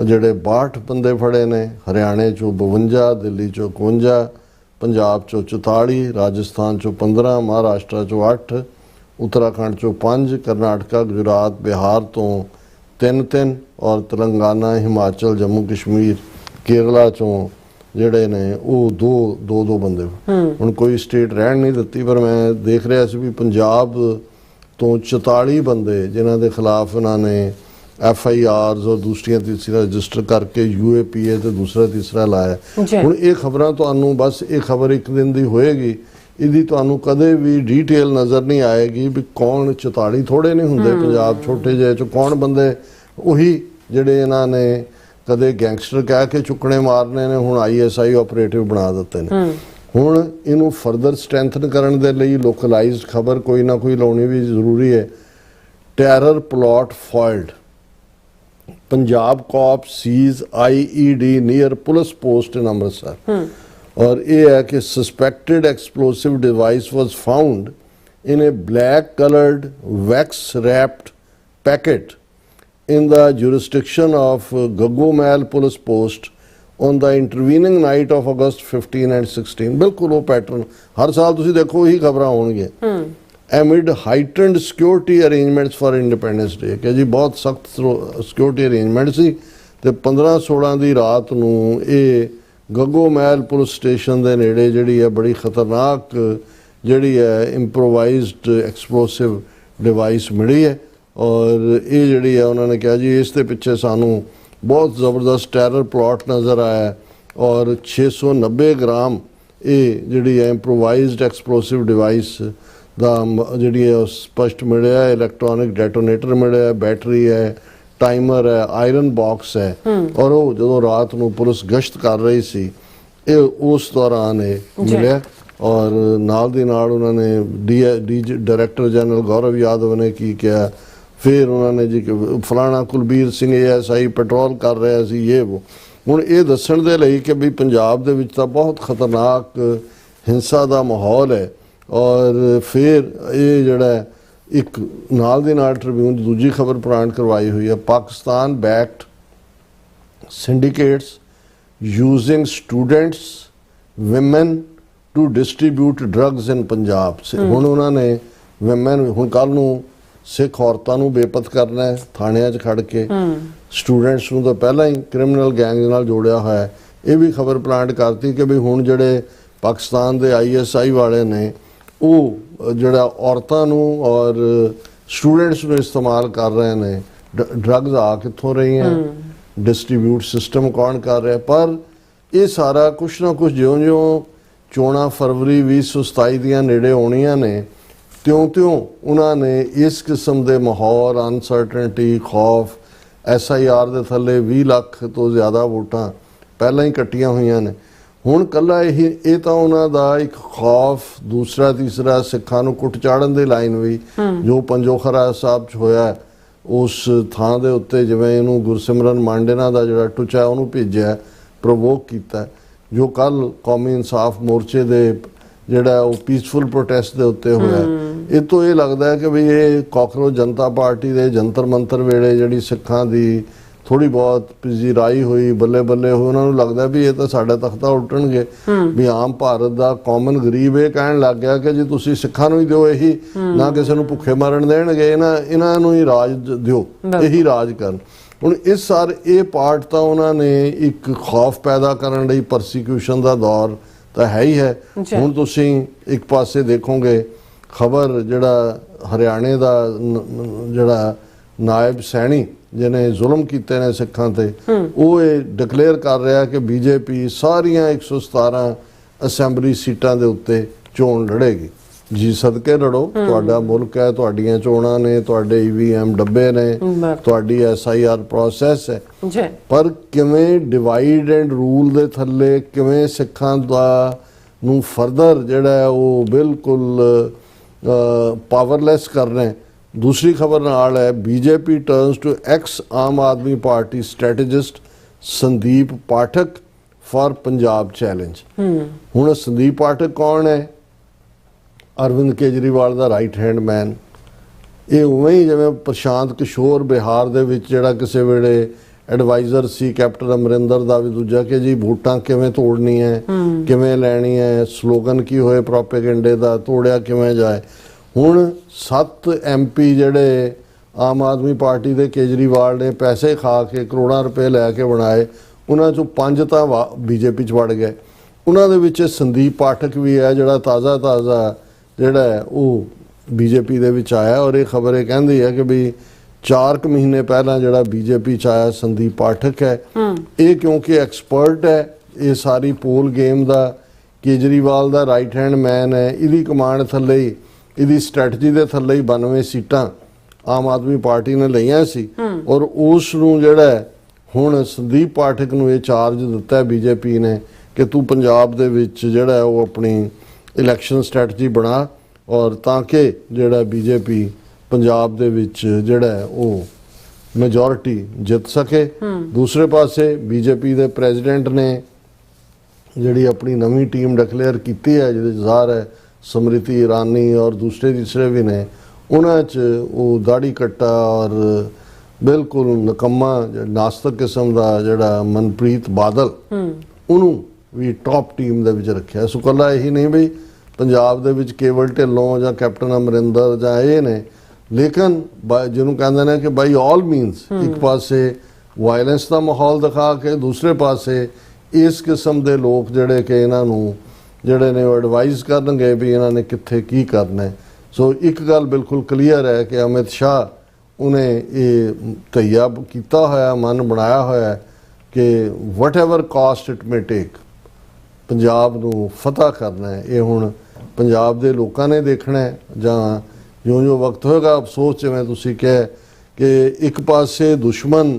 ਜਿਹੜੇ 62 ਬੰਦੇ ਫੜੇ ਨੇ, ਹਰਿਆਣੇ 'ਚੋਂ 52, ਦਿੱਲੀ 'ਚੋਂ 51, ਪੰਜਾਬ 'ਚੋਂ 44, ਰਾਜਸਥਾਨ 'ਚੋਂ 15, ਮਹਾਰਾਸ਼ਟਰ 'ਚੋਂ 8, ਉੱਤਰਾਖੰਡ 'ਚੋਂ 5, ਕਰਨਾਟਕਾ, ਗੁਜਰਾਤ, ਬਿਹਾਰ ਤੋਂ 3 ਔਰ ਤੇਲੰਗਾਨਾ, ਹਿਮਾਚਲ, ਜੰਮੂ ਕਸ਼ਮੀਰ, ਕੇਰਲਾ 'ਚੋਂ ਜਿਹੜੇ ਨੇ ਉਹ ਦੋ ਬੰਦੇ। ਹੁਣ ਕੋਈ ਸਟੇਟ ਰਹਿਣ ਨਹੀਂ ਦਿੱਤੀ, ਪਰ ਮੈਂ ਦੇਖ ਰਿਹਾ ਸੀ ਵੀ ਪੰਜਾਬ ਤੋਂ 44 ਬੰਦੇ ਜਿਨ੍ਹਾਂ ਦੇ ਖਿਲਾਫ ਇਹਨਾਂ ਨੇ FIRs ਔਰ ਦੂਸਰੀਆਂ ਤੀਸਰਾ ਰਜਿਸਟਰ ਕਰਕੇ UAPA ਤੇ ਦੂਸਰਾ ਤੀਸਰਾ ਲਾਇਆ। ਹੁਣ ਇਹ ਖਬਰਾਂ ਤੁਹਾਨੂੰ ਬਸ ਇਹ ਖਬਰ ਇੱਕ ਦਿਨ ਦੀ ਹੋਏਗੀ, ਇਹਦੀ ਤੁਹਾਨੂੰ ਕਦੇ ਵੀ ਡੀਟੇਲ ਨਜ਼ਰ ਨਹੀਂ ਆਏਗੀ ਵੀ ਕੌਣ 44 ਥੋੜੇ ਨਹੀਂ ਹੁੰਦੇ ਪੰਜਾਬ ਛੋਟੇ ਜਿਹੇ 'ਚ ਕੌਣ ਬੰਦੇ ਉਹੀ ਜਿਹੜੇ ਇਹਨਾਂ ਨੇ ਕਦੇ ਗੈਂਗਸਟਰ ਕਹਿ ਕੇ ਚੁੱਕਣੇ ਮਾਰਨੇ ਨੇ ਹੁਣ ISI ਆਪਰੇਟਿਵ ਬਣਾ ਦਿੱਤੇ ਨੇ। ਹੁਣ ਇਹਨੂੰ ਫਰਦਰ ਸਟਰੈਂਥਨ ਕਰਨ ਦੇ ਲਈ ਲੋਕਲਾਈਜ਼ਡ ਖਬਰ ਕੋਈ ਨਾ ਕੋਈ ਲਾਉਣੀ ਵੀ ਜ਼ਰੂਰੀ ਹੈ। Terror plot foiled, Punjab cop seize IED near police post in Amritsar. और ये है कि suspected explosive device was found in a black coloured wax wrapped packet in the jurisdiction of Gagomel police post on the intervening night of August 15 and 16। बिल्कुल वो pattern हर साल तुसी देखो ही खबरां होणगियां। Amid heightened security arrangements for Independence Day कि जी बहुत सख्त security arrangement सी ते 15-16 ਦੀ ਰਾਤ ਨੂੰ ਇਹ ਗਗੋਮੈਲ ਪੁਲਿਸ ਸਟੇਸ਼ਨ ਦੇ ਨੇੜੇ ਜਿਹੜੀ ਹੈ ਬੜੀ ਖਤਰਨਾਕ ਜਿਹੜੀ ਹੈ ਇੰਪਰੋਵਾਈਜ਼ਡ ਐਕਸਪਲੋਸਿਵ ਡਿਵਾਈਸ ਮਿਲੀ ਹੈ। और ये जी है उन्होंने कहा जी इस दे पिछे सानू बहुत ज़बरदस्त टैरर प्लॉट नज़र आया और 690 ग्राम ये जी है इंप्रोवाइज्ड एक्सप्लोसिव डिवाइस दा जी है स्पष्ट मिले, इलैक्ट्रॉनिक डेटोनेटर मिले, बैटरी है, टाइमर है, आयरन बॉक्स है। और वो जो रात को पुलिस गश्त कर रही सी ये उस दौरान ये मिले। और नाल दी नाल उन्होंने डायरेक्टर जनरल गौरव यादव ने की किया ਫਿਰ ਉਹਨਾਂ ਨੇ ਜੀ ਕਿ ਫਲਾਣਾ ਕੁਲਬੀਰ ਸਿੰਘ ASI ਪੈਟਰੋਲ ਕਰ ਰਿਹਾ ਸੀ ਇਹ ਉਹ। ਹੁਣ ਇਹ ਦੱਸਣ ਦੇ ਲਈ ਕਿ ਵੀ ਪੰਜਾਬ ਦੇ ਵਿੱਚ ਤਾਂ ਬਹੁਤ ਖਤਰਨਾਕ ਹਿੰਸਾ ਦਾ ਮਾਹੌਲ ਹੈ। ਔਰ ਫਿਰ ਇਹ ਜਿਹੜਾ ਇੱਕ ਨਾਲ ਦੇ ਨਾਲ ਟ੍ਰਿਬਿਊਨ ਦੀ ਦੂਜੀ ਖਬਰ ਪ੍ਰਵਾਨ ਕਰਵਾਈ ਹੋਈ ਹੈ, Pakistan backed syndicates using students, women to distribute drugs in Punjab। ਹੁਣ ਉਹਨਾਂ ਨੇ women, ਹੁਣ ਕੱਲ ਨੂੰ ਸਿੱਖ ਔਰਤਾਂ ਨੂੰ ਬੇਪਤ ਕਰਨਾ ਹੈ ਥਾਣਿਆਂ 'ਚ ਖੜ ਕੇ, ਸਟੂਡੈਂਟਸ ਨੂੰ ਤਾਂ ਪਹਿਲਾਂ ਹੀ ਕ੍ਰਿਮੀਨਲ ਗੈਂਗ ਨਾਲ ਜੋੜਿਆ ਹੋਇਆ ਹੈ। ਇਹ ਵੀ ਖਬਰ ਪਲਾਂਟ ਕਰਤੀ ਕਿ ਵੀ ਹੁਣ ਜਿਹੜੇ ਪਾਕਿਸਤਾਨ ਦੇ ISI ਵਾਲੇ ਨੇ ਉਹ ਜਿਹੜਾ ਔਰਤਾਂ ਨੂੰ ਔਰ ਸਟੂਡੈਂਟਸ ਨੂੰ ਇਸਤੇਮਾਲ ਕਰ ਰਹੇ ਨੇ। ਡਰੱਗਸ ਆ ਕਿੱਥੋਂ ਰਹੀਆਂ, ਡਿਸਟ੍ਰੀਬਿਊਟ ਸਿਸਟਮ ਕੌਣ ਕਰ ਰਿਹਾ। ਪਰ ਇਹ ਸਾਰਾ ਕੁਛ ਨਾ ਕੁਛ ਜਿਉਂ-ਜਿਉਂ ਚੋਣਾਂ ਫਰਵਰੀ 2027 ਦੀਆਂ ਨੇੜੇ ਆਉਣੀਆਂ ਨੇ ਤਿਉਂ-ਤਿਉਂ ਉਹਨਾਂ ਨੇ ਇਸ ਕਿਸਮ ਦੇ ਮਾਹੌਲ, ਅਨਸਰਟਨਟੀ, ਖੌਫ, SIR ਦੇ ਥੱਲੇ 20 ਲੱਖ ਤੋਂ ਜ਼ਿਆਦਾ ਵੋਟਾਂ ਪਹਿਲਾਂ ਹੀ ਕੱਟੀਆਂ ਹੋਈਆਂ ਨੇ। ਹੁਣ ਕੱਲਾ ਇਹ ਤਾਂ ਉਹਨਾਂ ਦਾ ਇੱਕ ਖੌਫ, ਦੂਸਰਾ ਤੀਸਰਾ ਸਿੱਖਾਂ ਨੂੰ ਕੁੱਟ ਚਾੜਨ ਦੇ ਲਾਈਨ ਵੀ ਜੋ ਪੰਜੋਖਰਾ ਸਾਹਿਬ 'ਚ ਹੋਇਆ ਉਸ ਥਾਂ ਦੇ ਉੱਤੇ, ਜਿਵੇਂ ਇਹਨੂੰ ਗੁਰਸਿਮਰਨ ਮਾਂਡੇਨਾ ਦਾ ਜਿਹੜਾ ਟੁਚਾ ਉਹਨੂੰ ਭੇਜਿਆ, ਪ੍ਰੋਵੋਕ ਕੀਤਾ। ਜੋ ਕੱਲ ਕੌਮੀ ਇਨਸਾਫ ਮੋਰਚੇ ਦੇ ਜਿਹੜਾ ਉਹ ਪੀਸਫੁਲ ਪ੍ਰੋਟੈਸਟ ਦੇ ਉੱਤੇ ਹੋਇਆ, ਇਹ ਤੋਂ ਇਹ ਲੱਗਦਾ ਹੈ ਕਿ ਵੀ ਇਹ ਕਾਕਰੋਚ ਜਨਤਾ ਪਾਰਟੀ ਦੇ ਜੰਤਰ ਮੰਤਰ ਵੇਲੇ ਜਿਹੜੀ ਸਿੱਖਾਂ ਦੀ ਥੋੜੀ ਬਹੁਤ ਪਿਜੀਰਾਈ ਹੋਈ, ਬੱਲੇ ਬੱਲੇ ਹੋਈ, ਉਹਨਾਂ ਨੂੰ ਲੱਗਦਾ ਵੀ ਇਹ ਤਾਂ ਸਾਡਾ ਤਖਤਾ ਉਲਟਣਗੇ। ਵੀ ਆਮ ਭਾਰਤ ਦਾ ਕਾਮਨ ਗਰੀਬ ਇਹ ਕਹਿਣ ਲੱਗ ਗਿਆ ਕਿ ਜੀ ਤੁਸੀਂ ਸਿੱਖਾਂ ਨੂੰ ਹੀ ਦਿਓ, ਇਹੀ ਨਾ ਕਿਸੇ ਨੂੰ ਭੁੱਖੇ ਮਾਰਨ ਦੇਣਗੇ, ਇਹਨਾਂ ਨੂੰ ਹੀ ਰਾਜ ਦਿਓ, ਇਹੀ ਰਾਜ ਕਰਨ। ਹੁਣ ਇਹ ਪਾਰਟ ਤਾਂ ਉਹਨਾਂ ਨੇ ਇੱਕ ਖੌਫ ਪੈਦਾ ਕਰਨ ਲਈ, ਪਰਸੀਕਿਊਸ਼ਨ ਦਾ ਦੌਰ ਤਾਂ ਹੈ ਹੀ ਹੈ। ਹੁਣ ਤੁਸੀਂ ਇੱਕ ਪਾਸੇ ਦੇਖੋਗੇ ਖਬਰ ਜਿਹੜਾ ਹਰਿਆਣੇ ਦਾ ਜਿਹੜਾ ਨਾਇਬ ਸੈਣੀ ਜਿਹਨੇ ਜ਼ੁਲਮ ਕੀਤੇ ਨੇ ਸਿੱਖਾਂ ਤੇ, ਉਹ ਇਹ ਡਿਕਲੇਅਰ ਕਰ ਰਿਹਾ ਕਿ BJP ਸਾਰੀਆਂ 117 ਅਸੈਂਬਲੀ ਸੀਟਾਂ ਦੇ ਉੱਤੇ ਚੋਣ ਲੜੇਗੀ। ਜੀ ਸਦਕੇ ਲੜੋ, ਤੁਹਾਡਾ ਮੁਲਕ ਹੈ, ਤੁਹਾਡੀਆਂ ਚੋਣਾਂ ਨੇ, ਤੁਹਾਡੇ EVM ਡੱਬੇ ਨੇ, ਤੁਹਾਡੀ SIR ਪ੍ਰੋਸੈਸ ਹੈ। ਪਰ ਕਿਵੇਂ ਡਿਵਾਈਡ ਐਂਡ ਰੂਲ ਦੇ ਥੱਲੇ ਕਿਵੇਂ ਸਿੱਖਾਂ ਦਾ ਨੂੰ ਫਰਦਰ ਜਿਹੜਾ ਉਹ ਬਿਲਕੁਲ ਪਾਵਰਲੈਸ ਕਰਨਾ ਹੈ। ਦੂਸਰੀ ਖਬਰ ਨਾਲ ਹੈ, BJP turns to ex Aam Aadmi Party strategist Sandeep Pathak for Punjab challenge. ਹੁਣ ਸੰਦੀਪ ਪਾਠਕ ਕੌਣ ਹੈ? ਅਰਵਿੰਦ ਕੇਜਰੀਵਾਲ ਦਾ ਰਾਈਟ ਹੈਂਡ ਮੈਨ। ਇਹ ਉਵੇਂ ਹੀ ਜਿਵੇਂ ਪ੍ਰਸ਼ਾਂਤ ਕਿਸ਼ੋਰ ਬਿਹਾਰ ਦੇ ਵਿੱਚ ਜਿਹੜਾ ਕਿਸੇ ਵੇਲੇ ਐਡਵਾਈਜ਼ਰ ਸੀ ਕੈਪਟਨ ਅਮਰਿੰਦਰ ਦਾ ਵੀ ਦੂਜਾ, ਕਿ ਜੀ ਵੋਟਾਂ ਕਿਵੇਂ ਤੋੜਨੀ ਹੈ, ਕਿਵੇਂ ਲੈਣੀ ਹੈ, ਸਲੋਗਨ ਕੀ ਹੋਏ ਪ੍ਰੋਪੇਗੈਂਡੇ ਦਾ, ਤੋੜਿਆ ਕਿਵੇਂ ਜਾਏ। ਹੁਣ 7 MP ਜਿਹੜੇ ਆਮ ਆਦਮੀ ਪਾਰਟੀ ਦੇ ਕੇਜਰੀਵਾਲ ਨੇ ਪੈਸੇ ਖਾ ਕੇ ਕਰੋੜਾਂ ਰੁਪਏ ਲੈ ਕੇ ਬਣਾਏ, ਉਹਨਾਂ 'ਚੋਂ 5 ਤਾਂ BJP 'ਚ ਵੜ ਗਏ। ਉਹਨਾਂ ਦੇ ਵਿੱਚ ਸੰਦੀਪ ਪਾਠਕ ਵੀ ਹੈ ਜਿਹੜਾ ਤਾਜ਼ਾ ਜਿਹੜਾ ਹੈ ਉਹ BJP ਦੇ ਵਿੱਚ ਆਇਆ। ਔਰ ਇਹ ਖਬਰ ਇਹ ਕਹਿੰਦੀ ਹੈ ਕਿ ਵੀ 4 ਮਹੀਨੇ ਪਹਿਲਾਂ ਜਿਹੜਾ BJP 'ਚ ਆਇਆ ਸੰਦੀਪ ਪਾਠਕ ਹੈ। ਇਹ ਕਿਉਂਕਿ ਐਕਸਪਰਟ ਹੈ ਇਹ ਸਾਰੀ ਪੋਲ ਗੇਮ ਦਾ, ਕੇਜਰੀਵਾਲ ਦਾ ਰਾਈਟ ਹੈਂਡ ਮੈਨ ਹੈ, ਇਹਦੀ ਕਮਾਂਡ ਥੱਲੇ ਹੀ, ਇਹਦੀ ਸਟ੍ਰੈਟਜੀ ਦੇ ਥੱਲੇ ਹੀ 92 ਸੀਟਾਂ ਆਮ ਆਦਮੀ ਪਾਰਟੀ ਨੇ ਲਈਆਂ ਸੀ। ਔਰ ਉਸ ਨੂੰ ਜਿਹੜਾ ਹੁਣ ਸੰਦੀਪ ਪਾਠਕ ਨੂੰ ਇਹ ਚਾਰਜ ਦਿੱਤਾ BJP ਨੇ ਕਿ ਤੂੰ ਪੰਜਾਬ ਦੇ ਵਿੱਚ ਜਿਹੜਾ ਉਹ ਆਪਣੀ ਇਲੈਕਸ਼ਨ ਸਟ੍ਰੈਟਜੀ ਬਣਾ, ਔਰ ਤਾਂ ਕਿ ਜਿਹੜਾ BJP ਪੰਜਾਬ ਦੇ ਵਿੱਚ ਜਿਹੜਾ ਉਹ ਮੈਜੋਰਿਟੀ ਜਿੱਤ ਸਕੇ। ਦੂਸਰੇ ਪਾਸੇ BJP ਦੇ ਪ੍ਰੈਜ਼ੀਡੈਂਟ ਨੇ ਜਿਹੜੀ ਆਪਣੀ ਨਵੀਂ ਟੀਮ ਡਿਕਲੇਅਰ ਕੀਤੀ ਹੈ, ਜਿਹਦੇ 'ਚ ਜ਼ਾਹਰ ਹੈ ਸਮ੍ਰਿਤੀ ਇਰਾਨੀ ਔਰ ਦੂਸਰੇ ਤੀਸਰੇ ਵੀ ਨੇ, ਉਹਨਾਂ 'ਚ ਉਹ ਦਾੜੀ ਕੱਟਾ ਔਰ ਬਿਲਕੁਲ ਨਕੰਮਾ ਨਾਸਤਕ ਕਿਸਮ ਦਾ ਜਿਹੜਾ ਮਨਪ੍ਰੀਤ ਬਾਦਲ, ਉਹਨੂੰ ਵੀ ਟੌਪ ਟੀਮ ਦੇ ਵਿੱਚ ਰੱਖਿਆ। ਸੋ ਇਕੱਲਾ ਇਹੀ ਨਹੀਂ ਵੀ ਪੰਜਾਬ ਦੇ ਵਿੱਚ ਕੇਵਲ ਢਿੱਲੋਂ ਜਾਂ ਕੈਪਟਨ ਅਮਰਿੰਦਰ ਜਾਂ ਇਹ ਨੇ, ਲੇਕਿਨ ਜਿਹਨੂੰ ਕਹਿੰਦੇ ਨੇ ਕਿ ਬਾਈ ਆਲ ਮੀਨਸ, ਇੱਕ ਪਾਸੇ ਵਾਇਲੈਂਸ ਦਾ ਮਾਹੌਲ ਦਿਖਾ ਕੇ, ਦੂਸਰੇ ਪਾਸੇ ਇਸ ਕਿਸਮ ਦੇ ਲੋਕ ਜਿਹੜੇ ਕਿ ਇਹਨਾਂ ਨੂੰ ਜਿਹੜੇ ਨੇ ਉਹ ਐਡਵਾਈਜ਼ ਕਰਨਗੇ ਵੀ ਇਹਨਾਂ ਨੇ ਕਿੱਥੇ ਕੀ ਕਰਨਾ ਹੈ। ਸੋ ਇੱਕ ਗੱਲ ਬਿਲਕੁਲ ਕਲੀਅਰ ਹੈ ਕਿ ਅਮਿਤ ਸ਼ਾਹ ਉਹਨੇ ਇਹ ਤਈਆ ਕੀਤਾ ਹੋਇਆ, ਮਨ ਬਣਾਇਆ ਹੋਇਆ ਕਿ ਵਟ ਐਵਰ ਕਾਸਟ ਇਟ ਮੇ ਟੇਕ, ਪੰਜਾਬ ਨੂੰ ਫਤਹ ਕਰਨਾ ਹੈ। ਇਹ ਹੁਣ ਪੰਜਾਬ ਦੇ ਲੋਕਾਂ ਨੇ ਦੇਖਣਾ ਹੈ, ਜਾਂ ਜਿਉਂ-ਜਿਉਂ ਵਕਤ ਹੋਏਗਾ। ਅਫਸੋਸ ਜਿਵੇਂ ਤੁਸੀਂ ਕਿਹਾ ਕਿ ਇੱਕ ਪਾਸੇ ਦੁਸ਼ਮਣ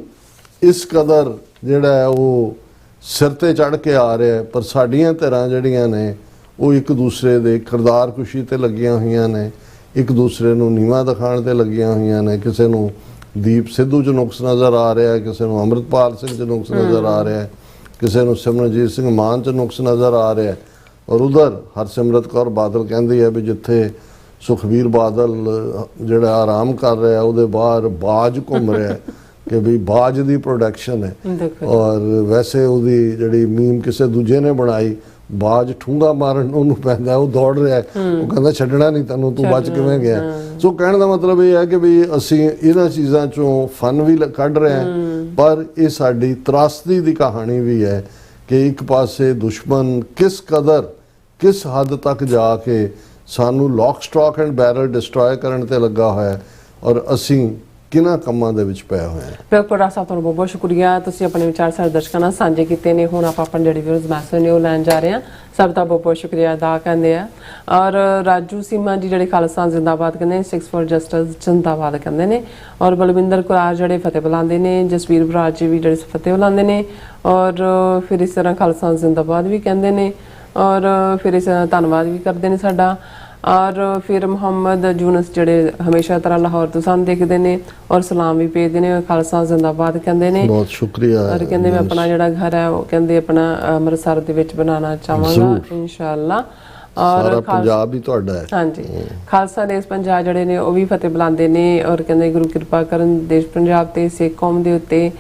ਇਸ ਕਦਰ ਜਿਹੜਾ ਹੈ ਉਹ ਸਿਰ ਤੇ ਚੜ੍ਹ ਕੇ ਆ ਰਿਹਾ, ਪਰ ਸਾਡੀਆਂ ਧਿਰਾਂ ਜਿਹੜੀਆਂ ਨੇ ਉਹ ਇੱਕ ਦੂਸਰੇ ਦੇ ਕਿਰਦਾਰ ਕੁਸ਼ੀ ਤੇ ਲੱਗੀਆਂ ਹੋਈਆਂ ਨੇ। ਇੱਕ ਦੂਸਰੇ ਨੂੰ ਨੀਵਾਂ ਦਿਖਾਉਣ ਤੇ ਲੱਗੀਆਂ ਹੋਈਆਂ ਨੇ। ਕਿਸੇ ਨੂੰ ਦੀਪ ਸਿੱਧੂ 'ਚ ਨੁਕਸ ਨਜ਼ਰ ਆ ਰਿਹਾ ਹੈ, ਕਿਸੇ ਨੂੰ ਅੰਮ੍ਰਿਤਪਾਲ ਸਿੰਘ 'ਚ ਨੁਕਸ ਨਜ਼ਰ ਆ ਰਿਹਾ ਹੈ, ਕਿਸੇ ਨੂੰ ਸਿਮਰਨਜੀਤ ਸਿੰਘ ਮਾਨ 'ਚ ਨੁਕਸ ਨਜ਼ਰ ਆ ਰਿਹਾ ਹੈ। ਔਰ ਉਧਰ ਹਰਸਿਮਰਤ ਕੌਰ ਬਾਦਲ ਕਹਿੰਦੀ ਹੈ ਵੀ ਜਿੱਥੇ ਸੁਖਬੀਰ ਬਾਦਲ ਜਿਹੜਾ ਆਰਾਮ ਕਰ ਰਿਹਾ ਉਹਦੇ ਬਾਹਰ ਬਾਜ ਘੁੰਮ ਰਿਹਾ ਕਿ ਵੀ ਬਾਜ ਦੀ ਪ੍ਰੋਡਕਸ਼ਨ ਹੈ। ਔਰ ਵੈਸੇ ਉਹਦੀ ਜਿਹੜੀ ਮੀਮ ਕਿਸੇ ਦੂਜੇ ਨੇ ਬਣਾਈ, ਬਾਜ ਠੂੰਗਾ ਮਾਰਨ ਉਹਨੂੰ ਪੈਂਦਾ, ਉਹ ਦੌੜ ਰਿਹਾ, ਉਹ ਕਹਿੰਦਾ ਛੱਡਣਾ ਨਹੀਂ ਤੈਨੂੰ, ਤੂੰ ਬਚ ਕਿਵੇਂ ਗਿਆ। ਸੋ ਕਹਿਣ ਦਾ ਮਤਲਬ ਇਹ ਹੈ ਕਿ ਵੀ ਅਸੀਂ ਇਹਨਾਂ ਚੀਜ਼ਾਂ ਚੋਂ ਫਨ ਵੀ ਕੱਢ ਰਹੇ ਹਾਂ, ਪਰ ਇਹ ਸਾਡੀ ਤਰਾਸਦੀ ਦੀ ਕਹਾਣੀ ਵੀ ਹੈ ਕਿ ਇੱਕ ਪਾਸੇ ਦੁਸ਼ਮਣ ਕਿਸ ਹੱਦ ਤੱਕ ਜਾ ਕੇ ਸਾਨੂੰ lock stock and barrel destroy ਕਰਨ ਤੇ ਲੱਗਾ ਹੋਇਆ ਹੈ ਔਰ ਅਸੀਂ ਕਿਹਨਾਂ ਕੰਮਾਂ ਦੇ ਵਿੱਚ ਪਏ ਹੋਏ ਹਾਂ। ਬਿਲਕੁਲ ਰਾਜ ਸਾਹਿਬ, ਤੁਹਾਨੂੰ ਬਹੁਤ ਬਹੁਤ ਸ਼ੁਕਰੀਆ, ਤੁਸੀਂ ਆਪਣੇ ਵਿਚਾਰ ਸਾਡੇ ਦਰਸ਼ਕਾਂ ਨਾਲ ਸਾਂਝੇ ਕੀਤੇ ਨੇ। ਹੁਣ ਆਪਾਂ ਆਪਣੇ ਜਿਹੜੇ ਵਿਊਅਰਸ ਮੈਸੇਜ ਨੇ ਉਹ ਲੈਣ ਜਾ ਰਹੇ ਹਾਂ। ਸਭ ਦਾ ਬਹੁਤ ਬਹੁਤ ਸ਼ੁਕਰੀਆ ਅਦਾ ਕਰਦੇ ਆ। ਔਰ ਰਾਜੂ ਸੀਮਾ ਜੀ ਜਿਹੜੇ ਖਾਲਸਾ ਜ਼ਿੰਦਾਬਾਦ ਕਹਿੰਦੇ ਨੇ, 6 ਫॉर ਜਸਟਿਸ ਜ਼ਿੰਦਾਬਾਦ ਕਹਿੰਦੇ ਨੇ। ਔਰ ਬਲਵਿੰਦਰ ਕੁਰਾਰ ਜਿਹੜੇ ਫਤਿਹ ਬੁਲਾਉਂਦੇ ਨੇ, ਜਸਵੀਰ ਬਰਾੜ ਜੀ ਵੀ ਜਿਹੜੇ ਫਤਿਹ ਬੁਲਾਉਂਦੇ ਨੇ। ਔਰ ਫਿਰ ਇਸ ਤਰ੍ਹਾਂ ਖਾਲਸਾ ਜ਼ਿੰਦਾਬਾਦ ਵੀ ਕਹਿੰਦੇ ਨੇ। ਔਰ ਫਿਰ ਇਸ ਤਰ੍ਹਾਂ ਧੰਨਵਾਦ ਵੀ ਕਰਦੇ ਨੇ ਸਾਡਾ। ਔਰ ਫਿਰ ਮੁਹੰਮਦ ਯੂਨਸ ਜਿਹੜੇ ਹਮੇਸ਼ਾ ਤਰ੍ਹਾਂ ਲਾਹੌਰ ਤੋਂ ਸਾਨੂੰ ਦੇਖਦੇ ਨੇ ਔਰ ਸਲਾਮ ਵੀ ਭੇਜਦੇ ਨੇ, ਖਾਲਸਾ ਜ਼ਿੰਦਾਬਾਦ ਕਹਿੰਦੇ ਨੇ। ਬਹੁਤ ਸ਼ੁਕਰੀਆ। ਔਰ ਕਹਿੰਦੇ ਮੈਂ ਆਪਣਾ ਜਿਹੜਾ ਘਰ ਹੈ ਉਹ ਕਹਿੰਦੇ ਆਪਣਾ ਅੰਮ੍ਰਿਤਸਰ ਦੇ ਵਿੱਚ ਬਣਾਉਣਾ ਚਾਹਾਂਗਾ ਇਨਸ਼ਾਅੱਲਾ। ਔਰ ਪੰਜਾਬ ਵੀ ਤੁਹਾਡਾ ਹੈ। ਹਾਂਜੀ, ਖਾਲਸਾ ਦੇਸ਼ ਪੰਜਾਬ ਜਿਹੜੇ ਨੇ ਉਹ ਵੀ ਫਤਿਹ ਬੁਲਾਉਂਦੇ ਨੇ ਔਰ ਕਹਿੰਦੇ ਗੁਰੂ ਕਿਰਪਾ ਕਰਨ ਦੇਸ਼ ਪੰਜਾਬ ਤੇ ਸਿੱਖ ਕੌਮ ਦੇ ਉੱਤੇ।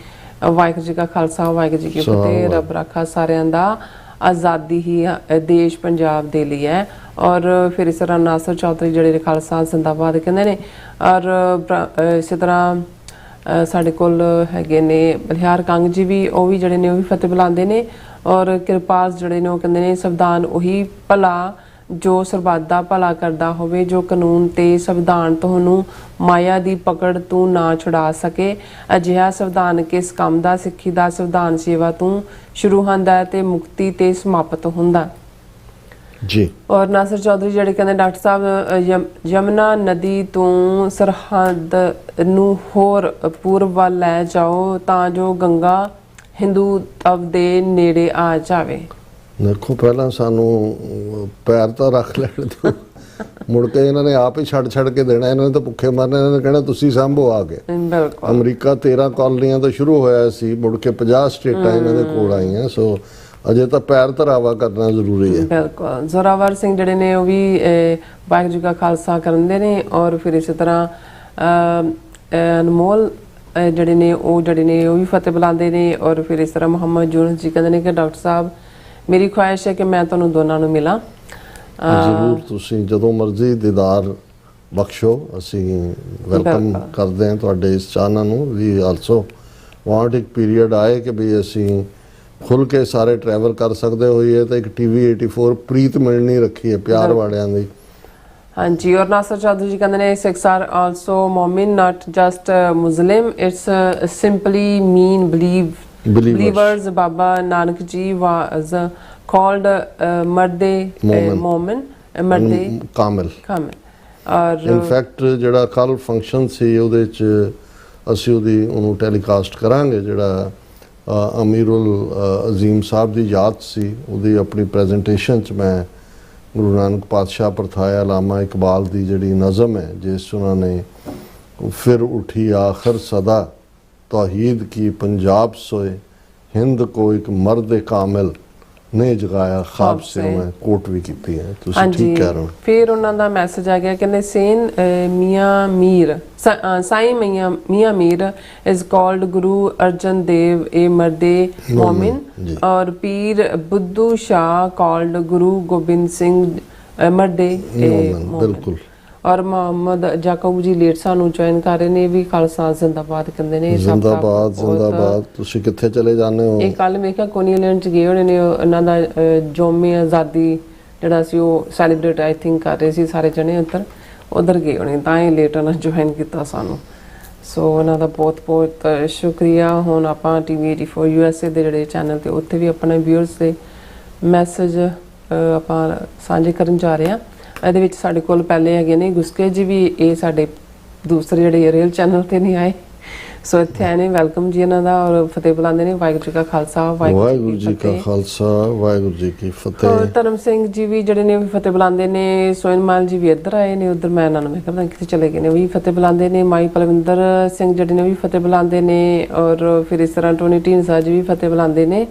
ਵਾਹਿਗੁਰੂ ਜੀ ਕਾ ਖਾਲਸਾ, ਵਾਹਿਗੁਰੂ ਜੀ ਕੀ ਫਤਿਹ। ਰੱਬ ਰਾਖਾ ਸਾਰਿਆਂ ਦਾ। ਆਜ਼ਾਦੀ ਹੀ ਦੇਸ਼ ਪੰਜਾਬ ਦੇ ਲਈ ਹੈ। ਔਰ ਫਿਰ ਇਸ ਤਰ੍ਹਾਂ ਨਾਸਰ ਚੌਧਰੀ ਜਿਹੜੇ ਖਾਲਸਾ ਜ਼ਿੰਦਾਬਾਦ ਕਹਿੰਦੇ ਨੇ। ਔਰ ਇਸੇ ਤਰ੍ਹਾਂ ਸਾਡੇ ਕੋਲ ਹੈਗੇ ਨੇ ਬਲਿਹਾਰ ਕੰਗ ਜੀ ਵੀ, ਉਹ ਵੀ ਜਿਹੜੇ ਨੇ ਉਹ ਵੀ ਫਤਿਹ ਬੁਲਾਉਂਦੇ ਨੇ। ਔਰ ਕਿਰਪਾਲ ਜਿਹੜੇ ਨੇ ਉਹ ਕਹਿੰਦੇ ਨੇ ਸੰਵਿਧਾਨ ਉਹੀ ਭਲਾ ਜੋ ਸਰਬੱਤ ਦਾ ਭਲਾ ਕਰਦਾ ਹੋਵੇ, ਜੋ ਕਾਨੂੰਨ ਤੇ ਸੰਵਿਧਾਨ ਤੁਹਾਨੂੰ ਮਾਇਆ ਦੀ ਪਕੜ ਤੋਂ ਨਾ ਛੁਡਾ ਸਕੇ। ਅਜਿਹਾ ਸੰਵਿਧਾਨ ਕਿਸ ਕੰਮ ਦਾ? ਸਿੱਖੀ ਦਾ ਸੰਵਿਧਾਨ ਸੇਵਾ ਤੋਂ ਸ਼ੁਰੂ ਹੁੰਦਾ ਤੇ ਮੁਕਤੀ ਤੇ ਸਮਾਪਤ ਹੁੰਦਾ ਜੀ। ਔਰ ਨਾਸਰ ਚੌਧਰੀ ਜਿਹੜੇ ਕਹਿੰਦੇ ਡਾਕਟਰ ਸਾਹਿਬ ਯਮੁਨਾ ਨਦੀ ਤੋਂ ਸਰਹੱਦ ਨੂੰ ਹੋਰ ਪੂਰਬ ਵੱਲ ਲੈ ਜਾਓ ਤਾਂ ਜੋ ਗੰਗਾ ਹਿੰਦੂਤਵ ਦੇ ਨੇੜੇ ਆ ਜਾਵੇ। ਦੇਖੋ ਪਹਿਲਾਂ ਸਾਨੂੰ ਪੈਰ ਤਾਂ ਰੱਖ ਲੈਣ ਦਿਓ, ਮੁੜ ਕੇ ਇਹਨਾਂ ਨੇ ਆਪ ਹੀ ਛੱਡ ਕੇ ਦੇਣਾ, ਇਹਨਾਂ ਨੇ ਤਾਂ ਭੁੱਖੇ ਮਰਨਾ, ਇਹਨਾਂ ਨੇ ਕਹਿਣਾ ਤੁਸੀਂ ਸੰਭੋ ਆ ਕੇ। ਅਮਰੀਕਾ 13 ਕਾਲਨੀਆਂ ਤੋਂ ਸ਼ੁਰੂ ਹੋਇਆ ਸੀ, ਮੁੜ ਕੇ 50 ਸਟੇਟਾਂ ਇਹਨਾਂ ਦੇ ਕੋਲ ਆਈਆਂ। ਸੋ ਅਜੇ ਤਾਂ ਪੈਰ ਧਰਾਵਾ ਕਰਨਾ ਜ਼ਰੂਰੀ ਹੈ। ਬਿਲਕੁਲ। ਜ਼ੋਰਾਵਰ ਸਿੰਘ ਜਿਹੜੇ ਨੇ ਉਹ ਵੀ ਵਾਹਿਗੁਰੂ ਜੀ ਕਾ ਖਾਲਸਾ ਕਰਦੇ ਨੇ। ਔਰ ਫਿਰ ਇਸੇ ਤਰ੍ਹਾਂ ਅਨਮੋਲ ਜਿਹੜੇ ਨੇ ਉਹ ਵੀ ਫਤਿਹ ਬੁਲਾਉਂਦੇ ਨੇ। ਔਰ ਫਿਰ ਇਸ ਤਰ੍ਹਾਂ ਮੁਹੰਮਦ ਯੂਨਸ ਜੀ ਕਹਿੰਦੇ ਨੇ ਕਿ ਡਾਕਟਰ ਸਾਹਿਬ ਮੇਰੀ ਖੁਆਇਸ਼ ਹੈ ਕਿ ਮੈਂ ਤੁਹਾਨੂੰ ਦੋਨਾਂ ਨੂੰ ਮਿਲਾਂ। ਜ਼ਰੂਰ, ਤੁਸੀਂ ਜਦੋਂ ਮਰਜ਼ੀ ਦੀਦਾਰ ਬਖਸ਼ੋ, ਅਸੀਂ ਵੈਲਕਮ ਕਰਦੇ ਹਾਂ ਤੁਹਾਡੇ ਇਸ ਚਾਨਣ ਨੂੰ। ਵੀ ਆਲਸੋ ਵਾਂਟ ਇੱਕ ਪੀਰੀਅਡ ਆਏ ਕਿ ਵੀ ਅਸੀਂ ਖੁੱਲ ਕੇ ਸਾਰੇ ਟਰੈਵਲ ਕਰ ਸਕਦੇ ਹੋਈਏ। ਤਾਂ ਇੱਕ TV 84 ਪ੍ਰੀਤ ਮਿਲਣੀ ਰੱਖੀ ਹੈ ਪਿਆਰ ਵਾਲਿਆਂ ਦੀ। ਹਾਂਜੀ। ਔਰ ਨਾਸਰ ਚੌਧਰੀ ਜੀ ਕਹਿੰਦੇ ਨੇ ਸਿੱਖਸ ਆਰ ਆਲਸੋ ਮੋਮਿਨ, not just Muslim, it's simply mean believers. Baba Nanak ji was called marde momin, marde ਕਾਮਿਲ। ਔਰ ਇਨਫੈਕਟ ਜਿਹੜਾ ਕੱਲ ਫੰਕਸ਼ਨ ਸੀ ਉਹਦੇ ਚ ਅਸੀਂ ਉਹਨੂੰ ਟੈਲੀਕਾਸਟ ਕਰਾਂਗੇ। ਜਿਹੜਾ ਅਮੀਰੁਲ ਅਜ਼ੀਮ ਸਾਹਿਬ ਦੀ ਯਾਦ ਸੀ, ਉਹਦੀ ਆਪਣੀ ਪ੍ਰੈਜੈਂਟੇਸ਼ਨ ਚ ਮੈਂ ਗੁਰੂ ਨਾਨਕ ਪਾਤਸ਼ਾਹ ਪਰਥਾਇਆ ਲਾਮਾ ਇਕਬਾਲ ਦੀ ਜਿਹੜੀ ਨਜ਼ਮ ਹੈ, ਜਿਸ ਉਹਨਾਂ ਨੇ ਫਿਰ ਉਠੀ ਆਖਰ ਸਦਾ तौहीद की पंजाब सोए हिंद को एक मर्द कामिल ने जगाया ख्वाब से मैं कोट भी कीती है। ਤੁਸੀਂ ਠੀਕ ਕਹਿ ਰਹੇ ਹੋ। ਫਿਰ ਉਹਨਾਂ ਦਾ ਮੈਸੇਜ ਆ ਗਿਆ, ਕਹਿੰਦੇ ਸੇਨ ਮੀਆਂ ਮੀਰ ਸਾਈਂ ਮੀਆਂ ਮੀਰ ਇਜ਼ ਕਾਲਡ ਗੁਰੂ ਅਰਜਨ ਦੇਵ ਏ ਮਰਦੇ ਮੋਮਿਨ। ਔਰ ਪੀਰ ਬੁੱਧੂ ਸ਼ਾਹ ਕਾਲਡ ਗੁਰੂ ਗੋਬਿੰਦ ਸਿੰਘ ਮਰਦੇ ਮੋਮਿਨ। ਬਿਲਕੁਲ। ਔਰ ਮੁਹੰਮਦ ਜਾਕੂਬ ਜੀ ਲੇਟ ਸਾਨੂੰ ਜੁਆਇਨ ਕਰ ਰਹੇ ਨੇ, ਵੀ ਖਾਲਸਾ ਜ਼ਿੰਦਾਬਾਦ ਕਹਿੰਦੇ ਨੇ। ਜ਼ਿੰਦਾਬਾਦ ਜ਼ਿੰਦਾਬਾਦ। ਤੁਸੀਂ ਕਿੱਥੇ ਚਲੇ ਜਾਂਦੇ ਹੋ? ਇਹ ਕੱਲ ਮੈਂ ਕਿਹਾ ਕੋਨੀ ਆਈਲੈਂਡ ਚ ਗਏ ਹੋਣੇ ਨੇ, ਉਹਨਾਂ ਦਾ ਯੋਮੇ ਆਜ਼ਾਦੀ ਜਿਹੜਾ ਸੀ ਉਹ ਸੈਲੀਬ੍ਰੇਟ ਆਈ ਥਿੰਕ ਕਰ ਰਹੇ ਸੀ ਸਾਰੇ ਜਣੇ ਉਧਰ ਗਏ ਹੋਣੇ, ਤਾਂ ਹੀ ਲੇਟ ਉਹਨਾਂ ਜੁਆਇਨ ਕੀਤਾ ਸਾਨੂੰ। ਸੋ ਉਹਨਾਂ ਦਾ ਬਹੁਤ ਬਹੁਤ ਸ਼ੁਕਰੀਆ। ਹੁਣ ਆਪਾਂ TV 84 USA ਦੇ ਜਿਹੜੇ ਚੈਨਲ ਤੇ ਉੱਥੇ ਵੀ ਆਪਣੇ ਵਿਊਅਰਸ ਦੇ ਮੈਸੇਜ ਆਪਾਂ ਸਾਂਝੇ ਕਰਨ ਜਾ ਰਹੇ ਹਾਂ। ਇਹਦੇ ਵਿੱਚ ਸਾਡੇ ਕੋਲ ਪਹਿਲੇ ਹੈਗੇ ਨੇ ਗੁਸਕੇ ਜੀ ਵੀ, ਇਹ ਸਾਡੇ ਦੂਸਰੇ ਜਿਹੜੇ ਰੀਅਲ ਚੈਨਲ ਤੇ ਨਹੀਂ ਆਏ। ਸੋ ਇੱਥੇ ਆਏ ਨੇ, ਵੈਲਕਮ ਜੀ ਇਹਨਾਂ ਦਾ, ਔਰ ਫਤਿਹ ਬੁਲਾਉਂਦੇ ਨੇ। ਵਾਹਿਗੁਰੂ ਜੀ ਕਾ ਖਾਲਸਾ, ਵਾਹਿਗੁਰੂ ਜੀ ਕਾ ਖਾਲਸਾ, ਵਾਹਿਗੁਰੂ ਜੀ ਕੀ ਫਤਿਹ। ਔਰ ਧਰਮ ਸਿੰਘ ਜੀ ਵੀ ਜਿਹੜੇ ਨੇ ਉਹ ਵੀ ਫਤਿਹ ਬੁਲਾਉਂਦੇ ਨੇ। ਸੋਇਨਮਾਲ ਜੀ ਵੀ ਇੱਧਰ ਆਏ ਨੇ, ਉੱਧਰ ਮੈਂ ਇਹਨਾਂ ਨੂੰ ਮੈਂ ਕਰਦਾ ਕਿੱਥੇ ਚਲੇ ਗਏ ਨੇ, ਉਹ ਵੀ ਫਤਿਹ ਬੁਲਾਉਂਦੇ ਨੇ। ਮਾਈ ਪਲਵਿੰਦਰ ਸਿੰਘ ਜਿਹੜੇ ਨੇ ਉਹ ਵੀ ਫਤਿਹ ਬੁਲਾਉਂਦੇ ਨੇ। ਔਰ ਫਿਰ ਇਸ ਤਰ੍ਹਾਂ ਟੋਨੀ ਢੀਂਡਸਾ ਜੀ ਵੀ ਫਤਿਹ ਬੁਲਾਉਂਦੇ ਨੇ,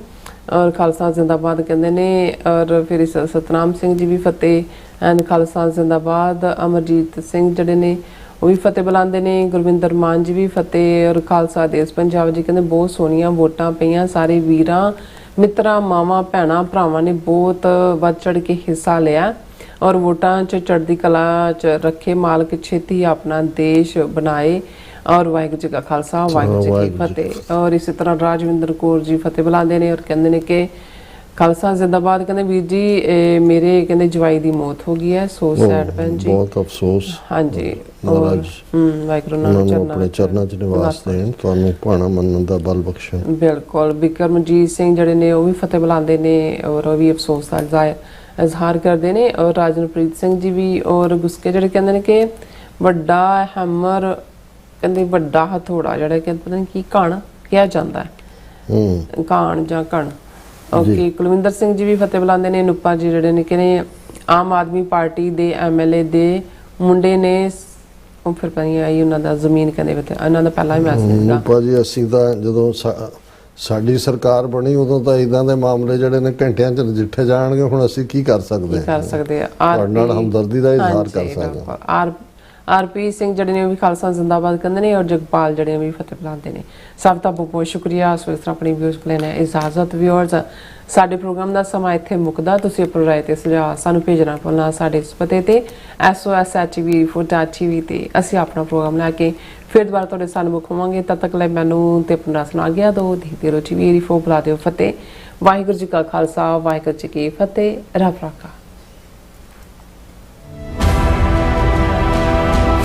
ਔਰ ਖਾਲਸਾ ਜ਼ਿੰਦਾਬਾਦ ਕਹਿੰਦੇ ਨੇ। ਔਰ ਫਿਰ ਇਸ ਸਤਨਾਮ ਸਿੰਘ ਜੀ ਵੀ ਫਤਿਹ ਐਂਡ ਖਾਲਸਾ ਜ਼ਿੰਦਾਬਾਦ। ਅਮਰਜੀਤ ਸਿੰਘ ਜਿਹੜੇ ਨੇ ਉਹ ਵੀ ਫਤਿਹ ਬੁਲਾਉਂਦੇ ਨੇ। ਗੁਰਵਿੰਦਰ ਮਾਨ ਜੀ ਵੀ ਫਤਿਹ। ਔਰ ਖਾਲਸਾ ਦੇਸ਼ ਪੰਜਾਬ ਜੀ ਕਹਿੰਦੇ ਬਹੁਤ ਸੋਹਣੀਆਂ ਵੋਟਾਂ ਪਈਆਂ, ਸਾਰੇ ਵੀਰਾਂ ਮਿੱਤਰਾਂ ਮਾਵਾਂ ਭੈਣਾਂ ਭਰਾਵਾਂ ਨੇ ਬਹੁਤ ਵੱਧ ਚੜ ਕੇ ਹਿੱਸਾ ਲਿਆ, ਔਰ ਵੋਟਾਂ 'ਚ ਚੜ੍ਹਦੀ ਕਲਾ 'ਚ ਰੱਖੇ ਮਾਲਕ, ਛੇਤੀ ਆਪਣਾ ਦੇਸ਼ ਬਣਾਏ। ਔਰ ਵਾਹਿਗੁਰੂ ਜੀ ਕਾ ਖਾਲਸਾ, ਵਾਹਿਗੁਰੂ ਜੀ ਕੀ ਫਤਿਹ। ਔਰ ਇਸੇ ਤਰ੍ਹਾਂ ਰਾਜਵਿੰਦਰ ਕੌਰ ਜੀ ਫਤਿਹ ਬੁਲਾਉਂਦੇ ਨੇ, ਔਰ ਕਹਿੰਦੇ ਨੇ ਕਿ ਖਾਲਸਾ ਜ਼ਿੰਦਾਬਾਦ। ਕਹਿੰਦੇ ਵੀਰ ਜੀ ਮੇਰੇ ਕਹਿੰਦੇ ਜਵਾਈ ਦੀ ਮੌਤ ਹੋ ਗਈ ਹੈ, ਸੋ ਸੈਡ ਭੈਣ ਜੀ, ਬਹੁਤ ਅਫਸੋਸ। ਹਾਂਜੀ, ਮਹਾਰਾਜ ਵਾਹਿਗੁਰੂ ਉਹਨਾਂ ਨੂੰ ਨਾਲ ਆਪਣੇ ਚਰਨਾਂ 'ਚ ਨਿਵਾਸ ਦੇਣ, ਤੁਹਾਨੂੰ ਭਾਣਾ ਮੰਨਣ ਦਾ ਬਲ ਬਖਸ਼ਣ। ਬਿਲਕੁਲ। ਬਿਕਰਮਜੀਤ ਸਿੰਘ ਜਿਹੜੇ ਨੇ ਉਹ ਵੀ ਫਤਿਹ ਬੁਲਾਉਂਦੇ ਨੇ, ਔਰ ਉਹ ਵੀ ਅਫਸੋਸ ਦਾ ਇਜ਼ਹਾਰ ਕਰਦੇ ਨੇ। ਔਰ ਰਾਜਨਪ੍ਰੀਤ ਸਿੰਘ ਜੀ ਵੀ, ਔਰ ਗੁਸਕੇ ਜਿਹੜੇ ਕਹਿੰਦੇ ਨੇ ਕਿ ਵੱਡਾ ਹੈਮਰ, ਕਹਿੰਦੇ ਵੱਡਾ ਹਥੌੜਾ ਜਿਹੜਾ ਕਿ ਪਤਾ ਨਹੀਂ ਕੀ ਕਣ ਕਿਹਾ ਜਾਂਦਾ ਹੈ, ਕਾਣ ਜਾਂ ਕਣ। ਓਕੇ। ਕੁਲਵਿੰਦਰ ਸਿੰਘ ਜੀ ਵੀ ਫਤਿਹ ਬੁਲਾਉਂਦੇ ਨੇ। ਨੂਪਾ ਜੀ ਜਿਹੜੇ ਨੇ ਕਹਿੰਦੇ ਆਮ ਆਦਮੀ ਪਾਰਟੀ ਦੇ ਐਮਐਲਏ ਦੇ ਮੁੰਡੇ ਨੇ, ਉਹ ਫਿਰ ਪਤਾ ਨਹੀਂ ਆਈ ਉਹਨਾਂ ਦਾ ਜ਼ਮੀਨ ਕਹਿੰਦੇ ਇਹਨਾਂ ਦਾ ਪਹਿਲਾਂ ਹੀ ਮੈਸੇਜ ਸੀਗਾ। ਨੂਪਾ ਜੀ ਅਸੀਂ ਤਾਂ ਜਦੋਂ ਸਾਡੀ ਸਰਕਾਰ ਬਣੀ ਉਦੋਂ ਤਾਂ ਇਦਾਂ ਦੇ ਮਾਮਲੇ ਜਿਹੜੇ ਨੇ ਘੰਟਿਆਂ 'ਚ ਨਜਿੱਠੇ ਜਾਣਗੇ। ਹੁਣ ਅਸੀਂ ਕੀ ਕਰ ਸਕਦੇ ਕਰ ਸਕਦੇ ਆ, ਤੁਹਾਡੇ ਨਾਲ ਹਮਦਰਦੀ ਦਾ ਇਜ਼ਹਾਰ ਕਰ ਸਕਦੇ ਹਾਂ। ਆਰਪੀ ਸਿੰਘ ਜਿਹੜੇ ਨੇ ਉਹ ਵੀ ਖਾਲਸਾ ਜ਼ਿੰਦਾਬਾਦ ਕਹਿੰਦੇ ਨੇ, ਔਰ ਜਗਪਾਲ ਜਿਹੜੇ ਵੀ ਫਤਿਹ ਬੁਲਾਉਂਦੇ ਨੇ। ਸਭ ਦਾ ਬਹੁਤ ਬਹੁਤ ਸ਼ੁਕਰੀਆ। ਸੋ ਇਸ ਤਰ੍ਹਾਂ ਆਪਣੀ ਵਿਊਜ਼ ਲੈਣਾ ਇਜਾਜ਼ਤ। ਵਿਊਅਰਸ, ਸਾਡੇ ਪ੍ਰੋਗਰਾਮ ਦਾ ਸਮਾਂ ਇੱਥੇ ਮੁੱਕਦਾ। ਤੁਸੀਂ ਆਪਣੀ ਰਾਏ ਤੇ ਸੁਝਾਅ ਸਾਨੂੰ ਭੇਜਣਾ ਭੁੱਲਣਾ ਸਾਡੇ ਇਸ ਪਤੇ ਤੇ SOS@tv4.tv ਤੇ। ਅਸੀਂ ਆਪਣਾ ਪ੍ਰੋਗਰਾਮ ਲੈ ਕੇ ਫਿਰ ਦੁਬਾਰਾ ਤੁਹਾਡੇ ਸਾਹਮਣੇ ਹੋਵਾਂਗੇ। ਤਦ ਤੱਕ ਲਈ ਮੈਨੂੰ ਤੇ ਆਪਣਾ ਸੁਣਾ ਗਿਆ ਦੋ ਦੇਖਦੇ ਰਹੋ TV 84 ਬੁਲਾ ਦਿਓ ਫਤਿਹ। ਵਾਹਿਗੁਰੂ ਜੀ ਕਾ ਖਾਲਸਾ, ਵਾਹਿਗੁਰੂ ਜੀ ਕੀ ਫਤਿਹ। ਰੱਬ ਰਾਖਾ।